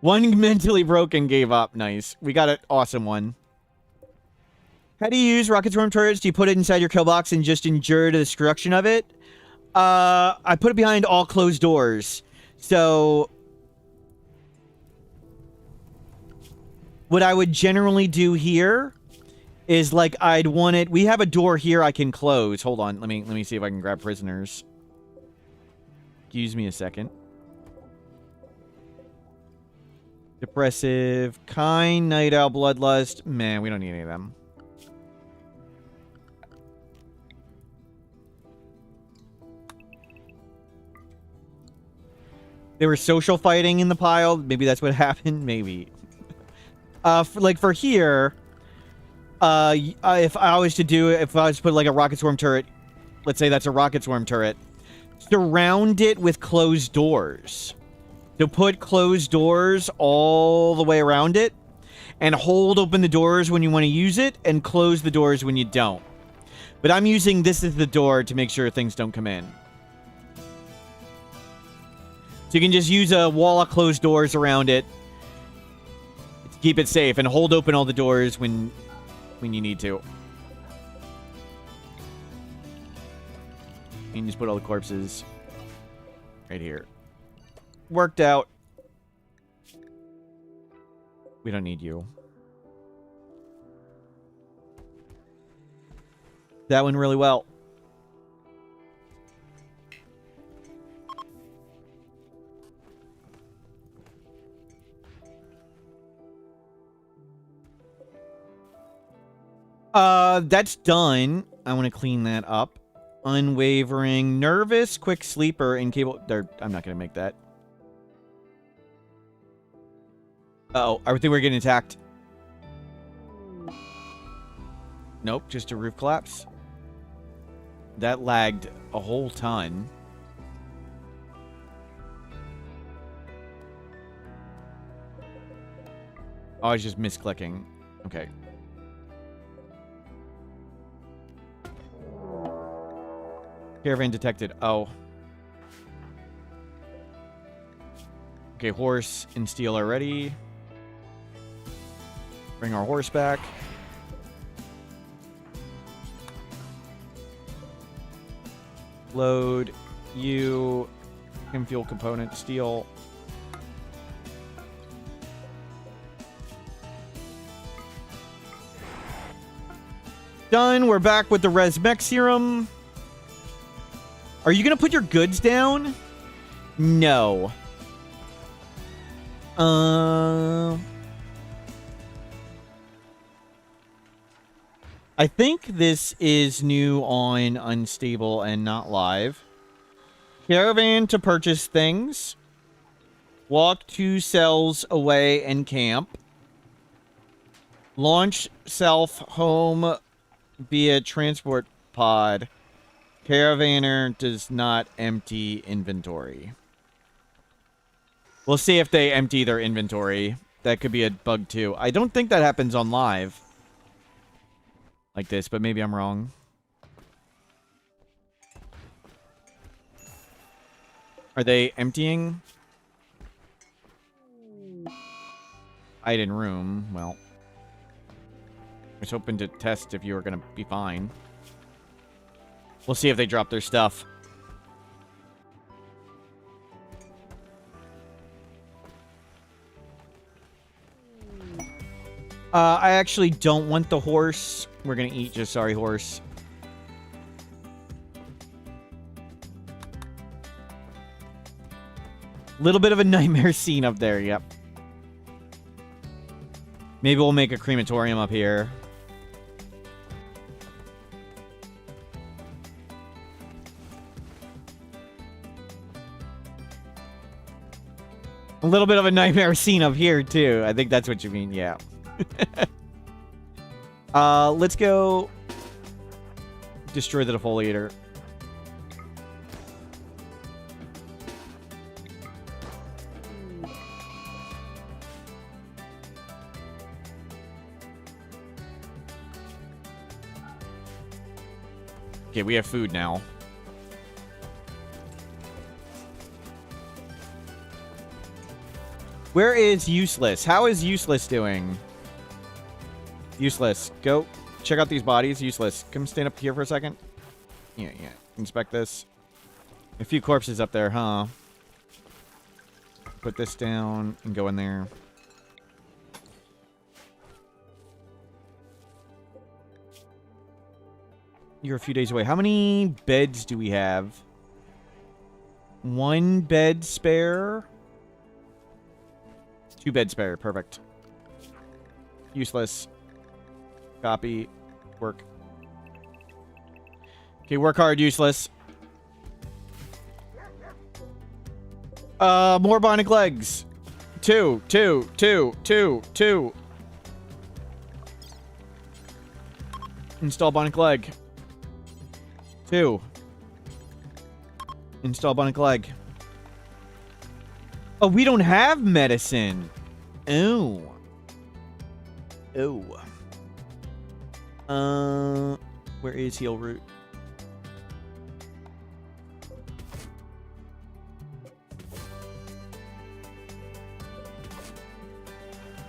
One mentally broken gave up. Nice. We got an awesome one. How do you use rocket swarm turrets? Do you put it inside your kill box and just endure the destruction of it? I put it behind all closed doors. So what I would generally do here is, like, I'd want it... We have a door here I can close. Hold on. Let me see if I can grab prisoners. Excuse me a second. Depressive, kind, night owl, bloodlust. Man, we don't need any of them. They were social fighting in the pile. Maybe that's what happened. Maybe. For here, if I was to put like a rocket swarm turret, let's say that's a rocket swarm turret, surround it with closed doors. So put closed doors all the way around it, and hold open the doors when you want to use it, and close the doors when you don't. But I'm using this as the door to make sure things don't come in. So you can just use a wall of closed doors around it to keep it safe, and hold open all the doors when you need to. And just put all the corpses right here. Worked out. We don't need you. That went really well. That's done. I want to clean that up. Unwavering, nervous, quick sleeper, and cable. I'm not going to make that. Uh-oh, I think we're getting attacked. Nope, just a roof collapse. That lagged a whole ton. Oh, I was just misclicking. Okay. Caravan detected. Oh. Okay, horse and steel are ready. Bring our horse back. Load you. Chem fuel component. Steel. Done. We're back with the res mech serum. Are you going to put your goods down? No. I think this is new on Unstable and not live. Caravan to purchase things. Walk 2 cells away and camp. Launch self home via transport pod. Caravaner does not empty inventory. We'll see if they empty their inventory. That could be a bug too. I don't think that happens on live. Like this, but maybe I'm wrong. Are they emptying? Hide in room. Well. I was hoping to test if you were going to be fine. We'll see if they drop their stuff. I actually don't want the horse. We're going to eat just sorry horse. Little bit of a nightmare scene up there, yep. Maybe we'll make a crematorium up here. A little bit of a nightmare scene up here, too. I think that's what you mean, yeah. Let's go destroy the defoliator. Okay, we have food now. Where is Useless? How is Useless doing? Useless. Go check out these bodies. Useless. Come stand up here for a second. Yeah. Inspect this. A few corpses up there, huh? Put this down and go in there. You're a few days away. How many beds do we have? 1 bed spare. 2 bed spare. Perfect. Useless. Copy. Work. Okay, work hard, Useless. More bionic legs. 2. Install bionic leg. 2. Install bionic leg. Oh, we don't have medicine. Oh. Oh. Where is heal root?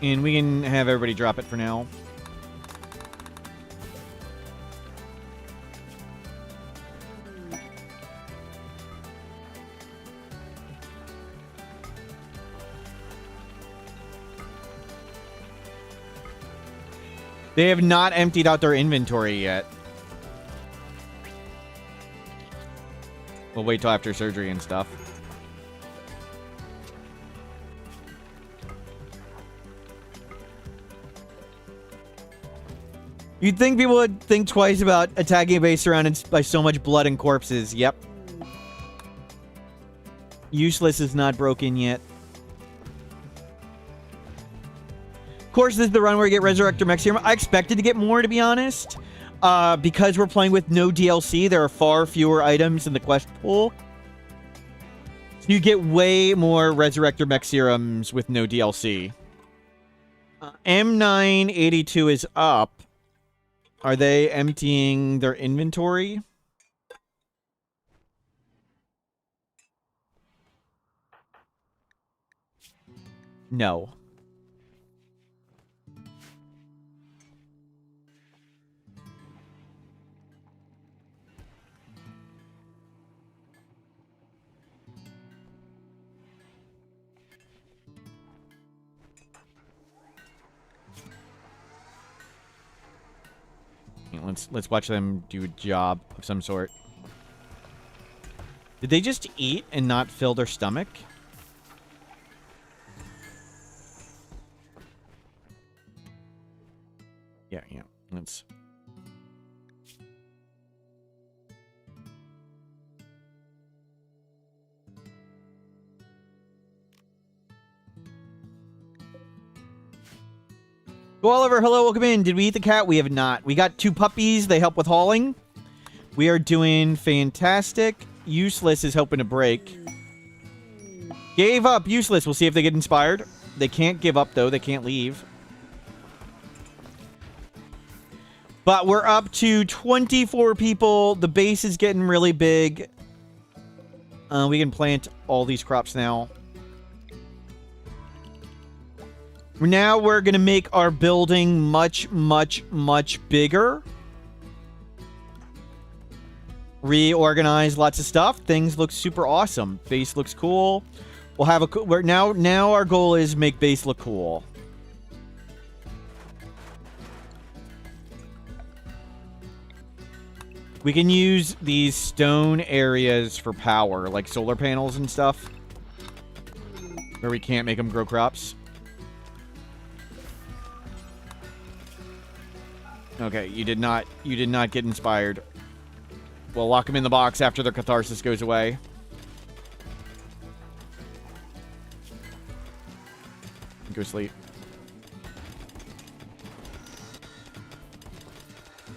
And we can have everybody drop it for now. They have not emptied out their inventory yet. We'll wait till after surgery and stuff. You'd think people would think twice about attacking a base surrounded by so much blood and corpses. Yep. Useless is not broken yet. Of course, this is the run where you get Resurrector Mech Serum. I expected to get more, to be honest. Because we're playing with no DLC, there are far fewer items in the quest pool. So you get way more Resurrector Mech Serums with no DLC. M982 is up. Are they emptying their inventory? No. Let's watch them do a job of some sort. Did they just eat and not fill their stomach? Yeah. Let's... Go Oliver, hello, welcome in. Did we eat the cat? We have not. We got 2 puppies. They help with hauling. We are doing fantastic. Useless is hoping to break. Gave up. Useless. We'll see if they get inspired. They can't give up, though. They can't leave. But we're up to 24 people. The base is getting really big. We can plant all these crops now. Now we're going to make our building much, much, much bigger. Reorganize lots of stuff. Things look super awesome. Base looks cool. We'll have a... Now our goal is make base look cool. We can use these stone areas for power, like solar panels and stuff. Where we can't make them grow crops. Okay, you did not get inspired. We'll lock them in the box after their catharsis goes away. Go sleep.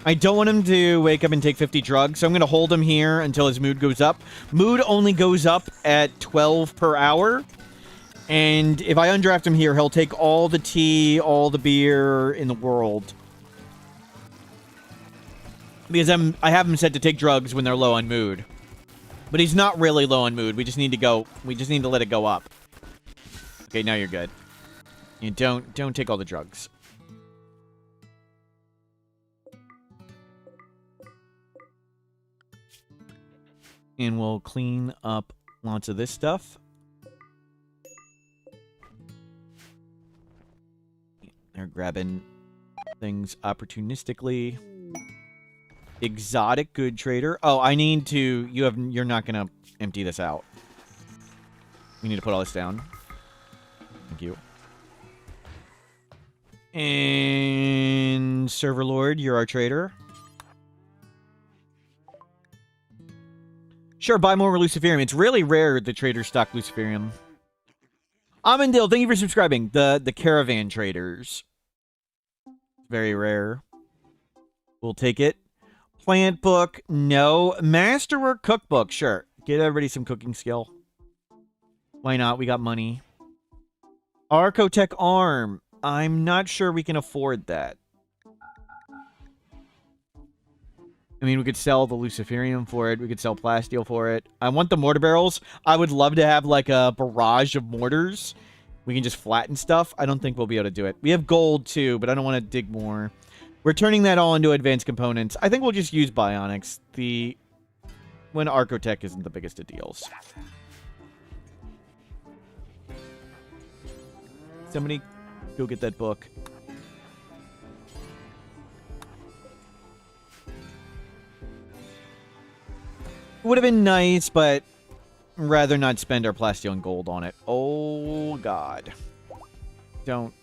I don't want him to wake up and take 50 drugs, so I'm going to hold him here until his mood goes up. Mood only goes up at 12 per hour. And if I undraft him here, he'll take all the tea, all the beer in the world. Because I have him set to take drugs when they're low on mood. But he's not really low on mood. We just need to let it go up. Okay, now you're good. You don't take all the drugs. And we'll clean up lots of this stuff. They're grabbing things opportunistically. Exotic good trader. Oh, I need to... You're not going to empty this out. We need to put all this down. Thank you. And... Server Lord, you're our trader. Sure, buy more Luciferium. It's really rare the traders stock Luciferium. Amandil, thank you for subscribing. The caravan traders. Very rare. We'll take it. Plant book, no. Masterwork cookbook, sure. Get everybody some cooking skill. Why not? We got money. Archotech arm. I'm not sure we can afford that. I mean, we could sell the Luciferium for it. We could sell Plasteel for it. I want the mortar barrels. I would love to have, like, a barrage of mortars. We can just flatten stuff. I don't think we'll be able to do it. We have gold, too, but I don't want to dig more. We're turning that all into advanced components. I think we'll just use bionics. When Archotech isn't the biggest of deals. Somebody go get that book. Would have been nice, but rather not spend our Plasteel and gold on it. Oh, God. Don't.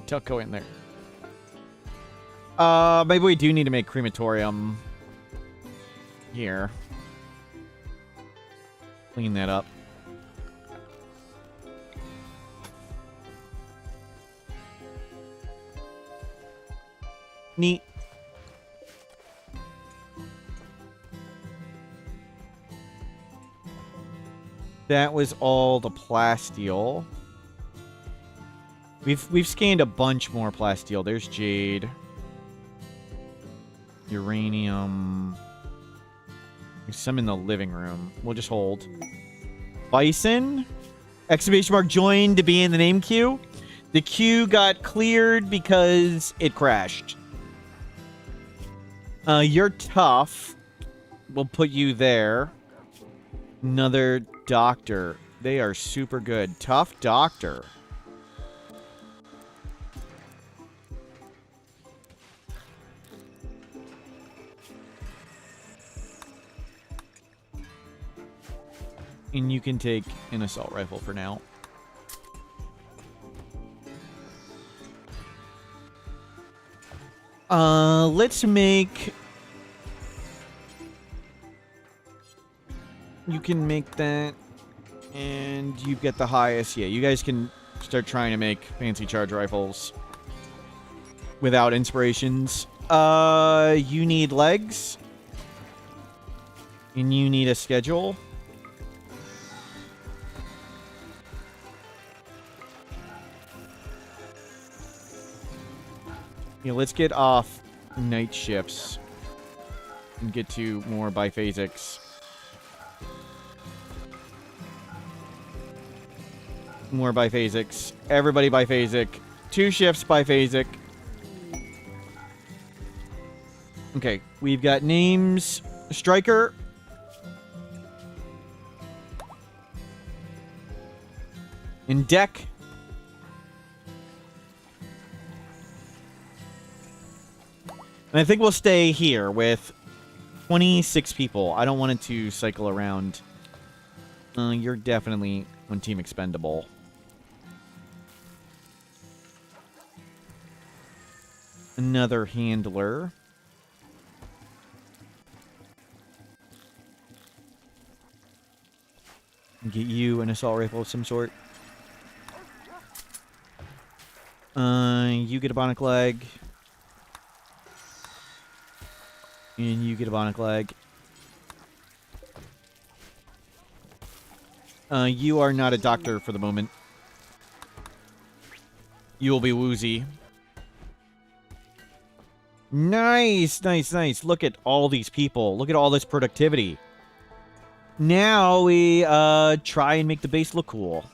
Don't go in there. Maybe we do need to make crematorium here. Clean that up. Neat. That was all the Plasteel. We've scanned a bunch more Plasteel. There's jade. Uranium. There's some in the living room. We'll just hold. Bison. Exclamation mark joined to be in the name queue. The queue got cleared because it crashed. You're tough. We'll put you there. Another doctor. They are super good. Tough doctor. And you can take an assault rifle for now. Let's make... You can make that. And you get the highest. Yeah, you guys can start trying to make fancy charge rifles. Without inspirations. You need legs. And you need a schedule. Yeah, let's get off night shifts and get to more biphasics. More biphasics. Everybody biphasic. 2 shifts biphasic. Okay, we've got names. Striker. In deck. And I think we'll stay here with 26 people. I don't want it to cycle around. You're definitely one team expendable. Another handler. Get you an assault rifle of some sort. You get a bionic leg. And you get a bionic leg. You are not a doctor for the moment. You will be woozy. Nice, nice, nice. Look at all these people. Look at all this productivity. Now we try and make the base look cool.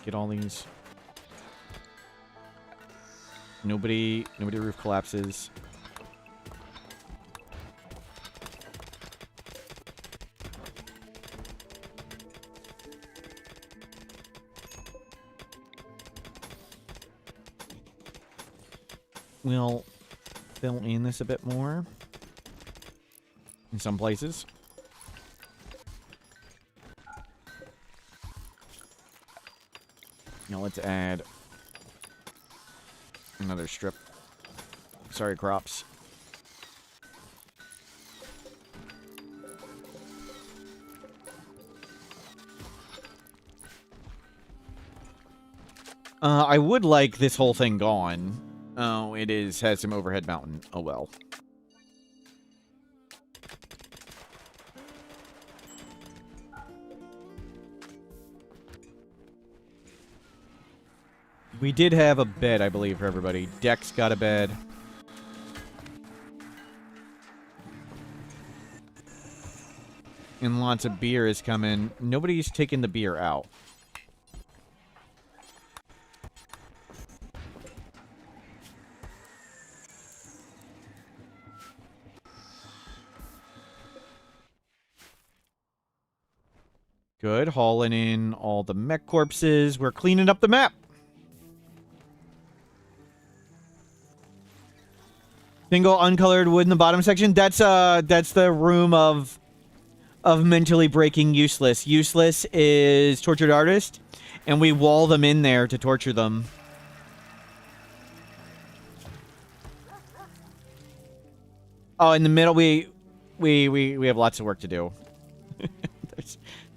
Get all these. Nobody roof collapses. We'll fill in this a bit more in some places. Now let's add another strip. Sorry, crops. I would like this whole thing gone. Oh, it has some overhead mountain. Oh well. We did have a bed, I believe, for everybody. Dex got a bed. And lots of beer is coming. Nobody's taking the beer out. Good. Hauling in all the mech corpses. We're cleaning up the map. Single uncolored wood in the bottom section. That's the room of mentally breaking useless. Useless is tortured artist, and we wall them in there to torture them. Oh, in the middle we have lots of work to do.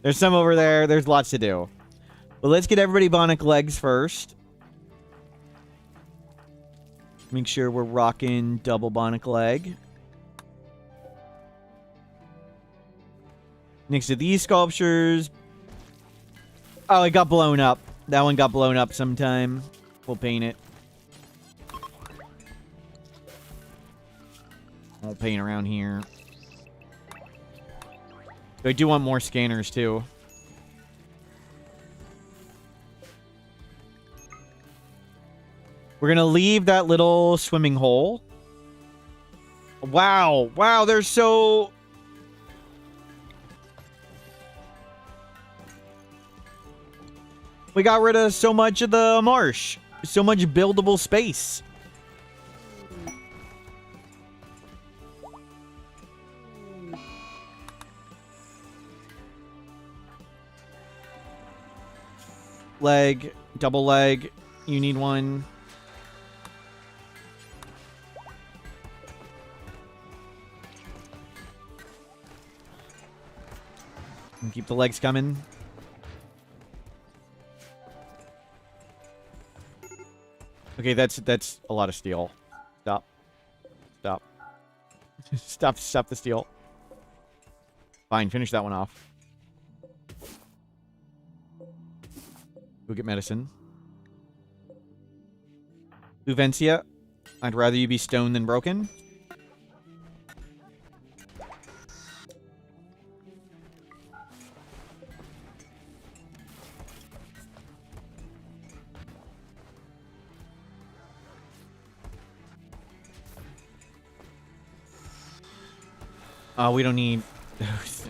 There's some over there. There's lots to do. But let's get everybody bionic legs first. Make sure we're rocking double bionic leg. Next to these sculptures. Oh, it got blown up. That one got blown up sometime. We'll paint it. We'll paint around here. I do want more scanners, too. We're going to leave that little swimming hole. Wow. Wow, they're so... We got rid of so much of the marsh. So much buildable space. Leg, double leg. You need one. And keep the legs coming. Okay, that's a lot of steel. Stop. Stop. Stop the steel. Fine, finish that one off. Go get medicine. Uvencia, I'd rather you be stoned than broken. We don't need those.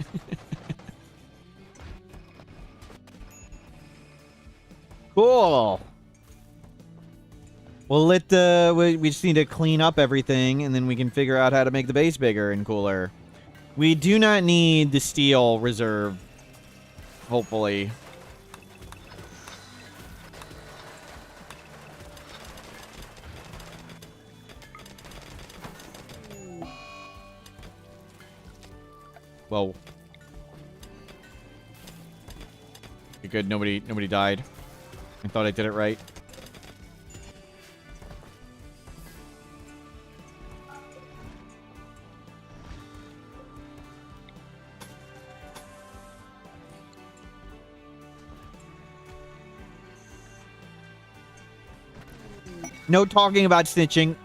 Cool. Well, we just need to clean up everything, and then we can figure out how to make the base bigger and cooler. We do not need the steel reserve, hopefully. Whoa. Okay, good. Nobody died. I thought I did it right. No talking about snitching.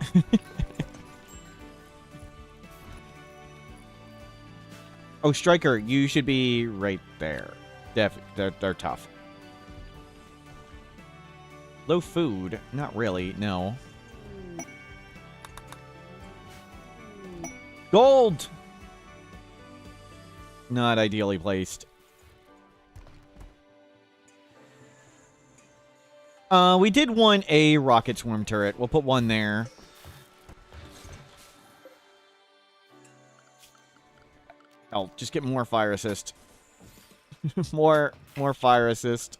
Oh, Striker, you should be right there. They're tough. Low food? Not really, no. Gold! Not ideally placed. We did want a rocket swarm turret. We'll put one there. I'll just get more fire assist. more fire assist.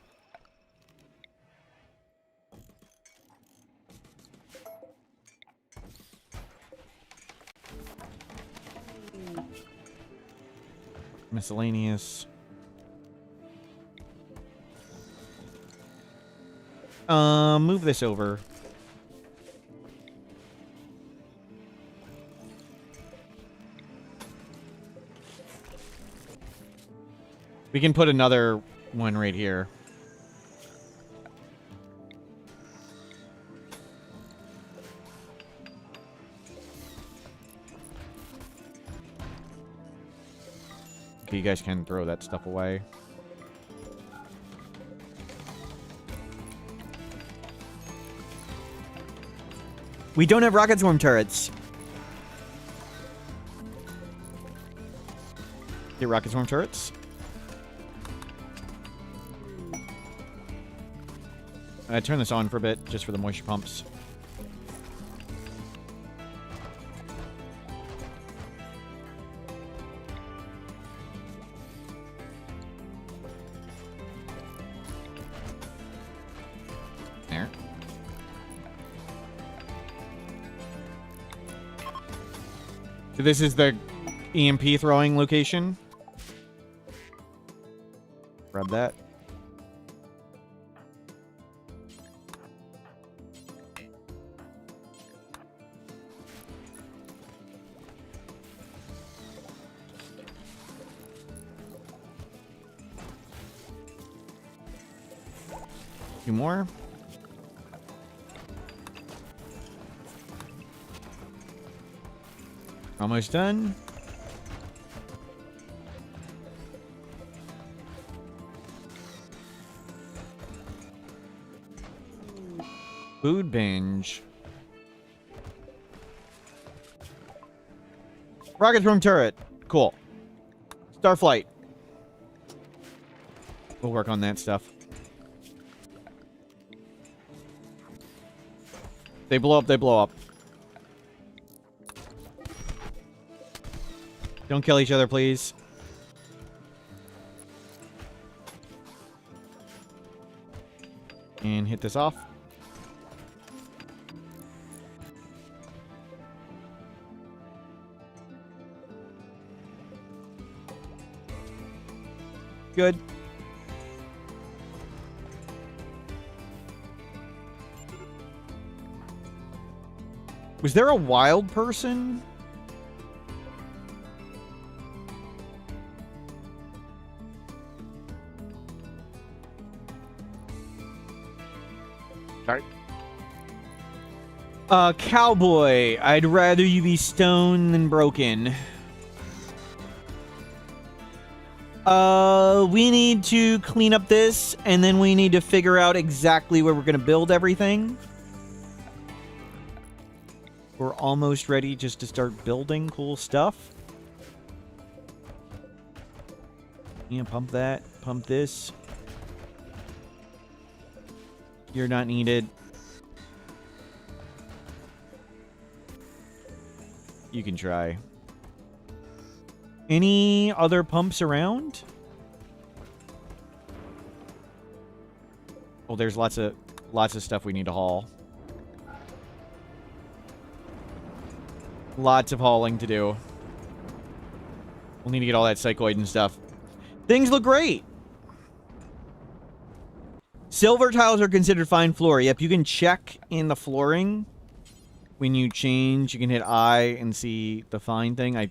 Miscellaneous. Move this over. We can put another one right here. Okay, you guys can throw that stuff away. We don't have rocket swarm turrets. Get rocket swarm turrets. Turn this on for a bit, just for the moisture pumps. There. So this is the EMP throwing location. Grab that. Two more. Almost done. Food binge. Rocket room turret. Cool. Starflight. We'll work on that stuff. They blow up, they blow up. Don't kill each other, please. And hit this off. Good. Was there a wild person? Sorry. Cowboy, I'd rather you be stoned than broken. We need to clean up this, and then we need to figure out exactly where we're going to build everything. We're almost ready just to start building cool stuff. Yeah, pump that. Pump this. You're not needed. You can try. Any other pumps around? Oh, there's lots of stuff we need to haul. Lots of hauling to do. We'll need to get all that psychoid and stuff. Things look great. Silver tiles are considered fine floor. Yep, you can check in the flooring. When you change, you can hit I and see the fine thing.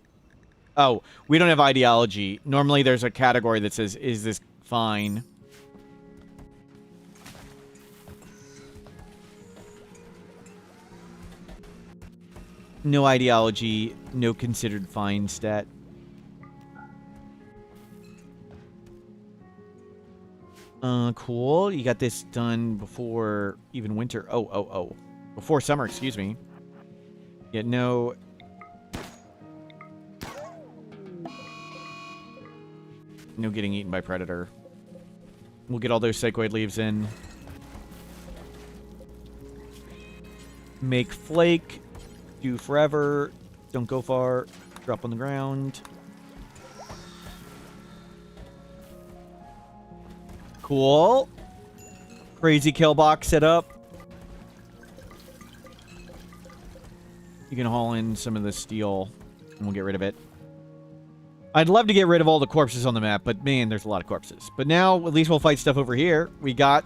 Oh, we don't have ideology. Normally there's a category that says, is this fine? No ideology, no considered fine stat. Cool. You got this done before even winter. Oh. Before summer, excuse me. Yeah, no. No getting eaten by predator. We'll get all those psychoid leaves in. Make flake. Do forever. Don't go far. Drop on the ground. Cool. Crazy kill box set up. You can haul in some of the steel, and we'll get rid of it. I'd love to get rid of all the corpses on the map, but man, there's a lot of corpses. But now, at least we'll fight stuff over here. We've got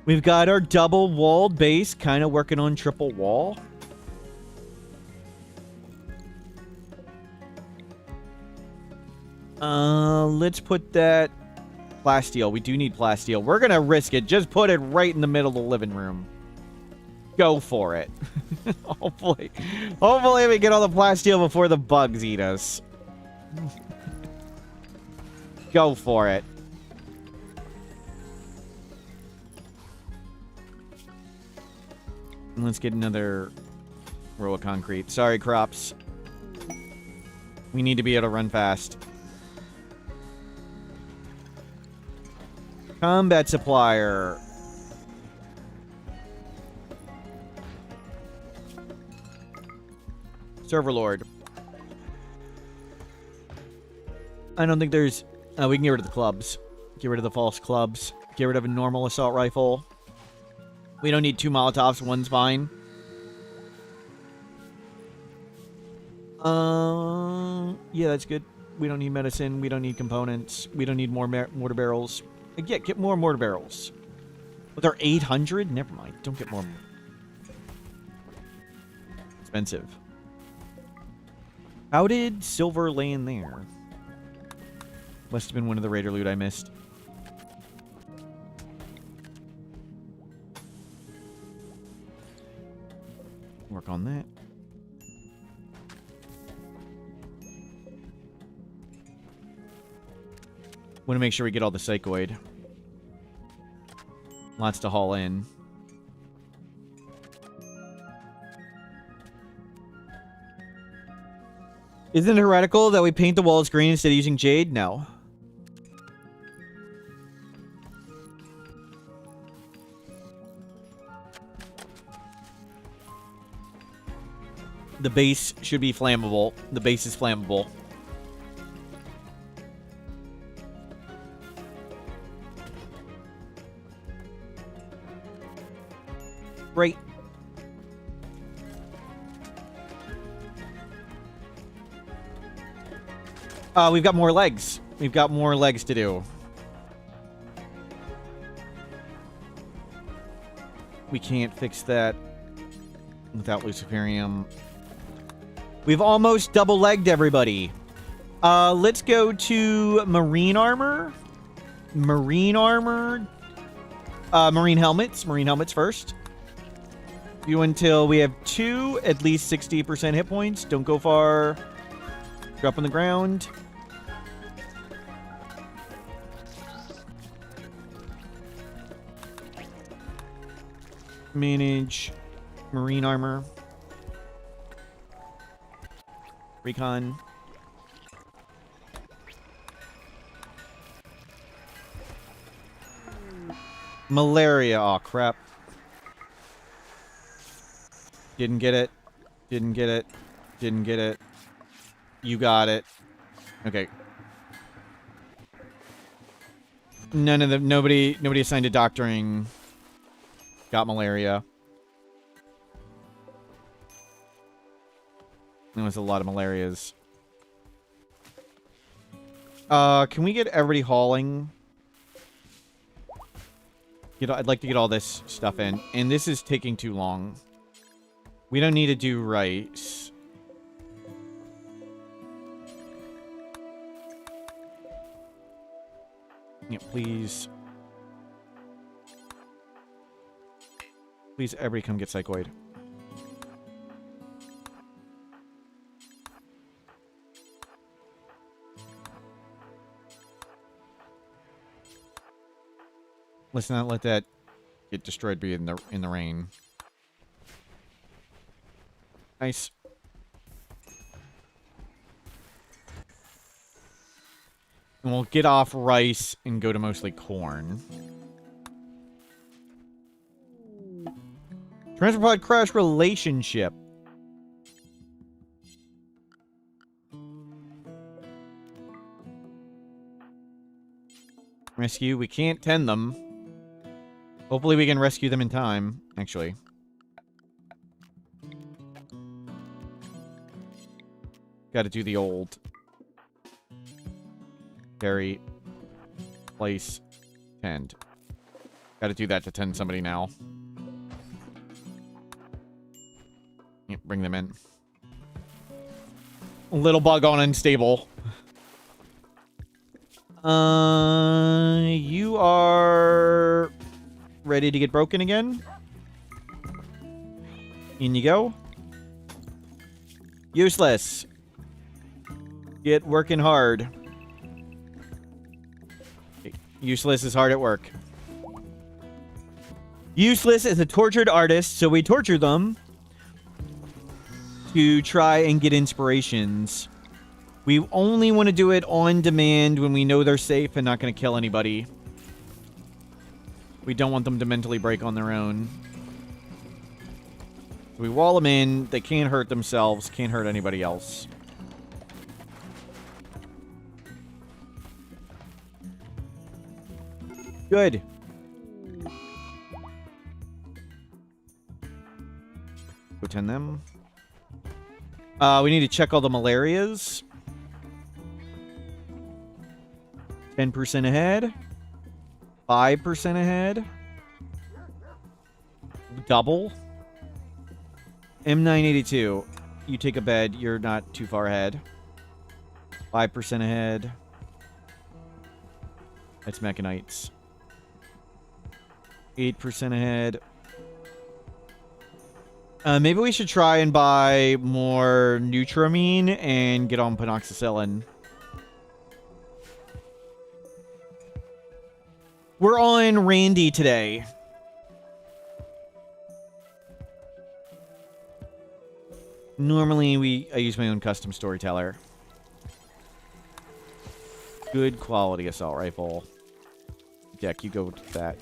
our double-walled base, kind of working on triple wall. Let's put that plasteel. We do need plasteel. We're gonna risk it. Just put it right in the middle of the living room. Go for it. Hopefully we get all the plasteel before the bugs eat us. Go for it. And let's get another row of concrete. Sorry, crops. We need to be able to run fast. Combat supplier. Server Lord. I don't think there's... we can get rid of the clubs. Get rid of the false clubs. Get rid of a normal assault rifle. We don't need 2 Molotovs. One's fine. Yeah, that's good. We don't need medicine. We don't need components. We don't need more mortar barrels. Yeah, get more mortar barrels. But they're 800? Never mind. Don't get more. Expensive. How did silver land there? Must have been one of the raider loot I missed. Work on that. Want to make sure we get all the psychoid. Lots to haul in. Isn't it heretical that we paint the walls green instead of using jade? No. The base should be flammable. The base is flammable. Great. We've got more legs. We've got more legs to do. We can't fix that without Luciferium. We've almost double-legged everybody. Let's go to marine armor. Marine armor. Marine helmets. Marine helmets first. You until we have 2, at least 60% hit points. Don't go far. Drop on the ground. Manage marine armor. Recon. Malaria. Oh, crap. Didn't get it. Didn't get it. Didn't get it. You got it. Okay. None of the... Nobody assigned to doctoring got malaria. There was a lot of malarias. Can we get everybody hauling? I'd like to get all this stuff in. And this is taking too long. We don't need to do rice. Yeah, please. Please, everybody come get psychoid. Let's not let that get destroyed be in the rain. Nice. And we'll get off rice and go to mostly corn. Transfer pod crash relationship. Rescue. We can't tend them. Hopefully we can rescue them in time, actually. Got to do the old. Carry. Place. Tend. Got to do that to tend somebody now. Yeah, bring them in. Little bug on unstable. You are ready to get broken again? In you go. Useless. Get working hard. Useless is hard at work. Useless is a tortured artist, so we torture them to try and get inspirations. We only want to do it on demand when we know they're safe and not going to kill anybody. We don't want them to mentally break on their own. We wall them in. They can't hurt themselves. Can't hurt anybody else. Good. Go tend them. We need to check all the malarias. 10% ahead. 5% ahead. Double. M982. You take a bed. You're not too far ahead. 5% ahead. That's mechanites. 8% ahead. Maybe we should try and buy more Nutramine and get on Penoxycillin. We're on Randy today. Normally, I use my own custom storyteller. Good quality assault rifle. Deck, you go with that.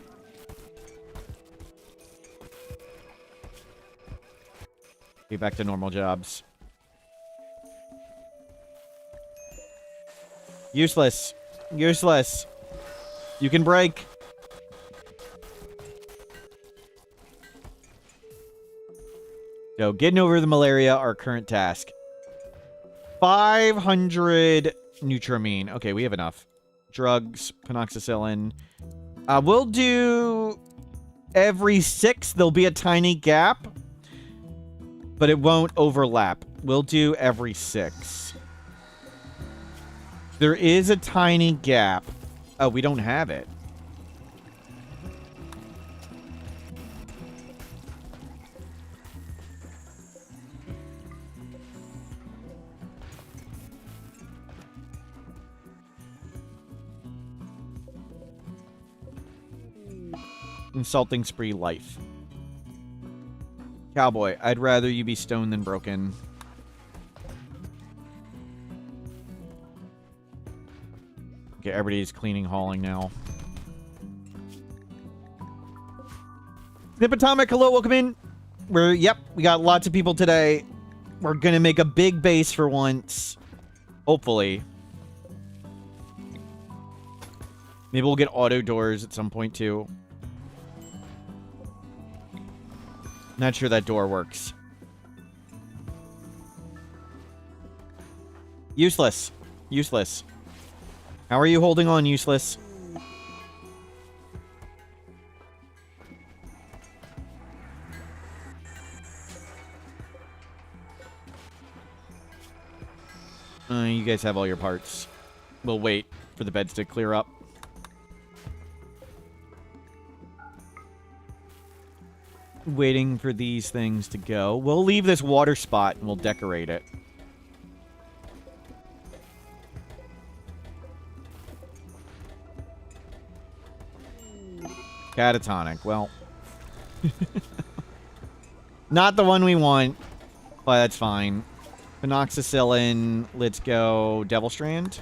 Be back to normal jobs. Useless. Useless. You can break. So, getting over the malaria, our current task. 500 Nutramine. Okay, we have enough. Drugs, Penoxycillin. We'll do every 6. There'll be a tiny gap, but it won't overlap. We'll do every 6. There is a tiny gap. Oh, we don't have it. Insulting spree life. Cowboy, I'd rather you be stoned than broken. Okay, everybody's cleaning, hauling now. Snipatomic, hello, welcome in. We got lots of people today. We're gonna make a big base for once. Hopefully. Maybe we'll get auto doors at some point too. Not sure that door works. Useless. Useless. How are you holding on, Useless? You guys have all your parts. We'll wait for the beds to clear up. Waiting for these things to go. We'll leave this water spot and we'll decorate it. Catatonic. Well. Not the one we want, but that's fine. Penoxycillin. Let's go Devil Strand.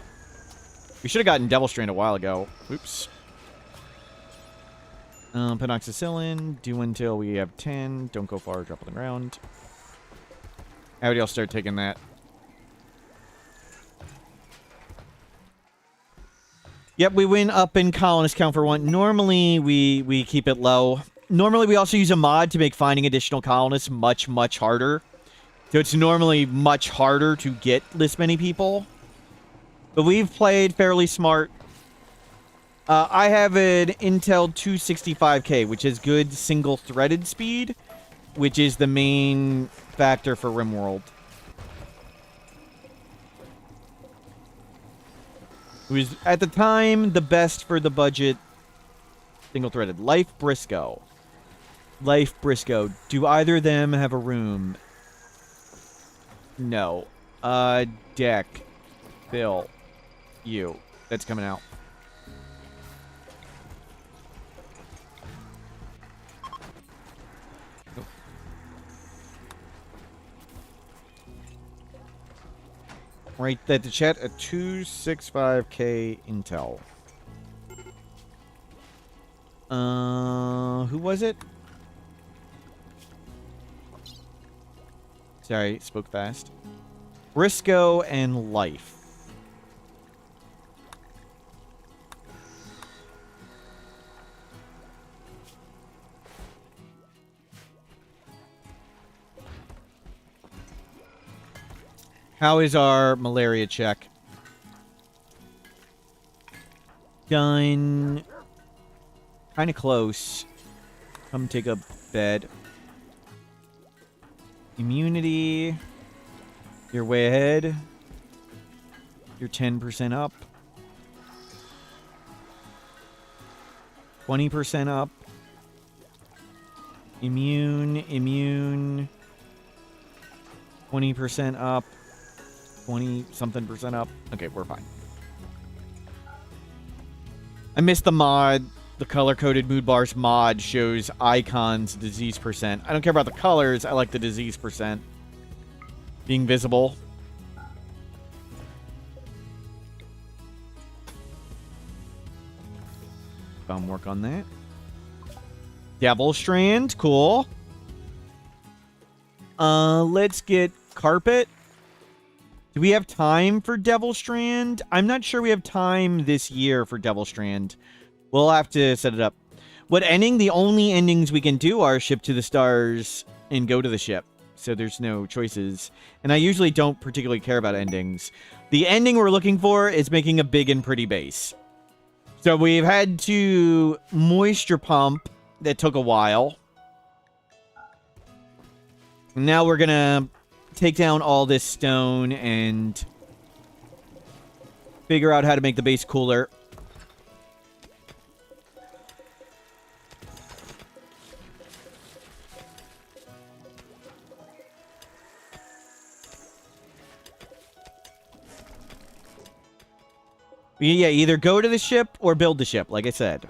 We should have gotten Devil Strand a while ago. Oops. Penoxycillin. Do until we have 10. Don't go far. Drop on the ground. Everybody else start taking that. Yep, we win up in colonist count for 1. Normally, we keep it low. Normally, we also use a mod to make finding additional colonists much, much harder. So it's normally much harder to get this many people. But we've played fairly smart. I have an Intel 265K, which is good single-threaded speed, which is the main factor for Rimworld. It was, at the time, the best for the budget single-threaded. Life Briscoe. Life Briscoe. Do either of them have a room? No. Deck. Bill. You. That's coming out. Right, that the chat a 265K Intel. Who was it? Sorry, spoke fast. Briscoe and Life. How is our malaria check? Done. Kind of close. Come take a bed. Immunity. You're way ahead. You're 10% up. 20% up. Immune. 20% up. 20-something% up. Okay, we're fine. I missed the mod. The color-coded mood bars mod shows icons disease percent. I don't care about the colors. I like the disease percent being visible. Work on that. Devil Strand. Cool. Let's get Carpet. Do we have time for Devil Strand? I'm not sure we have time this year for Devil Strand. We'll have to set it up. What ending? The only endings we can do are Ship to the Stars and Go to the Ship. So there's no choices. And I usually don't particularly care about endings. The ending we're looking for is making a big and pretty base. So we've had to moisture pump. That took a while. Now we're going to take down all this stone and figure out how to make the base cooler. Yeah, either go to the ship or build the ship, like I said.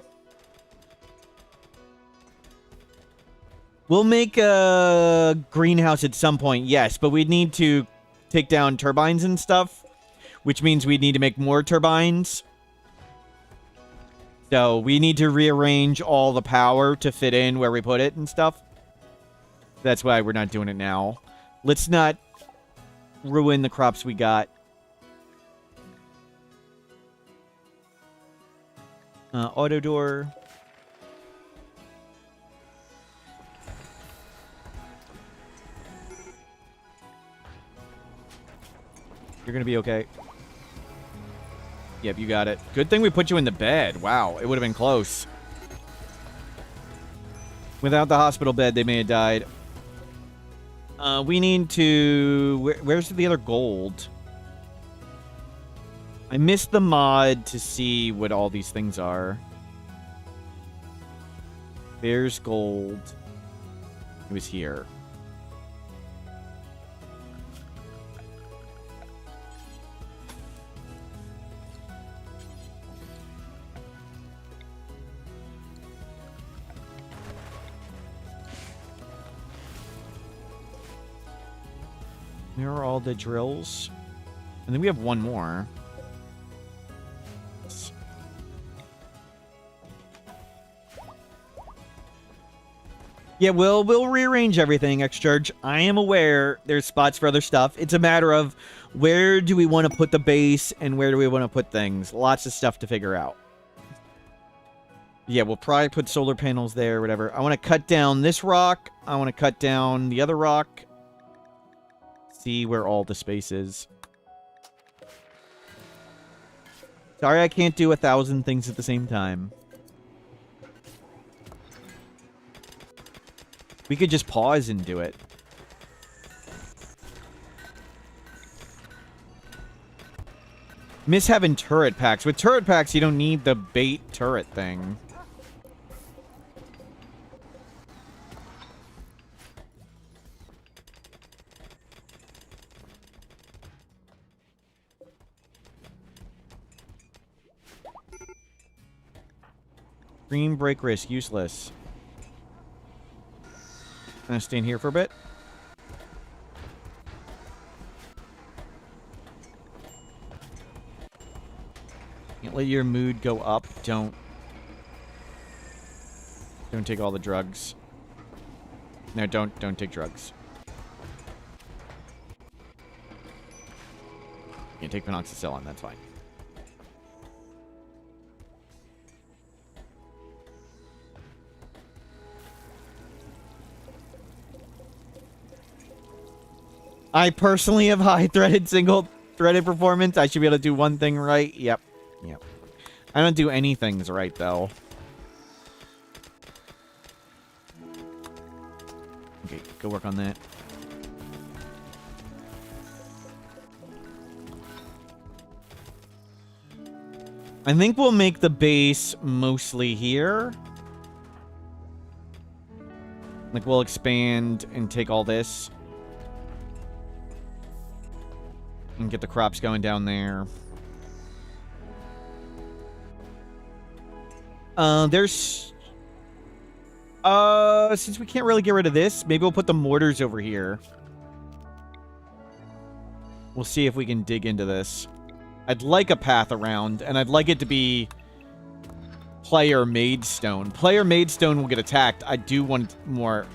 We'll make a greenhouse at some point, yes, but we'd need to take down turbines and stuff, which means we'd need to make more turbines. So we need to rearrange all the power to fit in where we put it and stuff. That's why we're not doing it now. Let's not ruin the crops we got. Auto door. You're gonna be okay. Yep, you got it. Good thing we put you in the bed. Wow, it would have been close. Without the hospital bed, they may have died. We need to... Where's the other gold? I missed the mod to see what all these things are. There's gold. It was here. There are all the drills. And then we have one more. Yeah, we'll rearrange everything, X-Charge. I am aware there's spots for other stuff. It's a matter of where do we want to put the base and where do we want to put things. Lots of stuff to figure out. Yeah, we'll probably put solar panels there, whatever. I want to cut down this rock. I want to cut down the other rock. see where all the space is. Sorry I can't do 1,000 things at the same time. We could just pause and do it. Miss having turret packs. With turret packs, you don't need the bait turret thing. Green break risk, useless. I'm gonna stand here for a bit. Can't let your mood go up. Don't take all the drugs. No, don't take drugs. You can take phenoxycillin, that's fine. I personally have high-threaded, single-threaded performance. I should be able to do one thing right. Yep. Yep. I don't do any things right, though. Okay, go work on that. I think we'll make the base mostly here. Like, we'll expand and take all this. And get the crops going down there. Since we can't really get rid of this, maybe we'll put the mortars over here. We'll see if we can dig into this. I'd like a path around, and I'd like it to be player made stone. Player made stone will get attacked. I do want more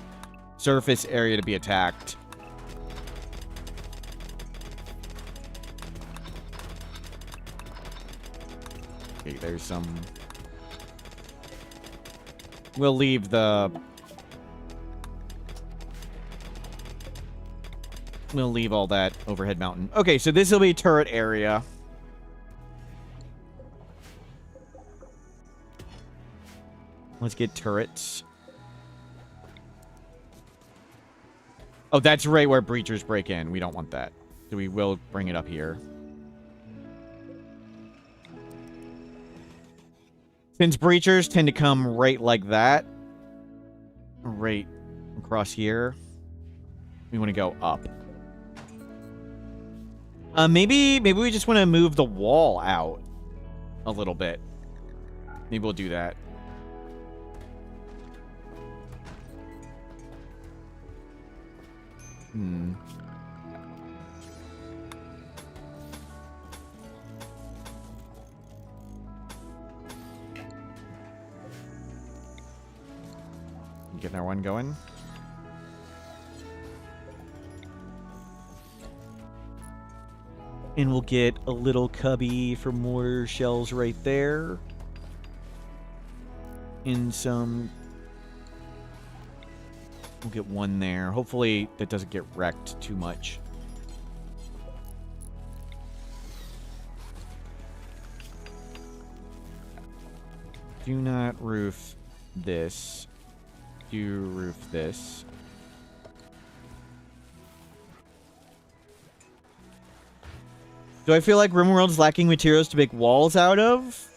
surface area to be attacked. Okay, there's some... We'll leave the... We'll leave all that overhead mountain. Okay, so this will be turret area. Let's get turrets. Oh, that's right where breachers break in. We don't want that. So we will bring it up here. Since breachers tend to come right like that, right across here, we want to go up. Maybe we just want to move the wall out a little bit. Maybe we'll do that. Getting our one going. And we'll get a little cubby for mortar shells right there. And some... We'll get one there. Hopefully that doesn't get wrecked too much. Do not roof this. Do roof this. Do I feel like Rimworld is lacking materials to make walls out of?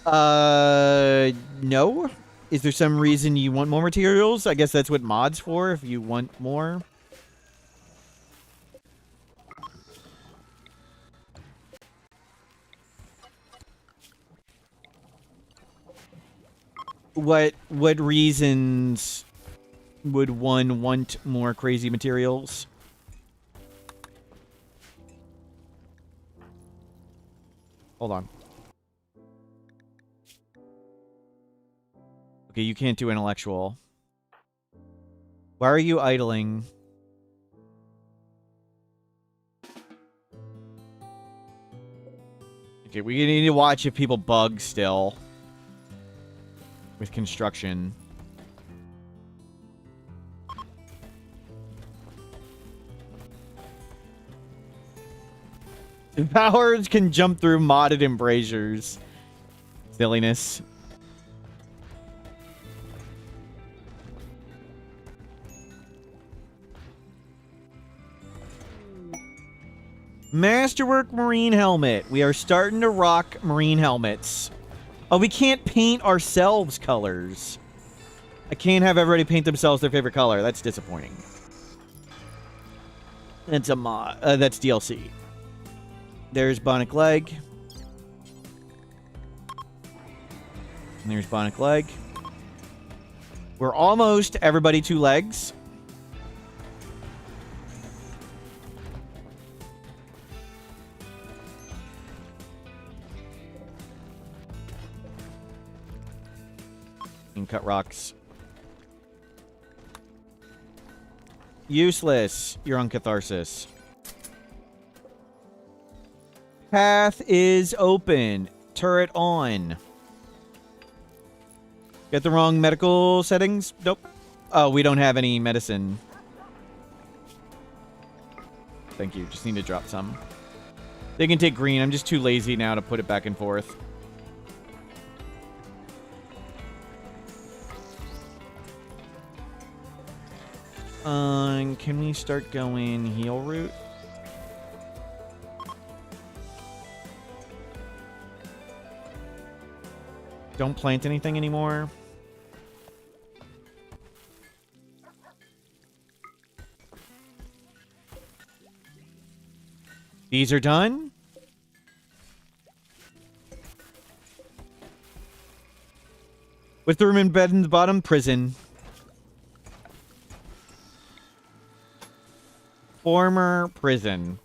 No. Is there some reason you want more materials? I guess that's what mod's for, if you want more. What reasons would one want more crazy materials? Hold on. Okay, you can't do intellectual. Why are you idling? Okay, we need to watch if people bug still. With construction. Powers can jump through modded embrasures. Silliness. Masterwork Marine Helmet. We are starting to rock Marine helmets. Oh, we can't paint ourselves colors. I can't have everybody paint themselves their favorite color. That's disappointing. That's a mod. That's DLC. There's bionic leg. And there's bionic leg. We're almost everybody 2 legs. And cut rocks. Useless. You're on catharsis. Path is open. Turret on. Get the wrong medical settings? Nope. Oh, we don't have any medicine. Thank you. Just need to drop some. They can take green. I'm just too lazy now to put it back and forth. Can we start going heal route? Don't plant anything anymore. These are done. What's the room in bed in the bottom? Prison. Former prison.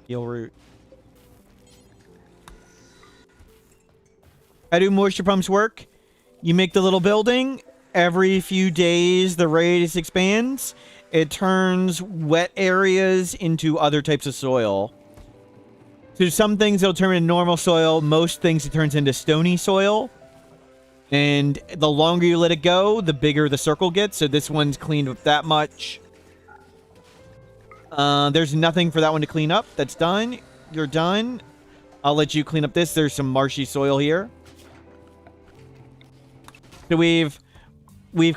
Heal route. How do moisture pumps work? You make the little building. Every few days, the radius expands. It turns wet areas into other types of soil. So some things it'll turn into normal soil. Most things it turns into stony soil. And the longer you let it go, the bigger the circle gets. So this one's cleaned up that much. There's nothing for that one to clean up. That's done. You're done. I'll let you clean up this. There's some marshy soil here. So we've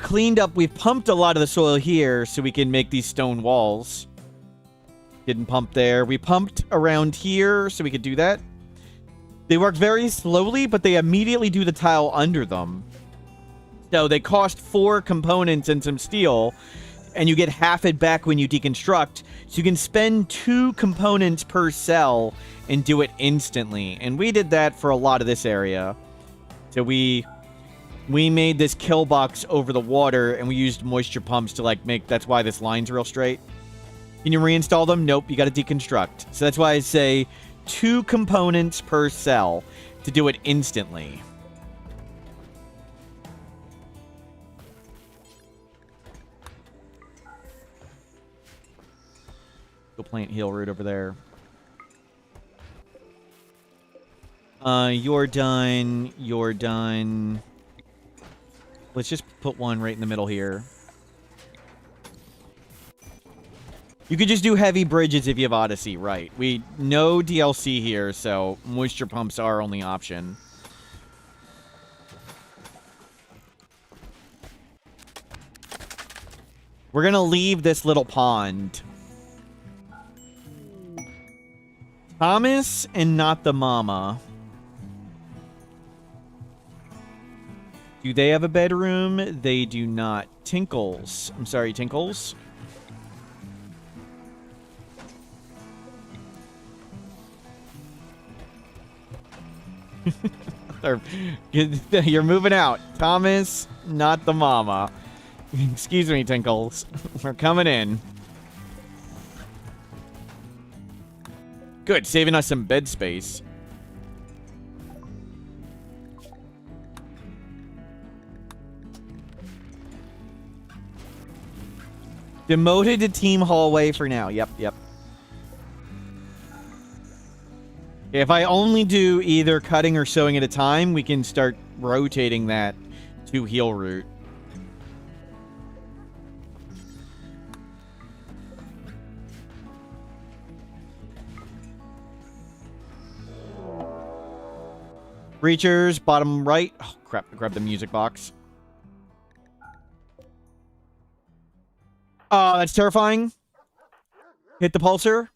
cleaned up. We've pumped a lot of the soil here so we can make these stone walls. Didn't pump there. We pumped around here so we could do that. They work very slowly, but they immediately do the tile under them. So they cost 4 components and some steel, and you get half it back when you deconstruct. So you can spend 2 components per cell and do it instantly. And we did that for a lot of this area. So we made this kill box over the water, and we used moisture pumps to like make. That's why this line's real straight. Can you reinstall them? Nope. You got to deconstruct. So that's why I say 2 components per cell to do it instantly. Go plant heal root over there. You're done. You're done. Let's just put one right in the middle here. You could just do heavy bridges if you have Odyssey, right? No DLC here, so moisture pumps are our only option. We're gonna leave this little pond. Thomas and not the mama. Do they have a bedroom? They do not. Tinkles. I'm sorry, Tinkles. You're moving out. Thomas, not the mama. Excuse me, Tinkles. We're coming in. Good, saving us some bed space. Demoted to team hallway for now. Yep. If I only do either cutting or sewing at a time, we can start rotating that to heal root. Breachers, bottom right. Oh, crap. I grabbed the music box. That's terrifying. Hit the pulsar.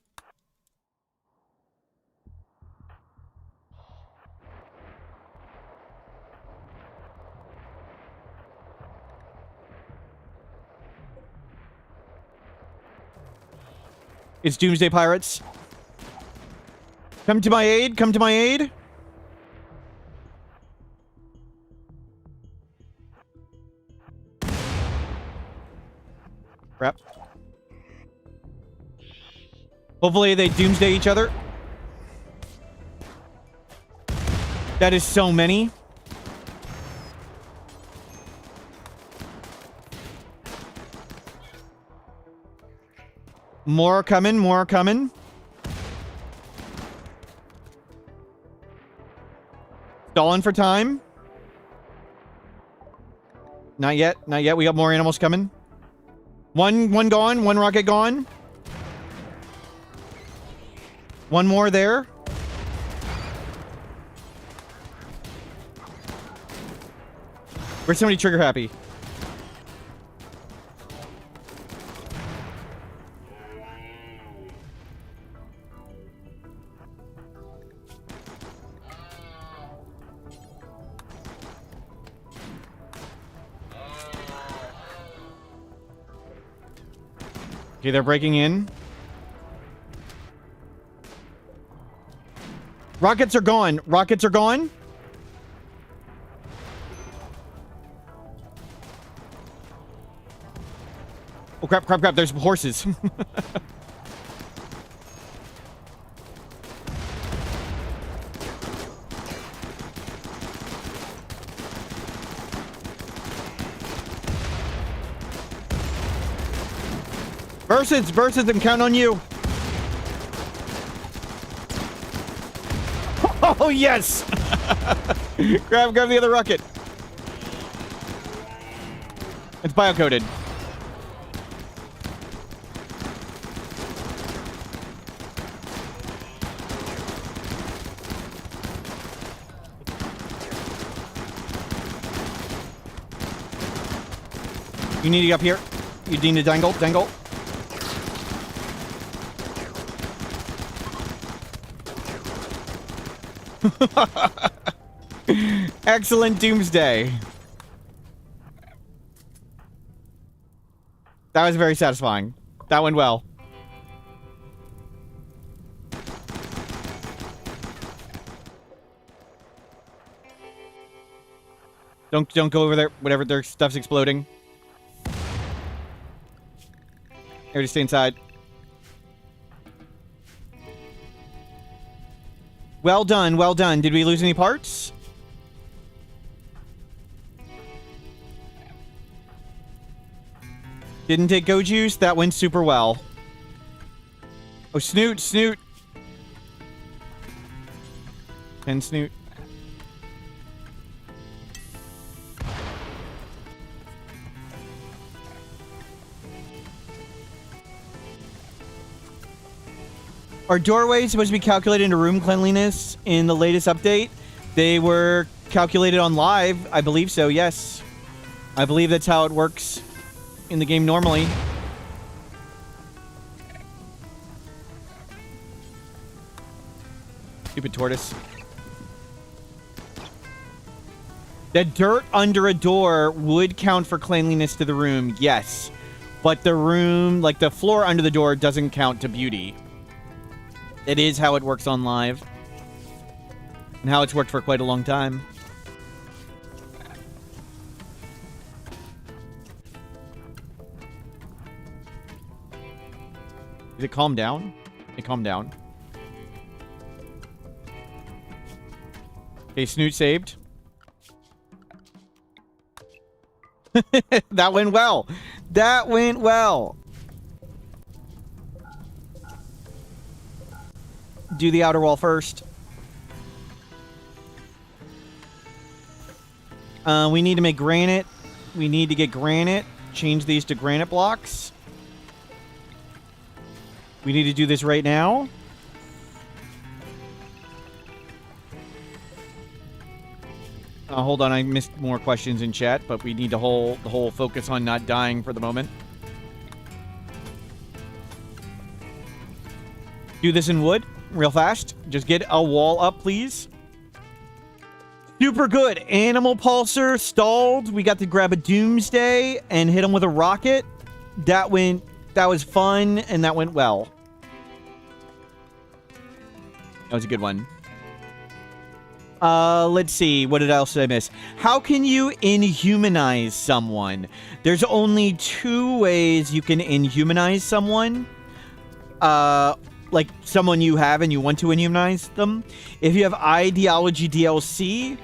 It's Doomsday Pirates. Come to my aid. Come to my aid. Crap. Hopefully they Doomsday each other. That is so many. More coming, more coming. Stalling for time. Not yet, not yet. We got more animals coming. One gone, one rocket gone. One more there. Where's somebody trigger happy? Okay, they're breaking in. Rockets are gone. Rockets are gone. Oh, crap, crap, crap. There's horses. Versus, I'm counting on you. Oh, yes! grab the other rocket. It's biocoded. You need to get up here. You need to dangle. Excellent Doomsday. That was very satisfying. That went well. Don't go over there. Whatever their stuff's exploding. Here to stay inside. Well done, well done. Did we lose any parts? Didn't take go juice. That went super well. Oh, Snoot. 10 Snoot. Are doorways supposed to be calculated into room cleanliness in the latest update? They were calculated on live. I believe so, yes. I believe that's how it works in the game normally. Stupid tortoise. The dirt under a door would count for cleanliness to the room, yes. But the room, like the floor under the door, doesn't count to beauty. It is how it works on live. And how it's worked for quite a long time. Did it calm down? It calmed down. Okay, Snoot saved. That went well. That went well. Do the outer wall first. We need to make granite. We need to get granite. Change these to granite blocks. We need to do this right now. Hold on, I missed more questions in chat, but we need to hold the whole focus on not dying for the moment. Do this in wood, real fast. Just get a wall up, please. Super good. Animal pulsar stalled. We got to grab a doomsday and hit him with a rocket. That was fun, and that went well. That was a good one. Let's see. What else did I miss? How can you inhumanize someone? There's only 2 ways you can inhumanize someone. Like someone you have and you want to inhumanize them. If you have ideology DLC,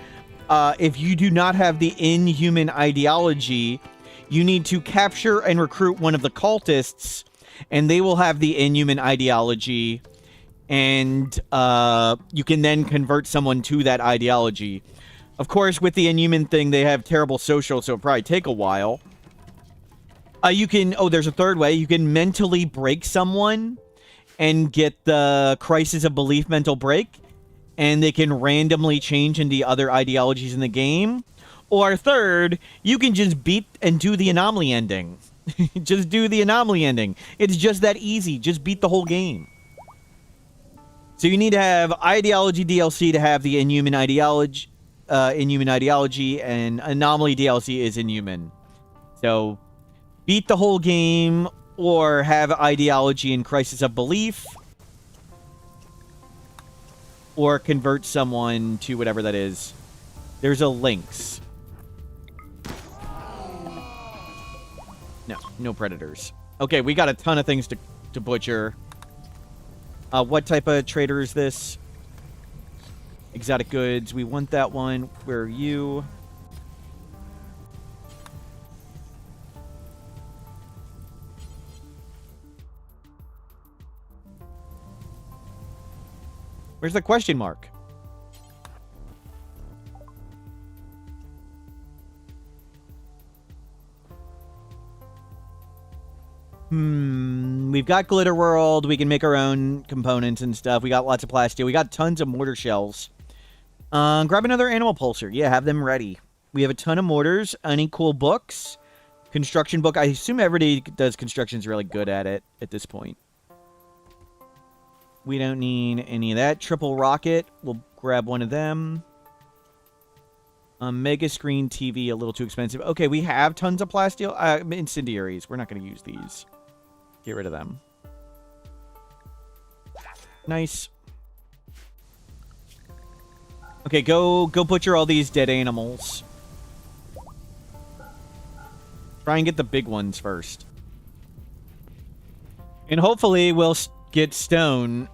if you do not have the inhuman ideology, you need to capture and recruit one of the cultists, and they will have the inhuman ideology. And you can then convert someone to that ideology. Of course, with the inhuman thing, they have terrible social, so it'll probably take a while. There's a third way. You can mentally break someone and get the crisis of belief mental break, and they can randomly change into other ideologies in the game. Or third, you can just beat and do the anomaly ending. Just do the anomaly ending. It's just that easy. Just beat the whole game. So you need to have ideology DLC to have the inhuman ideology, and anomaly DLC is inhuman. So beat the whole game or have ideology and crisis of belief, or convert someone to whatever that is. There's a lynx. No predators. Okay, we got a ton of things to butcher. What type of trader is this? Exotic goods. We want that one. Where are you? Where's the question mark? We've got Glitter World. We can make our own components and stuff. We got lots of plastic. We got tons of mortar shells. Grab another animal pulsar. Yeah, have them ready. We have a ton of mortars. Any cool books? Construction book. I assume everybody does construction's really good at it at this point. We don't need any of that. Triple rocket. We'll grab one of them. Mega screen TV, a little too expensive. Okay, we have tons of plasteel. Incendiaries. We're not going to use these. Get rid of them. Nice. Okay, go butcher all these dead animals. Try and get the big ones first. And hopefully we'll get stone.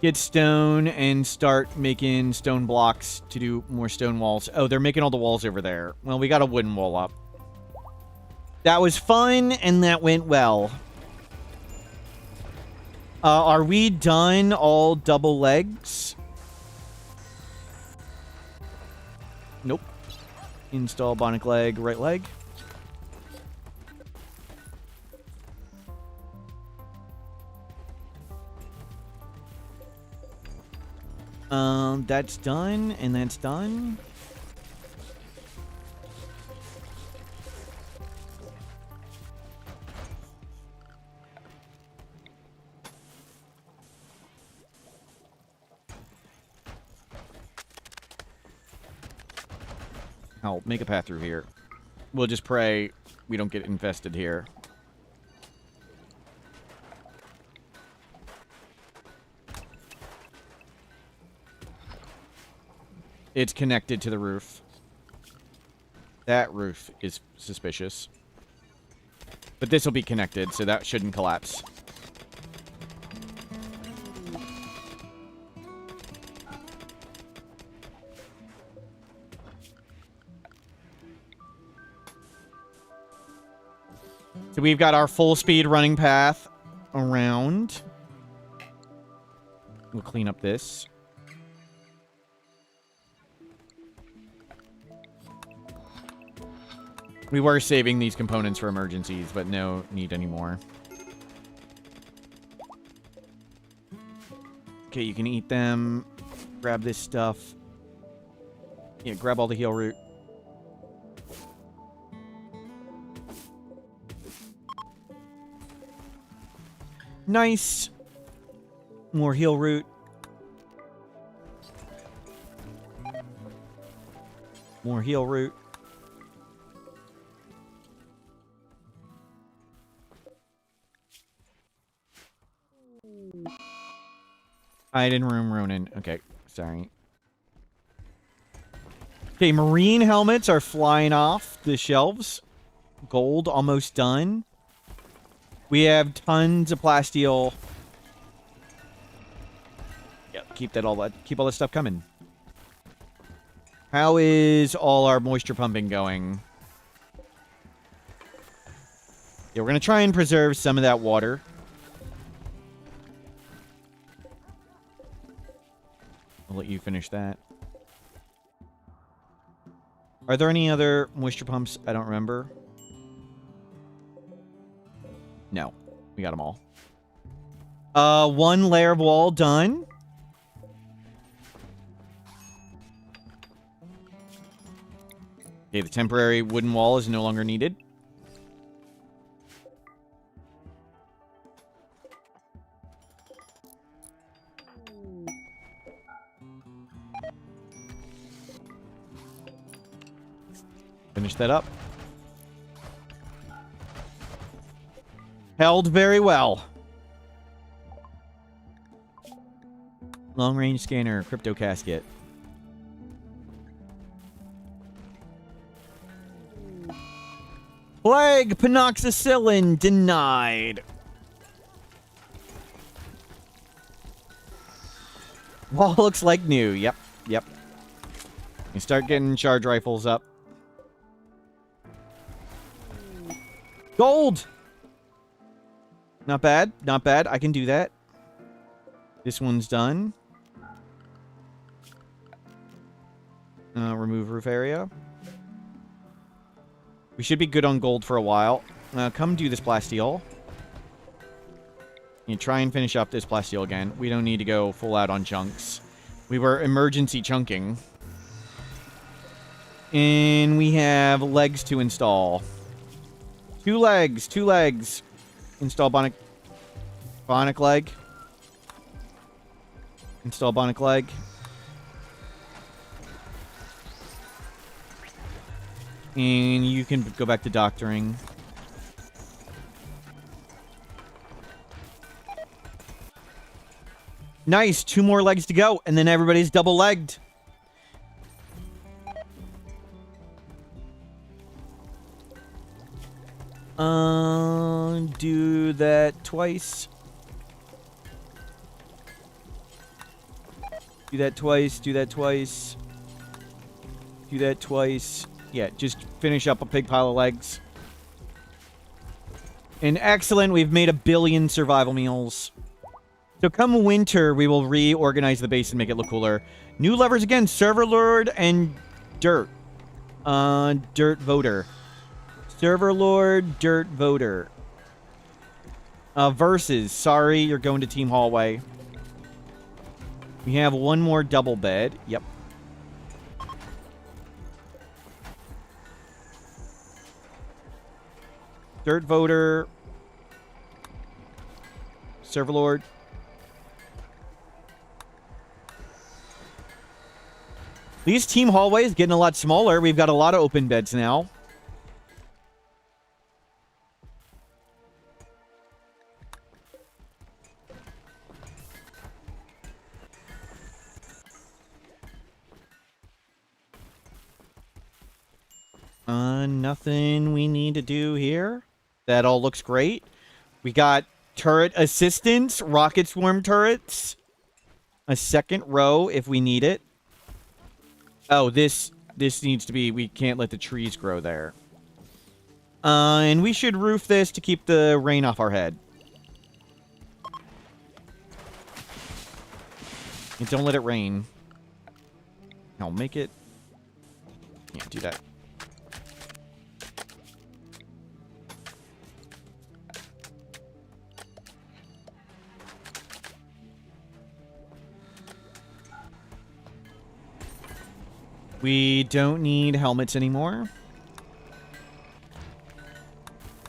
Get stone and start making stone blocks to do more stone walls. Oh, they're making all the walls over there. Well, we got a wooden wall up. That was fun, and that went well. Are we done all double legs? Nope. Install bionic leg, right leg. That's done, and that's done. I'll make a path through here. We'll just pray we don't get infested here. It's connected to the roof. That roof is suspicious. But this will be connected, so that shouldn't collapse. So we've got our full speed running path around. We'll clean up this. We were saving these components for emergencies, but no need anymore. Okay, you can eat them. Grab this stuff. Yeah, grab all the heal root. Nice. More heal root. More heal root. I didn't room Ronin. Okay, sorry. Okay, marine helmets are flying off the shelves. Gold almost done. We have tons of plasteel. Yep, keep all that stuff coming. How is all our moisture pumping going? Yeah, we're gonna try and preserve some of that water. I'll let you finish that. Are there any other moisture pumps? I don't remember. No. We got them all. One layer of wall done. Okay, the temporary wooden wall is no longer needed. Finish that up. Held very well. Long range scanner, crypto casket. Plague penoxycillin denied. Wall looks like new. Yep, yep. You start getting charge rifles up. Gold! Not bad, not bad. I can do that. This one's done. Remove roof area. We should be good on gold for a while. Come do this plasteel. You try and finish up this plasteel again. We don't need to go full out on chunks. We were emergency chunking. And we have legs to install. Two legs. Install bionic leg. Install bionic leg. And you can go back to doctoring. Nice. 2 more legs to go, and then everybody's double-legged. Do that twice. Do that twice. Do that twice. Do that twice. Yeah, just finish up a big pile of legs. And excellent, we've made 1 billion survival meals. So come winter, we will reorganize the base and make it look cooler. New levers again, Server Lord and Dirt. Dirt Voter. Server Lord, Dirt Voter. Versus, sorry, you're going to Team Hallway. We have 1 more double bed. Yep. Dirt Voter. Server Lord. These team hallways getting a lot smaller. We've got a lot of open beds now. Nothing we need to do here. That all looks great. We got turret assistance, rocket swarm turrets. A second row if we need it. Oh, this needs to be... We can't let the trees grow there. And we should roof this to keep the rain off our head. And don't let it rain. I'll make it... Yeah, do that. We don't need helmets anymore.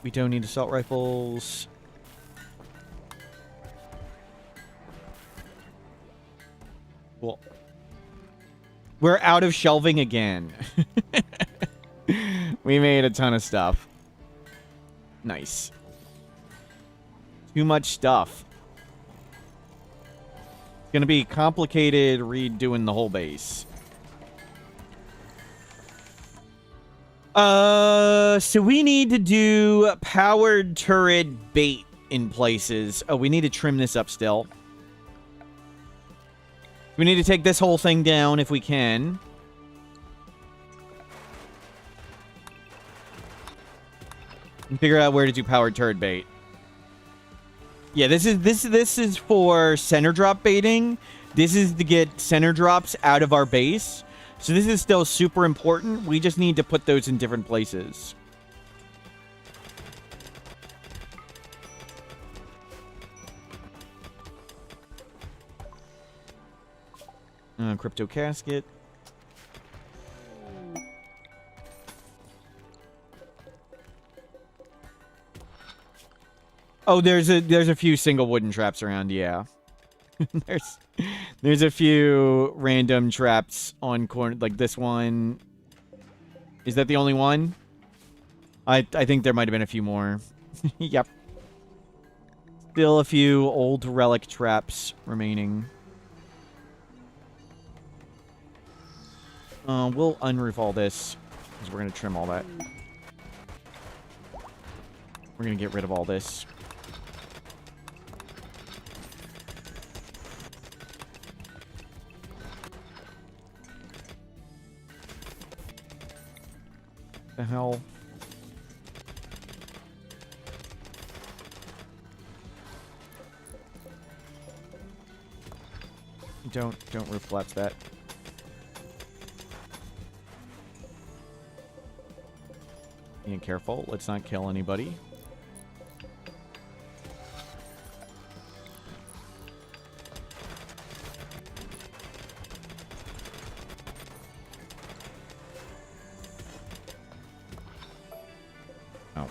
We don't need assault rifles. Cool. We're out of shelving again. We made a ton of stuff. Nice. Too much stuff. It's gonna be complicated redoing the whole base. So we need to do powered turret bait in places. Oh, we need to trim this up still. We need to take this whole thing down if we can. And figure out where to do powered turret bait. Yeah, this is for center drop baiting. This is to get center drops out of our base. So this is still super important. We just need to put those in different places. Crypto casket. Oh, there's a few single wooden traps around, yeah. there's a few random traps on corner, like this one. Is that the only one? I think there might have been a few more. Yep. Still a few old relic traps remaining. We'll unroof all this, because we're going to trim all that. We're going to get rid of all this. The hell? Don't roof collapse that. Being careful, let's not kill anybody. Oh.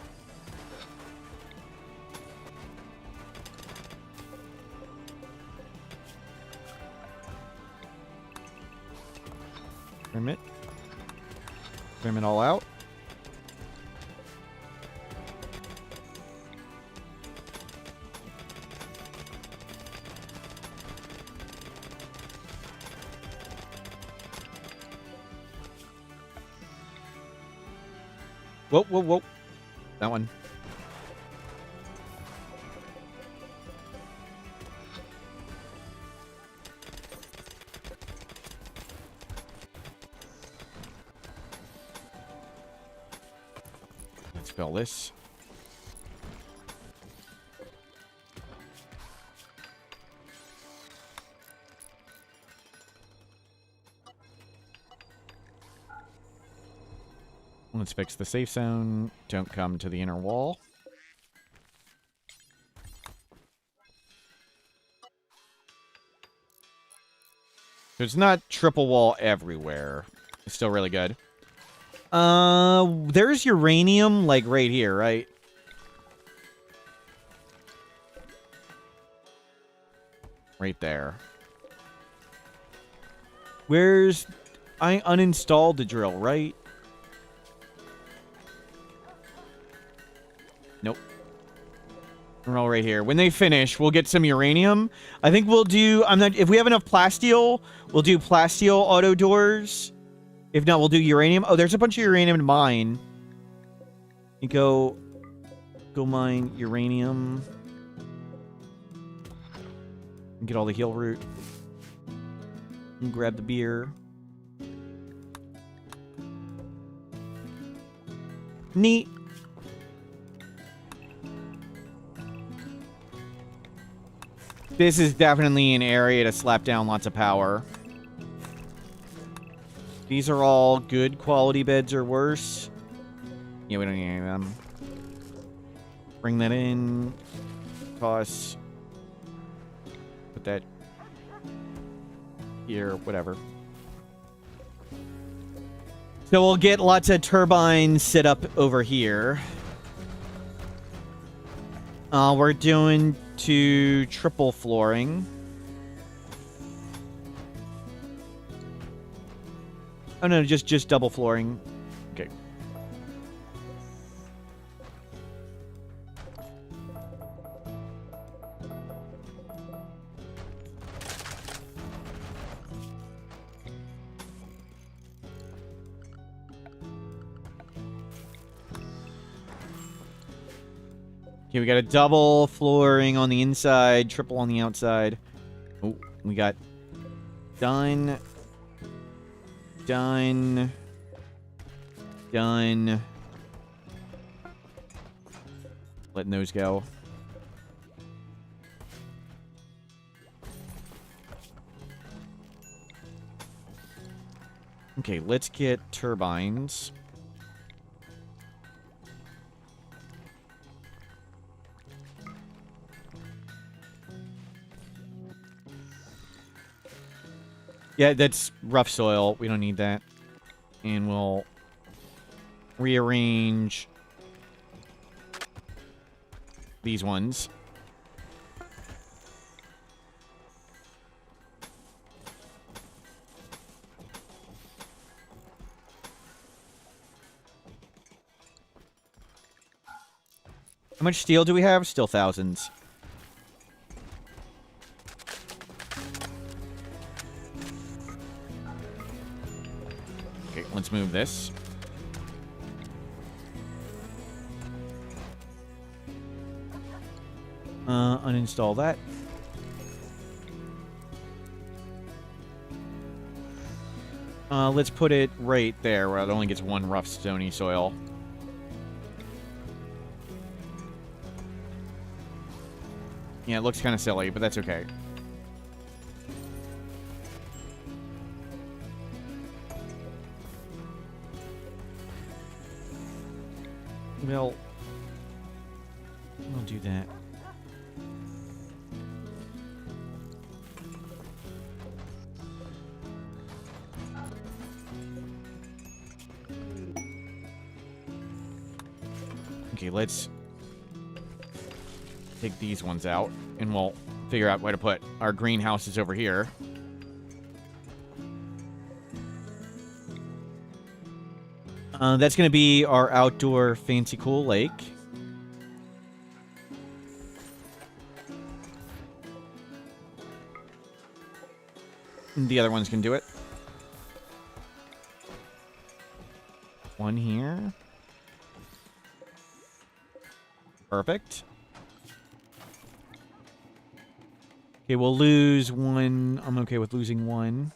Trim it. Trim it all out. Whoa, whoa, whoa. That one. Let's fill this. Let's fix the safe zone. Don't come to the inner wall. There's not triple wall everywhere. It's still really good. There's uranium, like, right here, right? Right there. Where's... I uninstalled the drill, right? Nope. We're all right here. When they finish, we'll get some uranium. I think we'll do... if we have enough plasteel, we'll do plasteel auto doors. If not, we'll do uranium. Oh, there's a bunch of uranium to mine. You go mine uranium. And get all the heal root. And grab the beer. Neat. This is definitely an area to slap down lots of power. These are all good quality beds or worse. Yeah, we don't need any of them. Bring that in. Toss. Put that here, whatever. So we'll get lots of turbines set up over here. We're doing to triple flooring. Oh no, just double flooring. Okay. Okay, we got a double flooring on the inside, triple on the outside. Oh, we got done. Done. Done. Letting those go. Okay, let's get turbines. Yeah, that's rough soil. We don't need that. And we'll rearrange these ones. How much steel do we have? Still thousands. Okay, let's move this. Uninstall that. Let's put it right there where it only gets one rough stony soil. Yeah, it looks kind of silly, but that's okay. We'll do that. Okay, let's take these ones out, and we'll figure out where to put our greenhouses over here. That's going to be our outdoor fancy cool lake. And the other ones can do it. One here. Perfect. Okay, we'll lose one. I'm okay with losing one.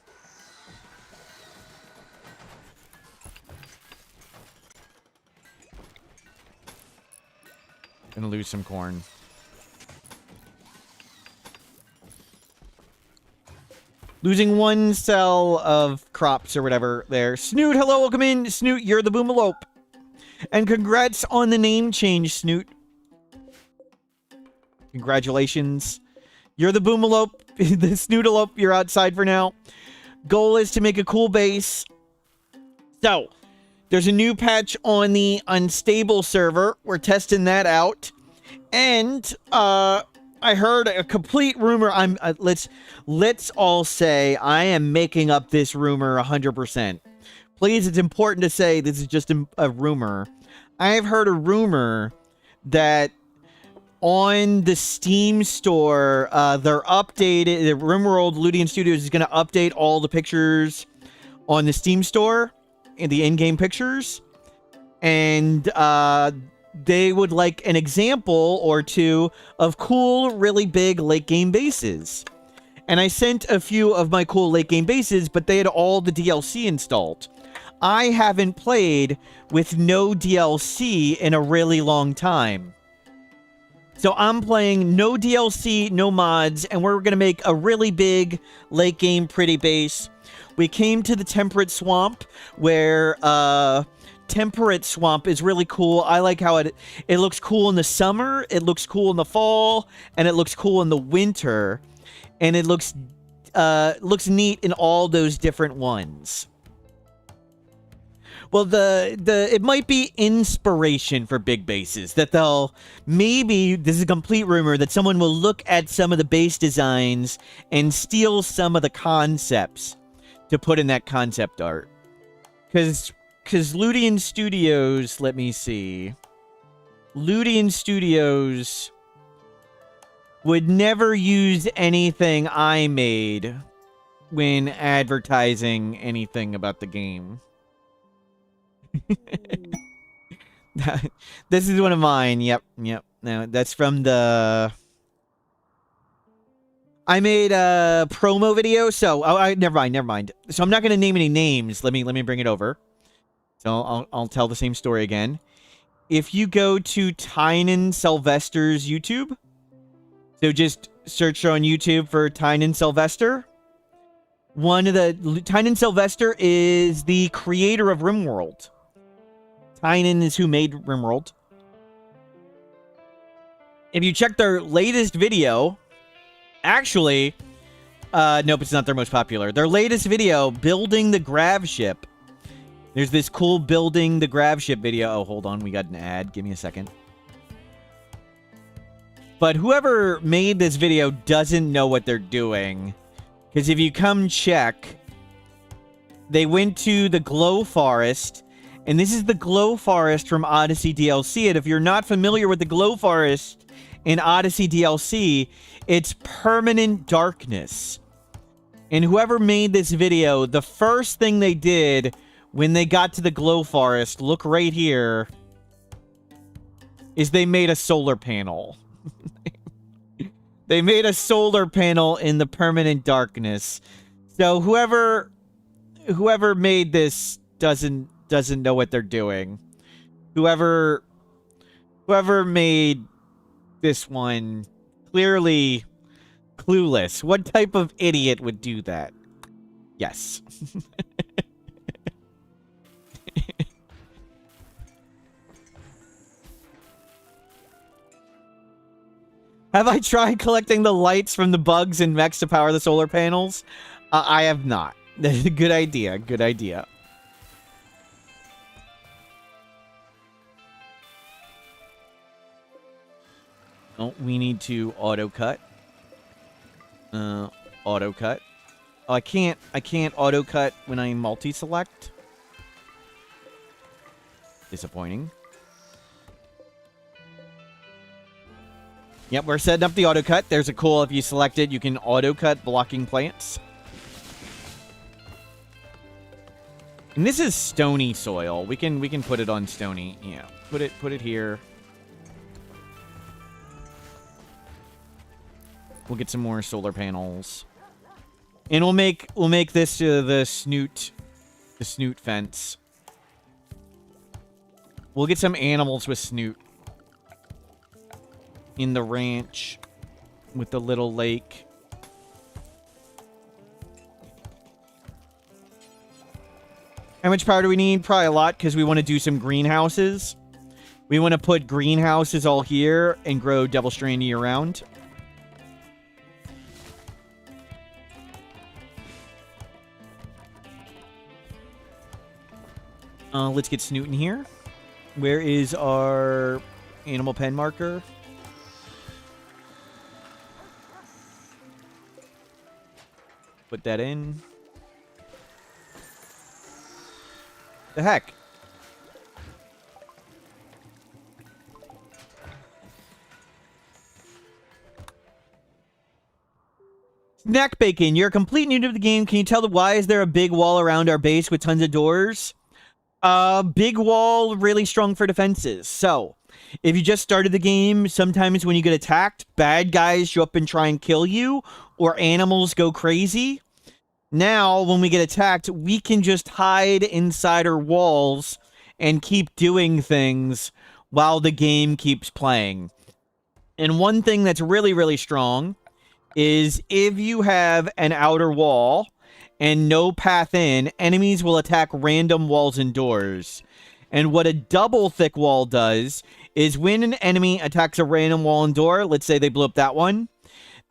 Gonna lose some corn. Losing one cell of crops or whatever there. Snoot, hello, welcome in. Snoot, you're the boomalope. And congrats on the name change, Snoot. Congratulations. You're the boomalope, the snootalope. You're outside for now. Goal is to make a cool base. So, there's a new patch on the unstable server. We're testing that out. And, I heard a complete rumor. Let's all say I am making up this rumor 100%. Please, it's important to say this is just a rumor. I have heard a rumor that on the Steam store, they're updated. The Rimworld Ludian Studios is going to update all the pictures on the Steam store and the in-game pictures, and they would like an example or two of cool, really big late game bases. And I sent a few of my cool late game bases, but they had all the DLC installed. I haven't played with no DLC in a really long time. So I'm playing no DLC, no mods, and we're going to make a really big late game pretty base. We came to the Temperate Swamp, where Temperate Swamp is really cool. I like how it looks cool in the summer, it looks cool in the fall, and it looks cool in the winter. And it looks neat in all those different ones. Well, it might be inspiration for big bases, that they'll, maybe, this is a complete rumor, that someone will look at some of the base designs and steal some of the concepts to put in that concept art. Because Ludian Studios, let me see. Ludian Studios would never use anything I made when advertising anything about the game. This is one of mine. Yep. No, that's from the... I made a promo video, so... never mind. So I'm not going to name any names. Let me bring it over. So I'll tell the same story again. If you go to Tynan Sylvester's YouTube, so just search on YouTube for Tynan Sylvester. Tynan Sylvester is the creator of Rimworld. Tynan is who made Rimworld. If you check their latest video, actually, nope, it's not their most popular. Their latest video, building the grav ship. There's this cool building the grav ship video. Oh, hold on, we got an ad. Give me a second. But whoever made this video doesn't know what they're doing. Because if you come check, they went to the Glow Forest. And this is the Glow Forest from Odyssey DLC. And if you're not familiar with the Glow Forest in Odyssey DLC, it's permanent darkness. And whoever made this video, the first thing they did when they got to the Glow Forest, look right here, is they made a solar panel. They made a solar panel in the permanent darkness. So whoever made this doesn't know what they're doing. Whoever made this one, clearly clueless. What type of idiot would do that? Yes. Have I tried collecting the lights from the bugs and mechs to power the solar panels? I have not. That's a good idea. Good idea. Oh, we need to auto cut. Auto cut. Oh, I can't auto cut when I multi-select. Disappointing. Yep, we're setting up the auto cut. There's a cool, if you select it, you can auto cut blocking plants. And this is stony soil. We can put it on stony. Yeah, put it here. We'll get some more solar panels. And we'll make this the snoot fence. We'll get some animals with snoot in the ranch with the little lake. How much power do we need? Probably a lot, because we want to do some greenhouses. We want to put greenhouses all here and grow Devil Strand year round. Let's get Snoot in here. Where is our animal pen marker? Put that in. The heck? Snack Bacon, you're a complete new to the game. Can you tell why is there a big wall around our base with tons of doors? Big wall, really strong for defenses. So, if you just started the game, sometimes when you get attacked, bad guys show up and try and kill you, or animals go crazy. Now, when we get attacked, we can just hide inside our walls and keep doing things while the game keeps playing. And one thing that's really, really strong is if you have an outer wall and no path in, enemies will attack random walls and doors. And what a double thick wall does is when an enemy attacks a random wall and door, let's say they blew up that one,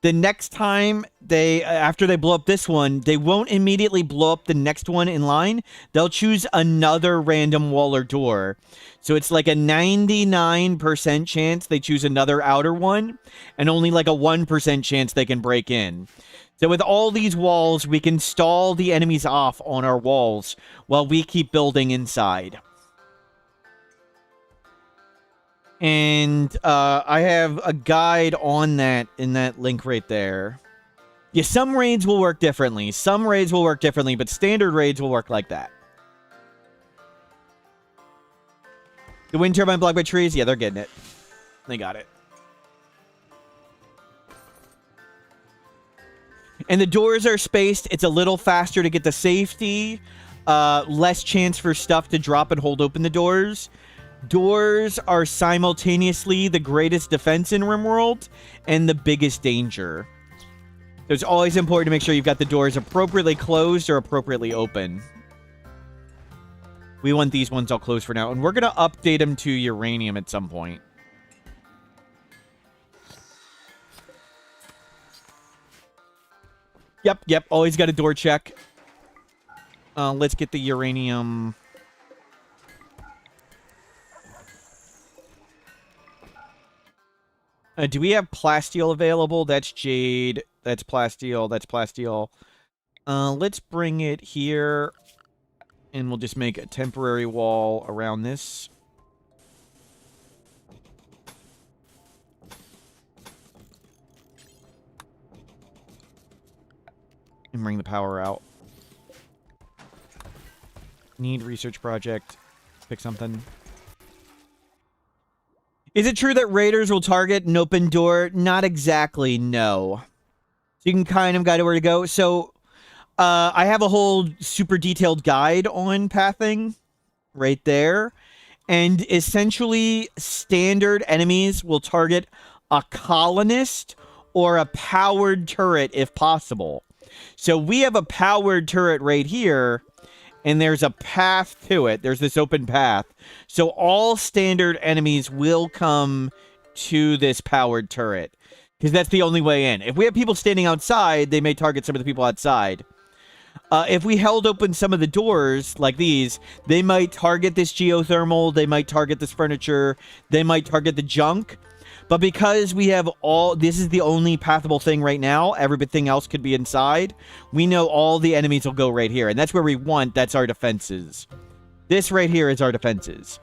the next time after they blow up this one, they won't immediately blow up the next one in line. They'll choose another random wall or door. So it's like a 99% chance they choose another outer one, and only like a 1% chance they can break in. So with all these walls, we can stall the enemies off on our walls while we keep building inside. And I have a guide on that in that link right there. Yeah, some raids will work differently. Some raids will work differently, but standard raids will work like that. The wind turbine blocked by trees? Yeah, they're getting it. They got it. And the doors are spaced. It's a little faster to get the safety. Less chance for stuff to drop and hold open the doors. Doors are simultaneously the greatest defense in Rimworld and the biggest danger. So it's always important to make sure you've got the doors appropriately closed or appropriately open. We want these ones all closed for now. And we're going to update them to uranium at some point. Yep. Always got a door check. Let's get the uranium. Do we have plasteel available? That's jade. That's plasteel. That's plasteel. Let's bring it here. And we'll just make a temporary wall around this. And bring the power out. Need research project. Pick something. Is it true that raiders will target an open door? Not exactly, no. So you can kind of guide it where to go. So, I have a whole super detailed guide on pathing right there. And essentially, standard enemies will target a colonist or a powered turret if possible. So we have a powered turret right here. And there's a path to it. There's this open path. So all standard enemies will come to this powered turret. Because that's the only way in. If we have people standing outside, they may target some of the people outside. If we held open some of the doors, like these, they might target this geothermal. They might target this furniture. They might target the junk. But because we have all... This is the only pathable thing right now. Everything else could be inside. We know all the enemies will go right here. And that's where we want. That's our defenses. This right here is our defenses.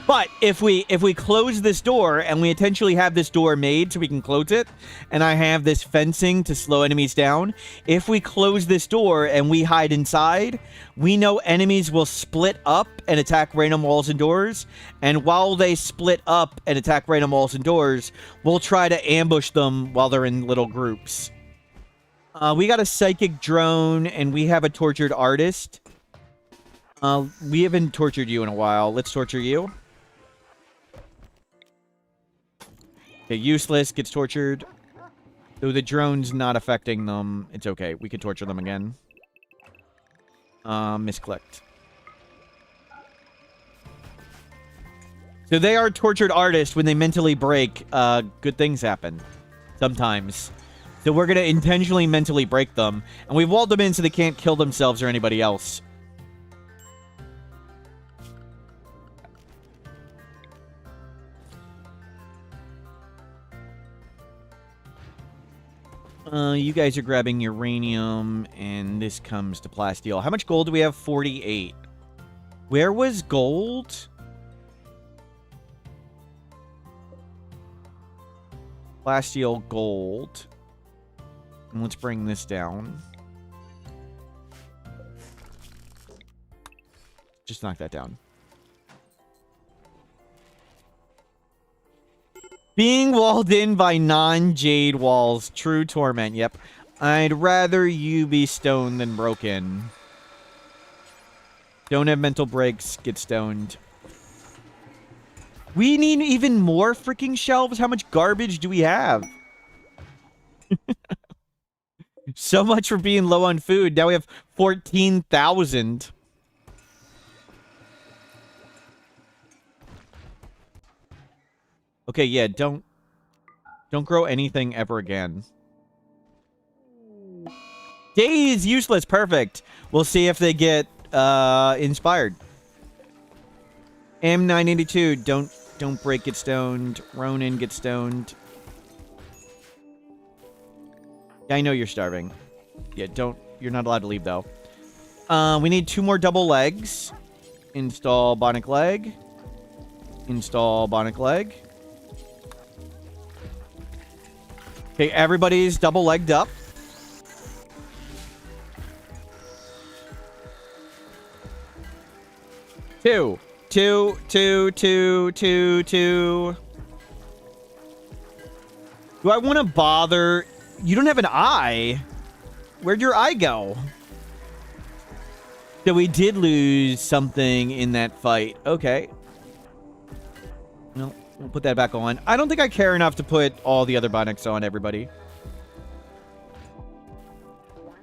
But if we close this door, and we intentionally have this door made so we can close it, and I have this fencing to slow enemies down, if we close this door and we hide inside, we know enemies will split up and attack random walls and doors, and while they split up and attack random walls and doors, we'll try to ambush them while they're in little groups. We got a psychic drone, and we have a tortured artist. We haven't tortured you in a while. Let's torture you. Okay, useless, gets tortured. Though the drone's not affecting them, it's okay. We can torture them again. Misclicked. So they are tortured artists. When they mentally break, good things happen. Sometimes. So we're going to intentionally mentally break them. And we've walled them in so they can't kill themselves or anybody else. You guys are grabbing uranium, and this comes to plasteel. How much gold do we have? 48. Where was gold? Plasteel gold. And let's bring this down. Just knock that down. Being walled in by non-jade walls. True torment. Yep. I'd rather you be stoned than broken. Don't have mental breaks. Get stoned. We need even more freaking shelves? How much garbage do we have? So much for being low on food. Now we have 14,000. Okay, yeah, don't Don't grow anything ever again. Days useless. Perfect. We'll see if they get inspired. M982. Don't break, get stoned. Ronin, get stoned. Yeah, I know you're starving. Yeah, you're not allowed to leave though. We need 2 more double legs. Install bionic leg. Install bionic leg. Okay, everybody's double legged up. Two. Do I want to bother? You don't have an eye. Where'd your eye go? So we did lose something in that fight. Okay. No, we'll put that back on. I don't think I care enough to put all the other bionics on everybody.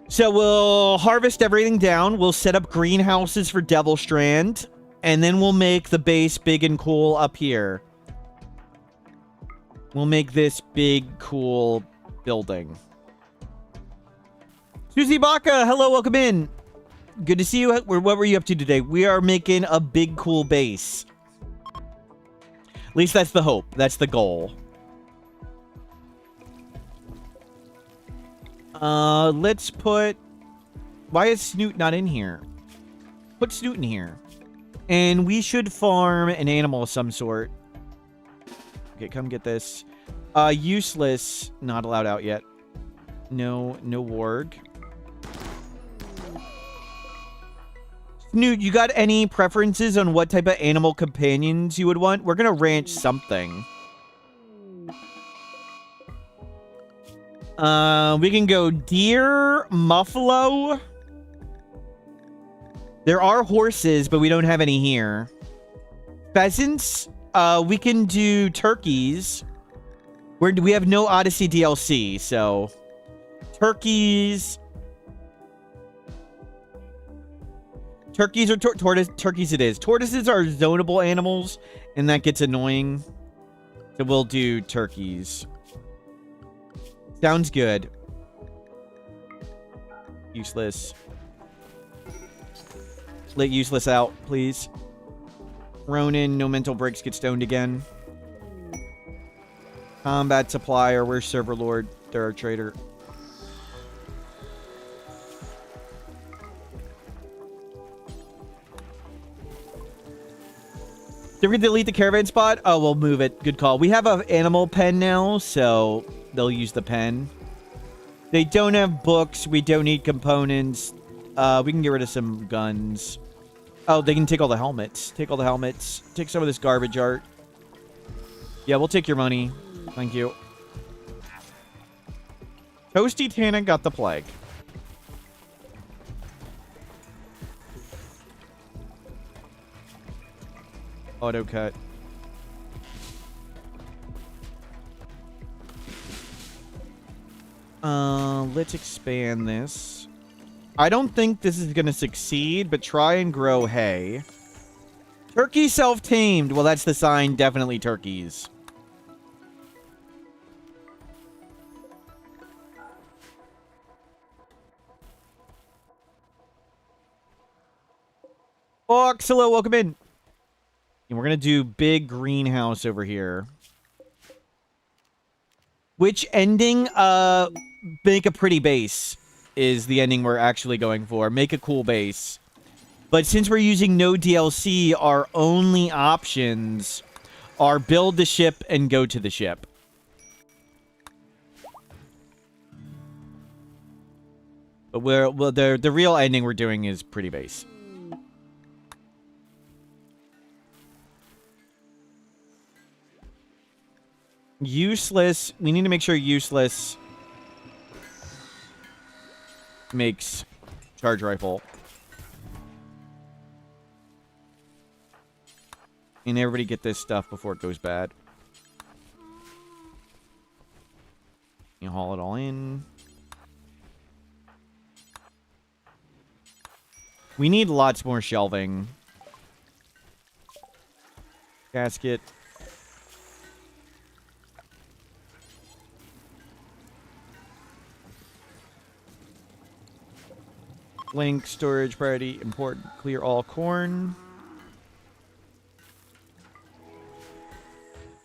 So we'll harvest everything down. We'll set up greenhouses for Devil Strand. And then we'll make the base big and cool up here. We'll make this big, cool building. Susie Baka, hello, welcome in. Good to see you. What were you up to today? We are making a big, cool base. At least that's the hope. That's the goal. Let's put... Why is Snoot not in here? Put Snoot in here. And we should farm an animal of some sort. Okay, come get this. Useless. Not allowed out yet. No warg. Snoot, you got any preferences on what type of animal companions you would want? We're gonna ranch something. We can go deer, muffalo. There are horses, but we don't have any here. Pheasants. We can do turkeys. We have no Odyssey DLC, so turkeys. Turkeys or turkeys it is. Tortoises are zonable animals, and that gets annoying. So we'll do turkeys. Sounds good. Useless. Let useless out, please. Ronin, no mental breaks, get stoned again. Combat supplier, where's Server Lord? They're our trader. Did we delete the caravan spot? Oh, we'll move it. Good call. We have an animal pen now, so they'll use the pen. They don't have books. We don't need components. We can get rid of some guns. Oh, they can take all the helmets. Take all the helmets. Take some of this garbage art. Yeah, we'll take your money. Thank you. Toasty Tana got the plague. Auto cut. Let's expand this. I don't think this is going to succeed, but try and grow hay. Turkey self-tamed. Well, that's the sign. Definitely turkeys. Fox, hello, welcome in. And we're going to do big greenhouse over here. Which ending? Make a pretty base is the ending we're actually going for. Make a cool base. But since we're using no DLC, our only options are build the ship and go to the ship. But the real ending we're doing is pretty base. Useless. We need to make sure useless makes charge rifle. And everybody get this stuff before it goes bad. You haul it all in. We need lots more shelving. Casket. Link, storage, priority, important. Clear all corn.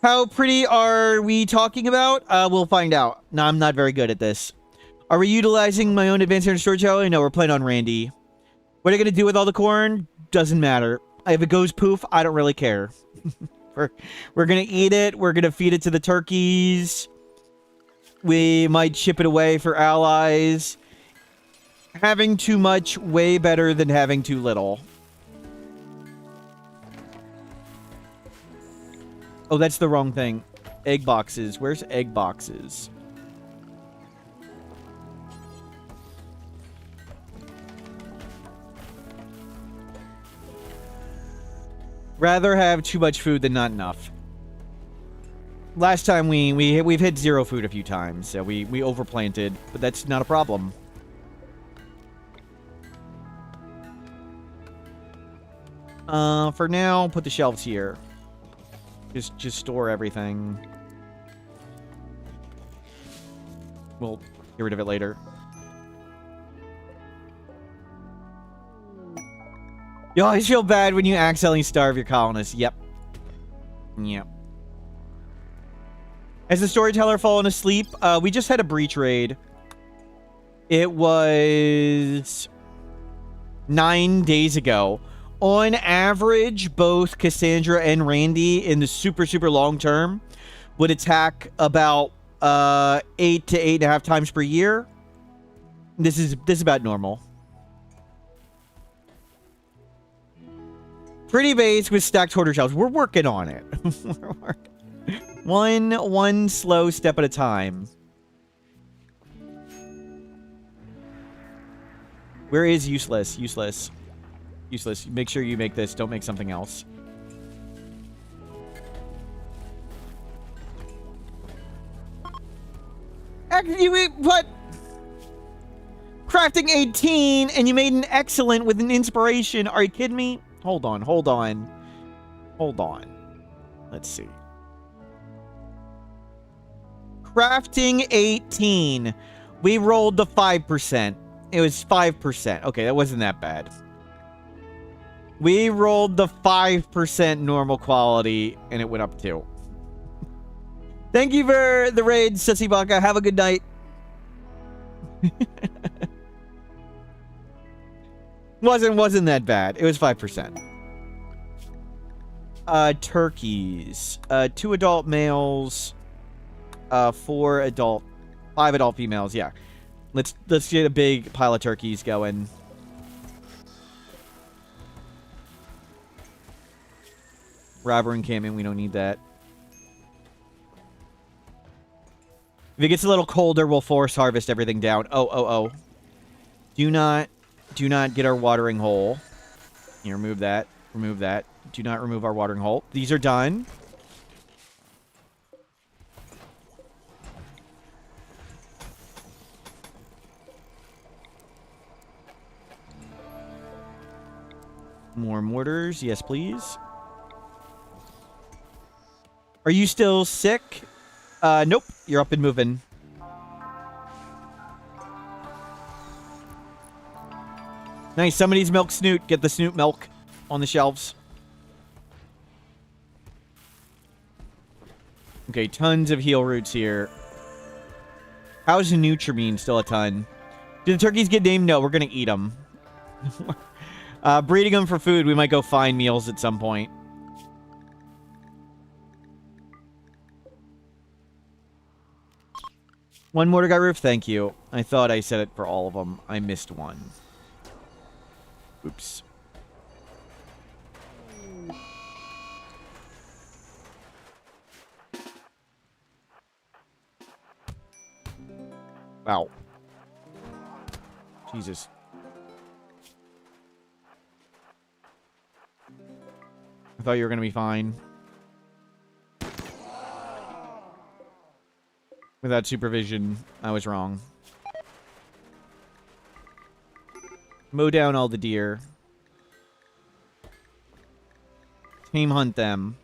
How pretty are we talking about? We'll find out. No, I'm not very good at this. Are we utilizing my own advanced energy storage alley? No, we're playing on Randy. What are you going to do with all the corn? Doesn't matter. If it goes poof, I don't really care. We're going to eat it. We're going to feed it to the turkeys. We might ship it away for allies. Having too much, way better than having too little. Oh, that's the wrong thing. Egg boxes. Where's egg boxes? Rather have too much food than not enough. Last time we've hit 0 food a few times, so we overplanted, but that's not a problem. For now, put the shelves here. Just store everything. We'll get rid of it later. You always feel bad when you accidentally starve your colonists. Yep. Yep. Has the storyteller fallen asleep? We just had a breach raid. It was 9 days ago. On average, both Cassandra and Randy in the super long term would attack about 8 to 8.5 times per year. This is about normal. Pretty base with stacked hoarder shelves. We're working on it. One slow step at a time. Where is useless? Useless. Useless. Make sure you make this. Don't make something else. Actually, what? Crafting 18 and you made an excellent with an inspiration. Are you kidding me? Hold on. Hold on. Hold on. Let's see. Crafting 18. We rolled the 5%. It was 5%. Okay, that wasn't that bad. We rolled the 5% normal quality, and it went up 2. Thank you for the raid, Sussy Baka. Have a good night. Wasn't that bad. It was 5%. Turkeys. 2 adult males. 5 adult females. Yeah. Let's get a big pile of turkeys going. Robber encampment, we don't need that. If it gets a little colder, we'll force harvest everything down. Oh. Do not get our watering hole. Here, remove that. Remove that. Do not remove our watering hole. These are done. More mortars. Yes, please. Are you still sick? Nope. You're up and moving. Nice. Somebody's milk Snoot. Get the Snoot milk on the shelves. Okay, tons of heal roots here. How's Nutrimine? Still a ton. Do the turkeys get named? No, we're going to eat them. Breeding them for food. We might go find meals at some point. One mortar got roof? Thank you. I thought I said it for all of them. I missed one. Oops. Wow. Jesus. I thought you were going to be fine. Without supervision, I was wrong. Mow down all the deer. Tame hunt them.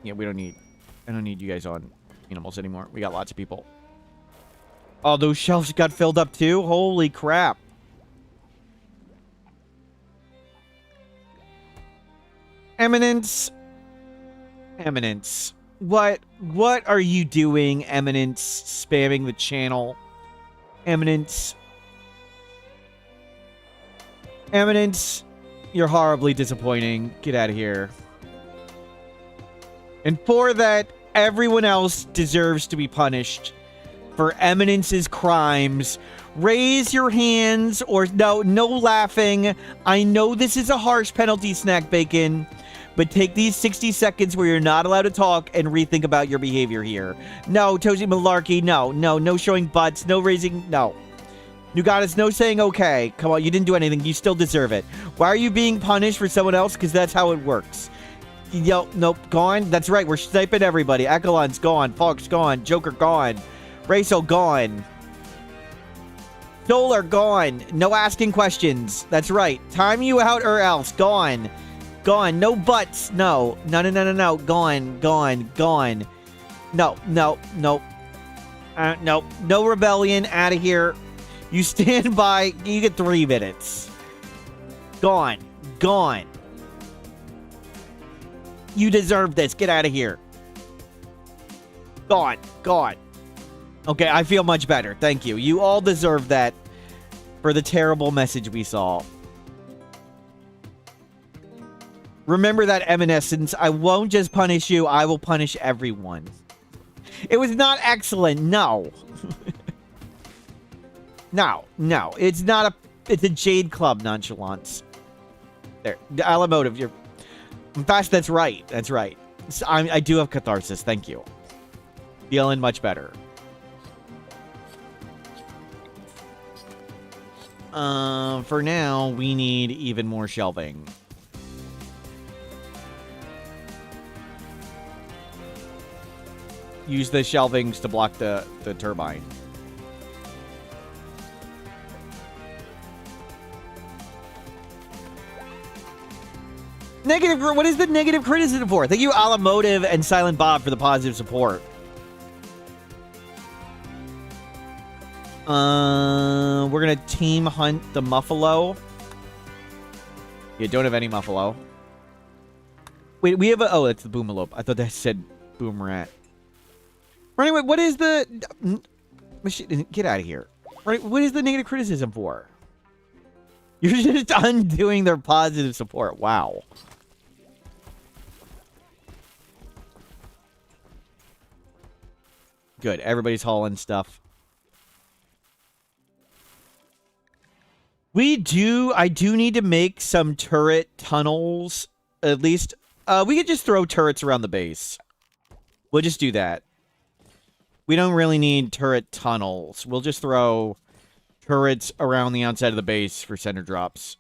Yeah, we don't need... I don't need you guys on animals anymore. We got lots of people. Oh, those shelves got filled up too? Holy crap. Eminence. Eminence. What are you doing, Eminence? Spamming the channel. Eminence. Eminence. You're horribly disappointing. Get out of here. And for that, everyone else deserves to be punished for Eminence's crimes. Raise your hands, or no laughing. I know this is a harsh penalty, Snack Bacon, but take these 60 seconds where you're not allowed to talk and rethink about your behavior here. No, Toji Malarkey, no showing butts, no raising, no. Nugatis, no saying okay. Come on, you didn't do anything. You still deserve it. Why are you being punished for someone else? Because that's how it works. Yo, nope, gone. That's right, we're sniping everybody. Echelon's gone. Fox gone. Joker gone. Rachel gone. Solar gone. No asking questions. That's right. Time you out or else. Gone. Gone. No buts. No. No. Gone. No. No rebellion. Out of here. You stand by. You get 3 minutes. Gone. You deserve this. Get out of here. Gone. Okay, I feel much better. Thank you. You all deserve that for the terrible message we saw. Remember that, Eminescence. I won't just punish you. I will punish everyone. It was not excellent. No. No. It's not a... It's a Jade Club nonchalance. There. Alamotive, you're... In fact, that's right. I do have catharsis. Thank you. Feeling much better. For now, we need even more shelving. Use the shelvings to block the turbine. Negative. What is the negative criticism for? Thank you, Alamotive and Silent Bob, for the positive support. We're gonna team hunt the Muffalo. Yeah, don't have any Muffalo. Wait, we have a... Oh, that's the Boomalope. I thought that said Boom Rat. Anyway, what is the... Get out of here. Right, what is the negative criticism for? You're just undoing their positive support. Wow. Good. Everybody's hauling stuff. I do need to make some turret tunnels. At least, we could just throw turrets around the base. We'll just do that. We don't really need turret tunnels. We'll just throw turrets around the outside of the base for center drops.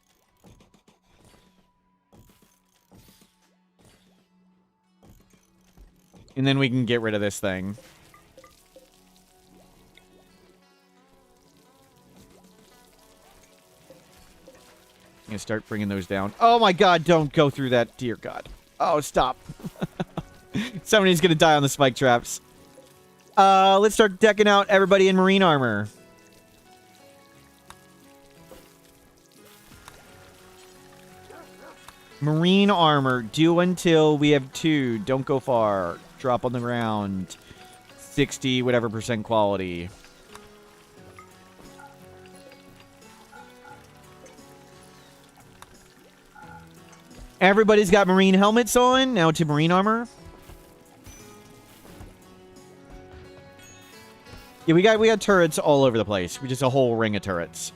And then we can get rid of this thing. I'm gonna start bringing those down. Oh my god, don't go through that. Dear god. Oh, stop. Somebody's gonna die on the spike traps. Let's start decking out everybody in marine armor. Marine armor. Do until we have 2. Don't go far. Drop on the ground. 60 whatever % quality. Everybody's got marine helmets on. Now to marine armor. Yeah, we got turrets all over the place. We just a whole ring of turrets.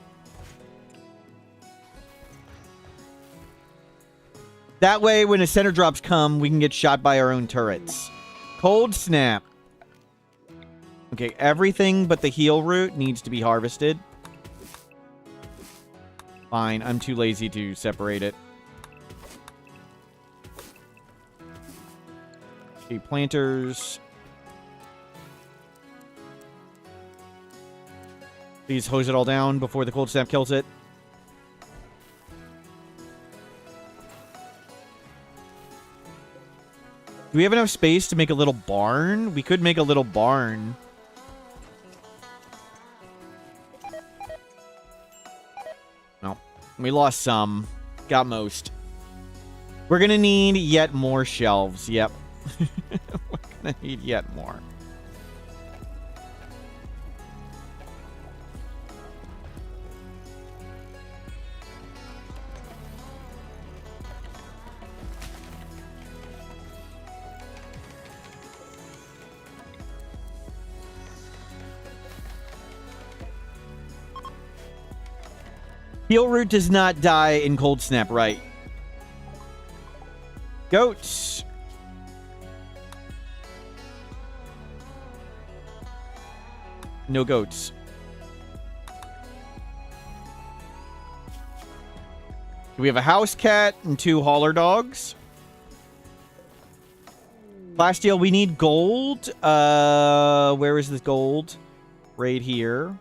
That way, when the center drops come, we can get shot by our own turrets. Cold snap. Okay, everything but the heal root needs to be harvested. Fine, I'm too lazy to separate it. Okay, planters. Please hose it all down before the cold snap kills it. Do we have enough space to make a little barn? We could make a little barn. No. We lost some. Got most. We're gonna need yet more shelves. Yep. We're gonna need yet more. Heal root does not die in cold snap, right? Goats. No goats. We have a house cat and 2 hauler dogs. Plasteel, we need gold. Where is this gold? Right here.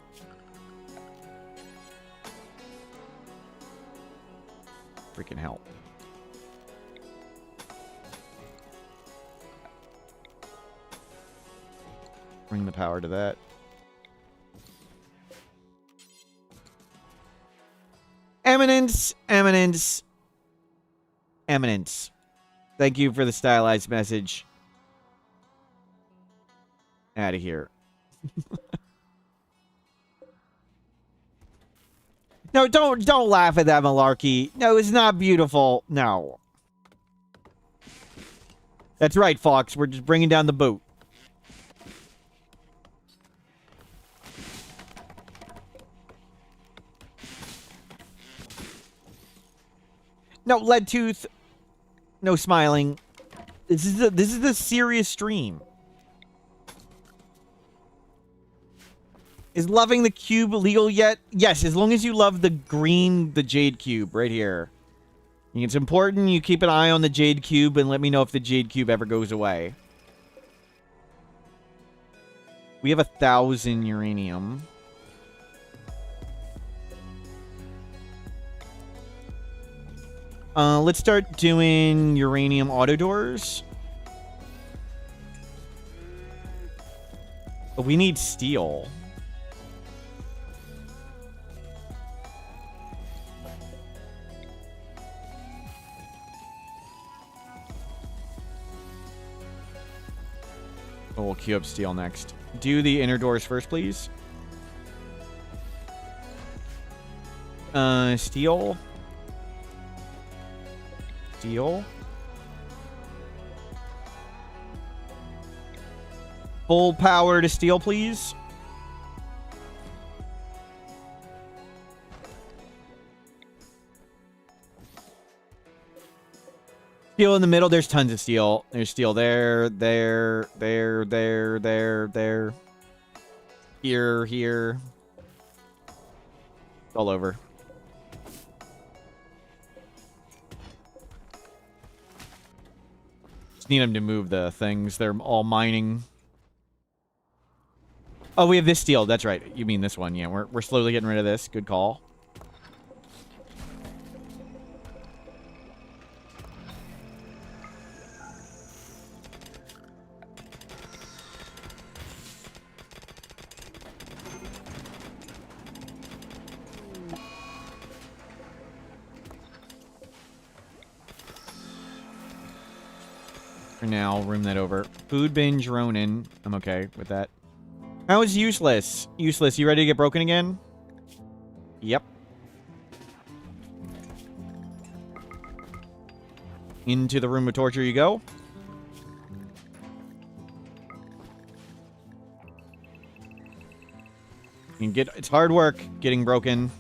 Freaking hell. Bring the power to that. Eminence, eminence, eminence. Thank you for the stylized message. Out of here. No, don't laugh at that malarkey. No, it's not beautiful. No. That's right, Fox. We're just bringing down the boat. No, lead tooth. No smiling. This is the serious stream. Is loving the cube legal yet? Yes, as long as you love the jade cube right here. It's important you keep an eye on the jade cube and let me know if the jade cube ever goes away. We have 1,000 uranium. Let's start doing uranium auto doors. But we need steel. Oh, we'll queue up steel next. Do the inner doors first, please. Steel. Steel. Full power to steel, please. Steel in the middle. There's tons of steel. There's steel there, there. Here. All over. Just need them to move the things. They're all mining. Oh, we have this steel. That's right. You mean this one. Yeah, we're slowly getting rid of this. Good call. For now, room that over. Food binge Ronin. I'm okay with that. How is useless? Useless, you ready to get broken again? Yep. Into the room of torture you go. You can get, it's hard work getting broken.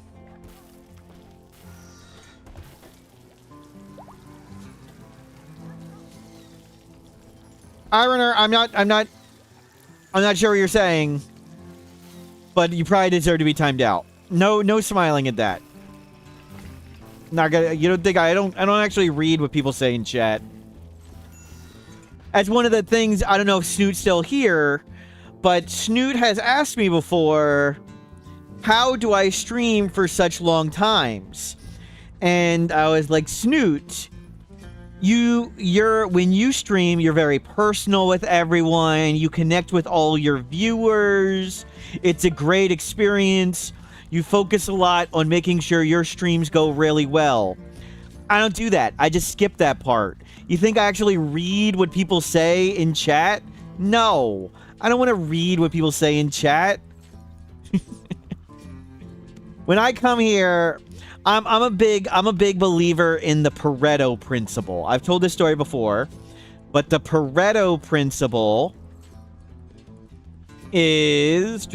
Ironer, I'm not sure what you're saying, but you probably deserve to be timed out. No smiling at that. Not gonna. You don't think I don't actually read what people say in chat. As one of the things, I don't know if Snoot's still here, but Snoot has asked me before, how do I stream for such long times? And I was like, Snoot, when you stream, you're very personal with everyone. You connect with all your viewers. It's a great experience. You focus a lot on making sure your streams go really well. I don't do that. I just skip that part. You think I actually read what people say in chat? No. I don't want to read what people say in chat. When I come here, I'm a big believer in the Pareto principle. I've told this story before, but the Pareto principle is,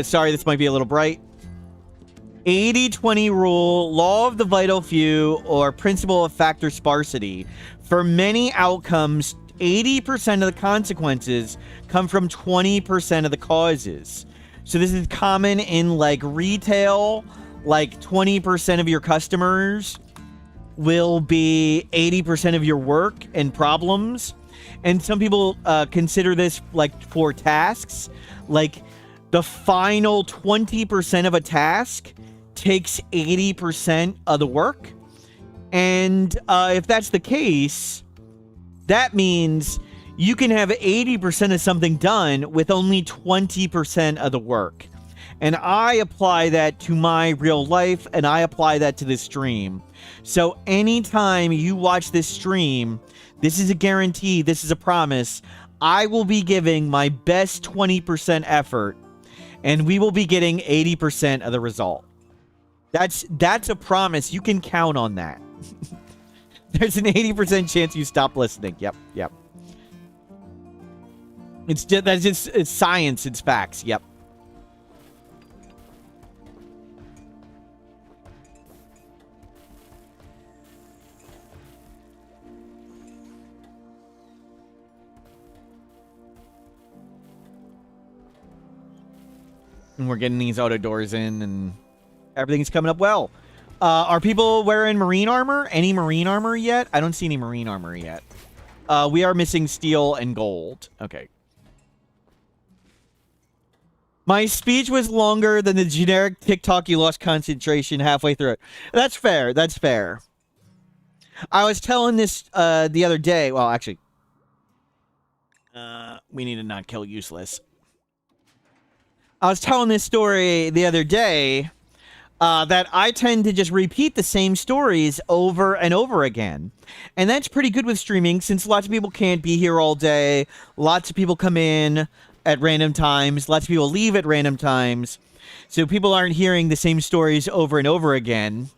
sorry, this might be a little bright. 80-20 rule, law of the vital few, or principle of factor sparsity. For many outcomes, 80% of the consequences come from 20% of the causes. So this is common in like retail, like 20% of your customers will be 80% of your work and problems. And some people consider this like for tasks, like the final 20% of a task takes 80% of the work. And if that's the case, that means you can have 80% of something done with only 20% of the work. And I apply that to my real life, and I apply that to this stream. So anytime you watch this stream, this is a guarantee, this is a promise, I will be giving my best 20% effort, and we will be getting 80% of the result. That's a promise. You can count on that. There's an 80% chance you stop listening. Yep. It's science, it's facts. Yep. And we're getting these auto doors in, and everything's coming up well. Are people wearing marine armor? Any marine armor yet? I don't see any marine armor yet. We are missing steel and gold. Okay. My speech was longer than the generic TikTok. You lost concentration halfway through it. That's fair. That's fair. I was telling this the other day. Well, actually, we need to not kill useless. I was telling this story the other day that I tend to just repeat the same stories over and over again. And that's pretty good with streaming since lots of people can't be here all day. Lots of people come in at random times. Lots of people leave at random times. So people aren't hearing the same stories over and over again.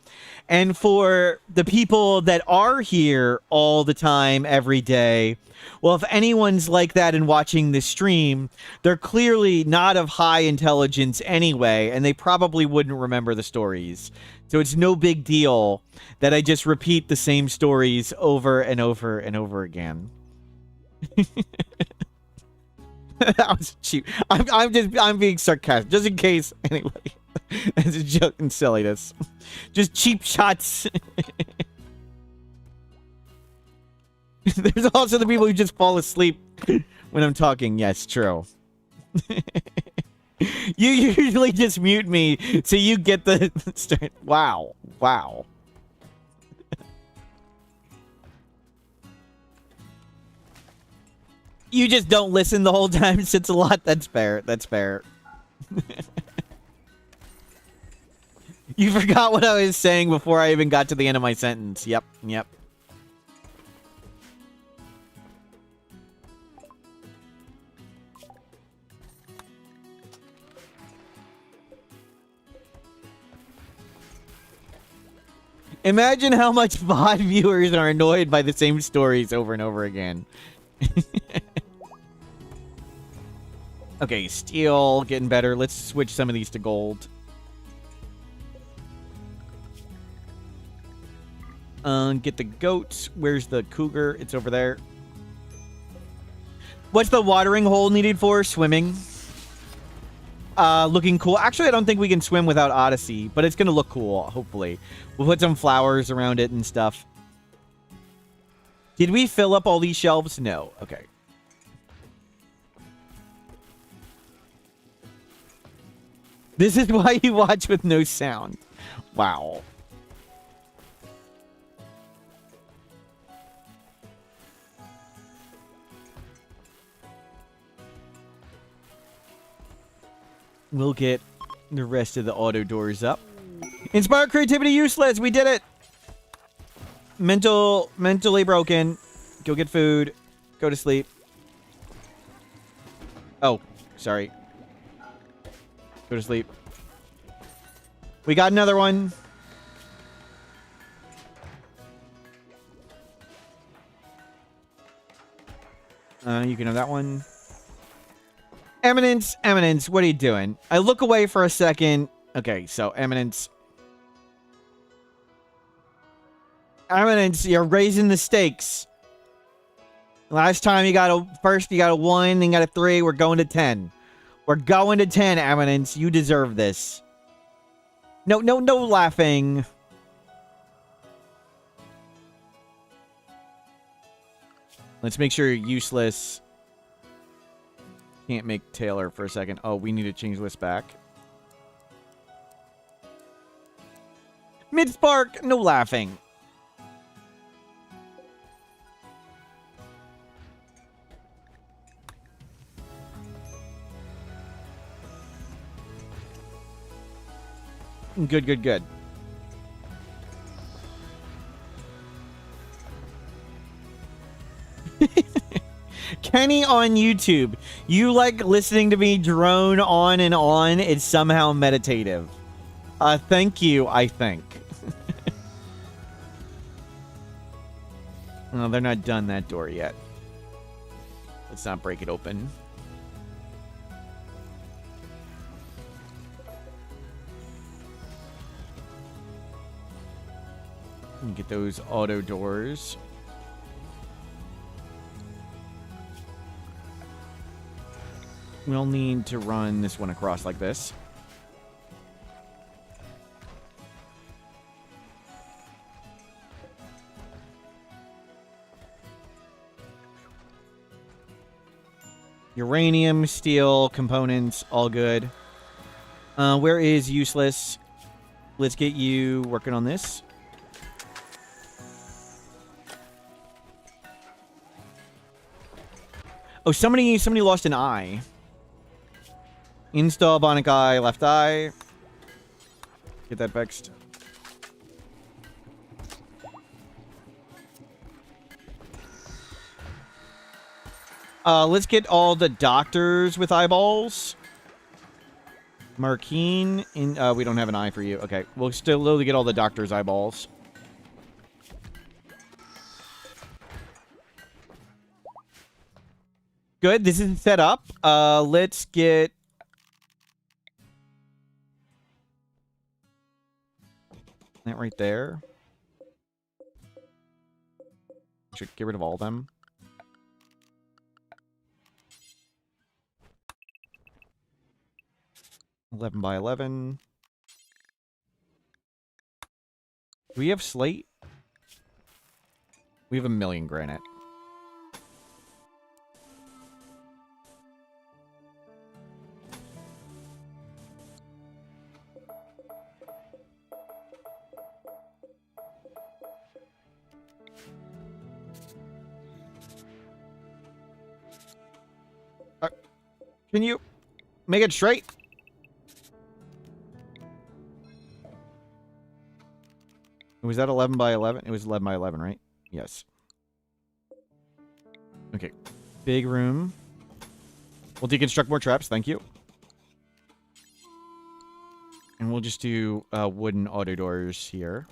And for the people that are here all the time, every day, well, if anyone's like that and watching this stream, they're clearly not of high intelligence anyway, and they probably wouldn't remember the stories. So it's no big deal that I just repeat the same stories over and over and over again. That was cheap. I'm being sarcastic, just in case. Anyway, it's a joke and silliness. Just cheap shots. There's also the people who just fall asleep when I'm talking. Yes, true. You usually just mute me so you get the start. Wow. You just don't listen the whole time. It's a lot. That's fair. You forgot what I was saying before I even got to the end of my sentence. Yep. Imagine how much VOD viewers are annoyed by the same stories over and over again. Okay, steel, getting better. Let's switch some of these to gold. Get the goats. Where's the cougar? It's over there. What's the watering hole needed for? Swimming. Looking cool. Actually, I don't think we can swim without Odyssey, but it's going to look cool, hopefully. We'll put some flowers around it and stuff. Did we fill up all these shelves? No. Okay. This is why you watch with no sound. Wow. We'll get the rest of the auto doors up. Inspire creativity useless. We did it. Mentally broken. Go get food. Go to sleep. Oh, sorry. Go to sleep. We got another one. You can have that one. Eminence, Eminence, what are you doing? I look away for a second. Okay, so Eminence. Eminence, you're raising the stakes. Last time you got a 1, then you got a 3. We're going to 10. We're going to 10, Eminence. You deserve this. No laughing. Let's make sure you're useless. Can't make Taylor for a second. Oh, we need to change this back. Mid-spark, no laughing. Good. Kenny on YouTube. You like listening to me drone on and on. It's somehow meditative. Thank you, I think. No, they're not done that door yet. Let's not break it open. Let me get those auto doors. We'll need to run this one across like this. Uranium, steel, components, all good. Where is useless? Let's get you working on this. Oh, somebody lost an eye. Install bionic eye, left eye. Get that fixed. Let's get all the doctors with eyeballs. Markeen, we don't have an eye for you. Okay, we'll still get all the doctors' eyeballs. Good, this is set up. Let's get... that right there. Should get rid of all of them. $11 by $11. Do we have slate? We have 1,000,000 granite. Can you make it straight? Was that 11 by 11? It was 11 by 11, right? Yes. Okay. Big room. We'll deconstruct more traps. Thank you. And we'll just do wooden auto doors here.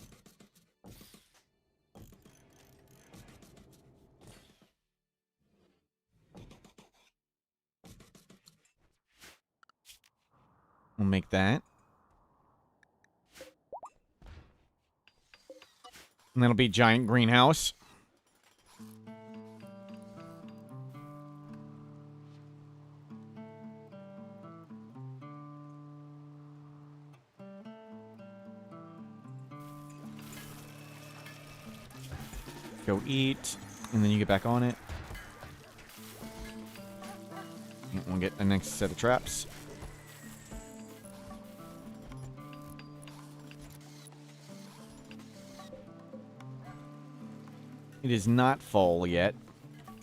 We'll make that. And that'll be giant greenhouse. Go eat, and then you get back on it. And we'll get the next set of traps. It is not full yet.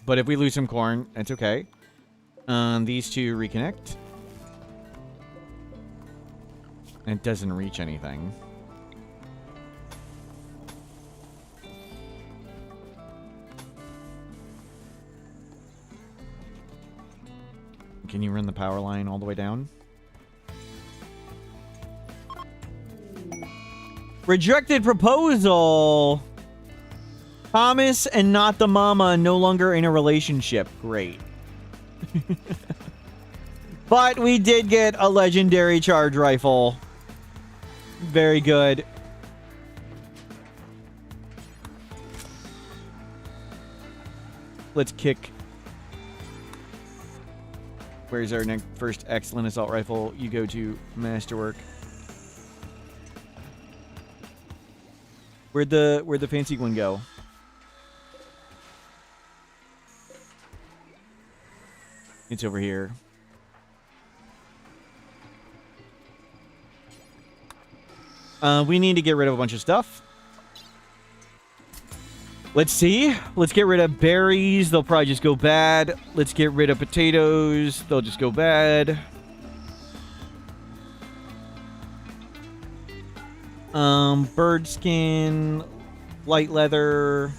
But if we lose some corn, that's okay. These two reconnect. It doesn't reach anything. Can you run the power line all the way down? Rejected proposal! Thomas and not the mama no longer in a relationship. Great. But we did get a legendary charge rifle. Very good. Let's kick. Where's our next first excellent assault rifle? You go to Masterwork. Where'd the fancy one go? It's over here. We need to get rid of a bunch of stuff. Let's see. Let's get rid of berries. They'll probably just go bad. Let's get rid of potatoes. They'll just go bad. Bird skin, light leather.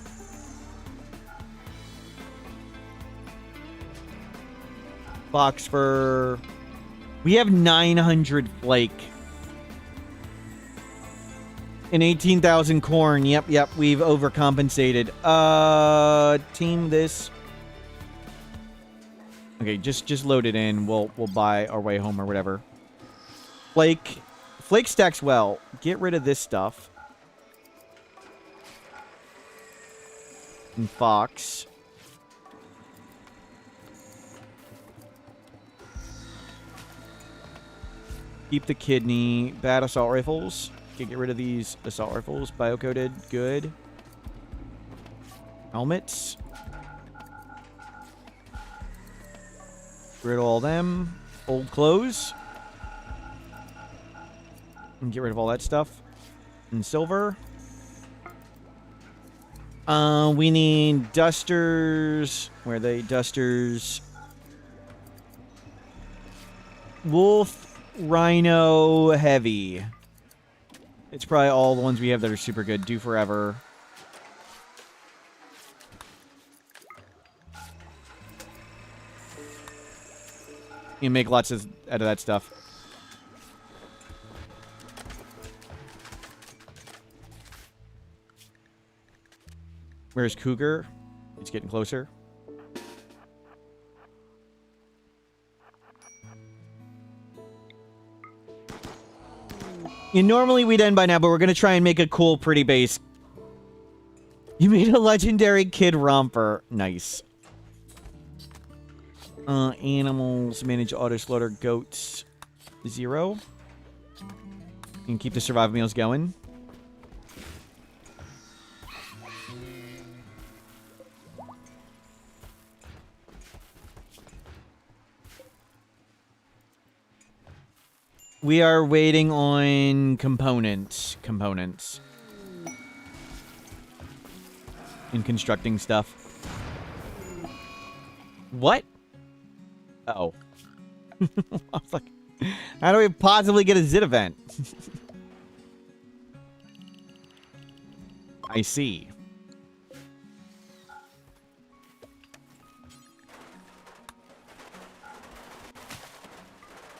Fox fur. We have 900 flake. And 18,000 corn. Yep, we've overcompensated. Team this. Okay, just load it in. We'll buy our way home or whatever. Flake stacks well. Get rid of this stuff. And Fox. Keep the kidney. Bad assault rifles. Get rid of these assault rifles. Bio-coded. Good. Helmets. Get rid of all them. Old clothes. And get rid of all that stuff. And silver. We need dusters. Where are they? Dusters. Wolf, rhino, heavy. It's probably all the ones we have that are super good. Do forever. You make lots out of that stuff. Where's Cougar? It's getting closer. Normally we'd end by now, but we're going to try and make a cool, pretty base. You made a legendary kid romper. Nice. Animals, manage auto slaughter, goats, 0. And keep the survival meals going. We are waiting on components. In constructing stuff. What? Uh-oh. I was like, how do we possibly get a Zit event? I see.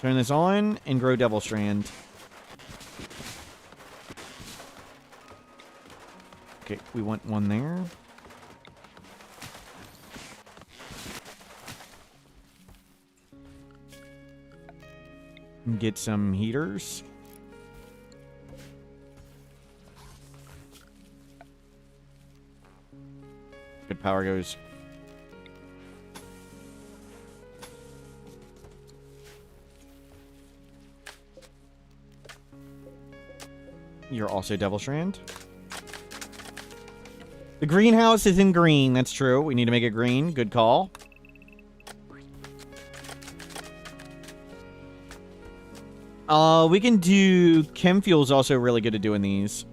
Turn this on and grow Devil Strand. Okay, we want one there. And get some heaters. Good power goes. You're also Devil Strand. The greenhouse is in green. That's true. We need to make it green. Good call. We can do... Chem fuel's also really good at doing these.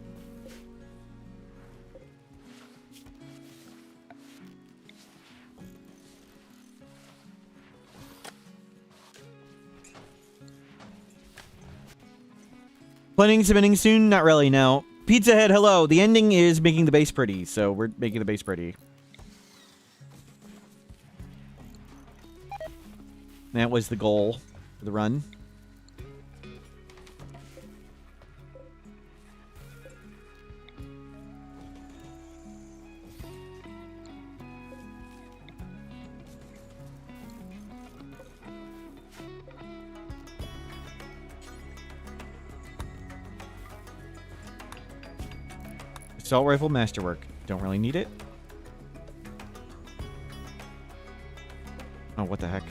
Planning submitting soon? Not really, no. Pizza Head, hello. The ending is making the base pretty, so we're making the base pretty. That was the goal for the run. Assault rifle masterwork. Don't really need it. Oh, what the heck?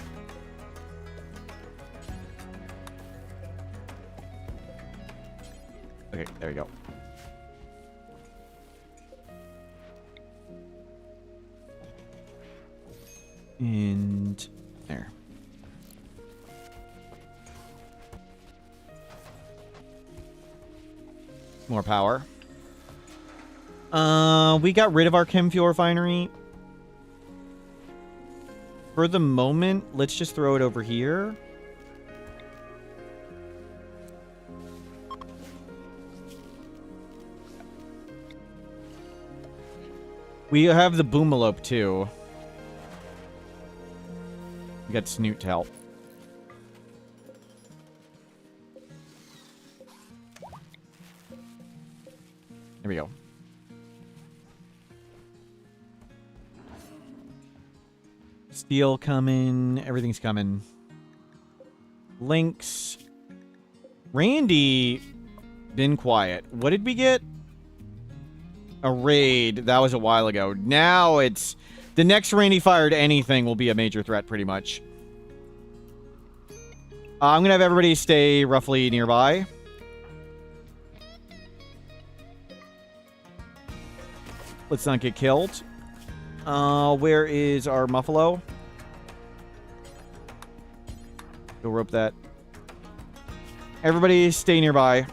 Okay, there you go. And there. More power. We got rid of our chem fuel refinery. For the moment, let's just throw it over here. We have the boomalope too. We got Snoot to help. There we go. Steel coming. Everything's coming. Links. Randy. Been quiet. What did we get? A raid. That was a while ago. Now it's... The next Randy fired anything will be a major threat, pretty much. I'm going to have everybody stay roughly nearby. Let's not get killed. Where is our Muffalo? Go rope that. Everybody stay nearby.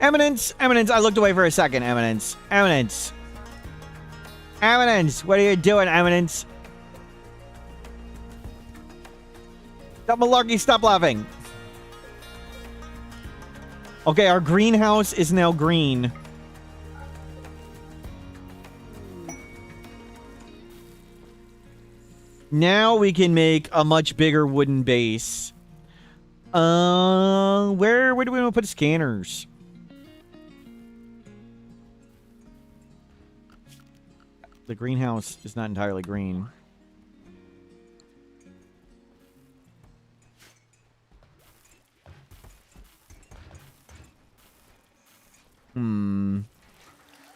Eminence! Eminence! I looked away for a second, Eminence. Eminence! Eminence! What are you doing, Eminence? Stop malarkey, stop laughing! Okay, our greenhouse is now green. Now we can make a much bigger wooden base. Where do we want to put scanners? The greenhouse is not entirely green.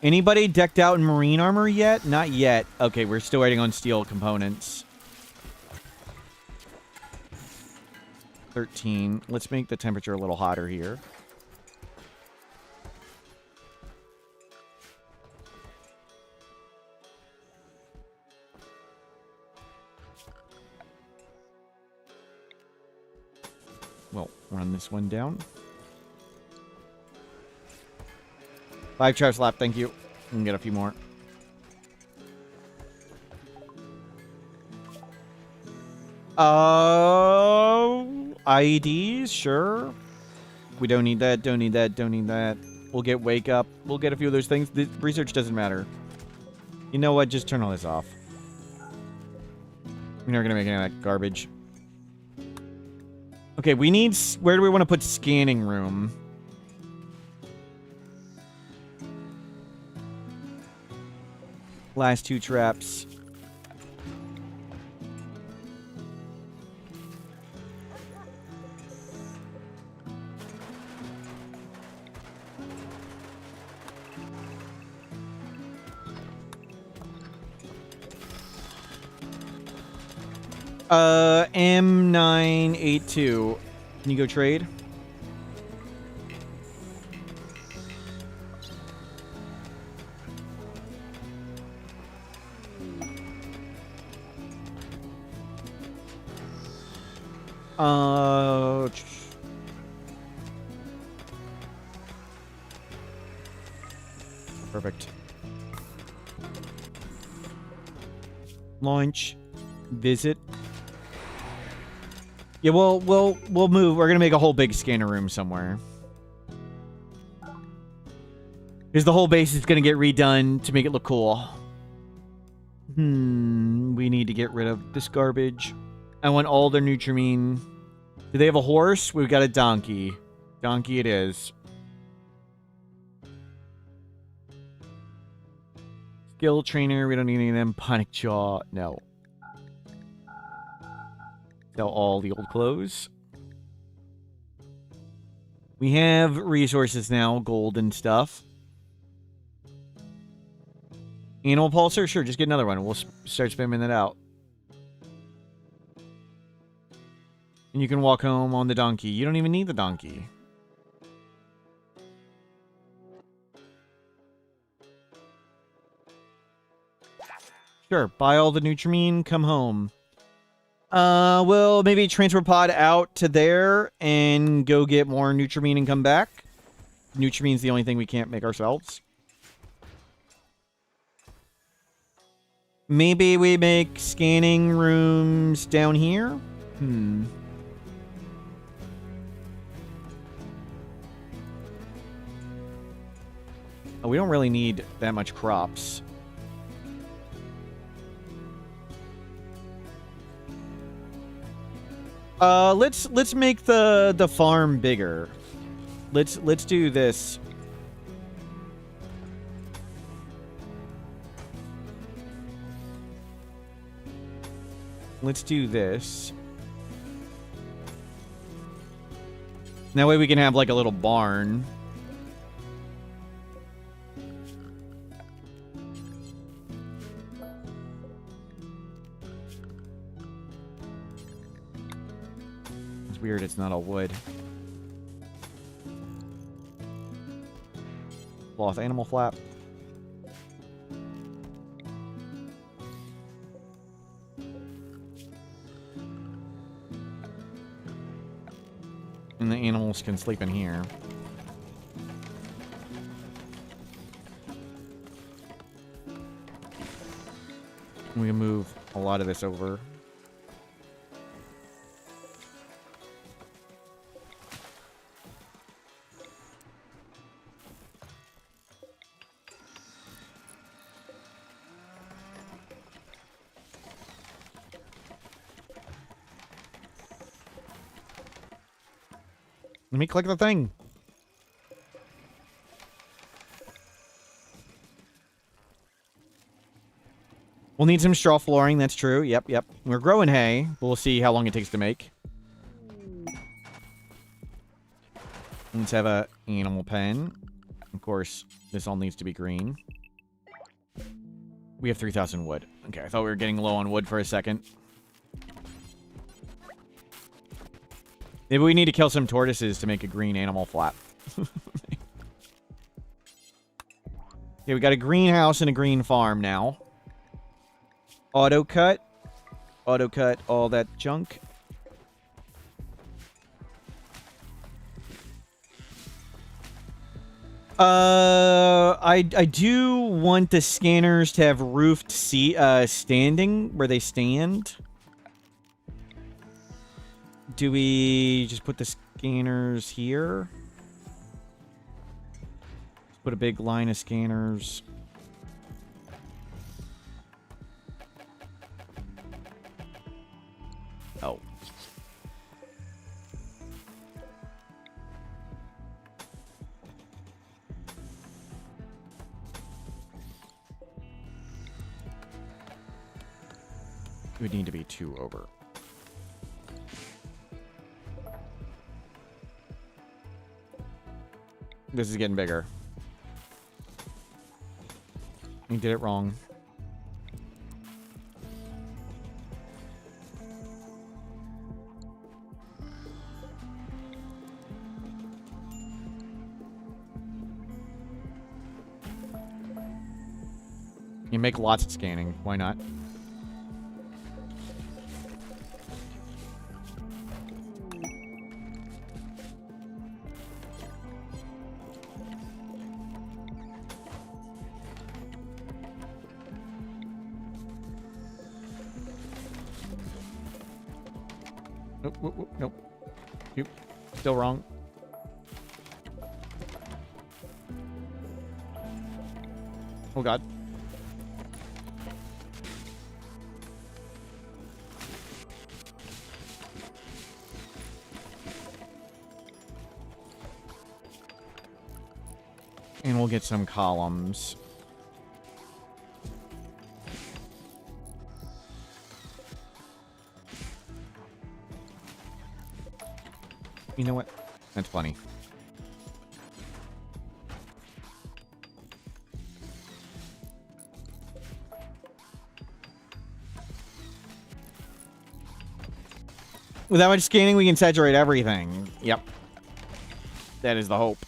Anybody decked out in marine armor yet? Not yet. Okay, we're still waiting on steel components. 13. Let's make the temperature a little hotter here. We'll run this one down. 5 traps left, thank you. We can get a few more. IEDs, sure. We don't need that, don't need that, don't need that. We'll get wake up. We'll get a few of those things. The research doesn't matter. You know what? Just turn all this off. We're not gonna make any of that garbage. Okay, we need... Where do we want to put scanning room? Last 2 traps. M982. Can you go trade? Perfect. Launch. Visit. Yeah, we'll move. We're gonna make a whole big scanner room somewhere. Because the whole base is gonna get redone to make it look cool. We need to get rid of this garbage. I want all their Nutrimine. Do they have a horse? We've got a donkey. Donkey it is. Skill trainer. We don't need any of them. Panic jaw. No. Sell all the old clothes. We have resources now. Gold and stuff. Animal pulsar? Sure, just get another one. We'll start spamming that out. And you can walk home on the donkey. You don't even need the donkey. Sure, buy all the Nutrimine, come home. We'll maybe transfer pod out to there and go get more Nutrimine and come back. Nutrimine's the only thing we can't make ourselves. Maybe we make scanning rooms down here? Oh, we don't really need that much crops. Let's make the farm bigger. Let's do this. Let's do this. That way we can have like a little barn. It's weird it's not all wood. Cloth animal flap. And the animals can sleep in here. We can move a lot of this over. Let me click the thing. We'll need some straw flooring, that's true. Yep. We're growing hay. We'll see how long it takes to make. Let's have a animal pen. Of course, this all needs to be green. We have 3,000 wood. Okay, I thought we were getting low on wood for a second. Maybe we need to kill some tortoises to make a green animal flap. Okay, we got a greenhouse and a green farm now. Auto cut. Auto cut all that junk. I do want the scanners to have roofed standing where they stand. Do we just put the scanners here? Let's put a big line of scanners. Oh. It would need to be 2 over. This is getting bigger. We did it wrong. You make lots of scanning. Why not? Oh, Whoop, whoop, whoop. Nope. Nope. Still wrong. Oh, God. And we'll get some columns. You know what? That's funny. With that much scanning, we can saturate everything. Yep. That is the hope.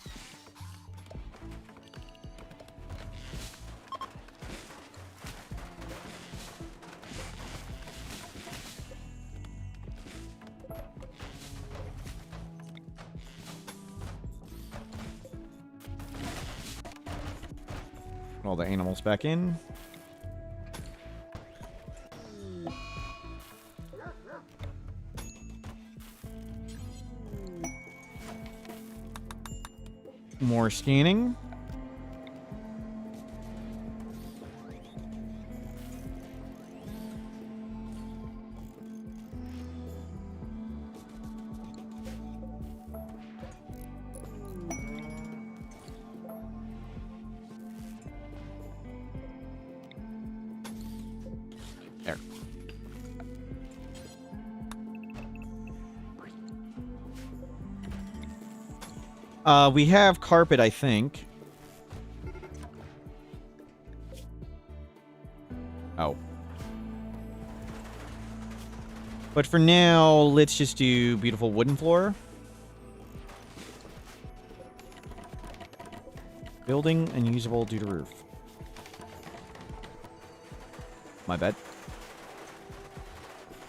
All the animals back in. More scanning. There. We have carpet, I think. Oh. But for now, let's just do beautiful wooden floor. Building unusable due to roof. My bad.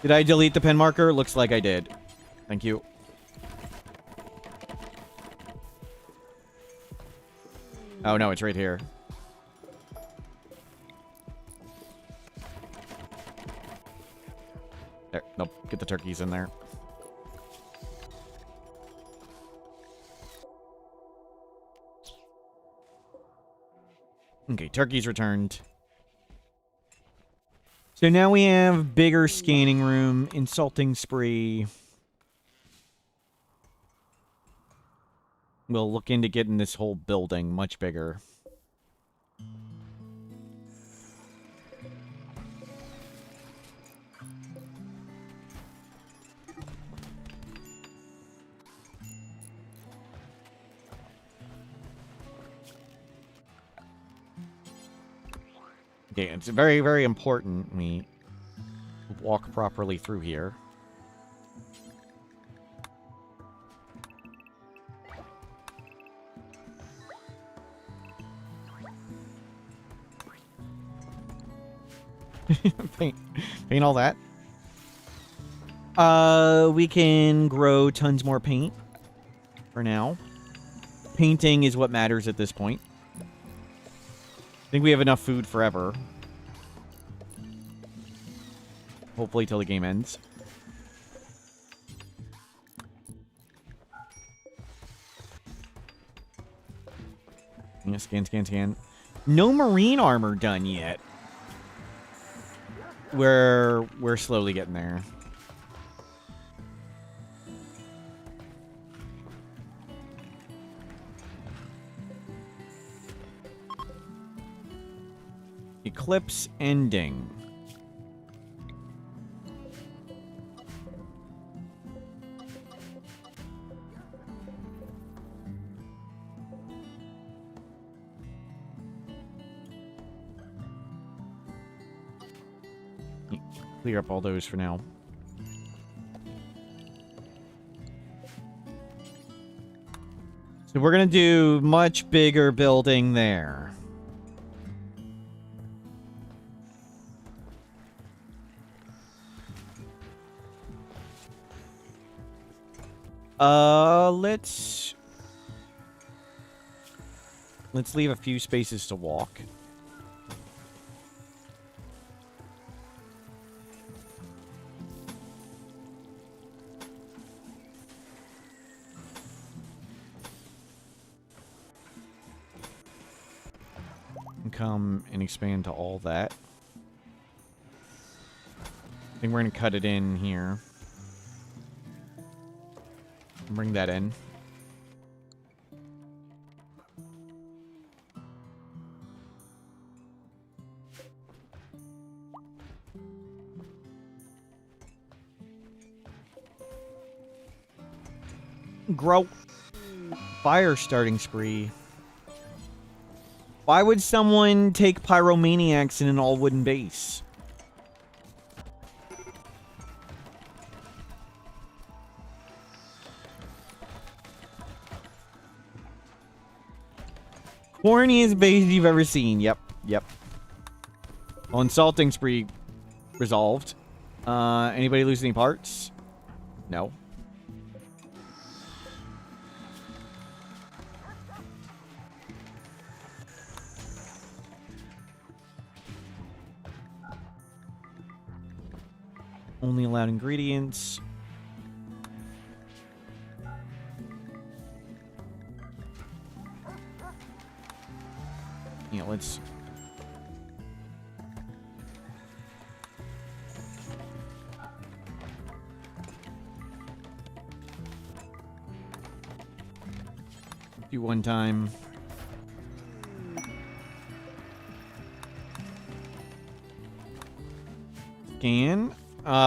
Did I delete the pen marker? Looks like I did. Thank you. Oh, no, it's right here. There. Nope. Get the turkeys in there. Okay, turkeys returned. So now we have bigger scanning room, insulting spree. We'll look into getting this whole building much bigger. Okay, it's very, very important we walk properly through here. paint all that. We can grow tons more paint for now. Painting is what matters at this point. I think we have enough food forever. Hopefully till the game ends. Yeah, scan, scan, scan. No marine armor done yet. We're slowly getting there. Eclipse ending. Clear up all those for now. So we're going to do much bigger building there. Let's leave a few spaces to walk. come and expand to all that. I think we're going to cut it in here. Bring that in. Grow. Fire starting spree. Why would someone take pyromaniacs in an all-wooden base? Corniest base you've ever seen. Yep, yep. Oh, insulting spree resolved. Anybody lose any parts? No. Only allowed ingredients. Yeah, let's... do one time. Scan.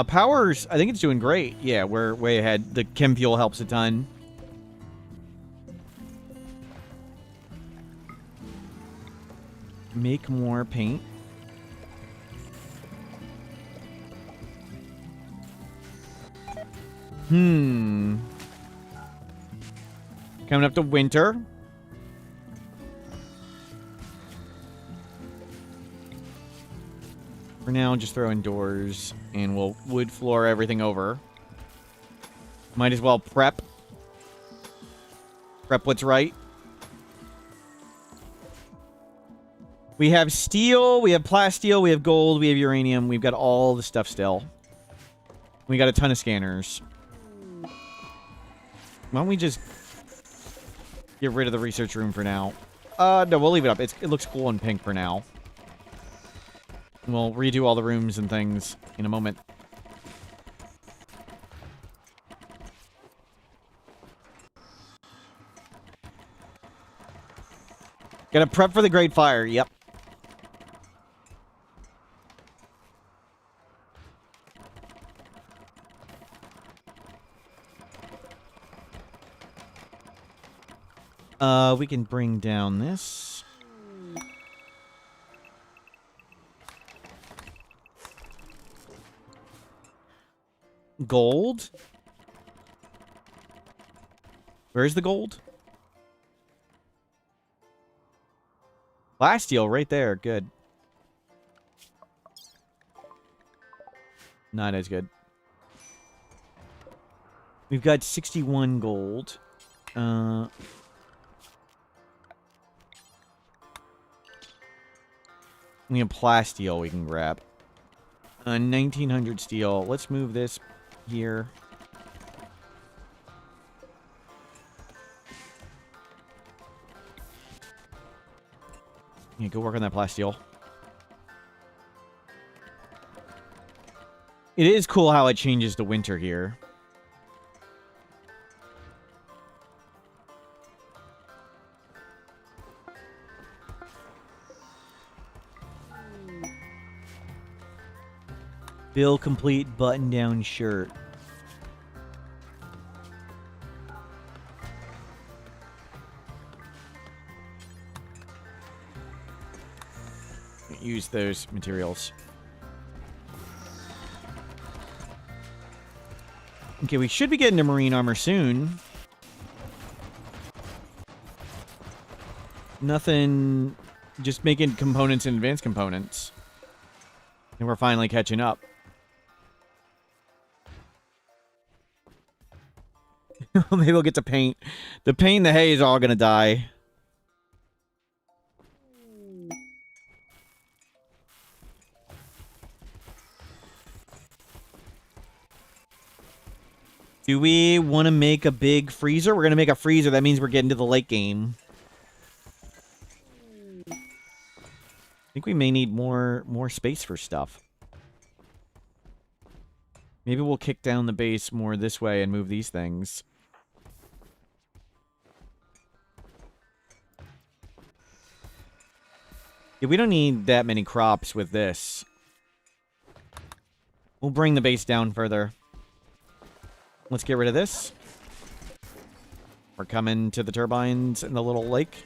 Powers, I think it's doing great. Yeah, we're way ahead. The chem fuel helps a ton. Make more paint. Coming up to winter. For now, just throw in doors, and we'll wood floor everything over. Might as well prep. Prep what's right. We have steel, we have plasteel, we have gold, we have uranium. We've got all the stuff still. We got a ton of scanners. Why don't we just get rid of the research room for now? No, we'll leave it up. It looks cool in pink for now. We'll redo all the rooms and things in a moment. Gotta prep for the Great Fire. Yep. We can bring down this. Gold? Where's the gold? Plasteel right there. Good. Not as good. We've got 61 gold. We have plasteel we can grab. 1900 steel. Let's move this here. Yeah, go work on that plasteel. It is cool how it changes to winter here. Bill complete button-down shirt. Use those materials. Okay, we should be getting to marine armor soon. Nothing... Just making components and advanced components. And we're finally catching up. Maybe we'll get to paint. The paint and the hay is all gonna die. Do we want to make a big freezer? We're gonna make a freezer. That means we're getting to the late game. I think we may need more space for stuff. Maybe we'll kick down the base more this way and move these things. Yeah, we don't need that many crops with this. We'll bring the base down further. Let's get rid of this. We're coming to the turbines in the little lake.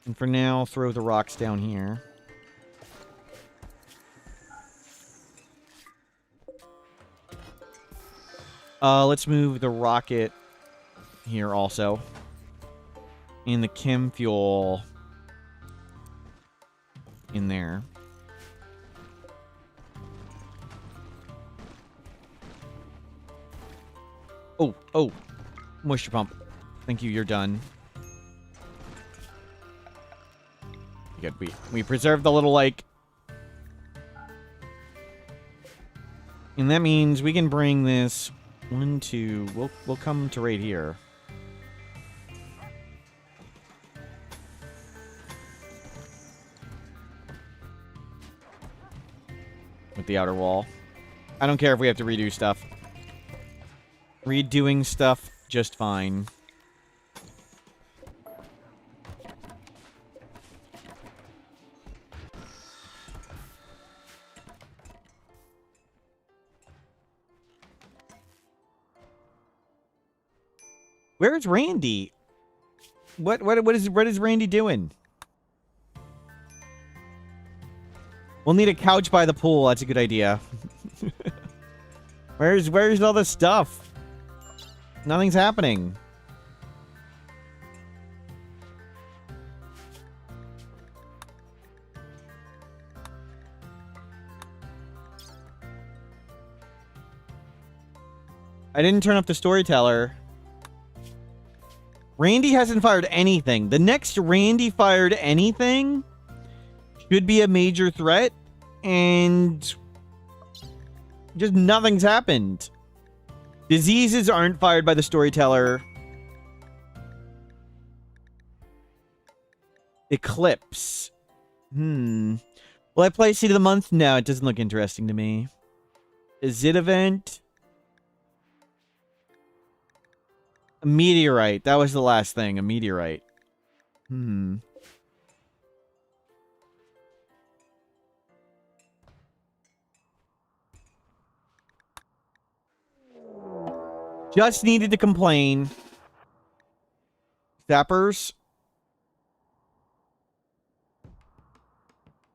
And for now, throw the rocks down here. Let's move the rocket here also. And the chem fuel in there. Oh, moisture pump. Thank you, you're done. Good, we preserved the little lake. And that means we can bring this 1, 2, we'll come to right here. With the outer wall. I don't care if we have to redo stuff. Redoing stuff just fine. Where's Randy? What is Randy doing? We'll need a couch by the pool. That's a good idea. Where's all the stuff? Nothing's happening. I didn't turn up the storyteller. Randy hasn't fired anything. The next Randy fired anything should be a major threat, and just nothing's happened. Diseases aren't fired by the storyteller. Eclipse. Will I play Seed of the Month? No, it doesn't look interesting to me. Is it event? A meteorite. That was the last thing. A meteorite. Just needed to complain. Sappers.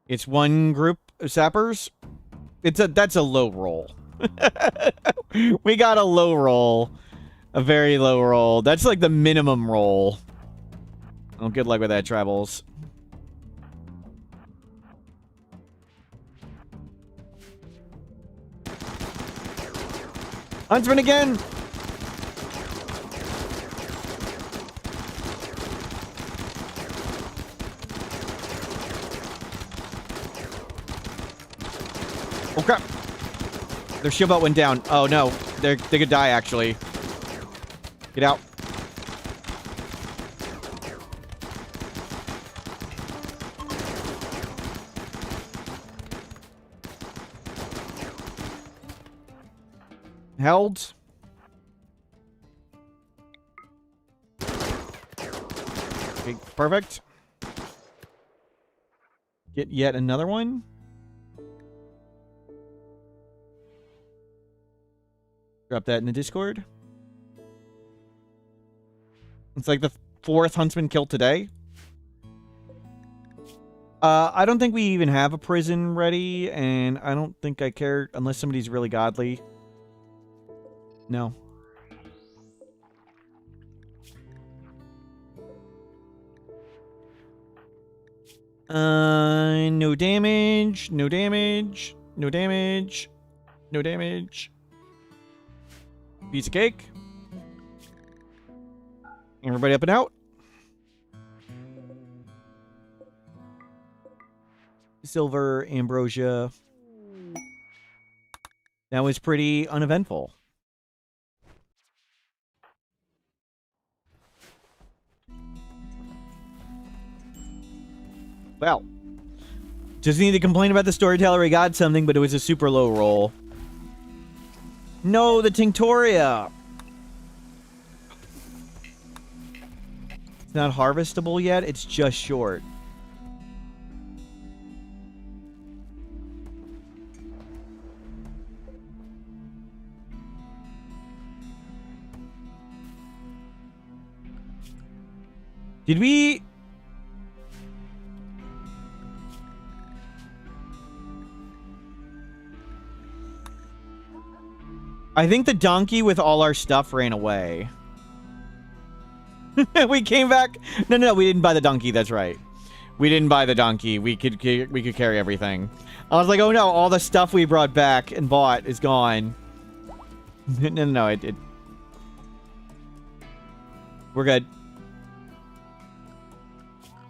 It's one group of sappers. That's a low roll. We got a low roll. A very low roll. That's like the minimum roll. Oh, good luck with that, Tribals. Huntsman again! Oh crap! Their shield belt went down. Oh no, they could die actually. Get out. Held. Okay, perfect. Get yet another one. Drop that in the Discord. It's like the 4th Huntsman kill today. I don't think we even have a prison ready, and I don't think I care unless somebody's really godly. No. No damage, no damage, no damage, no damage. Piece of cake. Everybody up and out. Silver, ambrosia. That was pretty uneventful. Well. Just need to complain about the storyteller. We got something, but it was a super low roll. No, the Tinctoria. It's not harvestable yet. It's just short. Did we... I think the donkey with all our stuff ran away. We came back. No, we didn't buy the donkey. That's right. We didn't buy the donkey. We could carry everything. I was like, oh no, all the stuff we brought back and bought is gone. No, it. We're good.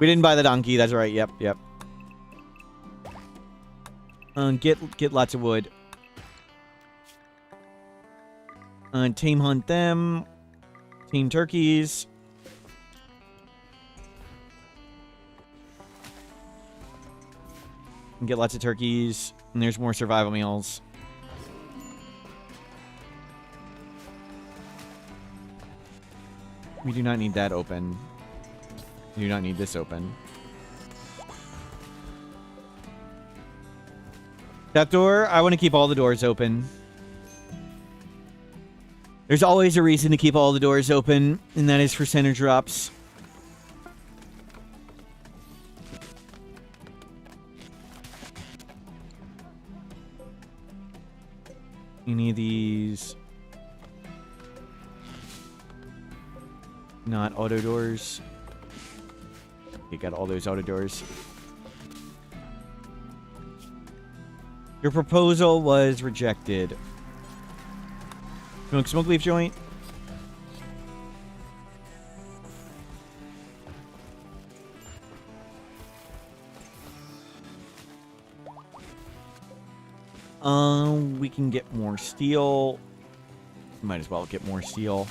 We didn't buy the donkey. That's right. Yep. Get lots of wood. Team hunt them. Team turkeys. And get lots of turkeys. And there's more survival meals. We do not need that open. We do not need this open. That door, I want to keep all the doors open. There's always a reason to keep all the doors open, and that is for center drops. Any of these? Not auto doors. You got all those auto doors. Your proposal was rejected. Smoke leaf joint. We can get more steel. Might as well get more steel.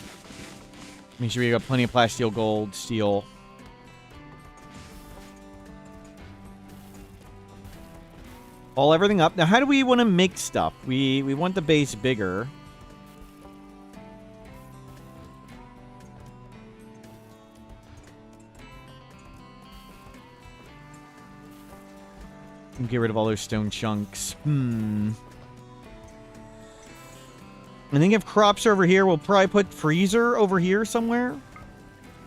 Make sure we got plenty of plasteel gold, steel. Haul everything up. Now, how do we want to make stuff? We want the base bigger. Get rid of all those stone chunks. I think if crops are over here, we'll probably put freezer over here somewhere.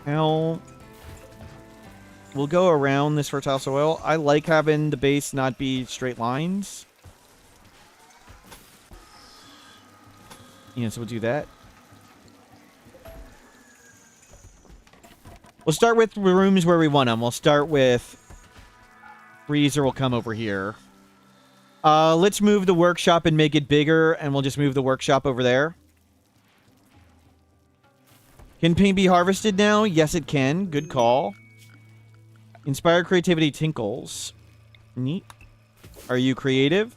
Now, we'll go around this fertile soil. I like having the base not be straight lines. Yeah, so we'll do that. We'll start with rooms where we want them. We'll start with... freezer will come over here. Let's move the workshop and make it bigger, and we'll just move the workshop over there. Can paint be harvested now? Yes, it can. Good call. Inspire creativity tinkles. Neat. Are you creative?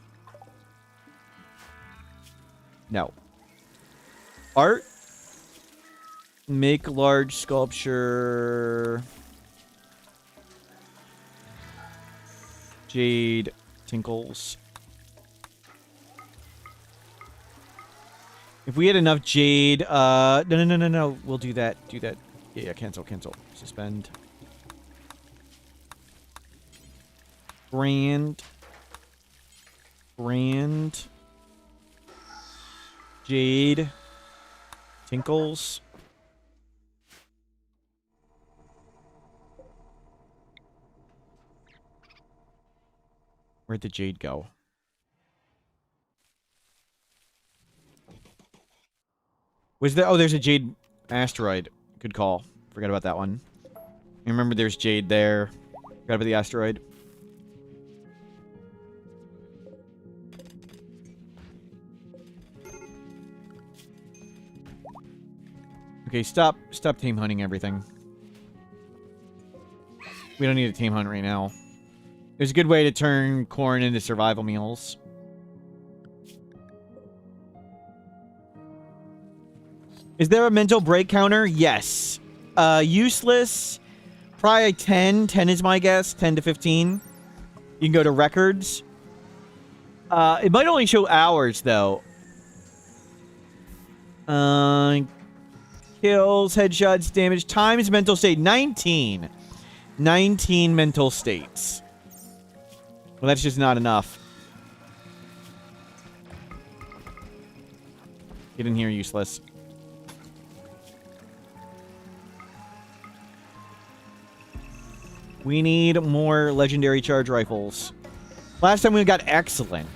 No. Art. Make large sculpture. Jade tinkles. If we had enough jade, no. We'll do that. Yeah, cancel. Suspend. Brand. Jade. Tinkles. Where'd the jade go? Was there... oh, there's a jade asteroid. Good call. Forgot about that one. I remember there's jade there. Forgot about the asteroid. Okay, stop tame hunting everything. We don't need a tame hunt right now. There's a good way to turn corn into survival meals. Is there a mental break counter? Yes. Useless. Probably 10. 10 is my guess. 10 to 15. You can go to records. It might only show hours, though. Kills, headshots, damage, times, mental state. 19. 19 mental states. Well, that's just not enough. Get in here, useless. We need more legendary charge rifles. Last time we got excellent.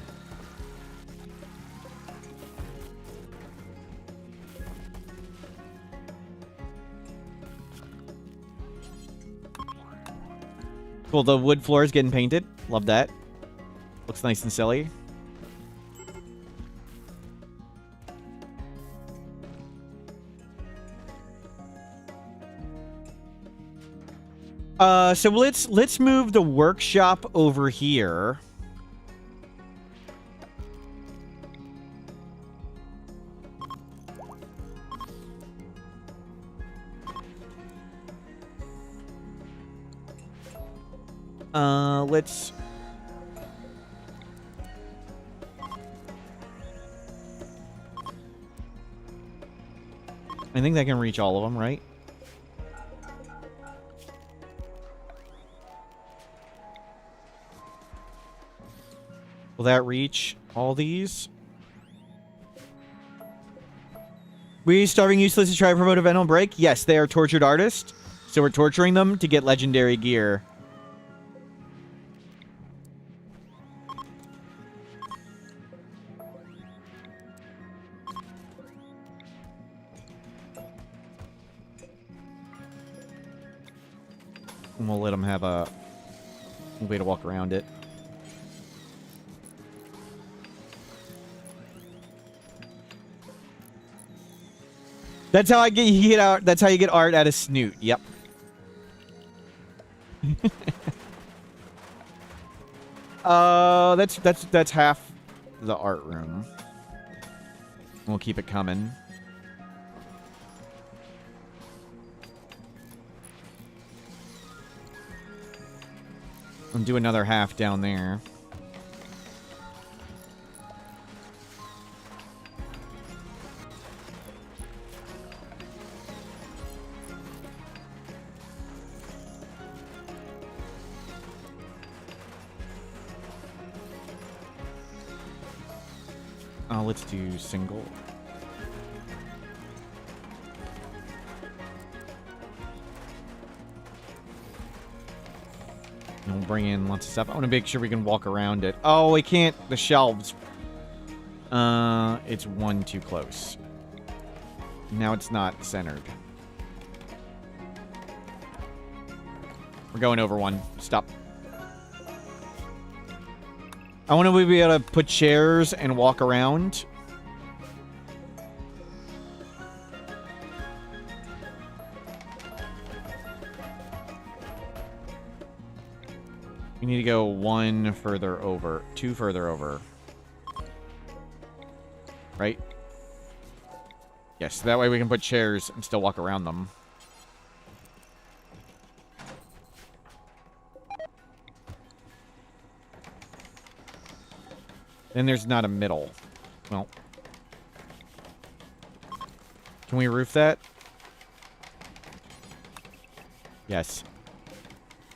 Cool, the wood floor is getting painted. Love that. Looks nice and silly. So let's move the workshop over here. Let's... I think that can reach all of them, right? Will that reach all these? We starving useless to try to promote a Venom break? Yes, they are tortured artists. So we're torturing them to get legendary gear. And we'll let them have a way to walk around it. That's how you get art. That's how you get art out of Snoot. Yep. That's half the art room. We'll keep it coming. And do another half down there. Let's do single. And we'll bring in lots of stuff. I want to make sure we can walk around it. Oh, we can't. The shelves. It's one too close. Now it's not centered. We're going over one. Stop. I want to be able to put chairs and walk around. We need to go one further over. Two further over. Right? Yes, that way we can put chairs and still walk around them. Then there's not a middle. Well. Can we roof that? Yes.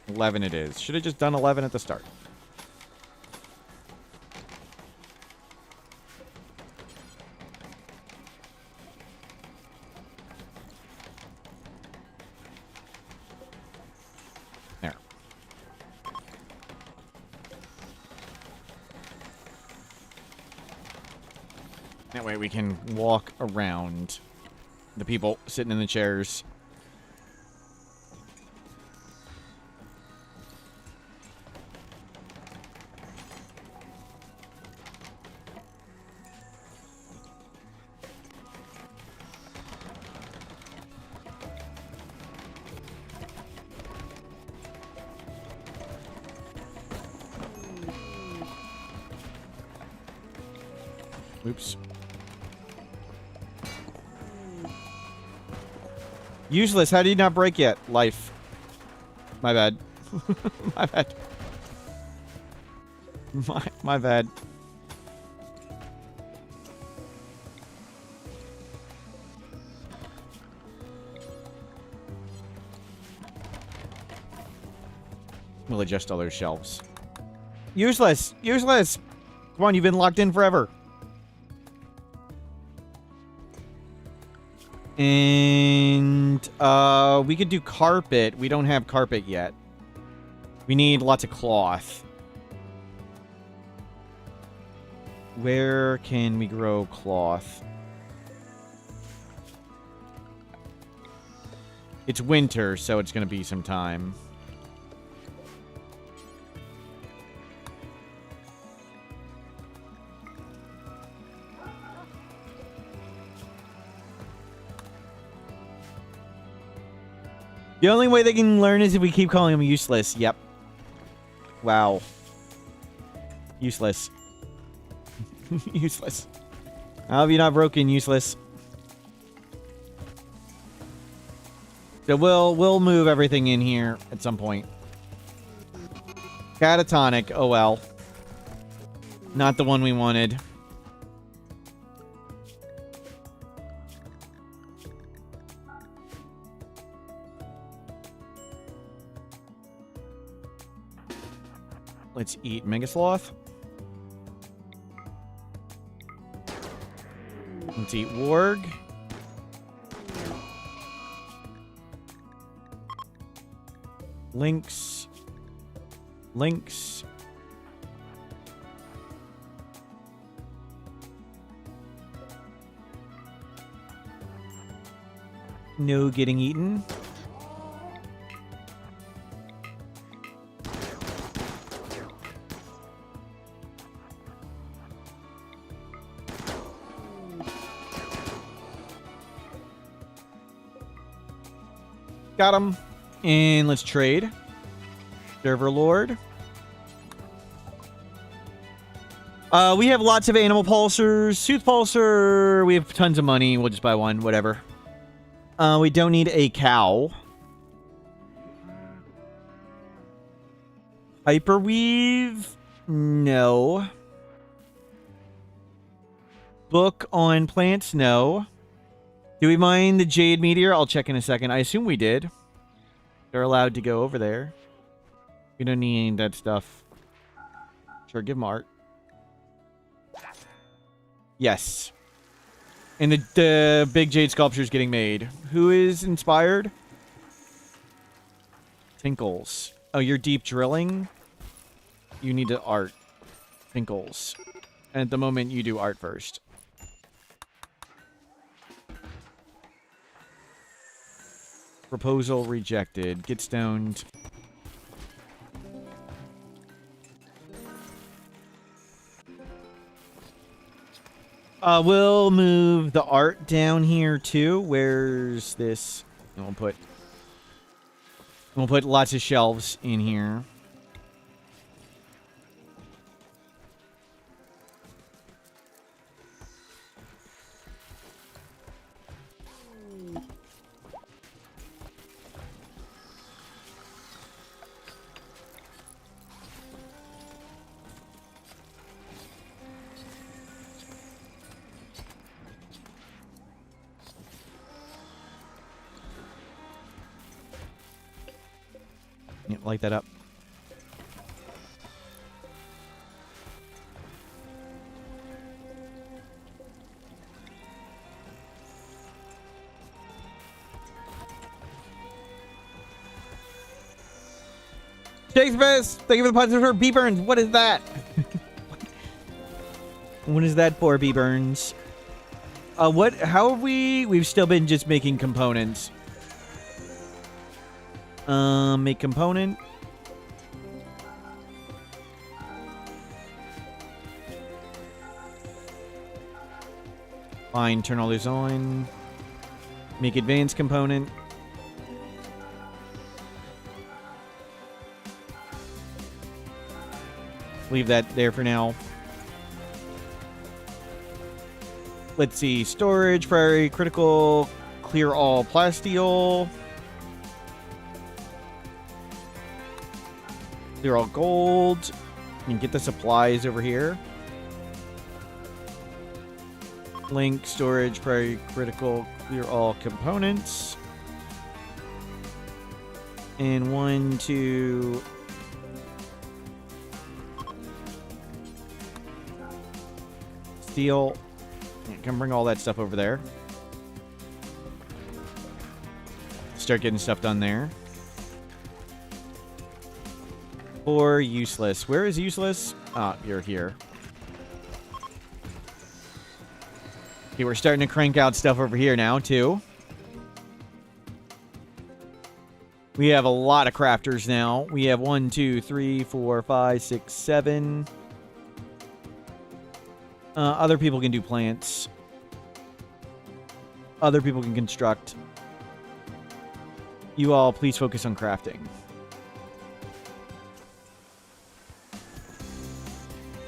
11 it is. Should have just done 11 at the start. There. That way we can walk around the people sitting in the chairs. Oops. Useless. How did you not break yet? Life. My bad. My bad. My bad. We'll adjust all those shelves. Useless! Useless! Come on, you've been locked in forever. And, we could do carpet. We don't have carpet yet. We need lots of cloth. Where can we grow cloth? It's winter, so it's going to be some time. The only way they can learn is if we keep calling them useless. Yep. Wow. Useless. Useless. How have you not broken? Useless. So we'll move everything in here at some point. Catatonic. Oh well. Not the one we wanted. Let's eat Megasloth. Let's eat Warg. Lynx. Lynx. No getting eaten. Got him. And let's trade. Server Lord. We have lots of animal pulsers. Sooth pulser. We have tons of money. We'll just buy one. Whatever. We don't need a cow. Hyperweave? No. Book on plants? No. Do we mine the Jade Meteor? I'll check in a second. I assume we did. They're allowed to go over there. We don't need that stuff. Sure, give them art. Yes. And the big Jade sculpture is getting made. Who is inspired? Tinkles. Oh, you're deep drilling? You need to art. Tinkles. And at the moment, you do art first. Proposal rejected. Get stoned. We'll move the art down here too. Where's this? We'll put lots of shelves in here. Yeah, light that up. Shakespeare, thank you for the positive for B Burns. What is that? What is that for, B Burns? What? How have we? We've still been just making components. Make component. Fine, turn all those on. Make advanced component. Leave that there for now. Let's see. Storage, priority, critical, clear all plasteel. Clear all gold. And get the supplies over here. Link, storage, priority, critical, clear all components. And 1, 2... Steel. Come bring all that stuff over there. Start getting stuff done there. Or useless. Where is useless? Ah, you're here. Okay, we're starting to crank out stuff over here now, too. We have a lot of crafters now. We have 1, 2, 3, 4, 5, 6, 7. Other people can do plants. Other people can construct. You all, please focus on crafting.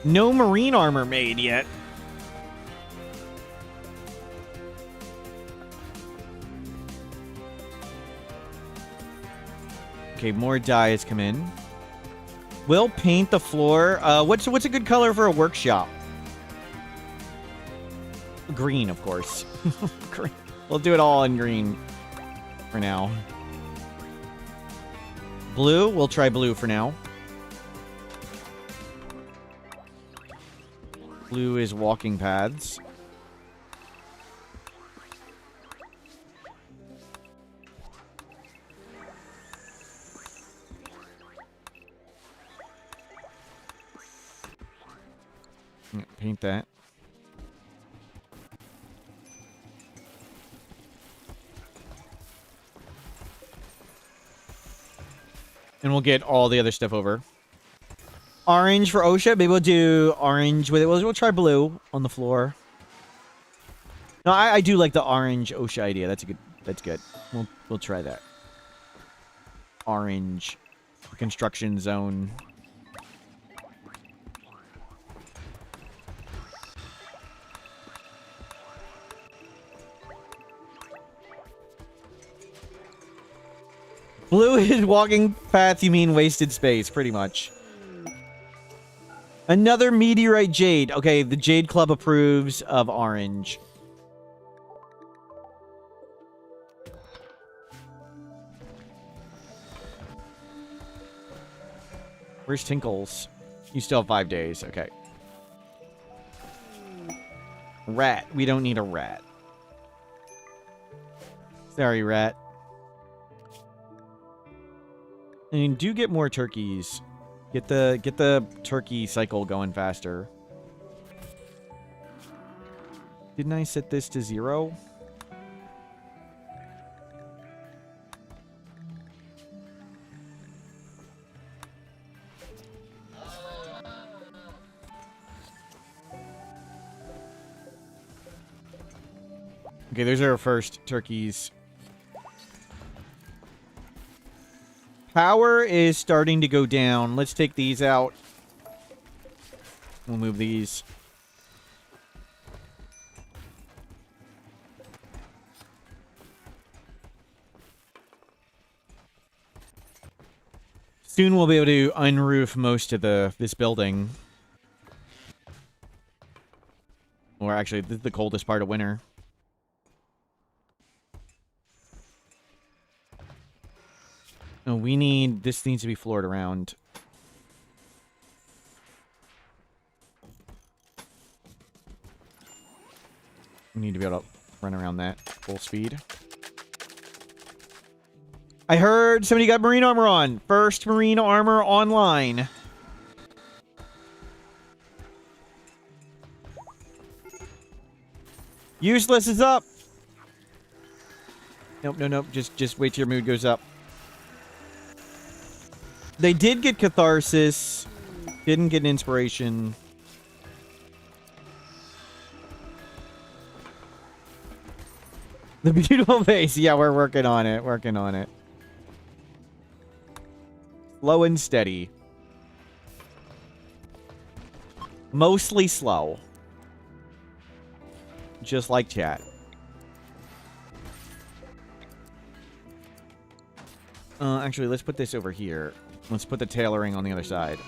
No marine armor made yet. Okay, more dye has come in. We'll paint the floor. What's a good color for a workshop? Green, of course. Green. We'll do it all in green for now. Blue? We'll try blue for now. Blue is walking paths. Paint that. And we'll get all the other stuff over. Orange for OSHA. Maybe we'll do orange with it. We'll try blue on the floor. No, I do like the orange OSHA idea. That's good. We'll try that. Orange construction zone. Blue is walking path, you mean wasted space, pretty much. Another meteorite jade. Okay, the Jade Club approves of orange. Where's Tinkles? You still have 5 days. Okay. Rat. We don't need a rat. Sorry, rat. And you do get more turkeys. Get the turkey cycle going faster. Didn't I set this to 0? Okay, those are our first turkeys. Power is starting to go down. Let's take these out. We'll move these. Soon we'll be able to unroof most of this building. Or actually, this is the coldest part of winter. No, this needs to be floored around. We need to be able to run around that full speed. I heard somebody got marine armor on. First marine armor online. Useless is up. Nope. Just wait till your mood goes up. They did get catharsis. Didn't get inspiration. The beautiful face. Yeah, we're working on it. Slow and steady. Mostly slow. Just like chat. Actually, let's put this over here. Let's put the tailoring on the other side.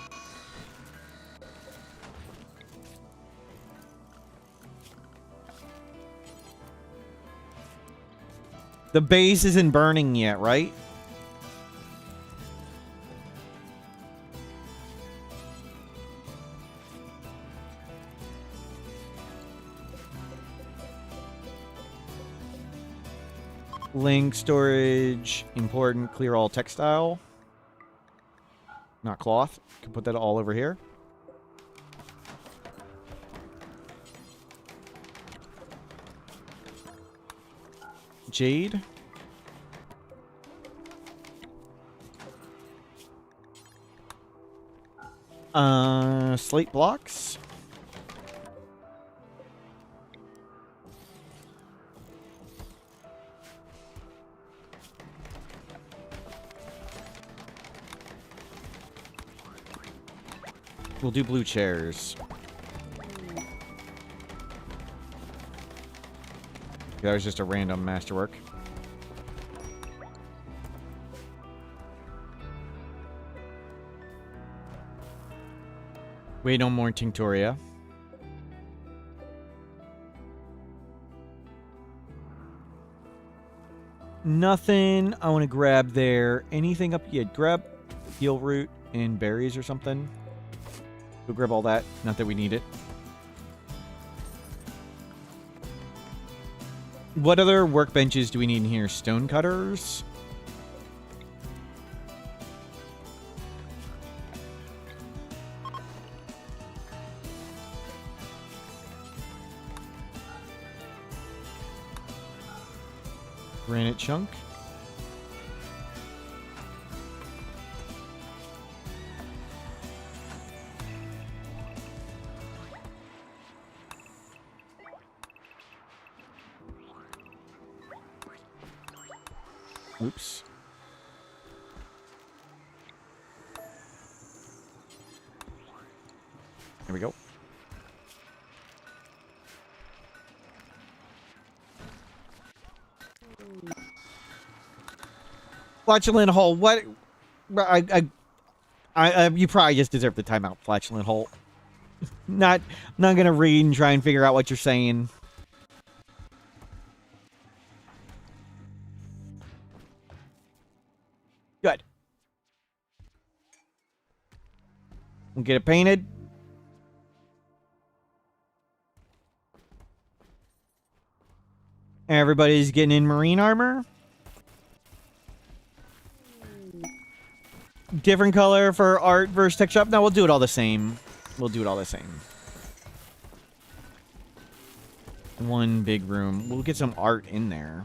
The base isn't burning yet, right? Link storage, important, clear all textile. Not cloth. Can put that all over here. Jade. Slate blocks. We'll do blue chairs. That was just a random masterwork. Wait, no more Tinctoria. Nothing I want to grab there. Anything up yet? Grab heal root and berries or something. We'll grab all that. Not that we need it. What other workbenches do we need in here? Stone cutters? Granite chunk. Oops. Here we go. Flatulent hole. What? You probably just deserve the timeout, flatulent hole. Not gonna read and try and figure out what you're saying. Good. We'll get it painted. Everybody's getting in marine armor. Different color for art versus tech shop. No, we'll do it all the same. We'll do it all the same. One big room. We'll get some art in there.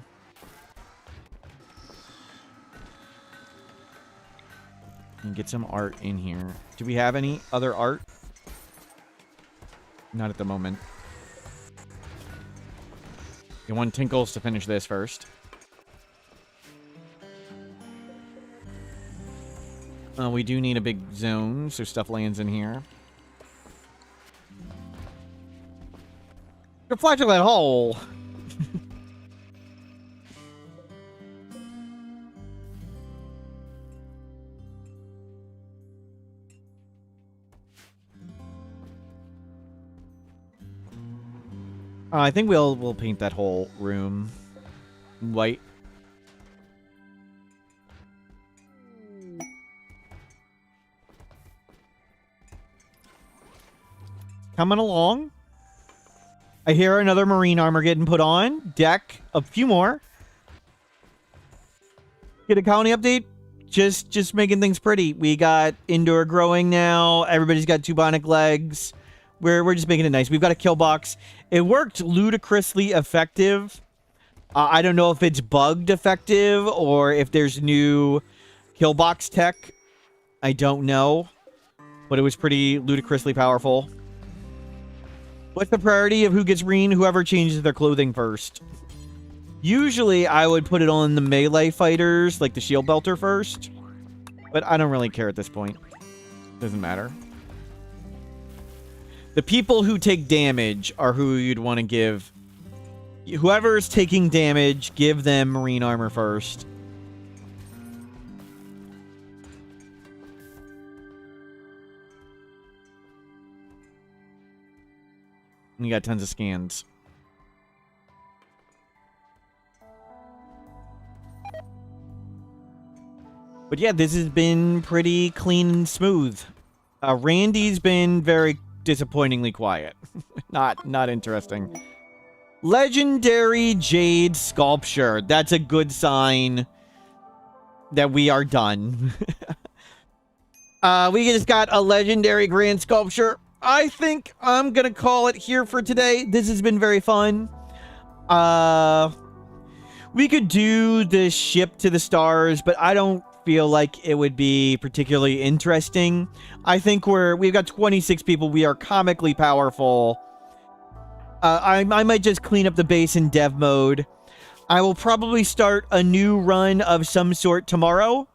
And get some art in here. Do we have any other art? Not at the moment. You want Tinkles to finish this first. We do need a big zone, so stuff lands in here. Deflect that hole! I think we'll paint that whole room white. Coming along. I hear another marine armor getting put on. Deck, a few more. Get a colony update. Just making things pretty. We got indoor growing now. Everybody's got 2 bionic legs. We're just making it nice. We've got a kill box. It worked ludicrously effective. I don't know if it's bugged effective or if there's new kill box tech. I don't know. But it was pretty ludicrously powerful. What's the priority of who gets green? Whoever changes their clothing first. Usually, I would put it on the melee fighters, like the shield belter first. But I don't really care at this point. Doesn't matter. The people who take damage are who you'd want to give. Whoever's taking damage, give them marine armor first. And you got tons of scans. But yeah, this has been pretty clean and smooth. Randy's been very disappointingly quiet. Not interesting. Legendary Jade Sculpture. That's a good sign that we are done. We just got a Legendary Grand Sculpture. I think I'm gonna call it here for today. This has been very fun. We could do the ship to the stars, but I don't feel like it would be particularly interesting. I think we've got 26 people. We are comically powerful. I might just clean up the base in dev mode. I will probably start a new run of some sort tomorrow.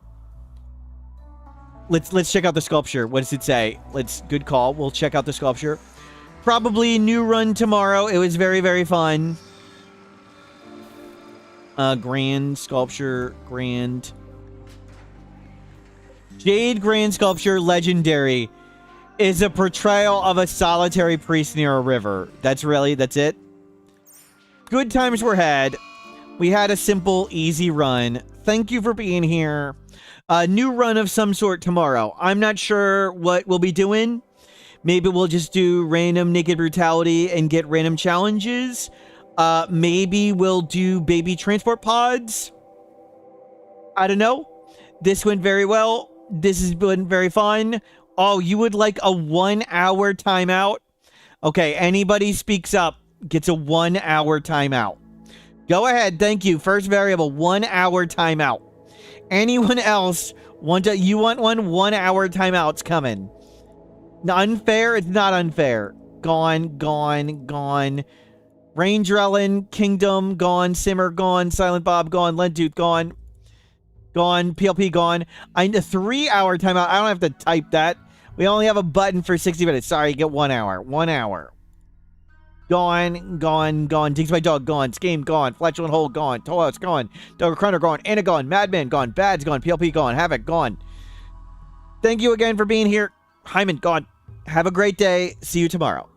Let's check out the sculpture. What does it say? Good call. We'll check out the sculpture. Probably new run tomorrow. It was very, very fun. Grand sculpture, grand. Jade Grand Sculpture Legendary is a portrayal of a solitary priest near a river. That's it? Good times were had. We had a simple, easy run. Thank you for being here. A new run of some sort tomorrow. I'm not sure what we'll be doing. Maybe we'll just do random Naked Brutality and get random challenges. Maybe we'll do baby transport pods. I don't know. This went very well. This has been very fun. Oh, you would like a 1 hour timeout? Okay, anybody speaks up gets a 1 hour timeout. Go ahead, thank you. First variable, 1 hour timeout. Anyone else you want one? 1 hour timeout's coming. Unfair? It's not unfair. Gone. Rangerellen, Kingdom, gone. Simmer, gone. Silent Bob, gone. Lentooth, gone. Gone. PLP, gone. A 3 hour timeout. I don't have to type that. We only have a button for 60 minutes. Sorry, you get 1 hour. 1 hour. Gone. Digs my dog, gone. Scheme, gone. Flatulent Hole, gone. Toll House, gone. Dog Crunner, gone. Anna, gone. Madman, gone. Bad's gone. PLP, gone. Havoc, gone. Thank you again for being here. Hyman, gone. Have a great day. See you tomorrow.